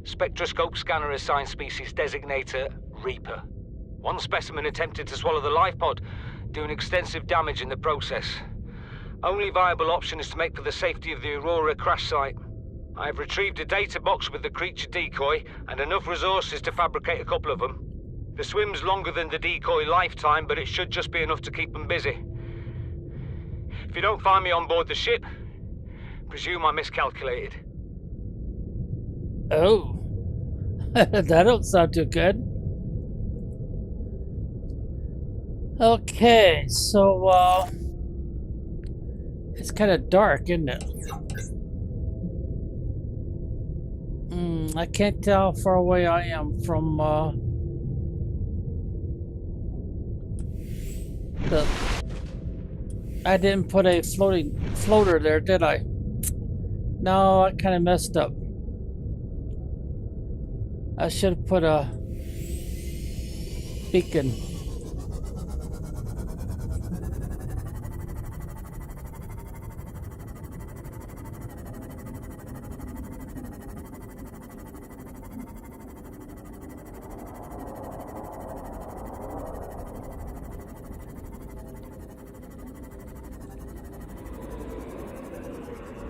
Speaker 3: Spectroscope scanner assigned species designator Reaper. One specimen attempted to swallow the life pod, doing extensive damage in the process. Only viable option is to make for the safety of the Aurora crash site. I have retrieved a data box with the creature decoy and enough resources to fabricate a couple of them. The swim's longer than the decoy lifetime, but it should just be enough to keep them busy. If you don't find me on board the ship, presume I miscalculated.
Speaker 1: Oh. That don't sound too good. Okay, so, it's kind of dark, isn't it? I can't tell how far away I am from, I didn't put a floater there, did I? No, I kind of messed up. I should have put a beacon.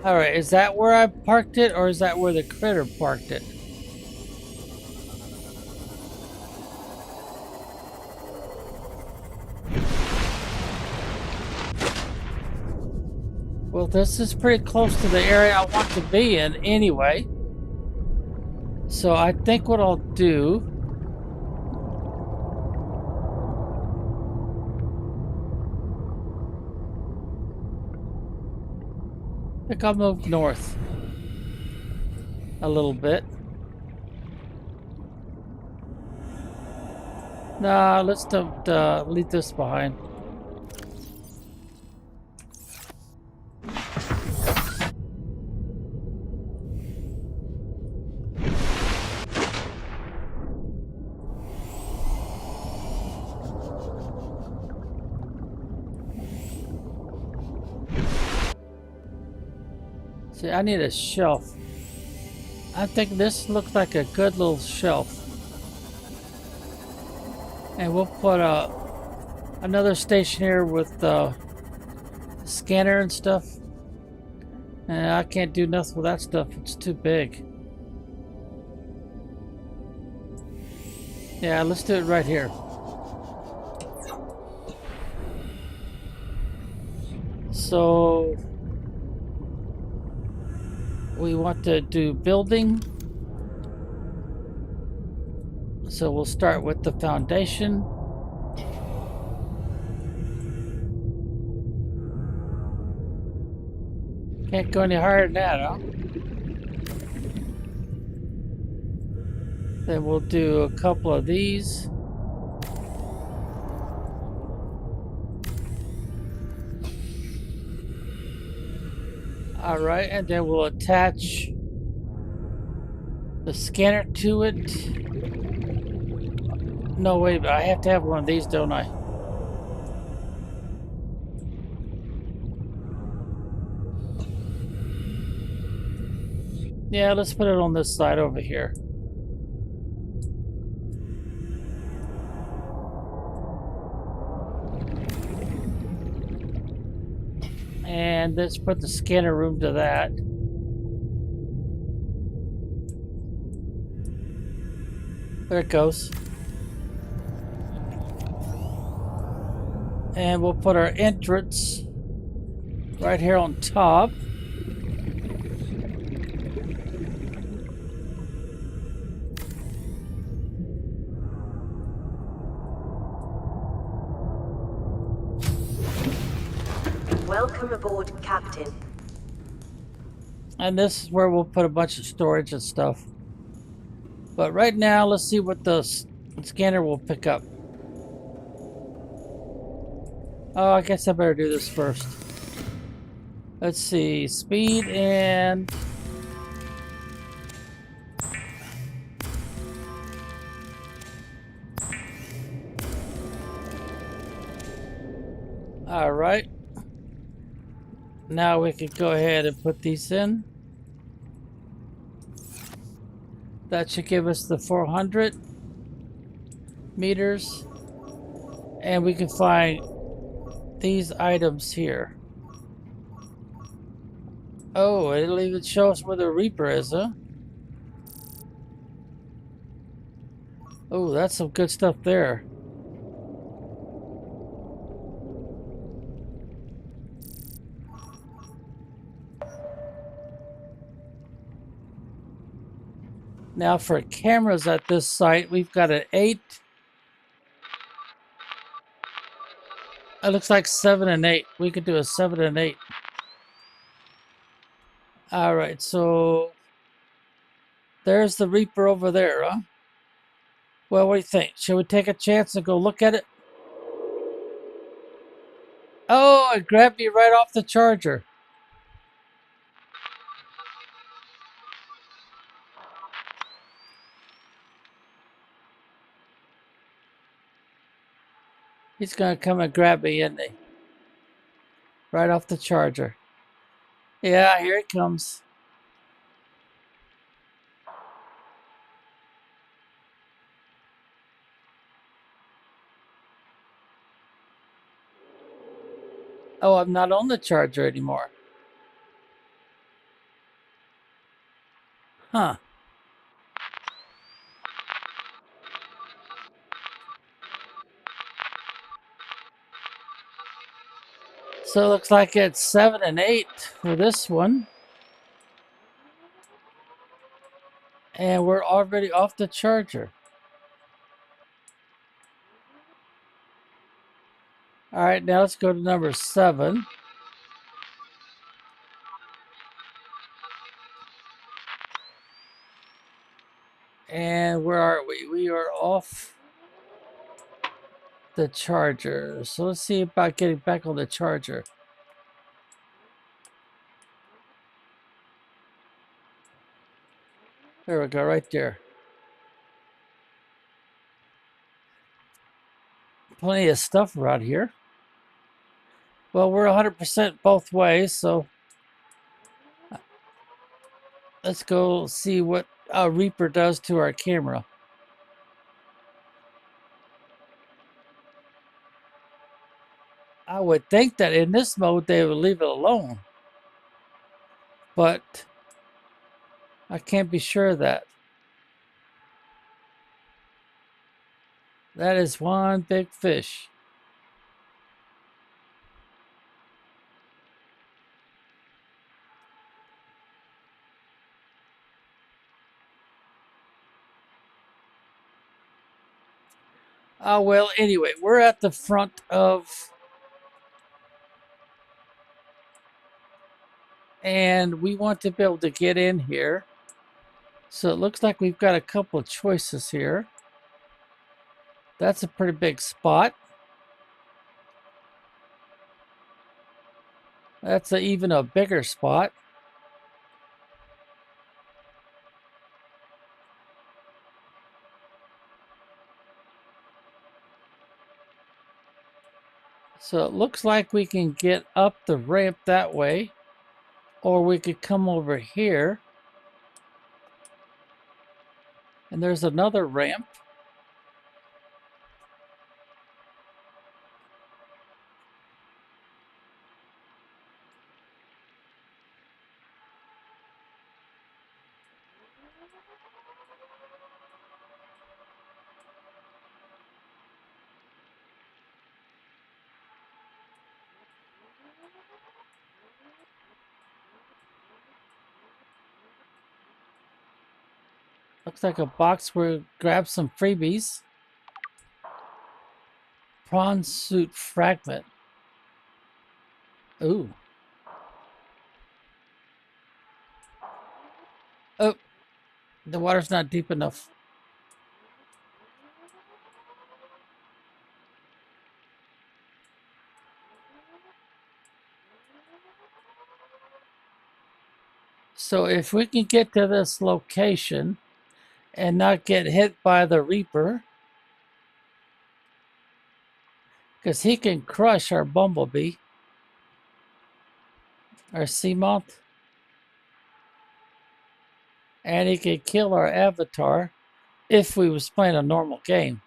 Speaker 1: Alright, is that where I parked it, or is that where the critter parked it? Well, this is pretty close to the area I want to be in anyway. So I think what I'll do... I think I'll move north a little bit. Nah, let's don't leave this behind. See, I need a shelf. I think this looks like a good little shelf. And we'll put another station here with the scanner and stuff. And I can't do nothing with that stuff. It's too big. Yeah, let's do it right here. So... we want to do building. So we'll start with the foundation. Can't go any higher than that, huh? Then we'll do a couple of these. All right, and then we'll attach the scanner to it. No, wait, but I have to have one of these, don't I? Yeah, let's put it on this side over here. And let's put the scanner room to that. There it goes. And we'll put our entrance right here on top.
Speaker 2: Welcome aboard, Captain.
Speaker 1: And this is where we'll put a bunch of storage and stuff. But right now, let's see what the scanner will pick up. Oh, I guess I better do this first. Let's see, speed and... All right. Now we can go ahead and put these in. That should give us the 400 meters. And we can find these items here. Oh, it'll even show us where the Reaper is, huh? Oh, that's some good stuff there. Now for cameras at this site, we've got an 8. It looks like 7 and 8. We could do a 7 and 8. All right, so there's the Reaper over there, huh? Well, what do you think? Should we take a chance and go look at it? Oh, it grabbed me right off the charger. He's going to come and grab me, isn't he? Right off the charger. Yeah, here it comes. Oh, I'm not on the charger anymore. Huh. So it looks like it's 7 and 8 for this one. And we're already off the charger. All right, now let's go to number 7. And where are we? We are off the charger. So let's see about getting back on the charger. There we go, right there. Plenty of stuff around here. Well, we're 100% both ways, so let's go see what Reaper does to our camera. I would think that in this mode they would leave it alone, but I can't be sure of that. That is one big fish. Oh, well, anyway, we're at the front of... And we want to be able to get in here. So it looks like we've got a couple of choices here. That's a pretty big spot. That's even a bigger spot. So it looks like we can get up the ramp that way. Or we could come over here. And there's another ramp. Looks like a box where we grab some freebies. Prawn suit fragment. Ooh. Oh, the water's not deep enough. So if we can get to this location and not get hit by the Reaper, because he can crush our Bumblebee, our Seamoth, and he can kill our Avatar if we was playing a normal game.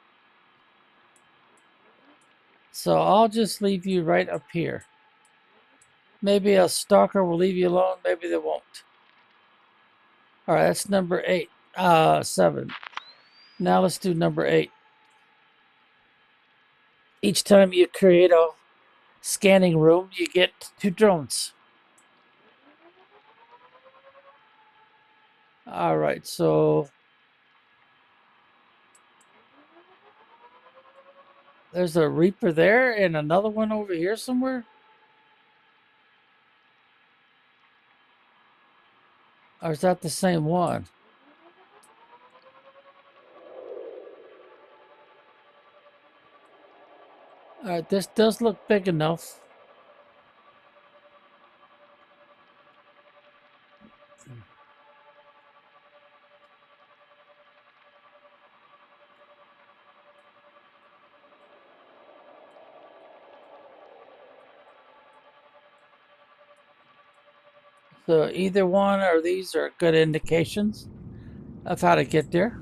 Speaker 1: So I'll just leave you right up here. Maybe a stalker will leave you alone, maybe they won't. All right, that's number 7. Now let's do number 8. Each time you create a scanning room, you get 2 drones. All right, so there's a Reaper there and another one over here somewhere. Or is that the same one? All right, this does look big enough. So either one or these are good indications of how to get there.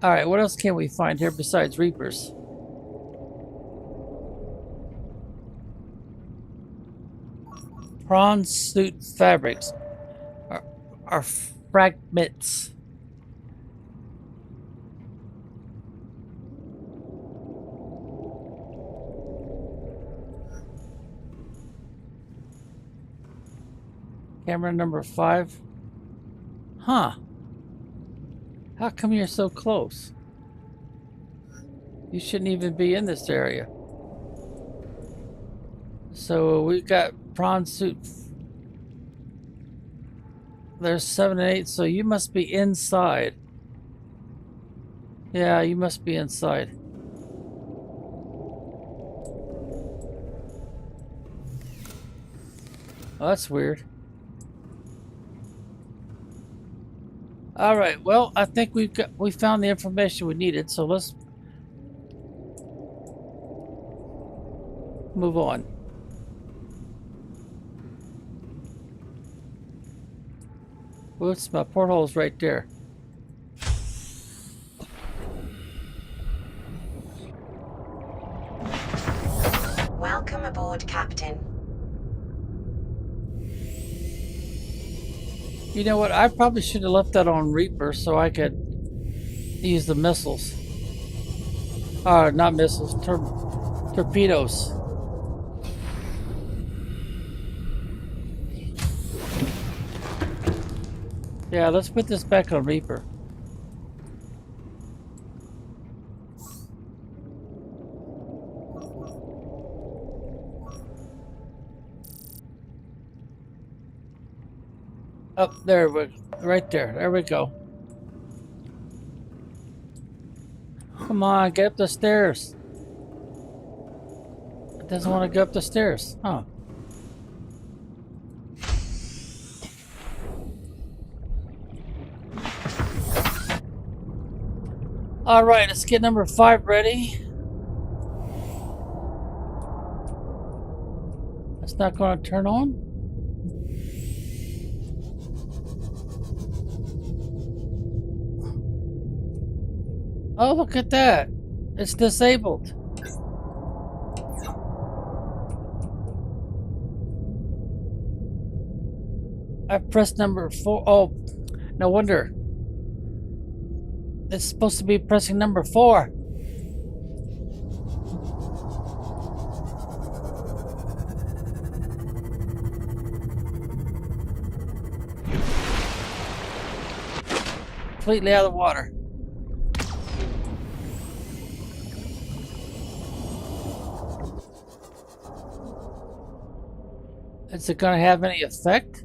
Speaker 1: All right, what else can we find here besides Reapers? Prawn suit fabrics are fragments. Camera number 5. Huh. How come you're so close? You shouldn't even be in this area. So we've got prawn suit. There's 7 and 8, so you must be inside. Yeah, you must be inside. Oh, that's weird. All right, well, I think we found the information we needed, so let's move on. Whoops, my porthole's right there.
Speaker 8: Welcome aboard, Captain.
Speaker 1: You know what? I probably should have left that on Reaper so I could use the missiles. Not missiles, torpedoes. Yeah, let's put this back on Reaper. Up there, right there. There we go. Come on, get up the stairs. It doesn't want to go up the stairs. Huh. Alright, let's get number 5 ready. It's not going to turn on. Oh, look at that. It's disabled. I pressed number 4. Oh, no wonder. It's supposed to be pressing number 4. Completely out of the water. Is it going to have any effect?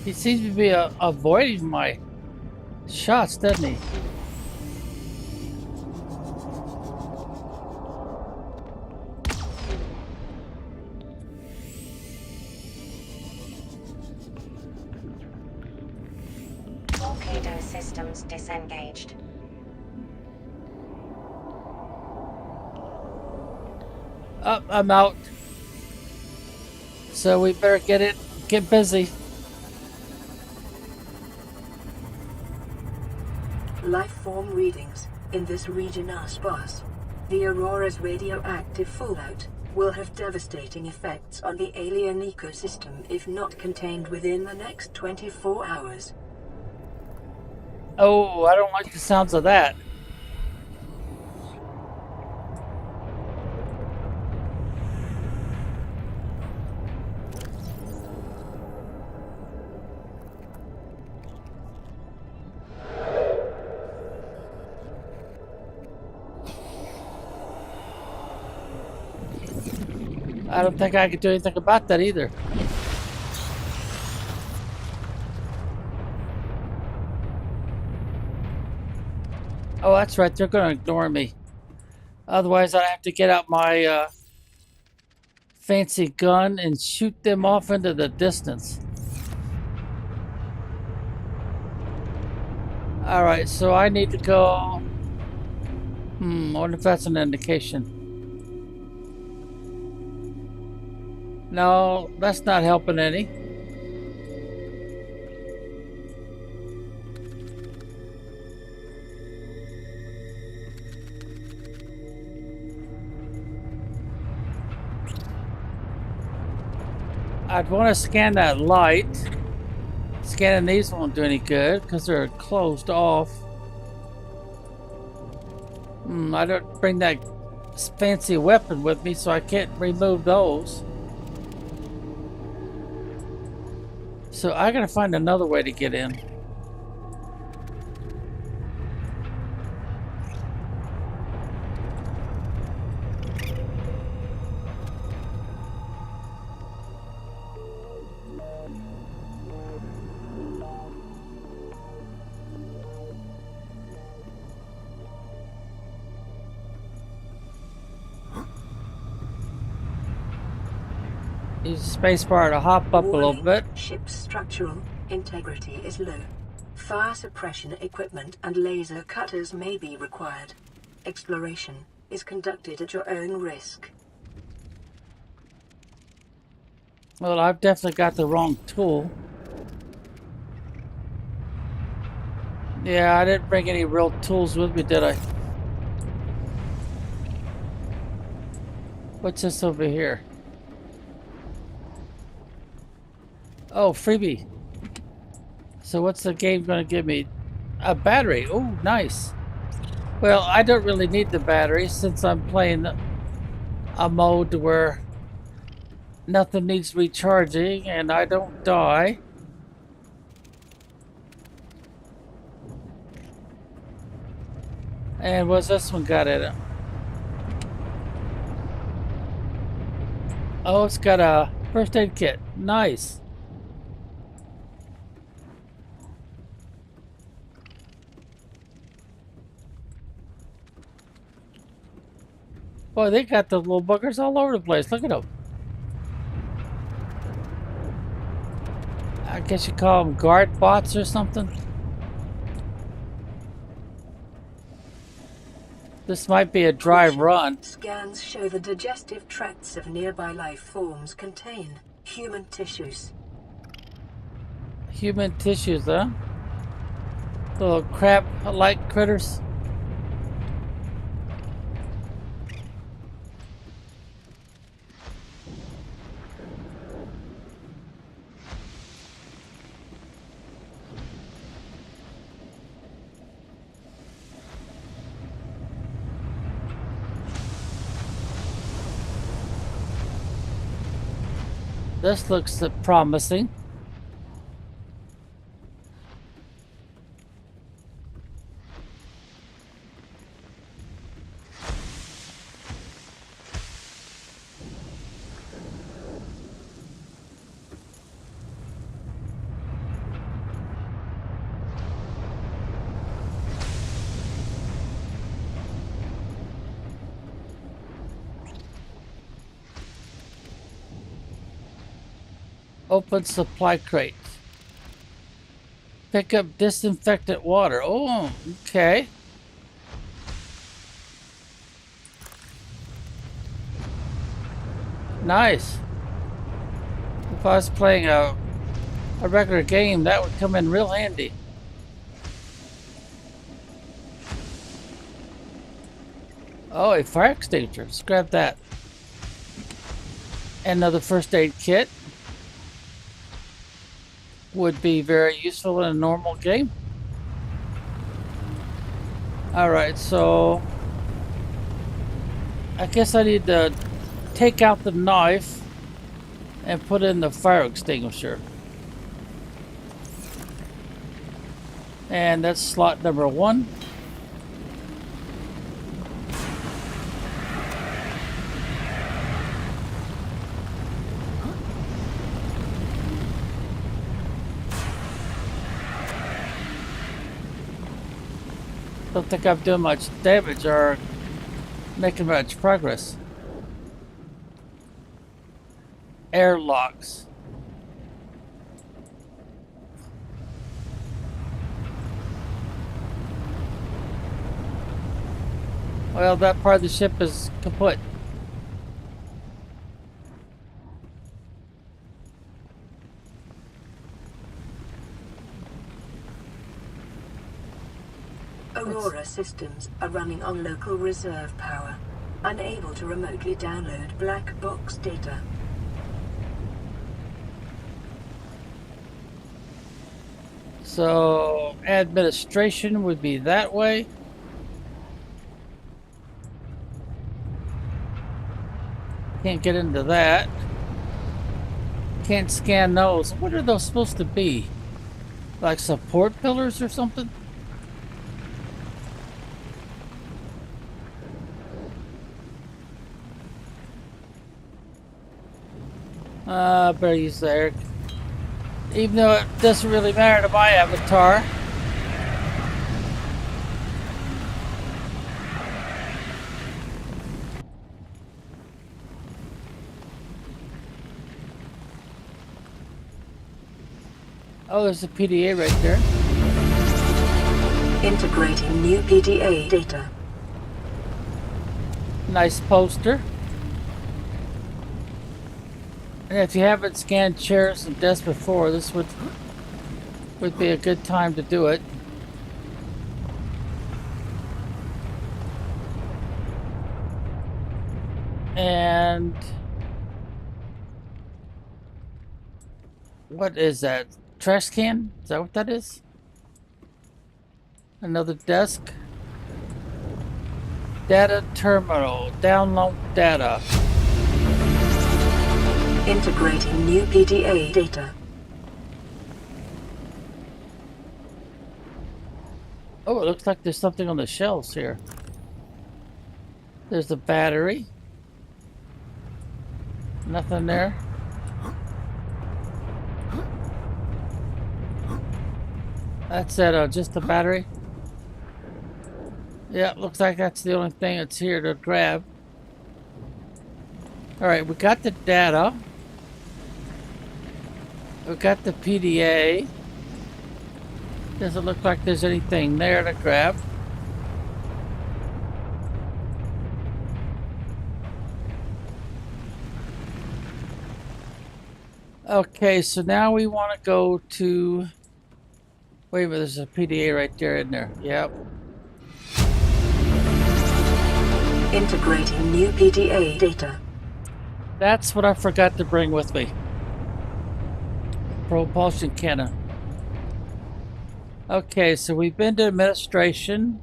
Speaker 1: He seems to be avoiding my shots, doesn't he?
Speaker 8: Torpedo systems disengaged.
Speaker 1: I'm out. So we better get busy.
Speaker 2: Life form readings in this region are sparse. The Aurora's radioactive fallout will have devastating effects on the alien ecosystem if not contained within the next 24 hours.
Speaker 1: Oh, I don't like the sounds of that. I don't think I can do anything about that either. Oh, that's right. They're going to ignore me. Otherwise, I'd have to get out my fancy gun and shoot them off into the distance. Alright, so I need to go... I wonder if that's an indication. No, that's not helping any. I'd want to scan that light. Scanning these won't do any good because they're closed off. I don't bring that fancy weapon with me, so I can't remove those. So I gotta find another way to get in. Use the spacebar to hop up a little bit.
Speaker 2: Ship's structural integrity is low. Fire suppression equipment and laser cutters may be required. Exploration is conducted at your own risk.
Speaker 1: Well, I've definitely got the wrong tool. Yeah, I didn't bring any real tools with me, did I? What's this over here? Oh, freebie. So what's the game going to give me? A battery. Oh, nice. Well, I don't really need the battery since I'm playing a mode where Nothing needs recharging, and I don't die. And what's this one got in it? Oh, it's got a first aid kit. Nice. Boy, they got the little buggers all over the place. Look at them. I guess you call them guard bots or something. This might be a dry run.
Speaker 2: Scans show the digestive tracts of nearby life forms contain human tissues.
Speaker 1: Human tissues, huh? Little crab-like critters. This looks promising. Open supply crate. Pick up disinfectant water. Oh, okay. Nice. If I was playing a regular game, that would come in real handy. Oh, a fire extinguisher. Let's grab that. Another first aid kit. Would be very useful in a normal game. Alright, so I guess I need to take out the knife and put in the fire extinguisher. And that's slot number 1. Don't think I'm doing much damage or making much progress. Airlocks. Well, that part of the ship is kaput.
Speaker 2: Aurora systems are running on local reserve power, unable to remotely download black box data.
Speaker 1: So, administration would be that way. Can't get into that. Can't scan those. What are those supposed to be? Like support pillars or something? Better use the air. Even though it doesn't really matter to my avatar. Oh, there's a PDA right there.
Speaker 2: Integrating new PDA data.
Speaker 1: Nice poster. And if you haven't scanned chairs and desks before, this would be a good time to do it. And what is that? Trash can? Is that what that is? Another desk. Data terminal. Download data.
Speaker 2: Integrating new PDA data.
Speaker 1: Oh, it looks like there's something on the shelves here. There's a battery. Nothing there. That's it, just a battery. Yeah, looks like that's the only thing that's here to grab. Alright, we got the data. We got the PDA. Doesn't look like there's anything there to grab. Okay, so now we want to go to... Wait a minute, there's a PDA right there in there. Yep.
Speaker 2: Integrating new PDA data.
Speaker 1: That's what I forgot to bring with me. Propulsion cannon. Okay, so we've been to administration.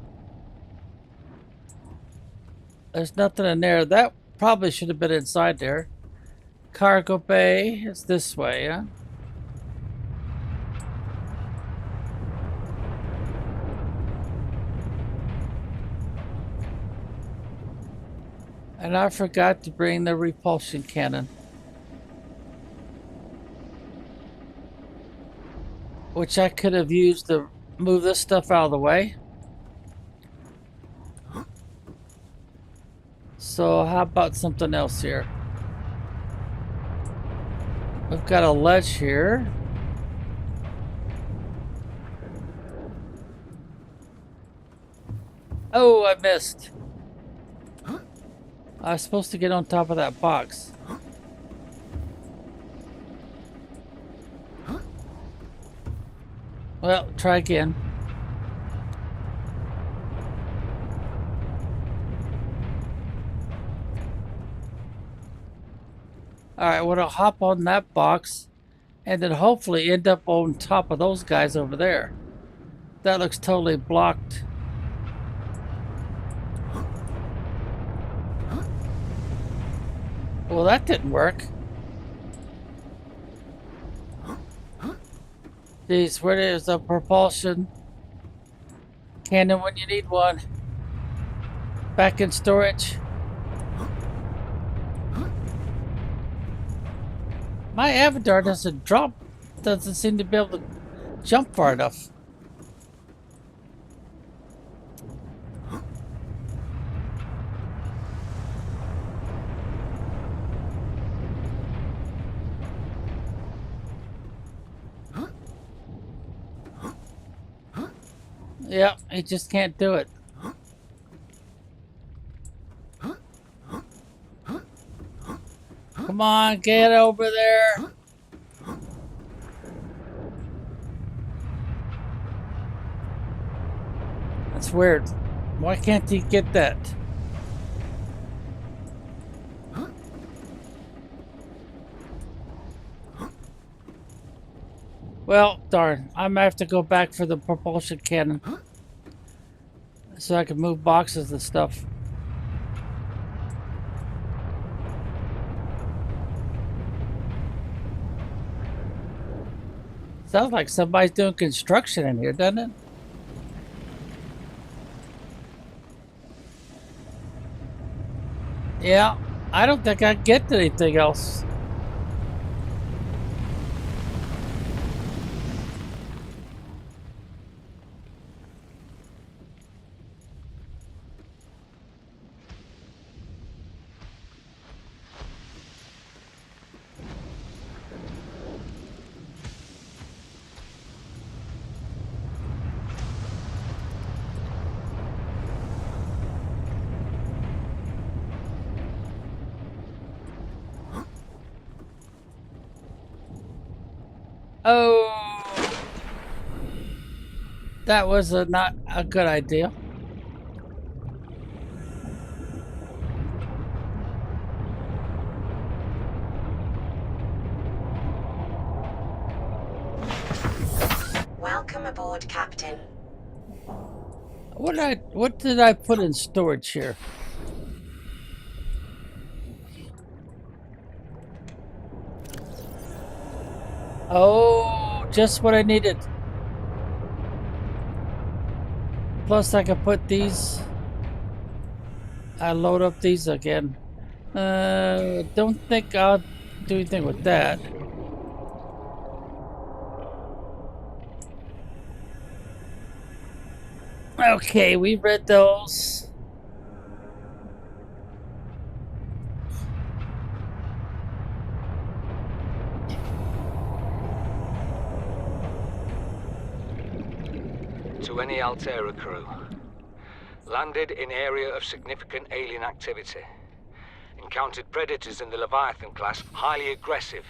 Speaker 1: There's nothing in there. That probably should have been inside there. Cargo bay is this way, huh? And I forgot to bring the repulsion cannon, which I could have used to move this stuff out of the way. So how about something else here? We've got a ledge here. Oh, I missed. I was supposed to get on top of that box. Well, try again. Alright, well, I'll hop on that box and then hopefully end up on top of those guys over there. That looks totally blocked. Well, that didn't work. Geez, where is the propulsion cannon when you need one? Back in storage. My avatar doesn't seem to be able to jump far enough. Yep, he just can't do it. Come on, get over there. That's weird. Why can't he get that? Well, darn. I'm gonna have to go back for the propulsion cannon so I can move boxes and stuff. Sounds like somebody's doing construction in here, doesn't it? Yeah, I don't think I get anything else. Oh, that was not a good idea.
Speaker 8: Welcome aboard, Captain.
Speaker 1: What did I put in storage here? Oh, just what I needed. Plus, I can put these. I load up these again. Don't think I'll do anything with that. Okay, we read those.
Speaker 3: To any Altera crew. Landed in area of significant alien activity. Encountered predators in the Leviathan class, highly aggressive.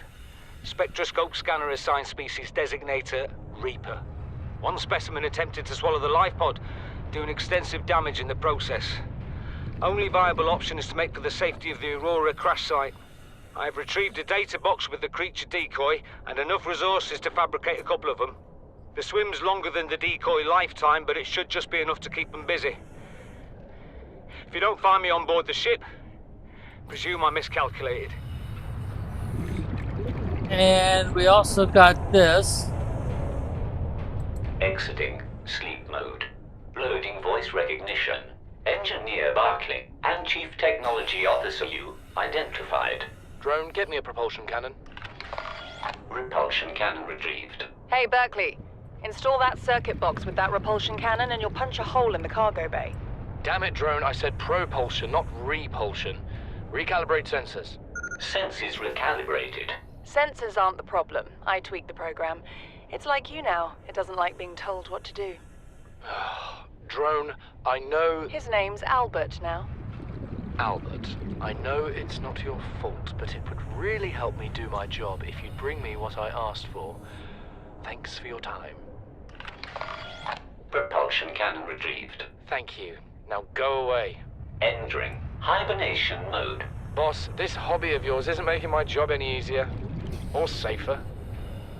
Speaker 3: Spectroscope scanner assigned species designator Reaper. One specimen attempted to swallow the life pod, doing extensive damage in the process. Only viable option is to make for the safety of the Aurora crash site. I have retrieved a data box with the creature decoy and enough resources to fabricate a couple of them. The swim's longer than the decoy lifetime, but it should just be enough to keep them busy. If you don't find me on board the ship, presume I miscalculated.
Speaker 1: And we also got this.
Speaker 12: Exiting sleep mode. Loading voice recognition. Engineer Barclay and Chief Technology Officer you identified.
Speaker 10: Drone, get me a propulsion cannon.
Speaker 12: Repulsion cannon retrieved.
Speaker 5: Hey, Berkeley. Install that circuit box with that repulsion cannon and you'll punch a hole in the cargo bay.
Speaker 10: Damn it, Drone, I said propulsion, not repulsion. Recalibrate sensors.
Speaker 12: Senses recalibrated.
Speaker 5: Sensors aren't the problem. I tweaked the program. It's like you now. It doesn't like being told what to do.
Speaker 10: Drone, I know...
Speaker 5: His name's Albert now.
Speaker 10: Albert, I know it's not your fault, but it would really help me do my job if you'd bring me what I asked for. Thanks for your time.
Speaker 12: Propulsion cannon retrieved.
Speaker 10: Thank you. Now go away.
Speaker 12: Entering hibernation mode.
Speaker 10: Boss, this hobby of yours isn't making my job any easier. Or safer.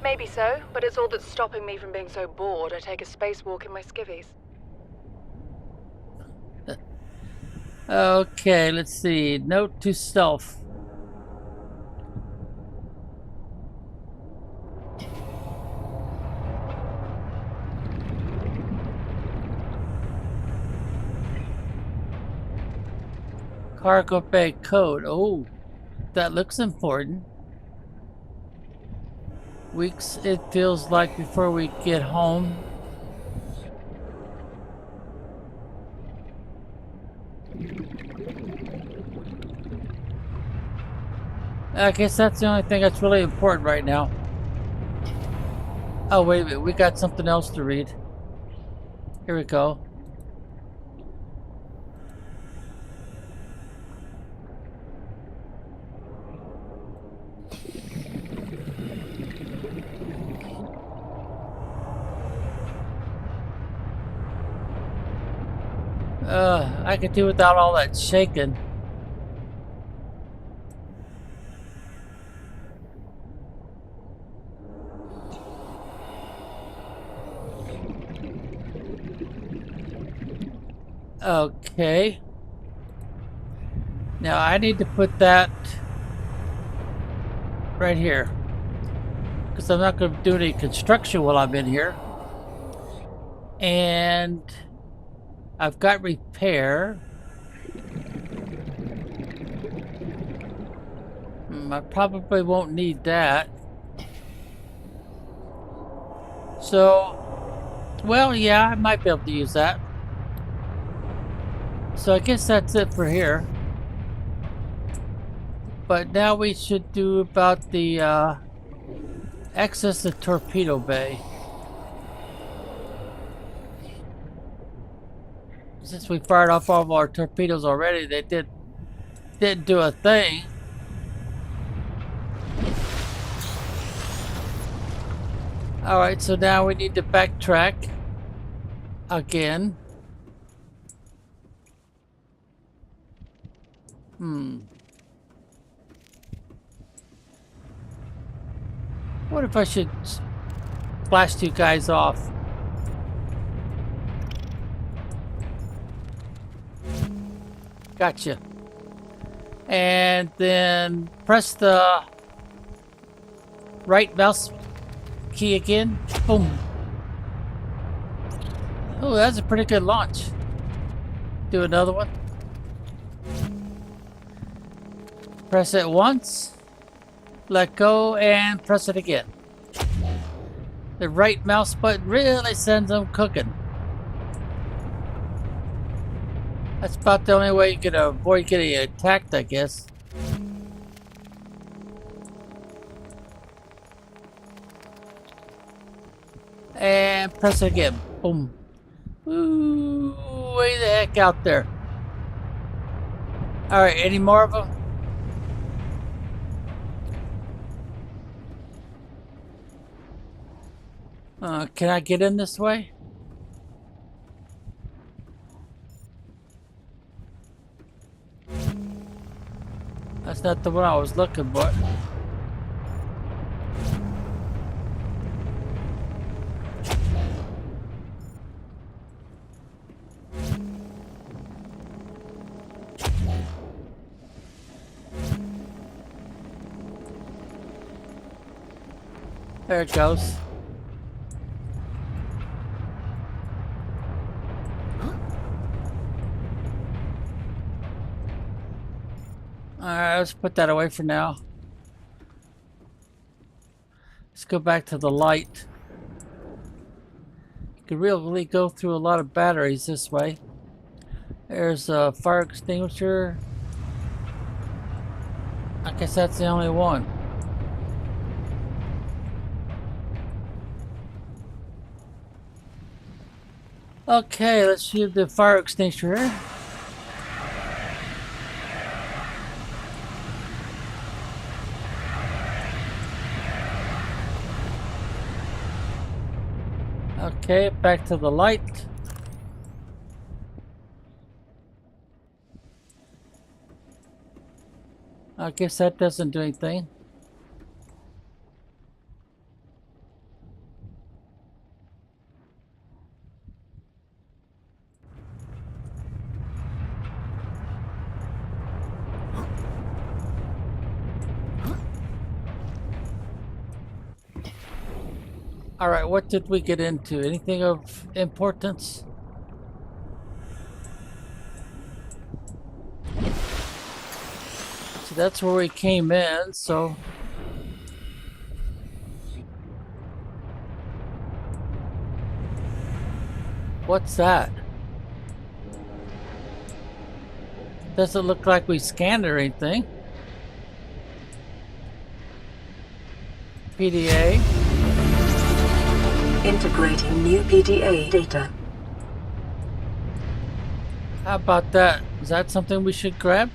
Speaker 5: Maybe so, but it's all that's stopping me from being so bored I take a spacewalk in my skivvies.
Speaker 1: Okay, let's see. Note to self. Cargo bay code. Oh, that looks important. Weeks it feels like before we get home. I guess that's the only thing that's really important right now. Oh, wait a minute. We got something else to read. Here we go. I could do without all that shaking. Okay. Now I need to put that right here, because I'm not going to do any construction while I'm in here. And I've got repair. I probably won't need that. So, well, yeah, I might be able to use that. So I guess that's it for here. But now we should do about the access to torpedo bay. Since we fired off all of our torpedoes already, they didn't do a thing. Alright, so now we need to backtrack again. What if I should blast you guys off? Gotcha. And then press the right mouse key again. Boom. Oh, that's a pretty good launch. Do another one. Press it once. Let go and press it again. The right mouse button really sends them cooking. That's about the only way you can avoid getting attacked, I guess. And press it again. Boom. Ooh, way the heck out there. Alright, any more of them? Can I get in this way? That's not the one I was looking for. There it goes. Alright, let's put that away for now. Let's go back to the light. You can really go through a lot of batteries this way. There's a fire extinguisher. I guess that's the only one. Okay, let's use the fire extinguisher here. Okay, back to the light. I guess that doesn't do anything. Alright, what did we get into? Anything of importance? So that's where we came in, so... What's that? Doesn't look like we scanned or anything. PDA.
Speaker 2: Integrating new PDA data.
Speaker 1: How about that? Is that something we should grab?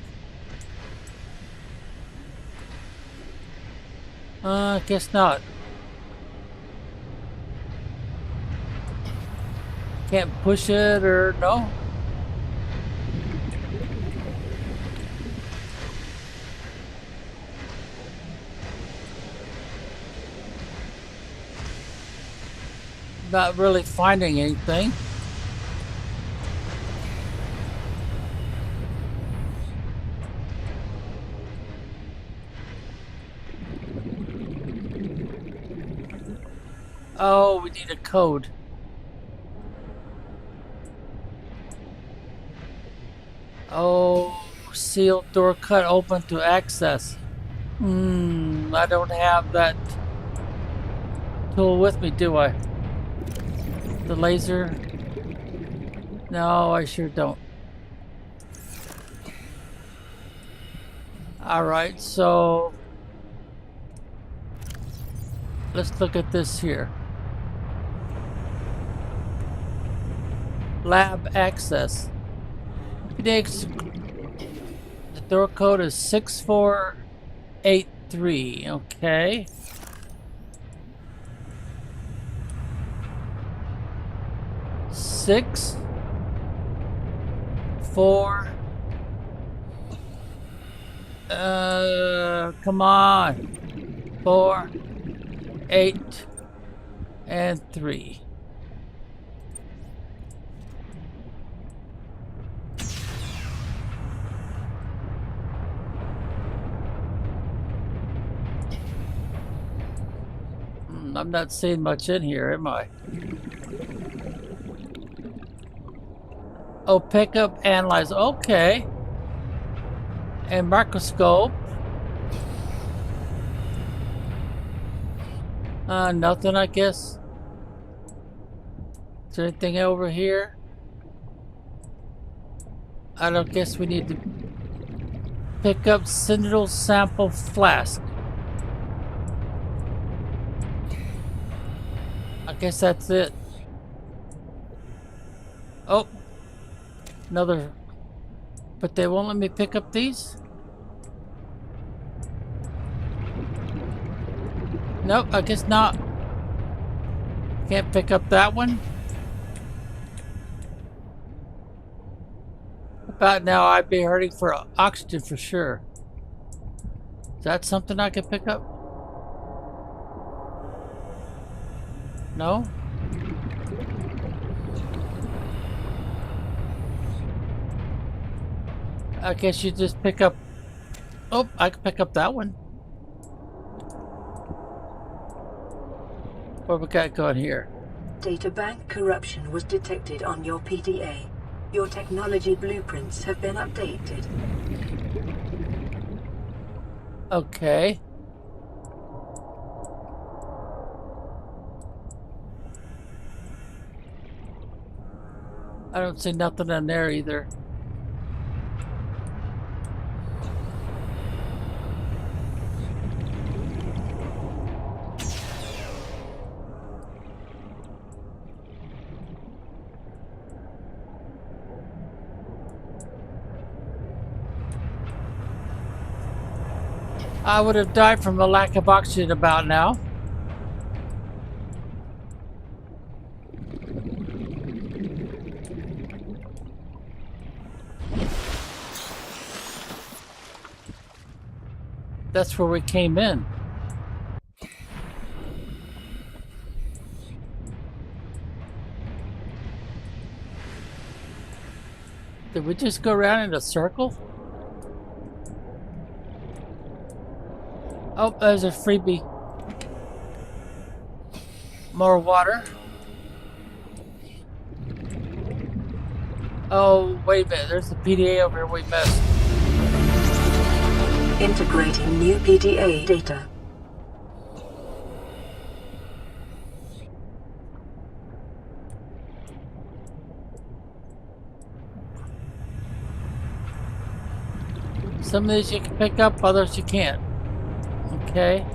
Speaker 1: I guess not. Can't push it or no? Not really finding anything. Oh, we need a code. Oh, sealed door cut open to access. I don't have that tool with me, do I? The laser? No, I sure don't. Alright, so let's look at this here. Lab access. The door code is 6483. Okay. Six, 4. Come on. 4, 8, and 3. I'm not seeing much in here, am I? Oh, pick up, analyze. Okay. And microscope. Nothing, I guess. Is there anything over here? I don't guess we need to pick up Citadel sample flask. I guess that's it. Oh, another. But they won't let me pick up these? Nope, I guess not. Can't pick up that one. About now, I'd be hurting for oxygen for sure. Is that something I can pick up? No? I guess you just pick up... Oh, I can pick up that one. What we got going here?
Speaker 2: Databank corruption was detected on your PDA. Your technology blueprints have been updated.
Speaker 1: Okay. I don't see nothing in there either. I would have died from a lack of oxygen about now. That's where we came in. Did we just go around in a circle? Oh, there's a freebie. More water. Oh, wait a minute. There's the PDA over here we missed.
Speaker 2: Integrating new PDA data.
Speaker 1: Some of these you can pick up, others you can't. Okay.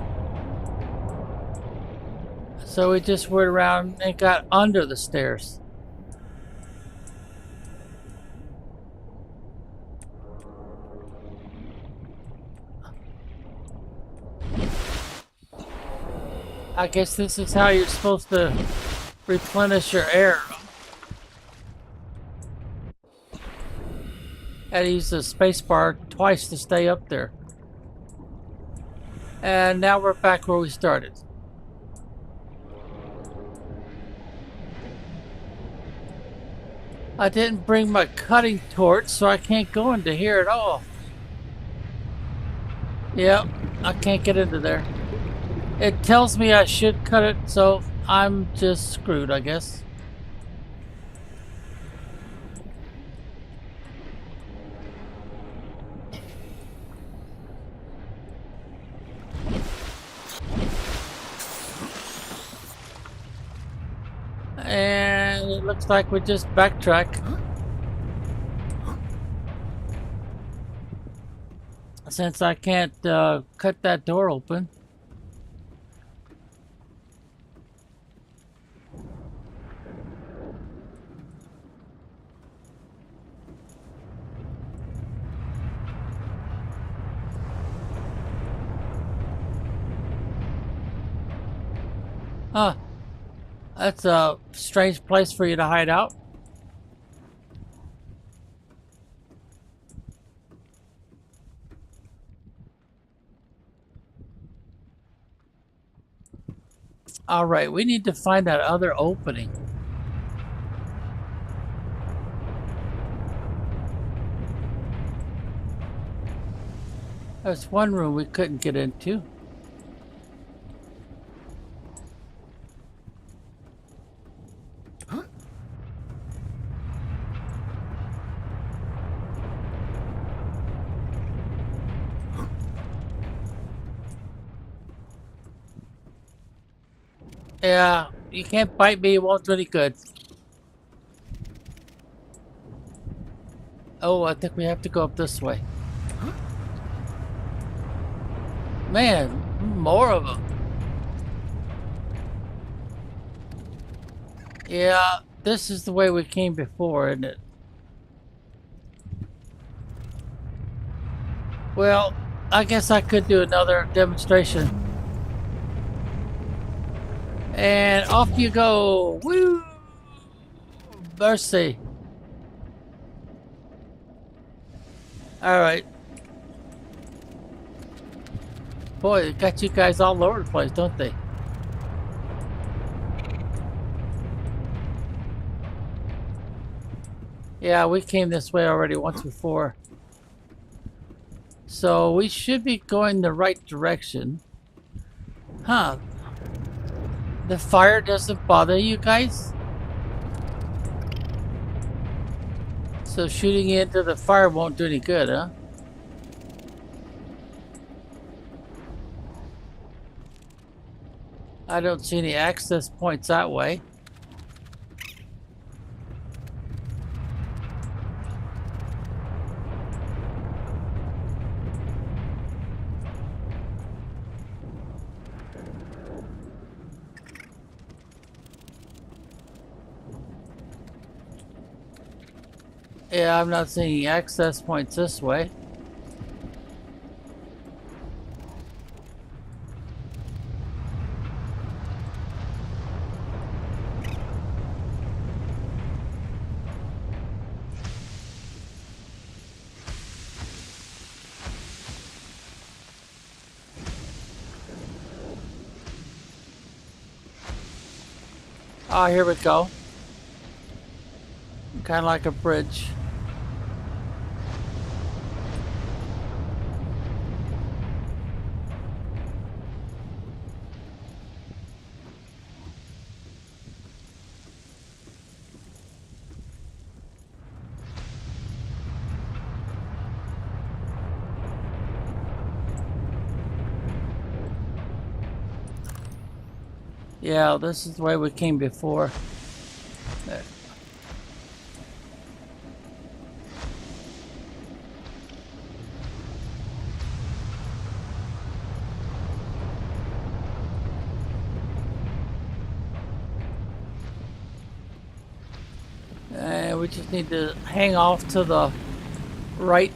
Speaker 1: So we just went around and got under the stairs. I guess this is how you're supposed to replenish your air. Had to use the space bar twice to stay up there. And now we're back where we started. I didn't bring my cutting torch, so I can't go into here at all. Yep, I can't get into there. It tells me I should cut it, so I'm just screwed, I guess. And it looks like we just backtrack. Since I can't cut that door open. Huh. That's a strange place for you to hide out. All right, we need to find that other opening. There's one room we couldn't get into. Yeah, you can't bite me, it won't do any good. Oh, I think we have to go up this way. Man, more of them. Yeah, this is the way we came before, isn't it? Well, I guess I could do another demonstration. And off you go. Woo! Mercy. Alright. Boy, they got you guys all over the place, don't they? Yeah, we came this way already once before. So we should be going the right direction. Huh. The fire doesn't bother you guys? So shooting into the fire won't do any good, huh? I don't see any access points that way. Yeah, I'm not seeing access points this way. Ah, here we go. Kind of like a bridge. Yeah, this is the way we came before. There. And we just need to hang off to the right.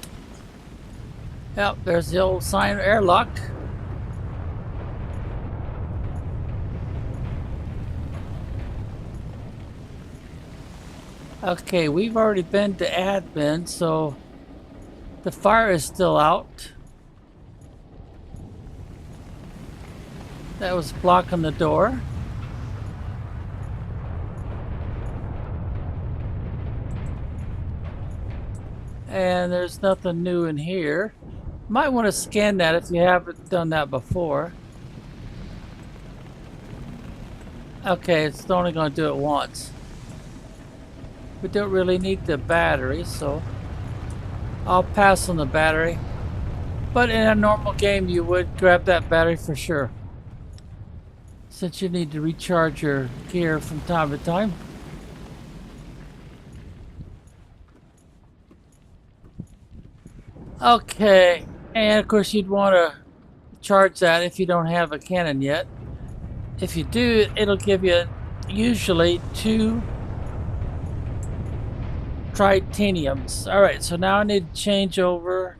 Speaker 1: Yep, there's the old sign, airlock. Okay, we've already been to admin, so the fire is still out. That was blocking the door. And there's nothing new in here. Might want to scan that if you haven't done that before. Okay, it's only going to do it once. We don't really need the battery, so I'll pass on the battery. But in a normal game, you would grab that battery for sure, since you need to recharge your gear from time to time. Okay, and of course you'd want to charge that if you don't have a cannon yet. If you do, it'll give you usually 2 tritaniums. Alright, so now I need to change over.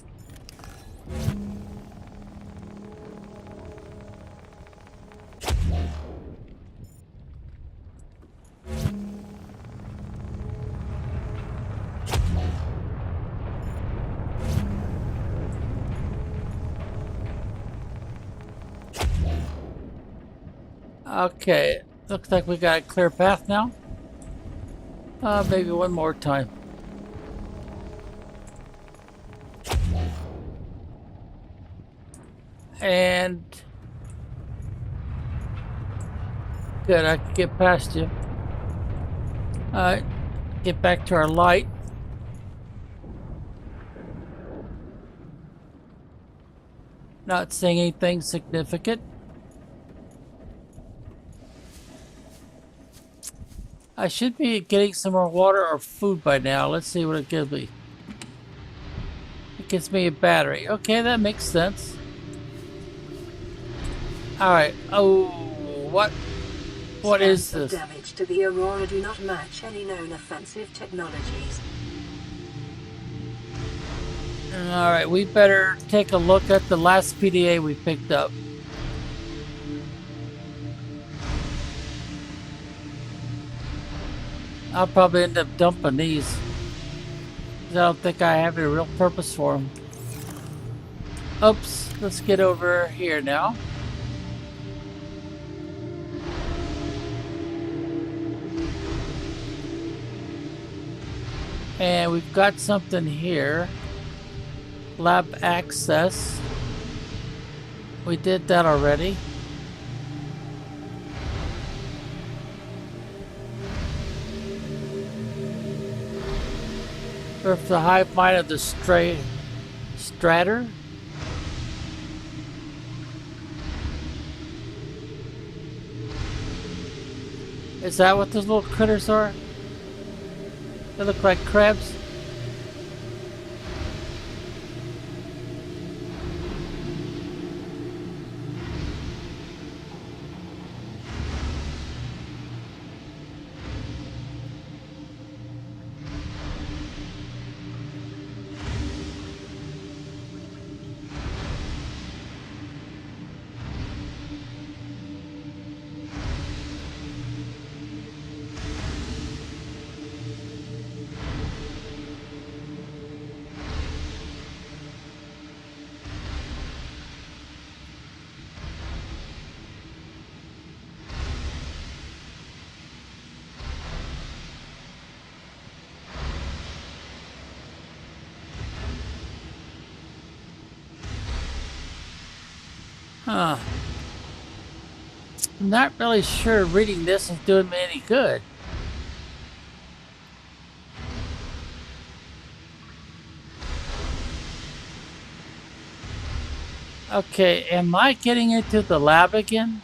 Speaker 1: Okay, looks like we got a clear path now. Maybe one more time. And good, I can get past you. Alright, get back to our light. Not seeing anything significant. I should be getting some more water or food by now. Let's see what it gives me. It gives me a battery. Okay, that makes sense. Alright. Oh, what? What is
Speaker 2: Scans of
Speaker 1: this?
Speaker 2: damage to the Aurora do not match any known offensive technologies.
Speaker 1: Alright, we better take a look at the last PDA we picked up. I'll probably end up dumping these. 'Cause I don't think I have a real purpose for them. Oops, let's get over here now. And we've got something here. Lab access. We did that already. Earth the hive mind of the Stratter. Is that what those little critters are? They look like crabs. Huh. I'm not really sure reading this is doing me any good. Okay, am I getting into the lab again?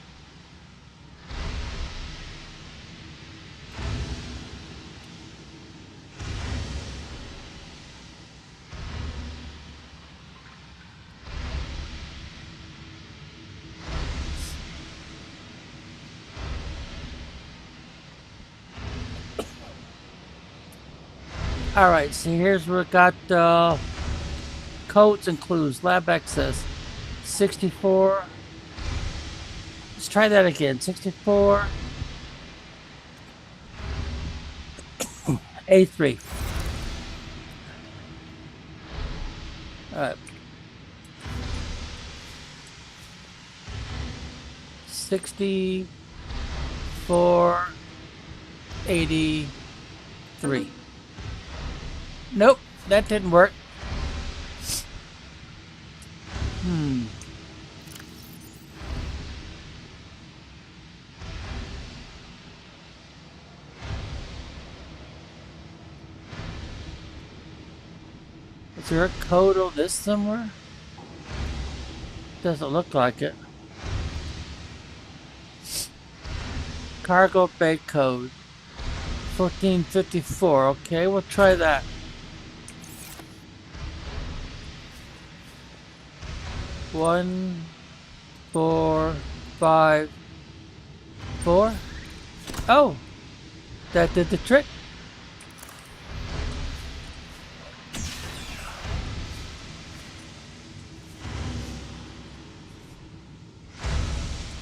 Speaker 1: Alright, so here's where we got codes and clues. Lab access. 64. Let's try that again. 64. A3. Alright. 64. 83. Nope, that didn't work. Is there a code on this somewhere? Doesn't look like it. Cargo bay code. 1454. Okay, we'll try that. One, 4, 5, 4. Oh, that did the trick.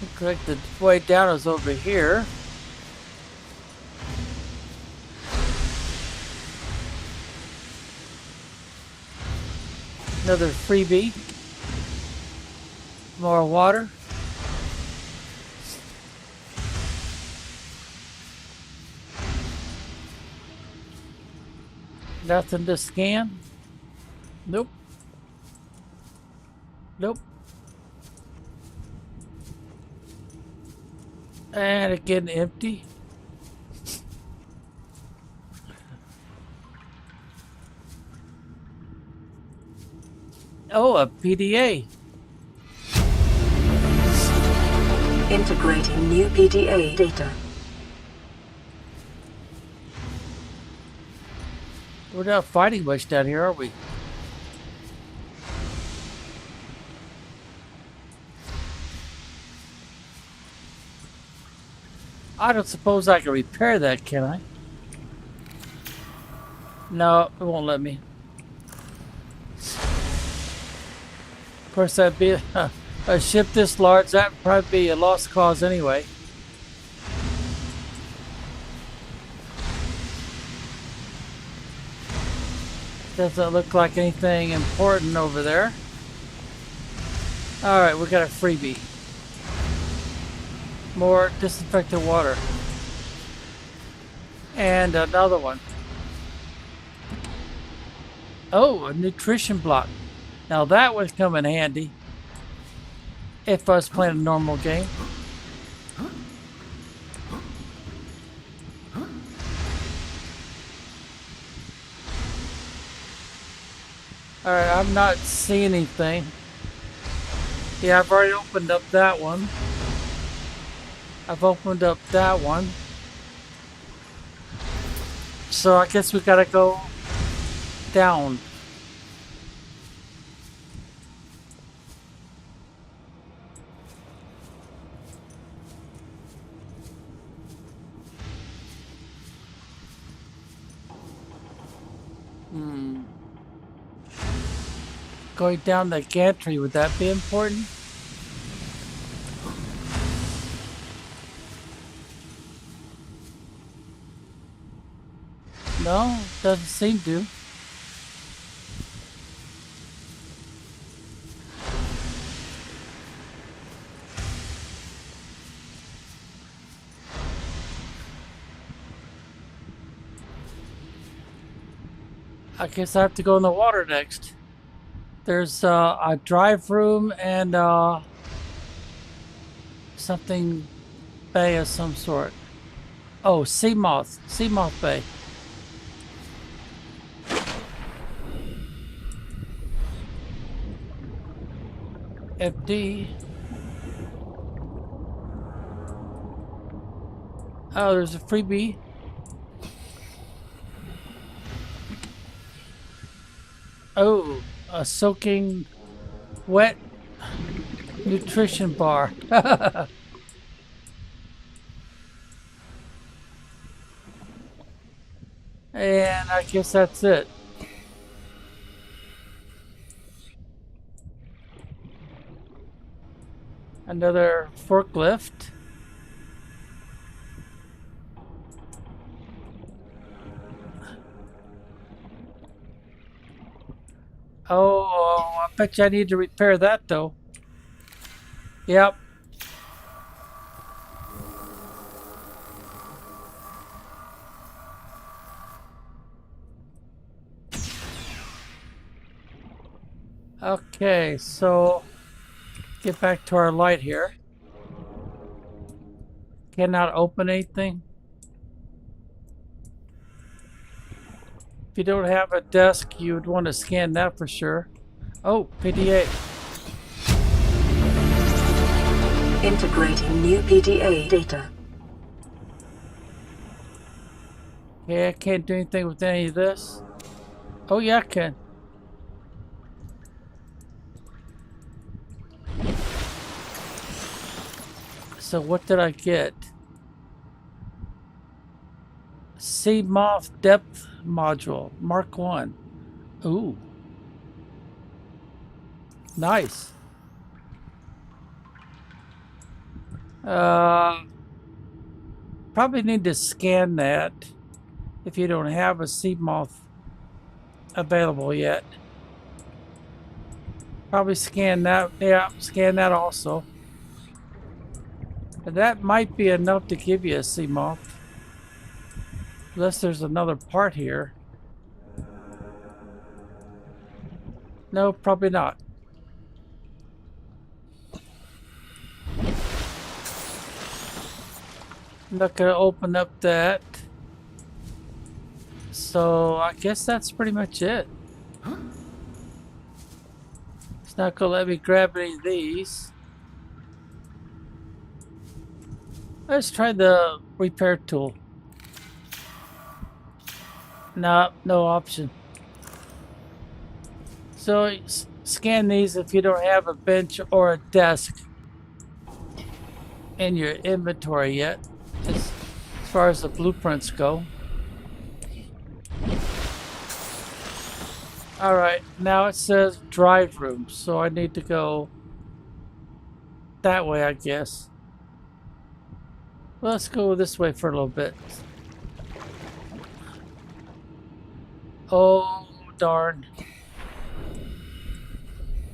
Speaker 1: Looks like the way down is over here. Another freebie. More water. Nothing to scan. Nope. Nope. And again, empty. Oh, a PDA.
Speaker 2: Integrating new PDA data.
Speaker 1: We're not fighting much down here, are we? I don't suppose I can repair that, can I? No, it won't let me. Of course, that'd be a ship this large. That'd probably be a lost cause anyway. Doesn't look like anything important over there. Alright, we got a freebie. More disinfected water. And another one. Oh, a nutrition block. Now that would come in handy if I was playing a normal game. Alright, I'm not seeing anything. Yeah, I've already opened up that one. I've opened up that one. So I guess we gotta go down. Going down the gantry, would that be important? No, doesn't seem to. I guess I have to go in the water next. There's a drive room and something bay of some sort. Oh, sea moth bay. FD. Oh, there's a freebie. Oh, a soaking wet nutrition bar. And I guess that's it. Another forklift. Oh, I bet you I need to repair that though. Yep. Okay, so get back to our light here. Cannot open anything. If you don't have a desk, you would want to scan that for sure. Oh, PDA.
Speaker 2: Integrating new PDA data.
Speaker 1: Okay, I can't do anything with any of this. Oh yeah, I can. So what did I get? Sea Moth Depth Module, Mark 1. Ooh. Nice. Probably need to scan that if you don't have a sea moth available yet. Probably scan that. Yeah, scan that also. And that might be enough to give you a sea moth. Unless there's another part here. No, probably not. I'm not gonna open up that. So I guess that's pretty much it. It's not gonna let me grab any of these. Let's try the repair tool. No, no option. So scan these if you don't have a bench or a desk in your inventory yet, as far as the blueprints go. Alright, now it says drive room, so I need to go that way, I guess. Let's go this way for a little bit. Oh, darn.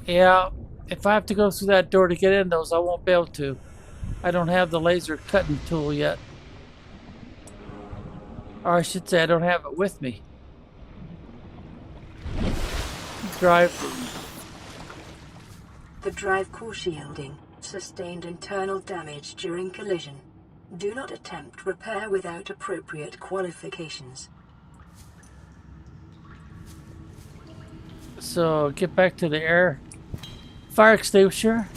Speaker 1: Yeah, if I have to go through that door to get in those, I won't be able to. I don't have the laser cutting tool yet. Or I should say I don't have it with me. Drive room.
Speaker 2: The drive core shielding sustained internal damage during collision. Do not attempt repair without appropriate qualifications.
Speaker 1: So get back to the air fire extinguisher.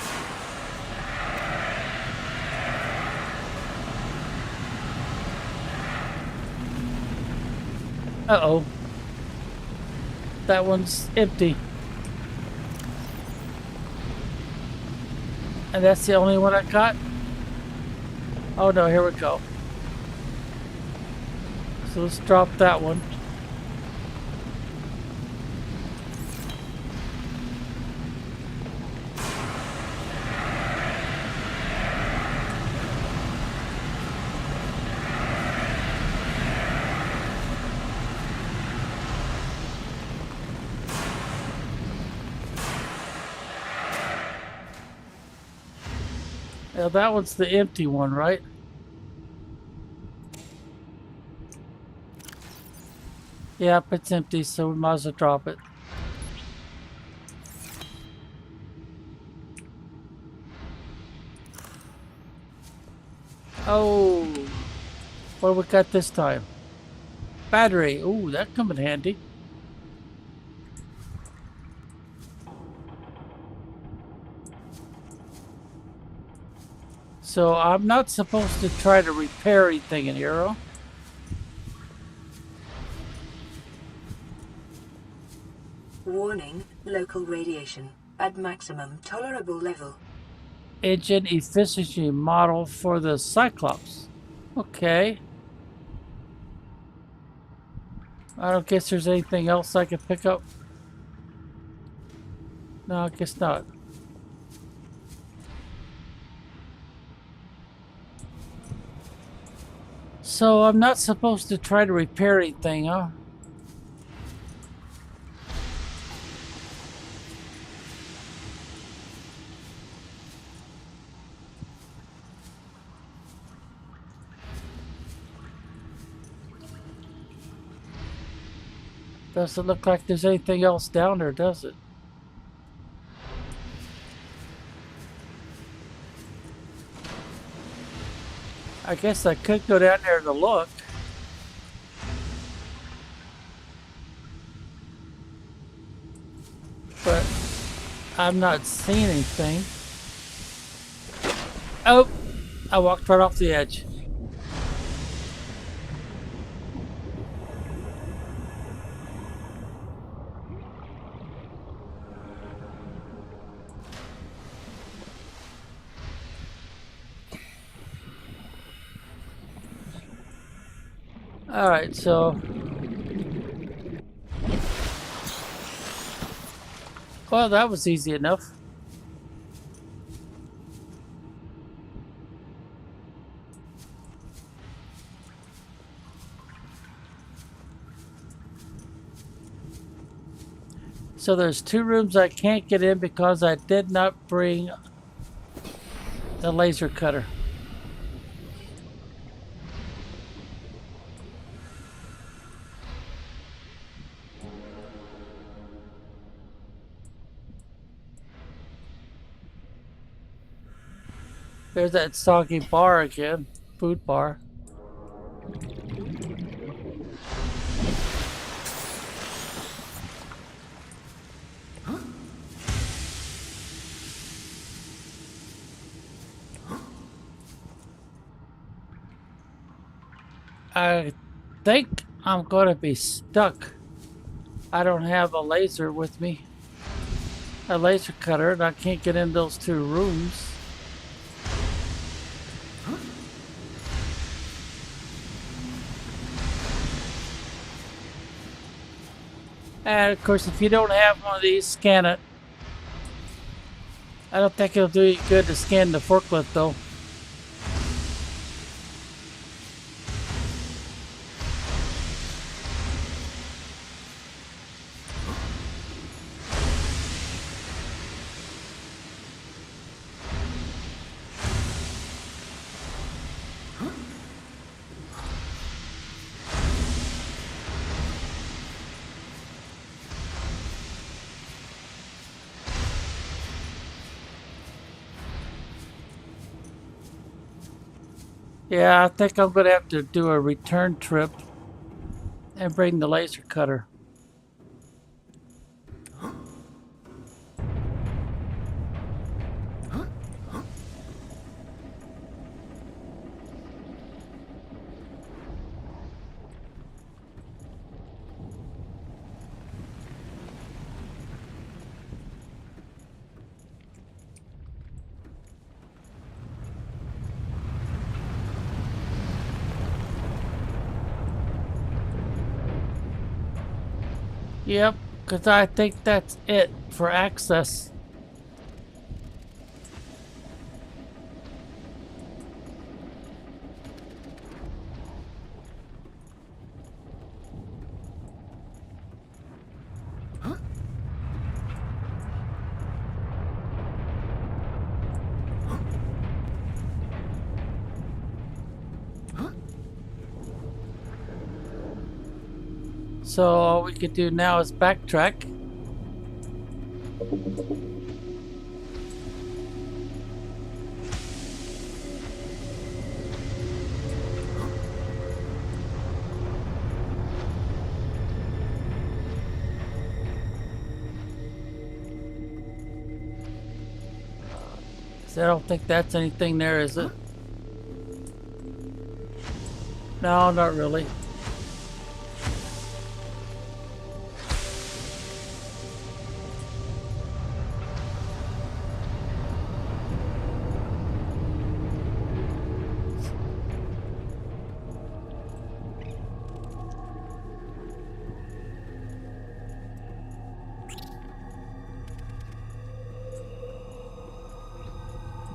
Speaker 1: Uh-oh. That one's empty. And that's the only one I got? Oh no, here we go. So let's drop that one. Now that one's the empty one, right? Yep, it's empty, so we might as well drop it. Oh, what do we got this time? Battery. Ooh, that come in handy. So I'm not supposed to try to repair anything in here, huh?
Speaker 2: Warning, local radiation at maximum tolerable level.
Speaker 1: Engine efficiency model for the Cyclops. Okay. I don't guess there's anything else I can pick up. No, I guess not. So I'm not supposed to try to repair anything, huh? Doesn't look like there's anything else down there, does it? I guess I could go down there to look. But I'm not seeing anything. Oh, I walked right off the edge. Alright, so... Well, that was easy enough. So there's two rooms I can't get in because I did not bring the laser cutter. There's that soggy bar again, food bar. I think I'm gonna be stuck. I don't have a laser with me. A laser cutter, and I can't get in those two rooms. And of course, if you don't have one of these, scan it. I don't think it'll do you good to scan the forklift though. Yeah, I think I'm going to have to do a return trip and bring the laser cutter. Yep, because I think that's it for access. So all we could do now is backtrack. So I don't think that's anything there, is it? No, not really.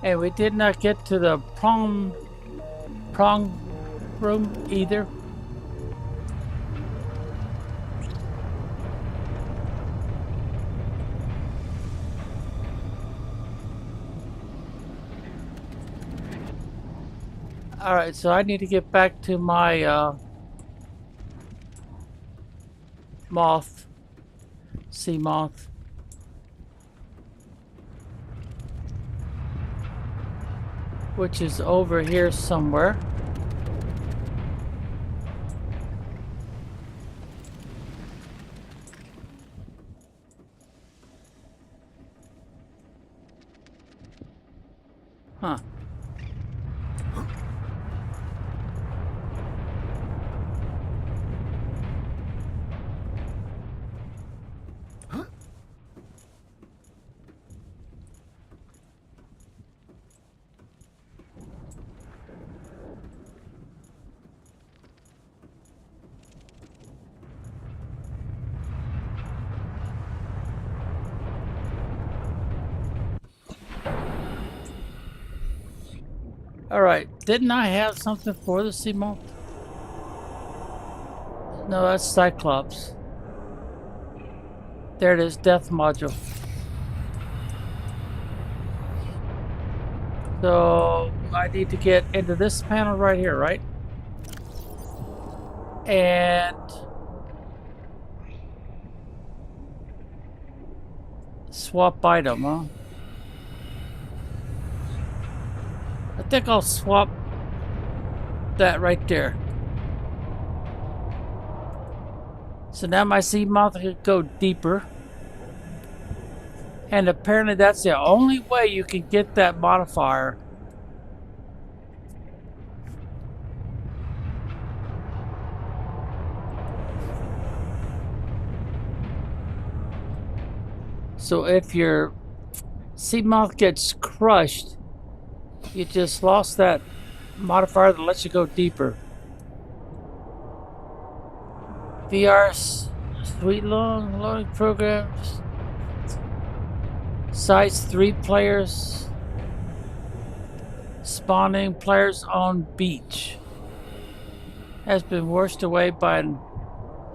Speaker 1: And we did not get to the prong room either. Alright, so I need to get back to my sea moth. Which is over here somewhere. Huh. Alright, didn't I have something for the sea moth? No, that's Cyclops. There it is, death module. So I need to get into this panel right here, right? And swap item, huh? I think I'll swap that right there. So now my sea moth can go deeper. And apparently that's the only way you can get that modifier. So if your sea moth gets crushed, you just lost that modifier that lets you go deeper. VR sweet long loading programs. Sites 3 players. Spawning players on beach. Has been washed away by an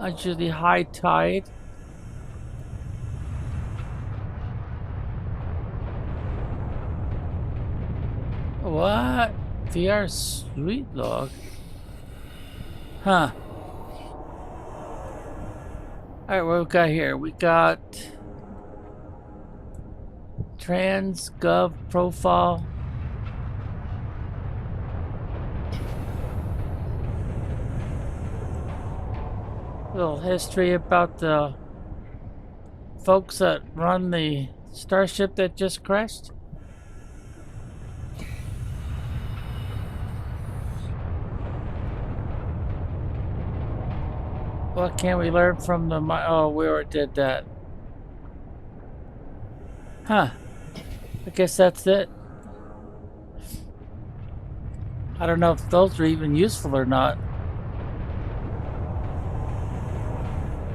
Speaker 1: unusually high tide. What? VR sweet log? Huh. Alright, what we got here? We got trans gov profile. Little history about the folks that run the starship that just crashed. What can we learn from the... Oh, we already did that. Huh. I guess that's it. I don't know if those are even useful or not.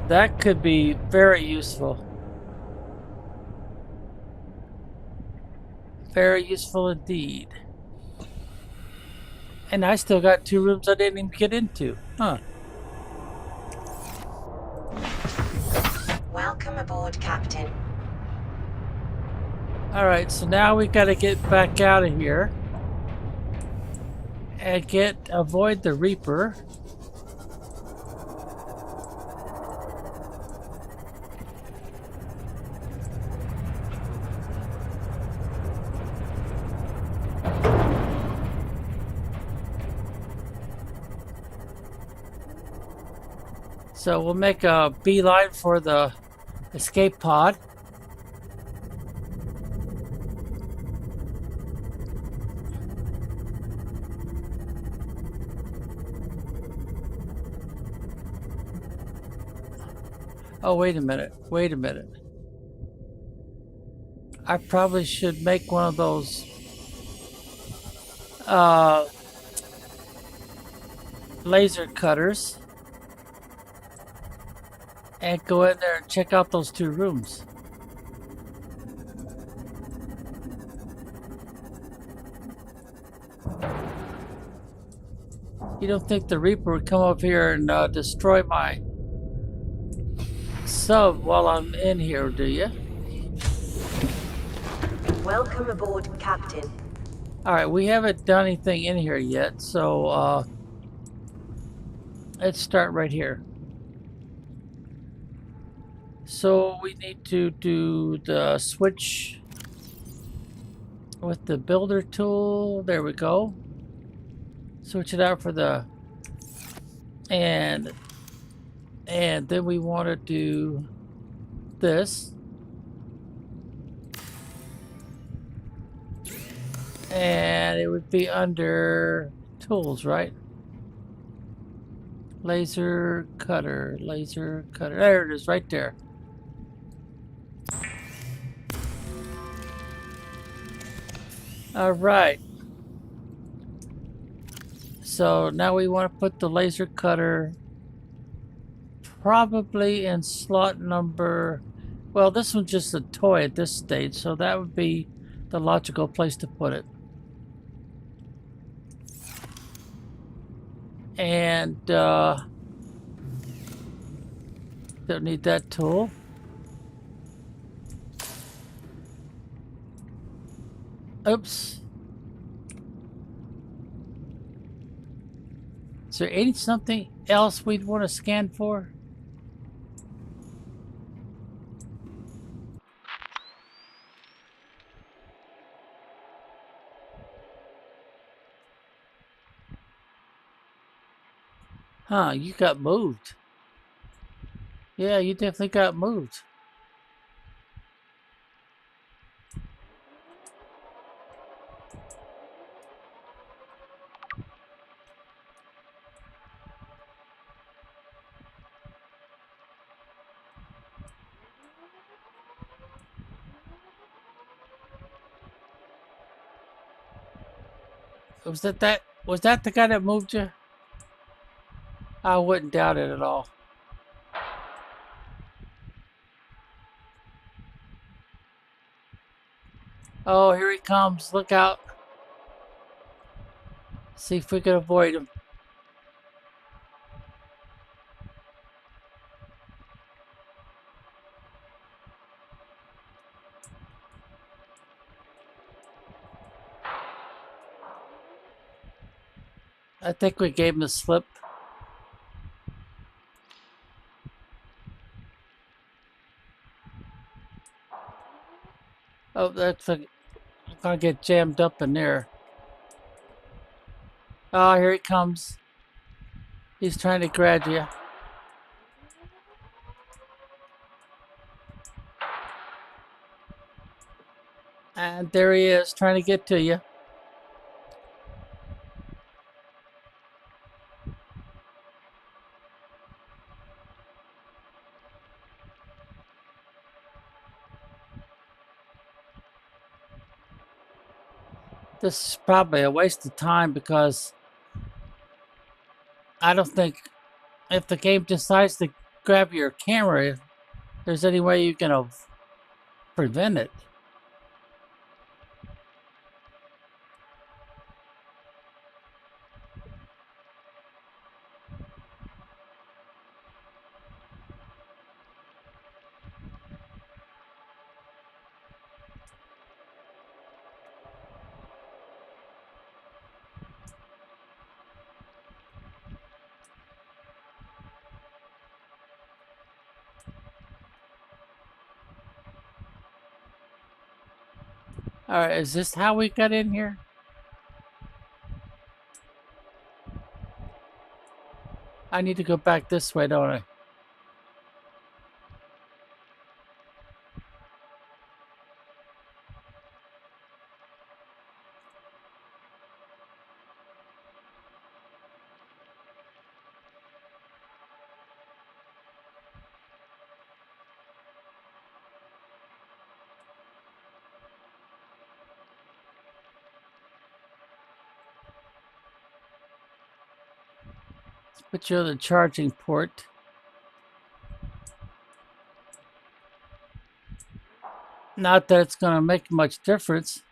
Speaker 1: That could be very useful. Very useful indeed. And I still got 2 rooms I didn't even get into. Huh.
Speaker 8: Welcome aboard, Captain.
Speaker 1: Alright, so now we gotta get back out of here. And avoid the Reaper. So we'll make a beeline for the escape pod. Oh, wait a minute. Wait a minute. I probably should make one of those laser cutters and go in there and check out those 2 rooms. You don't think the Reaper would come up here and destroy my sub while I'm in here, do you?
Speaker 8: Welcome aboard, Captain.
Speaker 1: Alright, we haven't done anything in here yet, so let's start right here. So we need to do the switch with the builder tool. There we go. Switch it out for the... And then we want to do this. And it would be under tools, right? Laser cutter, laser cutter. There it is, right there. All right. So now we want to put the laser cutter probably in slot number... Well, this one's just a toy at this stage, so that would be the logical place to put it. And don't need that tool. Oops. Is there something else we'd want to scan for? Huh, you got moved. Yeah, you definitely got moved. Was that the guy that moved you? I wouldn't doubt it at all. Oh, here he comes. Look out. See if we can avoid him. I think we gave him the slip. Oh, that's I'm gonna get jammed up in there. Oh, here he comes. He's trying to grab you. And there he is, trying to get to you. This is probably a waste of time because I don't think if the game decides to grab your camera, there's any way you can prevent it. Alright, is this how we got in here? I need to go back this way, don't I? Let's put you on the charging port. Not that it's going to make much difference.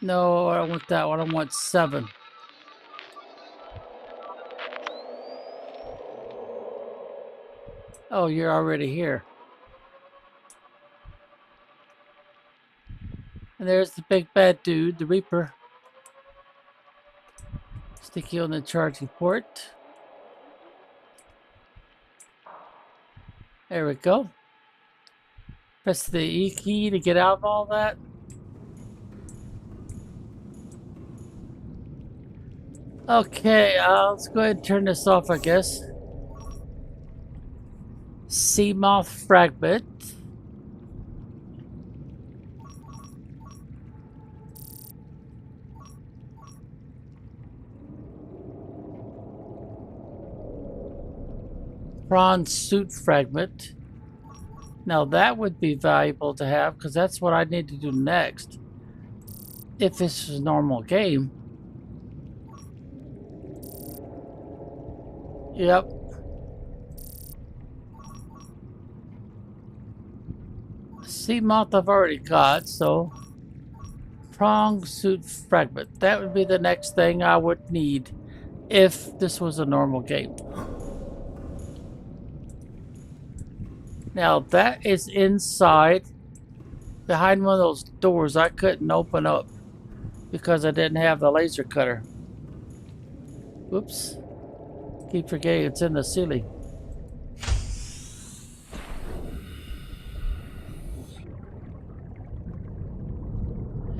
Speaker 1: No, I don't want that one. I want 7. Oh, you're already here. And there's the big bad dude, the Reaper. Stick you on the charging port. There we go. Press the E key to get out of all that. Okay, let's go ahead and turn this off, I guess. Sea moth fragment. Prawn suit fragment. Now that would be valuable to have because that's what I need to do next. If this is a normal game. Yep. Sea moth I've already got, so prong suit fragment. That would be the next thing I would need if this was a normal game. Now that is inside behind one of those doors I couldn't open up because I didn't have the laser cutter. Whoops. Keep forgetting it's in the ceiling.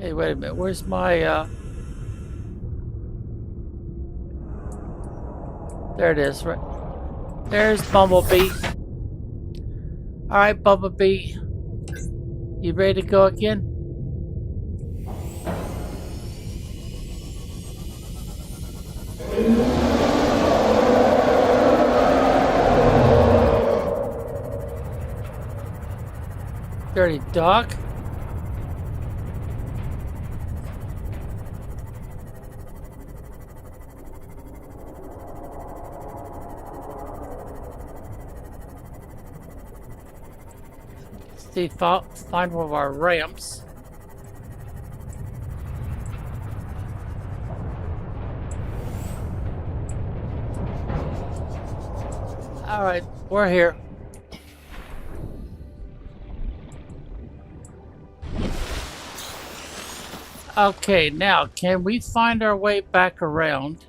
Speaker 1: Hey, wait a minute. Where's my, There it is, right? There's Bumblebee. Alright, Bumblebee. You ready to go again? Dirty dog. See, find one of our ramps. All right, we're here. Okay, now can we find our way back around?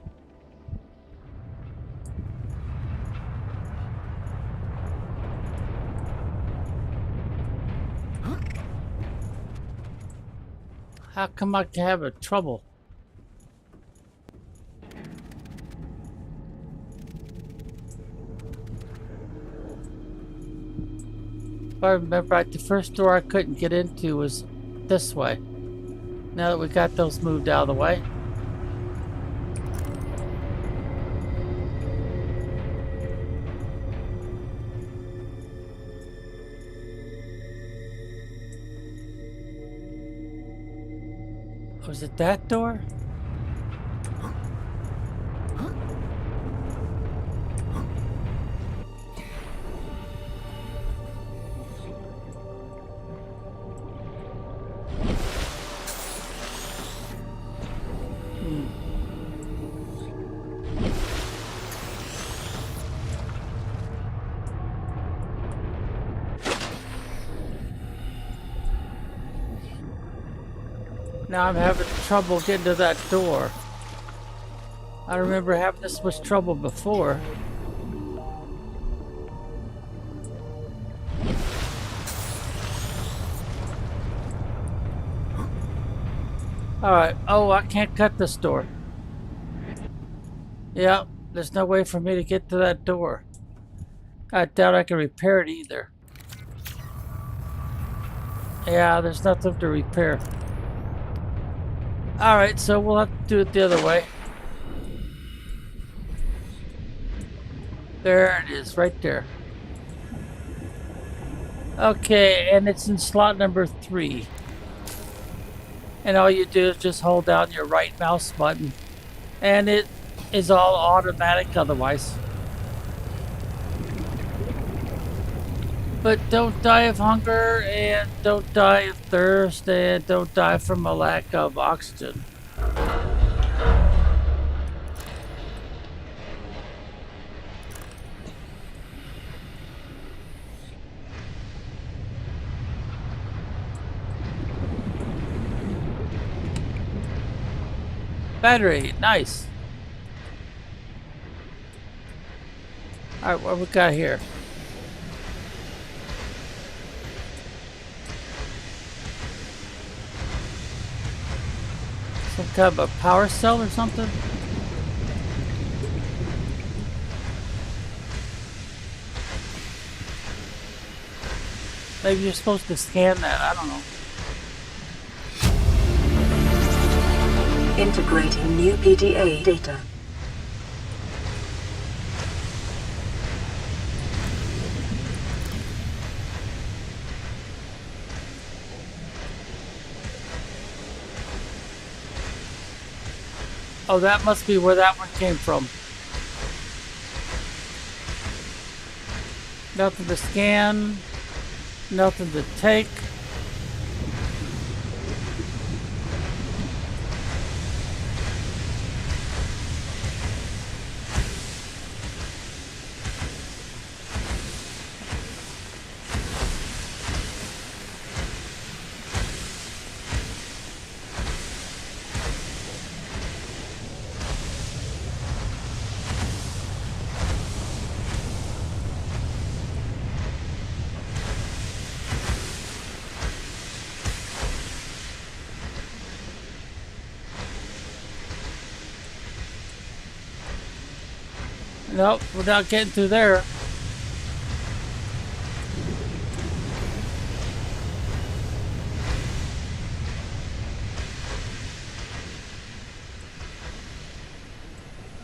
Speaker 1: How come I can have a trouble? If I remember right, the first door I couldn't get into was this way. Now that we got those moved out of the way. Was it that door? Now I'm having trouble getting to that door. I remember having this much trouble before. Alright, oh, I can't cut this door. Yep, there's no way for me to get to that door. I doubt I can repair it either. Yeah, there's nothing to repair. Alright, so we'll have to do it the other way. There it is, right there. Okay, and it's in slot number 3. And all you do is just hold down your right mouse button. And it is all automatic otherwise. But don't die of hunger, and don't die of thirst, and don't die from a lack of oxygen. Battery, nice. Alright, what we got here? Some kind of a power cell or something? Maybe you're supposed to scan that, I don't know.
Speaker 2: Integrating new PDA data.
Speaker 1: Oh, that must be where that one came from. Nothing to scan, nothing to take. Nope, we're not getting through there.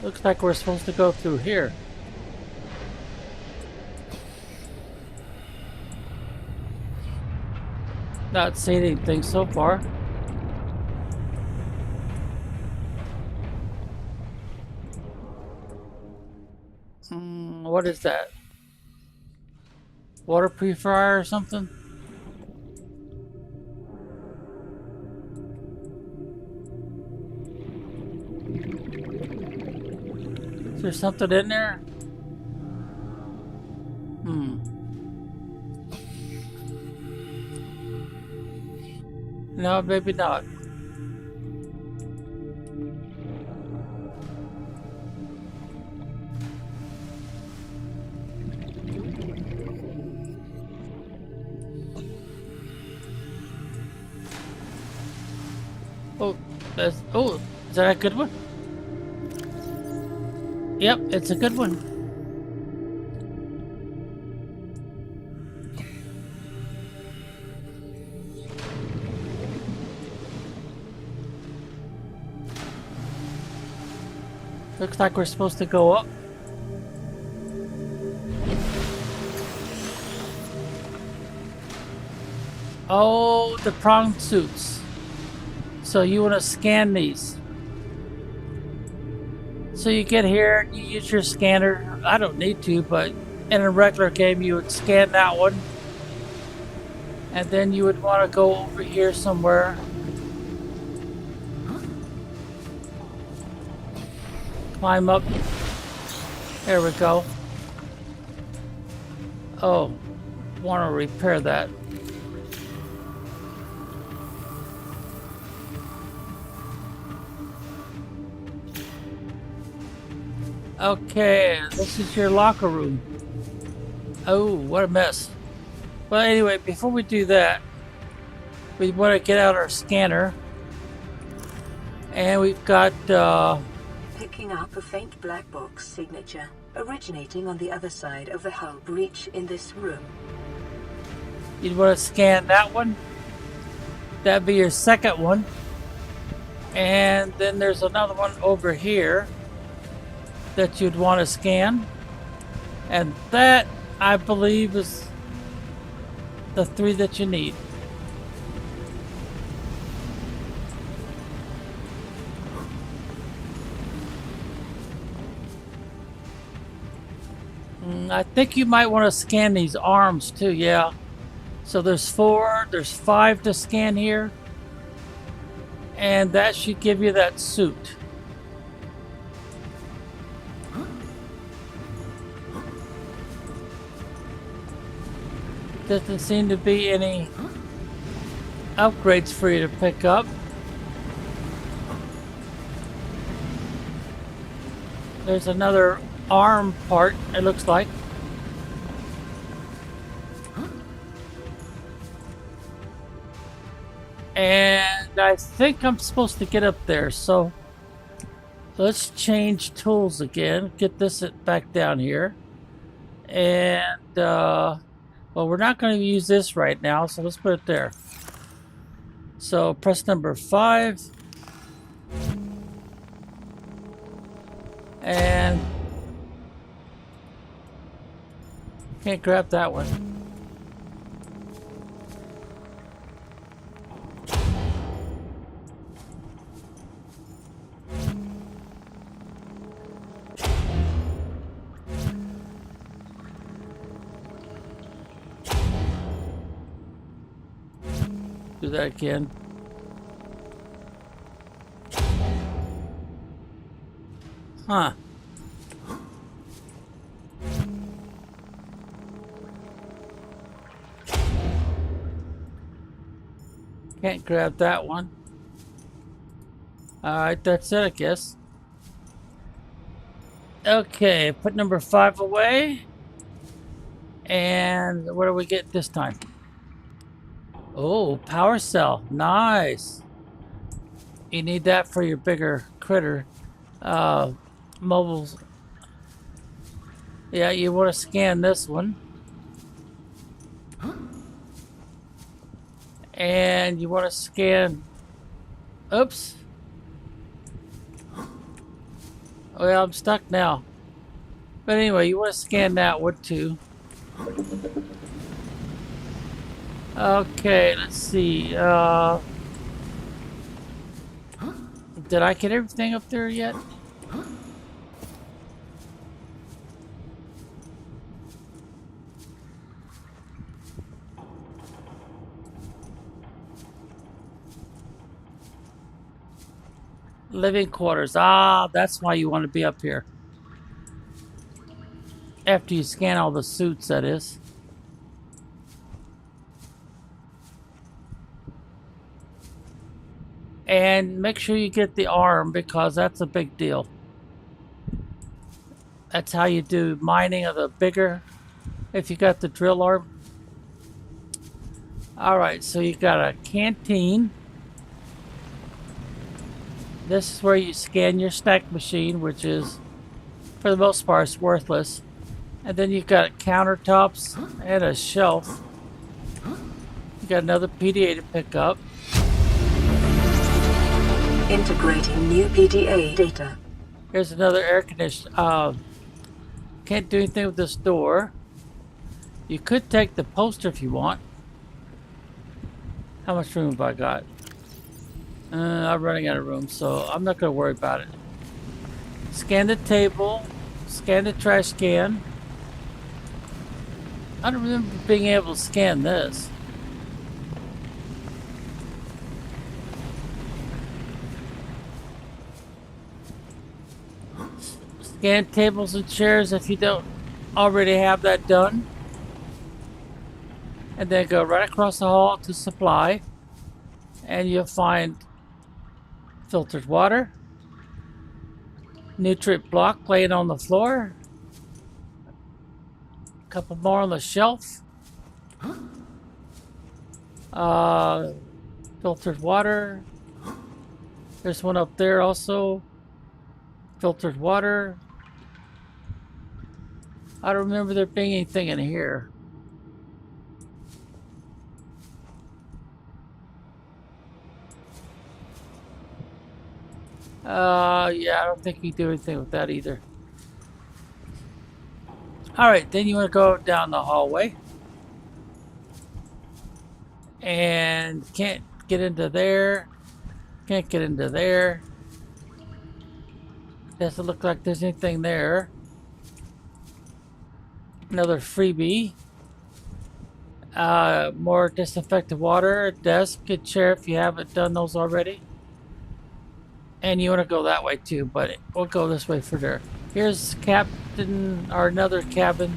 Speaker 1: Looks like we're supposed to go through here. Not seeing anything so far. What is that? Water purifier or something? Is there something in there? No, maybe not. Oh, is that a good one? Yep, it's a good one. Looks like we're supposed to go up. Oh, the prong suits. So you want to scan these. So you get here, you use your scanner. I don't need to, but in a regular game you would scan that one. And then you would want to go over here somewhere. Climb up. There we go. Oh, want to repair that. Okay, this is your locker room. Oh, what a mess. Well, anyway, before we do that, we want to get out our scanner. And we've got,
Speaker 2: Picking up a faint black box signature originating on the other side of the hull breach in this room.
Speaker 1: You'd want to scan that one. That'd be your second one. And then there's another one over here that you'd want to scan. And that, I believe, is the 3 that you need. I think you might want to scan these arms too, yeah. So there's 4, there's 5 to scan here. And that should give you that suit. Doesn't seem to be any upgrades for you to pick up. There's another arm part, it looks like. And I think I'm supposed to get up there, so let's change tools again. Get this back down here. And, well, we're not going to use this right now, so let's put it there. So press number 5. And can't grab that one. Do that again. Huh. Can't grab that one. Alright, that's it, I guess. Okay, put number 5 away. And what do we get this time? Oh, power cell. Nice. You need that for your bigger critter. Mobiles. Yeah, you want to scan this one. And you want to scan... Oops. Well, I'm stuck now. But anyway, you want to scan that one too. Okay, let's see. Did I get everything up there yet? Living quarters. Ah, that's why you want to be up here. After you scan all the suits, that is. And make sure you get the arm because that's a big deal. That's how you do mining of the bigger, if you got the drill arm. Alright, so you got a canteen. This is where you scan your snack machine, which is, for the most part, is worthless. And then you've got countertops and a shelf. You got another PDA to pick up.
Speaker 2: Integrating new PDA data.
Speaker 1: Here's another air conditioner. Can't do anything with this door. You could take the poster if you want. How much room have I got? I'm running out of room, so I'm not going to worry about it. Scan the table. Scan the trash can. I don't remember being able to scan this. Scan tables and chairs if you don't already have that done. And then go right across the hall to supply. And you'll find filtered water. Nutrient block laying on the floor. A couple more on the shelf. Filtered water. There's one up there also. Filtered water. I don't remember there being anything in here. Yeah, I don't think you do anything with that either. Alright, then you want to go down the hallway. And can't get into there. Can't get into there. Doesn't look like there's anything there. Another freebie. More disinfectant water, a desk, a chair if you haven't done those already. And you want to go that way too, but we'll go this way for there. Here's captain, or another cabin.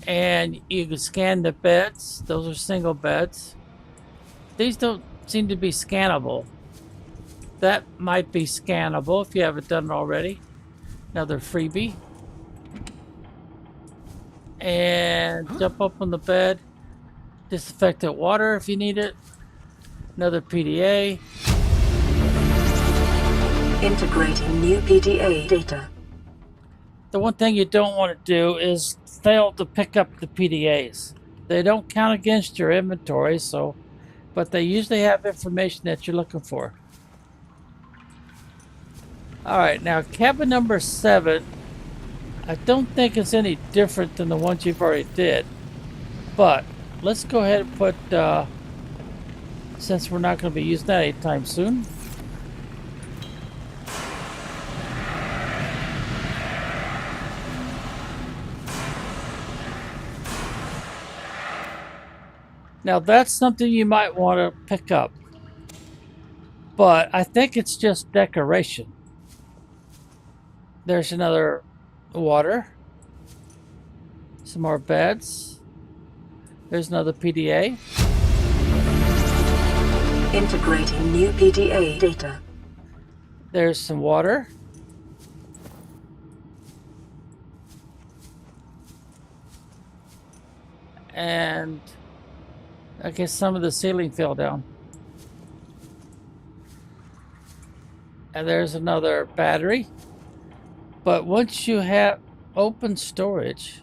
Speaker 1: And you can scan the beds. Those are single beds. These don't seem to be scannable. That might be scannable if you haven't done it already. Another freebie. And jump up on the bed. Disinfectant water if you need it. Another PDA.
Speaker 2: Integrating new PDA data.
Speaker 1: The one thing you don't want to do is fail to pick up the PDAs. They don't count against your inventory, but they usually have information that you're looking for. Alright, now cabin number 7, I don't think it's any different than the ones you've already did. But let's go ahead and put, since we're not going to be using that anytime soon. Now that's something you might want to pick up. But I think it's just decoration. There's another water. Some more beds. There's another PDA.
Speaker 2: Integrating new PDA data.
Speaker 1: There's some water. And I guess some of the ceiling fell down. And there's another battery. But once you have open storage,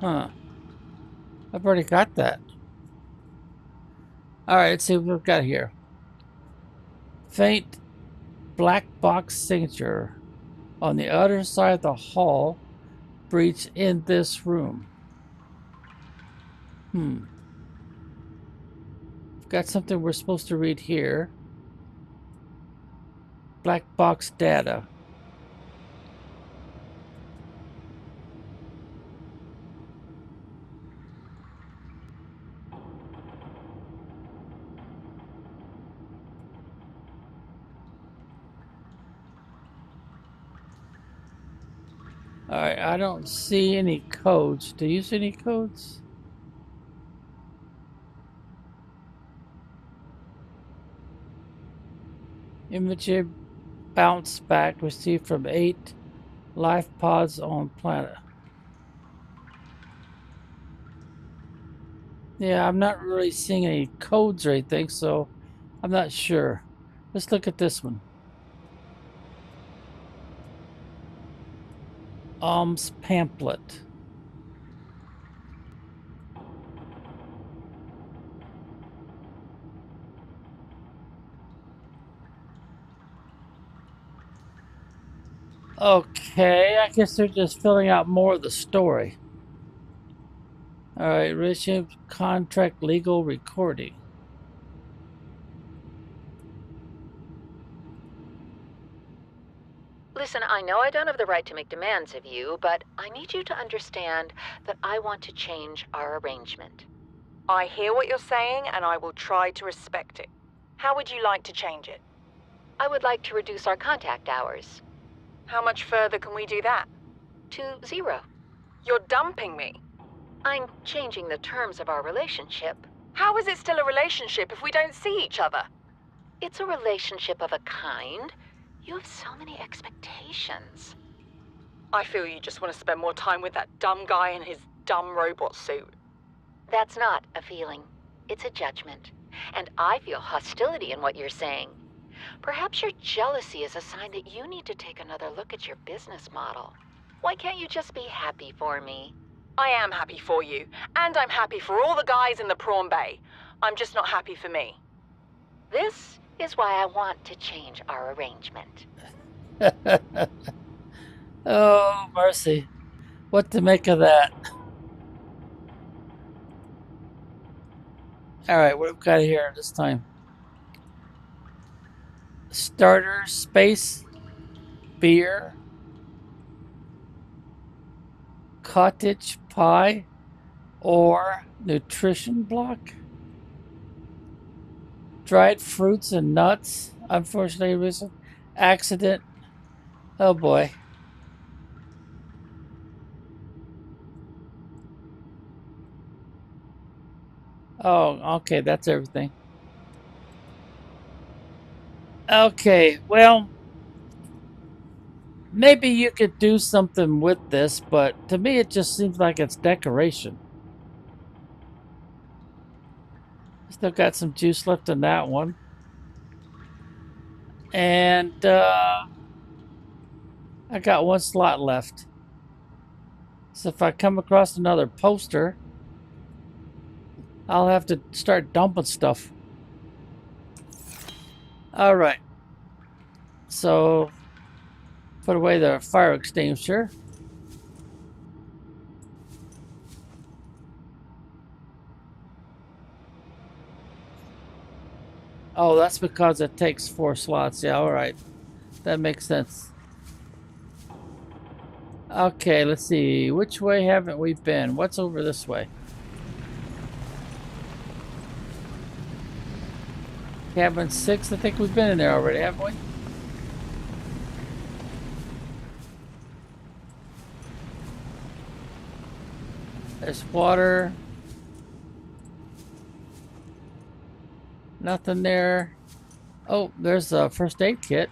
Speaker 1: I've already got that. Alright, let's see what we've got here. Faint black box signature on the other side of the hall. Breach in this room. Got something we're supposed to read here. Black box data. Alright, I don't see any codes. Do you see any codes? Image bounce back received from 8 life pods on planet. Yeah, I'm not really seeing any codes or anything, so I'm not sure. Let's look at this one. Alms pamphlet. Okay, I guess they're just filling out more of the story. Alright, relationship contract legal recording.
Speaker 5: Listen, I know I don't have the right to make demands of you, but I need you to understand that I want to change our arrangement.
Speaker 13: I hear what you're saying, and I will try to respect it. How would you like to change it?
Speaker 5: I would like to reduce our contact hours.
Speaker 13: How much further can we do that?
Speaker 5: To 0.
Speaker 13: You're dumping me.
Speaker 5: I'm changing the terms of our relationship.
Speaker 13: How is it still a relationship if we don't see each other?
Speaker 5: It's a relationship of a kind. You have so many expectations.
Speaker 13: I feel you just want to spend more time with that dumb guy in his dumb robot suit.
Speaker 5: That's not a feeling. It's a judgment. And I feel hostility in what you're saying. Perhaps your jealousy is a sign that you need to take another look at your business model. Why can't you just be happy for me?
Speaker 13: I am happy for you, and I'm happy for all the guys in the prawn bay. I'm just not happy for me.
Speaker 5: This is why I want to change our arrangement.
Speaker 1: Oh, mercy. What to make of that? Alright, what have we got here this time? Starter, space, beer, cottage pie, or nutrition block. Dried fruits and nuts. Unfortunately, recent accident. Oh boy. Oh, okay, that's everything. Okay, well, maybe you could do something with this, but to me it just seems like it's decoration. Still got some juice left in that one. And I got one slot left. So if I come across another poster, I'll have to start dumping stuff. Alright. So, put away the fire extinguisher. Oh, that's because it takes 4 slots. Yeah, alright. That makes sense. Okay, let's see. Which way haven't we been? What's over this way? Cabin 6, I think we've been in there already, haven't we? There's water. Nothing there. Oh, there's a first aid kit.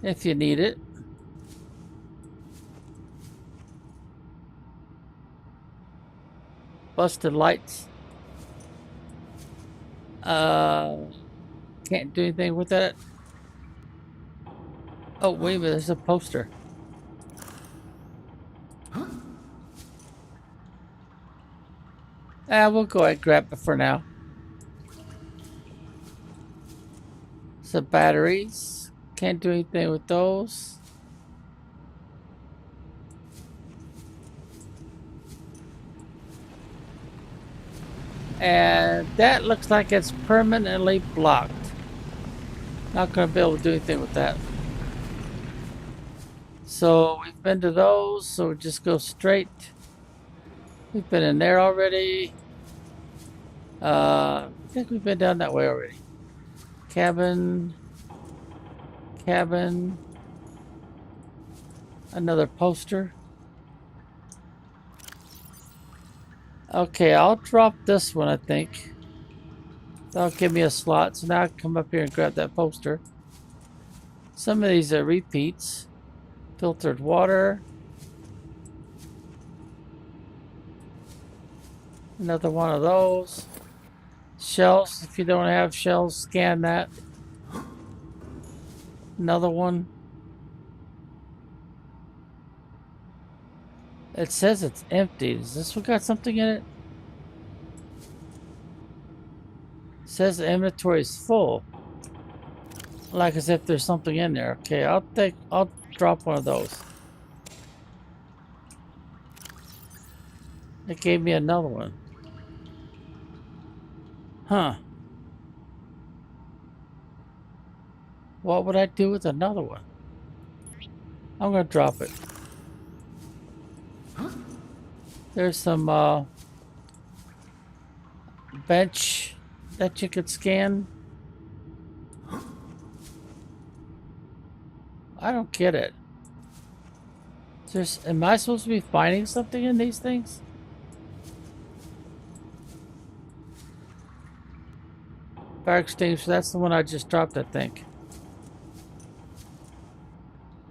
Speaker 1: If you need it. Busted lights. Can't do anything with that. Oh, wait a minute, there's a poster. We'll go ahead and grab it for now. Some batteries. Can't do anything with those. And that looks like it's permanently blocked. Not going to be able to do anything with that. So we've been to those, so we'll just go straight. We've been in there already. I think we've been down that way already. Cabin. Cabin. Another poster. Okay, I'll drop this one, I think. That'll give me a slot, so now I can come up here and grab that poster. Some of these are repeats. Filtered water. Another one of those. Shells, if you don't have shells, scan that. Another one. It says it's empty. Does this one got something in it? It says the inventory is full. Like as if there's something in there. Okay, I'll drop one of those. It gave me another one. Huh. What would I do with another one? I'm gonna drop it. There's some bench that you could scan. I don't get it. Am I supposed to be finding something in these things? Fire extinguisher, that's the one I just dropped, I think.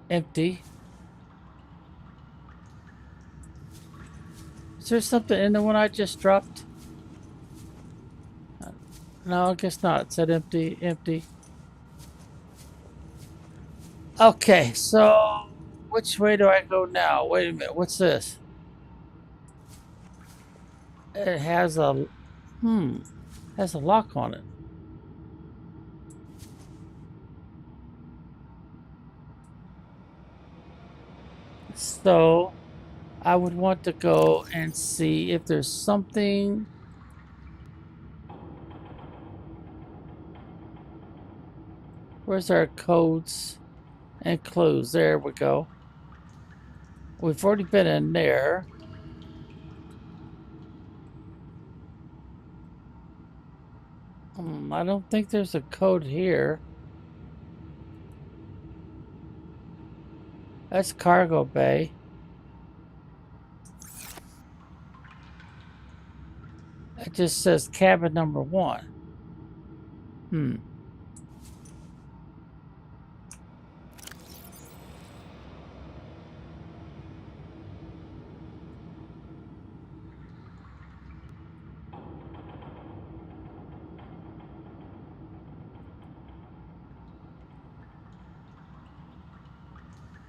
Speaker 1: Empty. Is there something in the one I just dropped? No, I guess not. It said empty, empty. Okay, so which way do I go now? Wait a minute, what's this? It has a has a lock on it. So I would want to go and see if there's something. Where's our codes and clues? There we go. We've already been in there. I don't think there's a code here. That's cargo bay. It just says cabin number 1.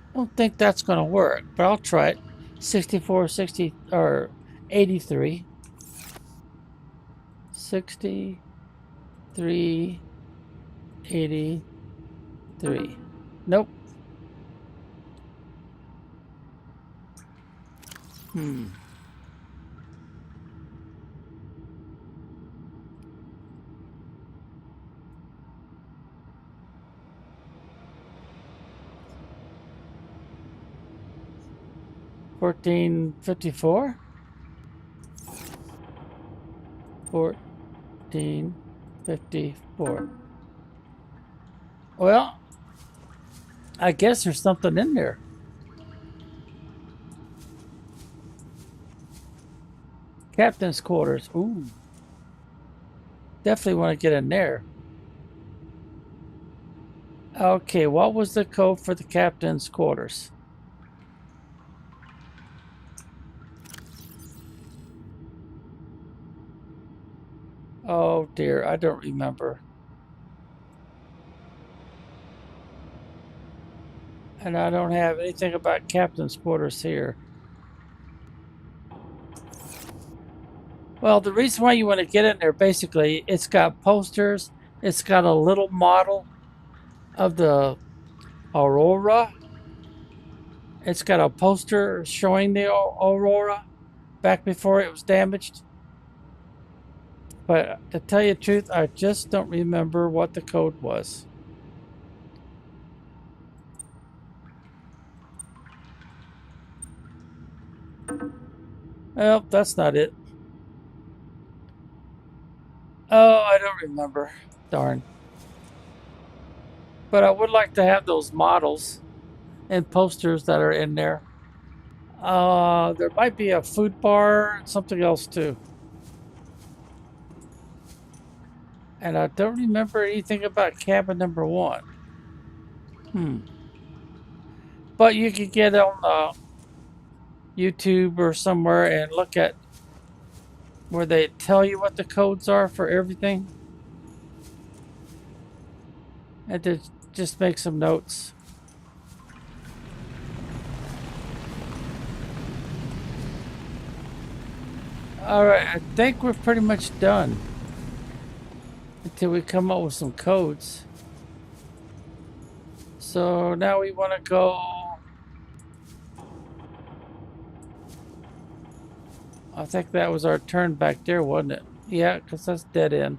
Speaker 1: I don't think that's going to work, but I'll try it. 64, 60, or 83. 63, 83. Nope. 1454. 1454. Well, I guess there's something in there. Captain's quarters. Ooh. Definitely want to get in there. Okay, what was the code for the captain's quarters? Oh dear, I don't remember. And I don't have anything about captain's quarters here. Well, the reason why you want to get in there, basically, it's got posters. It's got a little model of the Aurora. It's got a poster showing the Aurora back before it was damaged. But to tell you the truth, I just don't remember what the code was. Well, that's not it. Oh, I don't remember. Darn. But I would like to have those models and posters that are in there. There might be a food bar and something else too. And I don't remember anything about cabin number 1. But you could get on YouTube or somewhere and look at where they tell you what the codes are for everything. And to just make some notes. Alright, I think we're pretty much done. Until we come up with some codes. So now we want to go... I think that was our turn back there, wasn't it? Yeah, because that's dead end.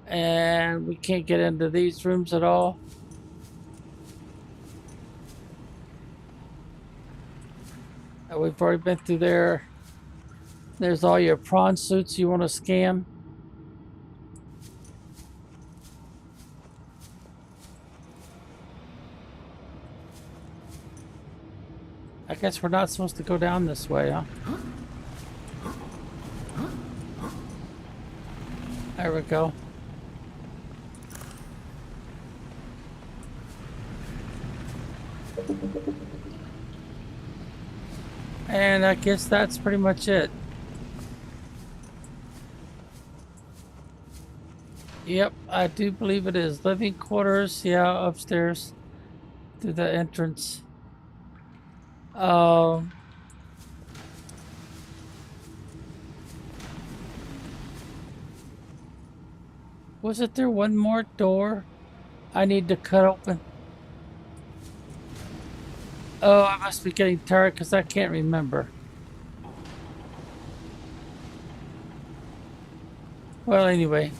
Speaker 1: And we can't get into these rooms at all. We've already been through there. There's all your prawn suits you want to scan. I guess we're not supposed to go down this way, huh? There we go. And I guess that's pretty much it. Yep, I do believe it is. Living quarters, yeah, upstairs. Through the entrance. Wasn't there one more door I need to cut open? Oh, I must be getting tired because I can't remember. Well, anyway.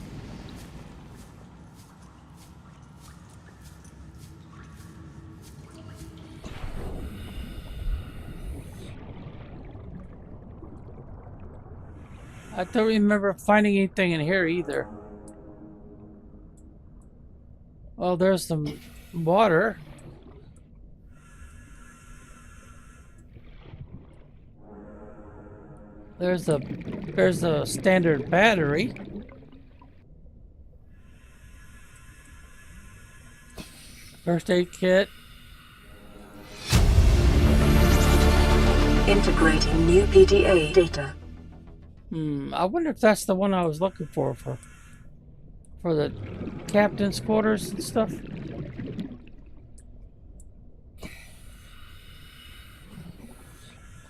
Speaker 1: I don't remember finding anything in here either. Well, there's some water. There's a standard battery. First aid kit.
Speaker 2: Integrating new PDA data.
Speaker 1: I wonder if that's the one I was looking for the captain's quarters and stuff.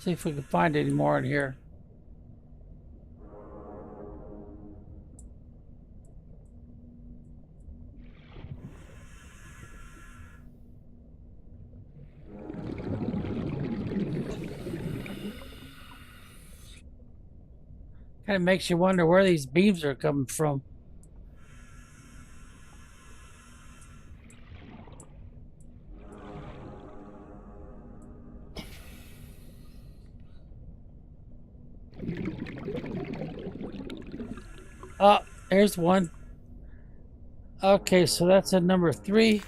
Speaker 1: See if we can find any more in here. Kind of makes you wonder where these beams are coming from. Oh, here's one. Okay, so that's at number 3.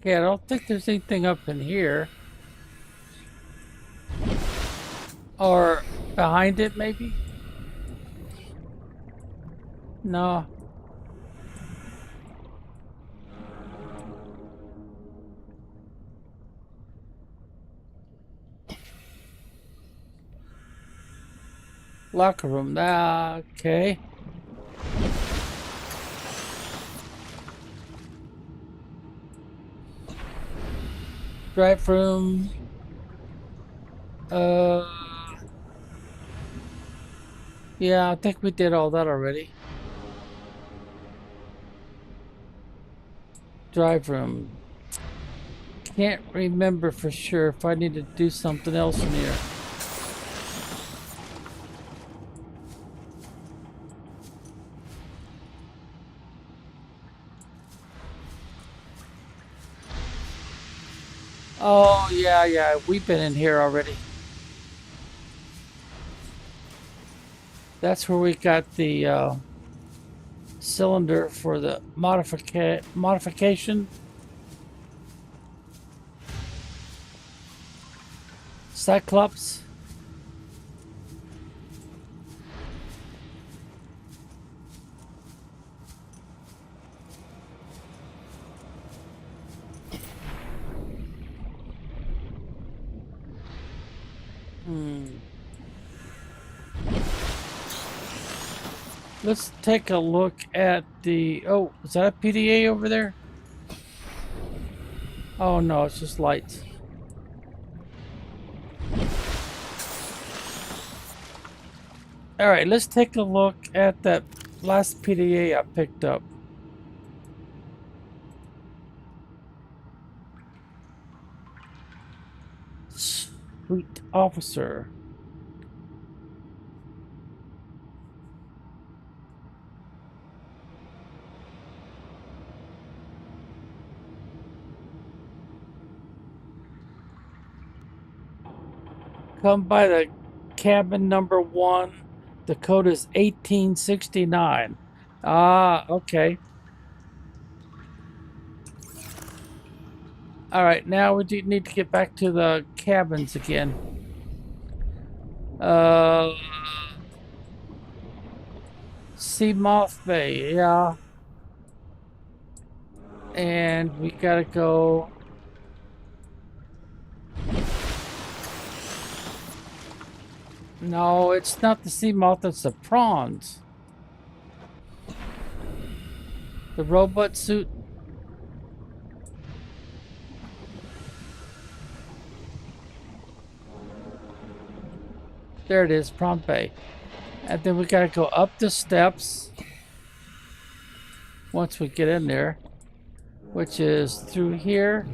Speaker 1: Okay, I don't think there's anything up in here. Or behind it, maybe? No. Locker room. Okay. Drive room. Yeah, I think we did all that already. drive room. Can't remember for sure if I need to do something else in here. Oh, yeah, we've been in here already. That's where we got the cylinder for the modification. Cyclops. Let's take a look at the... Oh, is that a PDA over there? Oh no, it's just lights. Alright, let's take a look at that last PDA I picked up. Sweet officer. Come by the cabin number 1. The code is 1869. Ah, okay. Alright, now we do need to get back to the cabins again. Seamoth Bay, yeah. And we gotta go... No, it's not the Seamoth, it's the prawns. The robot suit. There it is, Prawn Bay. And then we gotta go up the steps once we get in there, which is through here.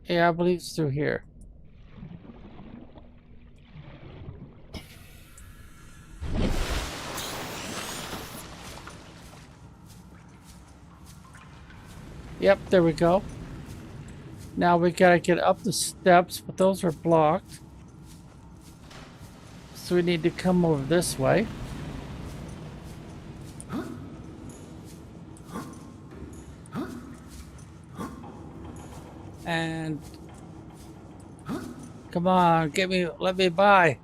Speaker 1: Yeah, I believe it's through here. Yep, there we go. Now we gotta get up the steps, but those are blocked. So we need to come over this way. And come on, let me by.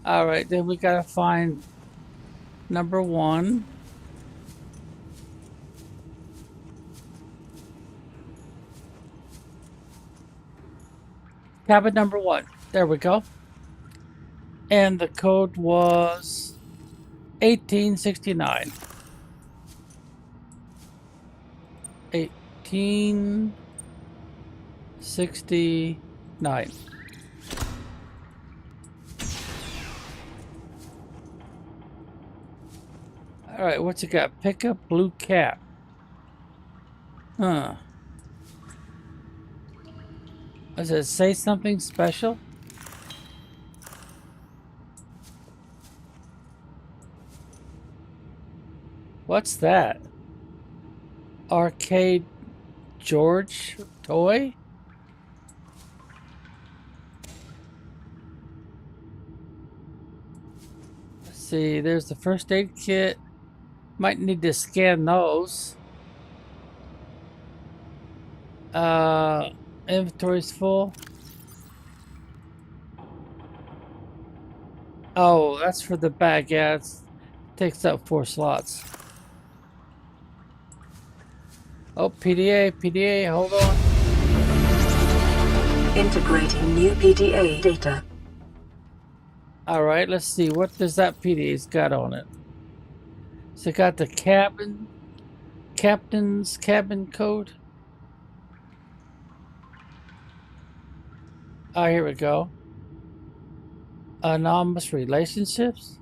Speaker 1: All right, then we gotta find number 1. Cabin number 1. There we go. And the code was 1869. 1869. Alright, what's it got? Pick up blue cap. Huh. Does it say something special? What's that? Arcade George toy? Let's see, there's the first aid kit. Might need to scan those. Inventory's full. Oh, that's for the bag. Yeah, it takes up 4 slots. Oh, PDA, hold on.
Speaker 2: Integrating new PDA data.
Speaker 1: Alright, let's see. What does that PDA's got on it? So it got the captain's cabin code. Oh, here we go. Anonymous relationships?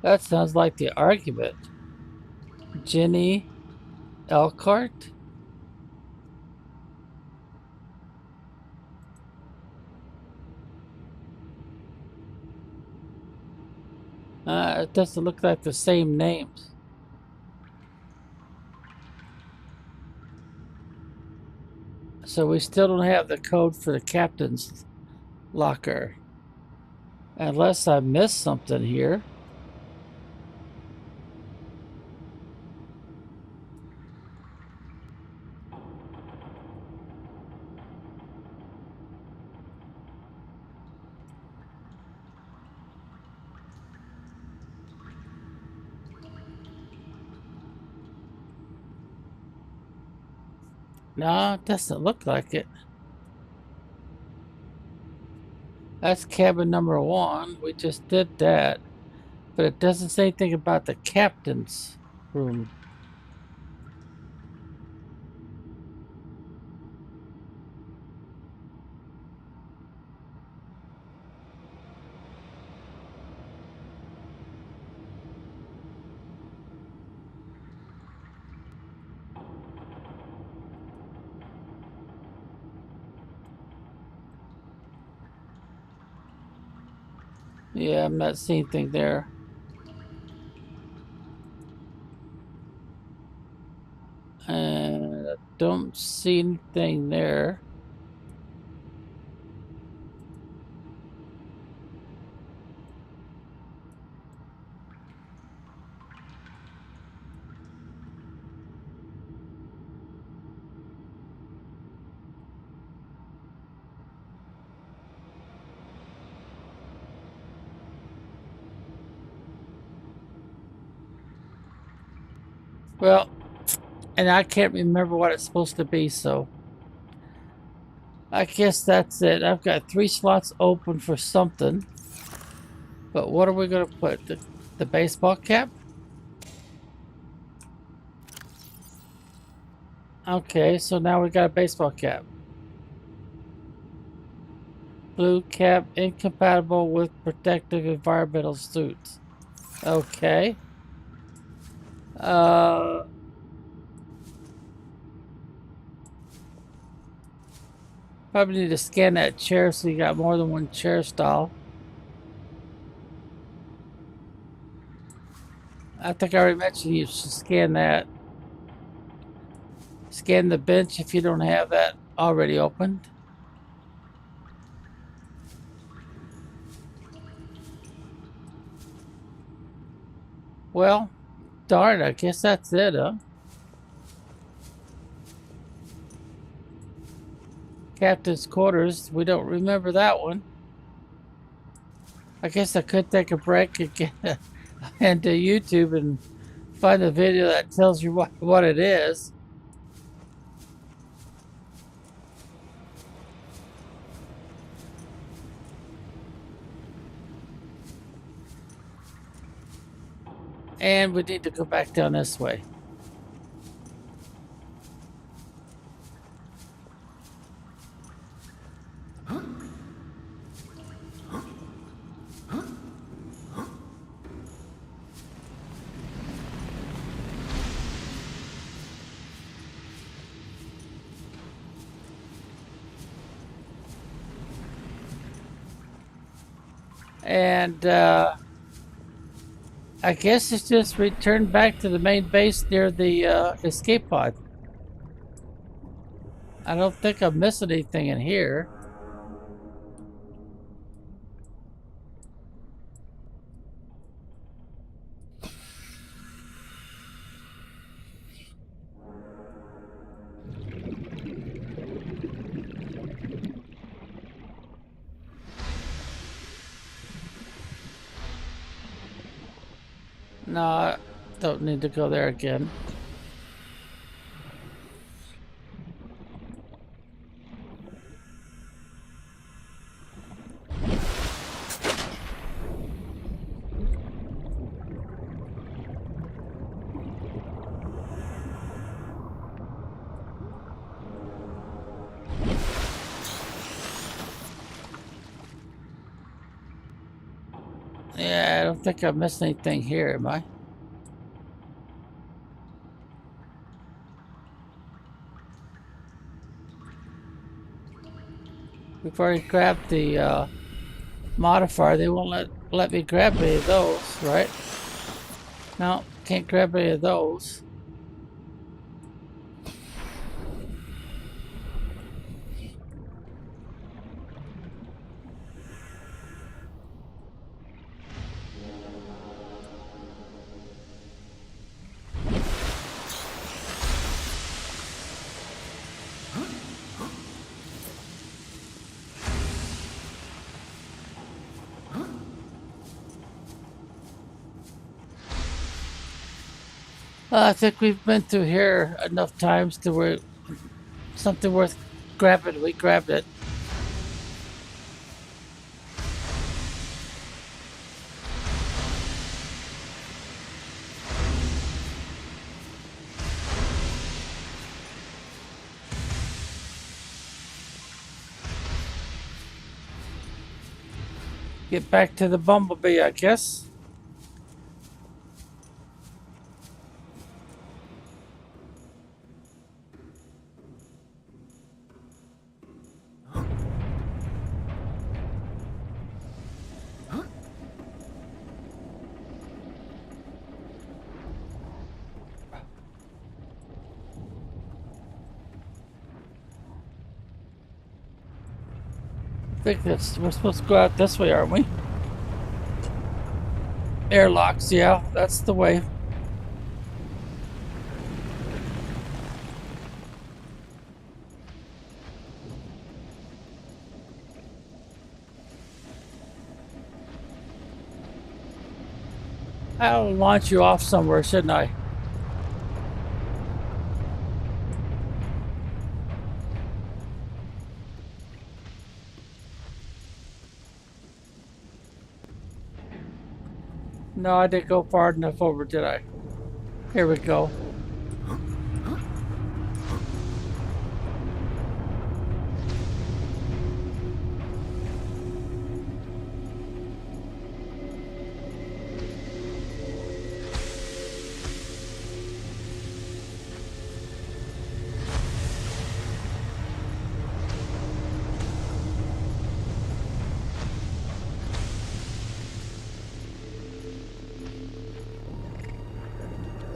Speaker 1: That sounds like the argument. Jenny Elkhart? It doesn't look like the same names. So we still don't have the code for the captain's locker. Unless I missed something here. No, it doesn't look like it. That's cabin number 1. We just did that. But it doesn't say anything about the captain's room. Yeah, I'm not seeing anything there. And I don't see anything there. Well, and I can't remember what it's supposed to be, so I guess that's it. I've got 3 slots open for something. But what are we going to put? The baseball cap? Okay, so now we got a baseball cap. Blue cap incompatible with protective environmental suits. Okay. Probably need to scan that chair so you got more than one chair style. I think I already mentioned you should scan that. Scan the bench if you don't have that already opened. Well, darn, I guess that's it, huh? Captain's quarters, we don't remember that one. I guess I could take a break and get into YouTube and find a video that tells you what it is. And we need to go back down this way. And I guess it's just returned back to the main base near the escape pod. I don't think I'm missing anything in here. No, I don't need to go there again. don't think I missed anything here, am I? We've already grabbed the modifier. They won't let me grab any of those, right? No, can't grab any of those. I think we've been through here enough times to where something worth grabbing, we grabbed it. Get back to the bumblebee, I guess. I think we're supposed to go out this way, aren't we? Airlocks, yeah, that's the way. I'll launch you off somewhere, shouldn't I? No, I didn't go far enough over, did I? Here we go.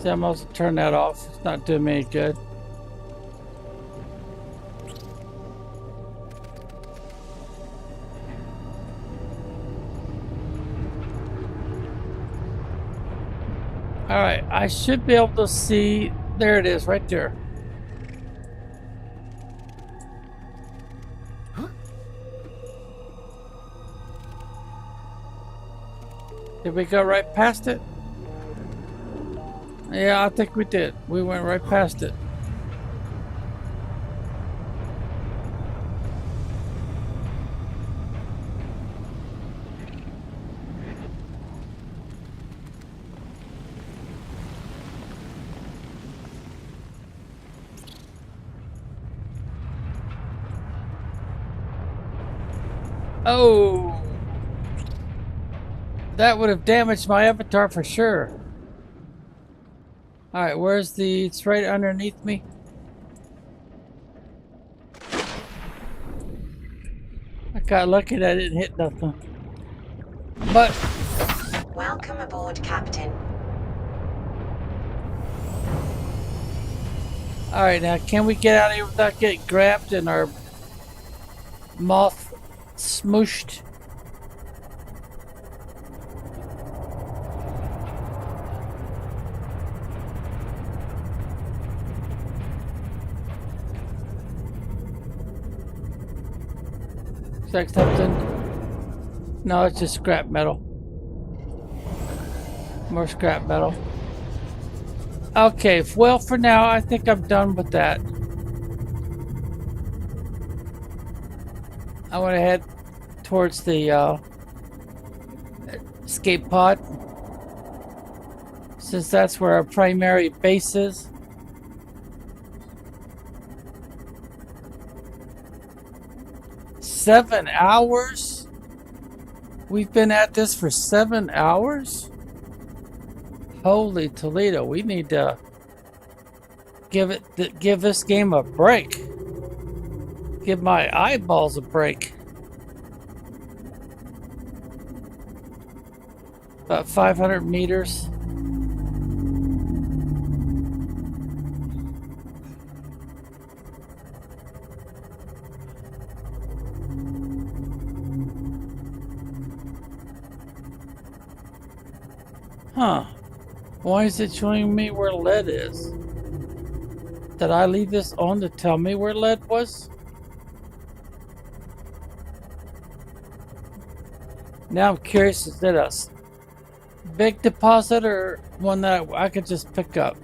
Speaker 1: See, I'm supposed to turn that off. It's not doing me any good. Alright, I should be able to see. There it is, right there. Did we go right past it? Yeah, I think we did. We went right past it. Oh! That would have damaged my avatar for sure. Alright, where's the... It's right underneath me. I got lucky that I didn't hit nothing. But...
Speaker 8: Welcome aboard, Captain.
Speaker 1: Alright, now can we get out of here without getting grabbed and our moth smooshed? Is that something? No, it's just scrap metal. More scrap metal. Okay, well for now I think I'm done with that. I want to head towards the escape pod, since that's where our primary base is. $7 hours? We've been at this for 7 hours? Holy Toledo, we need to give this game a break. Give my eyeballs a break. About 500 meters. Huh. Why is it showing me where lead is? Did I leave this on to tell me where lead was? Now I'm curious, is it a big deposit or one that I could just pick up?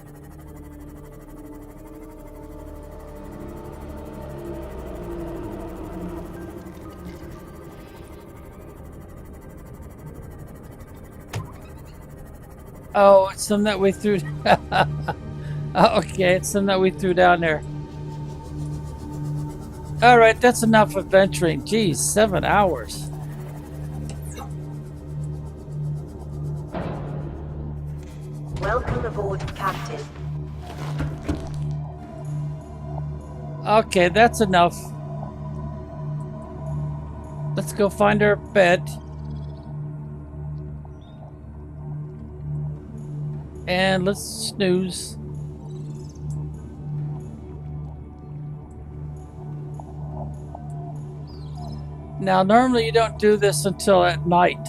Speaker 1: Oh, it's some that we threw. Okay, it's some that we threw down there. Alright, that's enough adventuring. Geez, 7 hours.
Speaker 2: Welcome aboard, Captain.
Speaker 1: Okay, that's enough. Let's go find our bed. And let's snooze. Now, normally you don't do this until at night.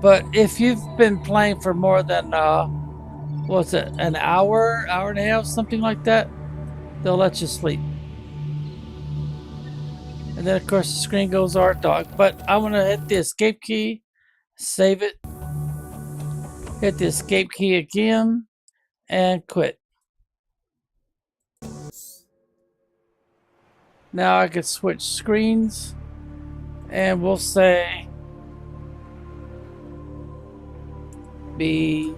Speaker 1: But if you've been playing for more than, what's it, an hour, hour and a half, something like that, they'll let you sleep. And then, of course, the screen goes art dog. But I want to hit the escape key, save it, hit the escape key again, and quit. Now I can switch screens, and we'll say be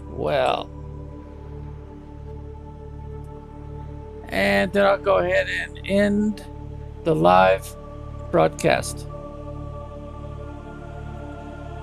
Speaker 1: well. And then I'll go ahead and end the live broadcast.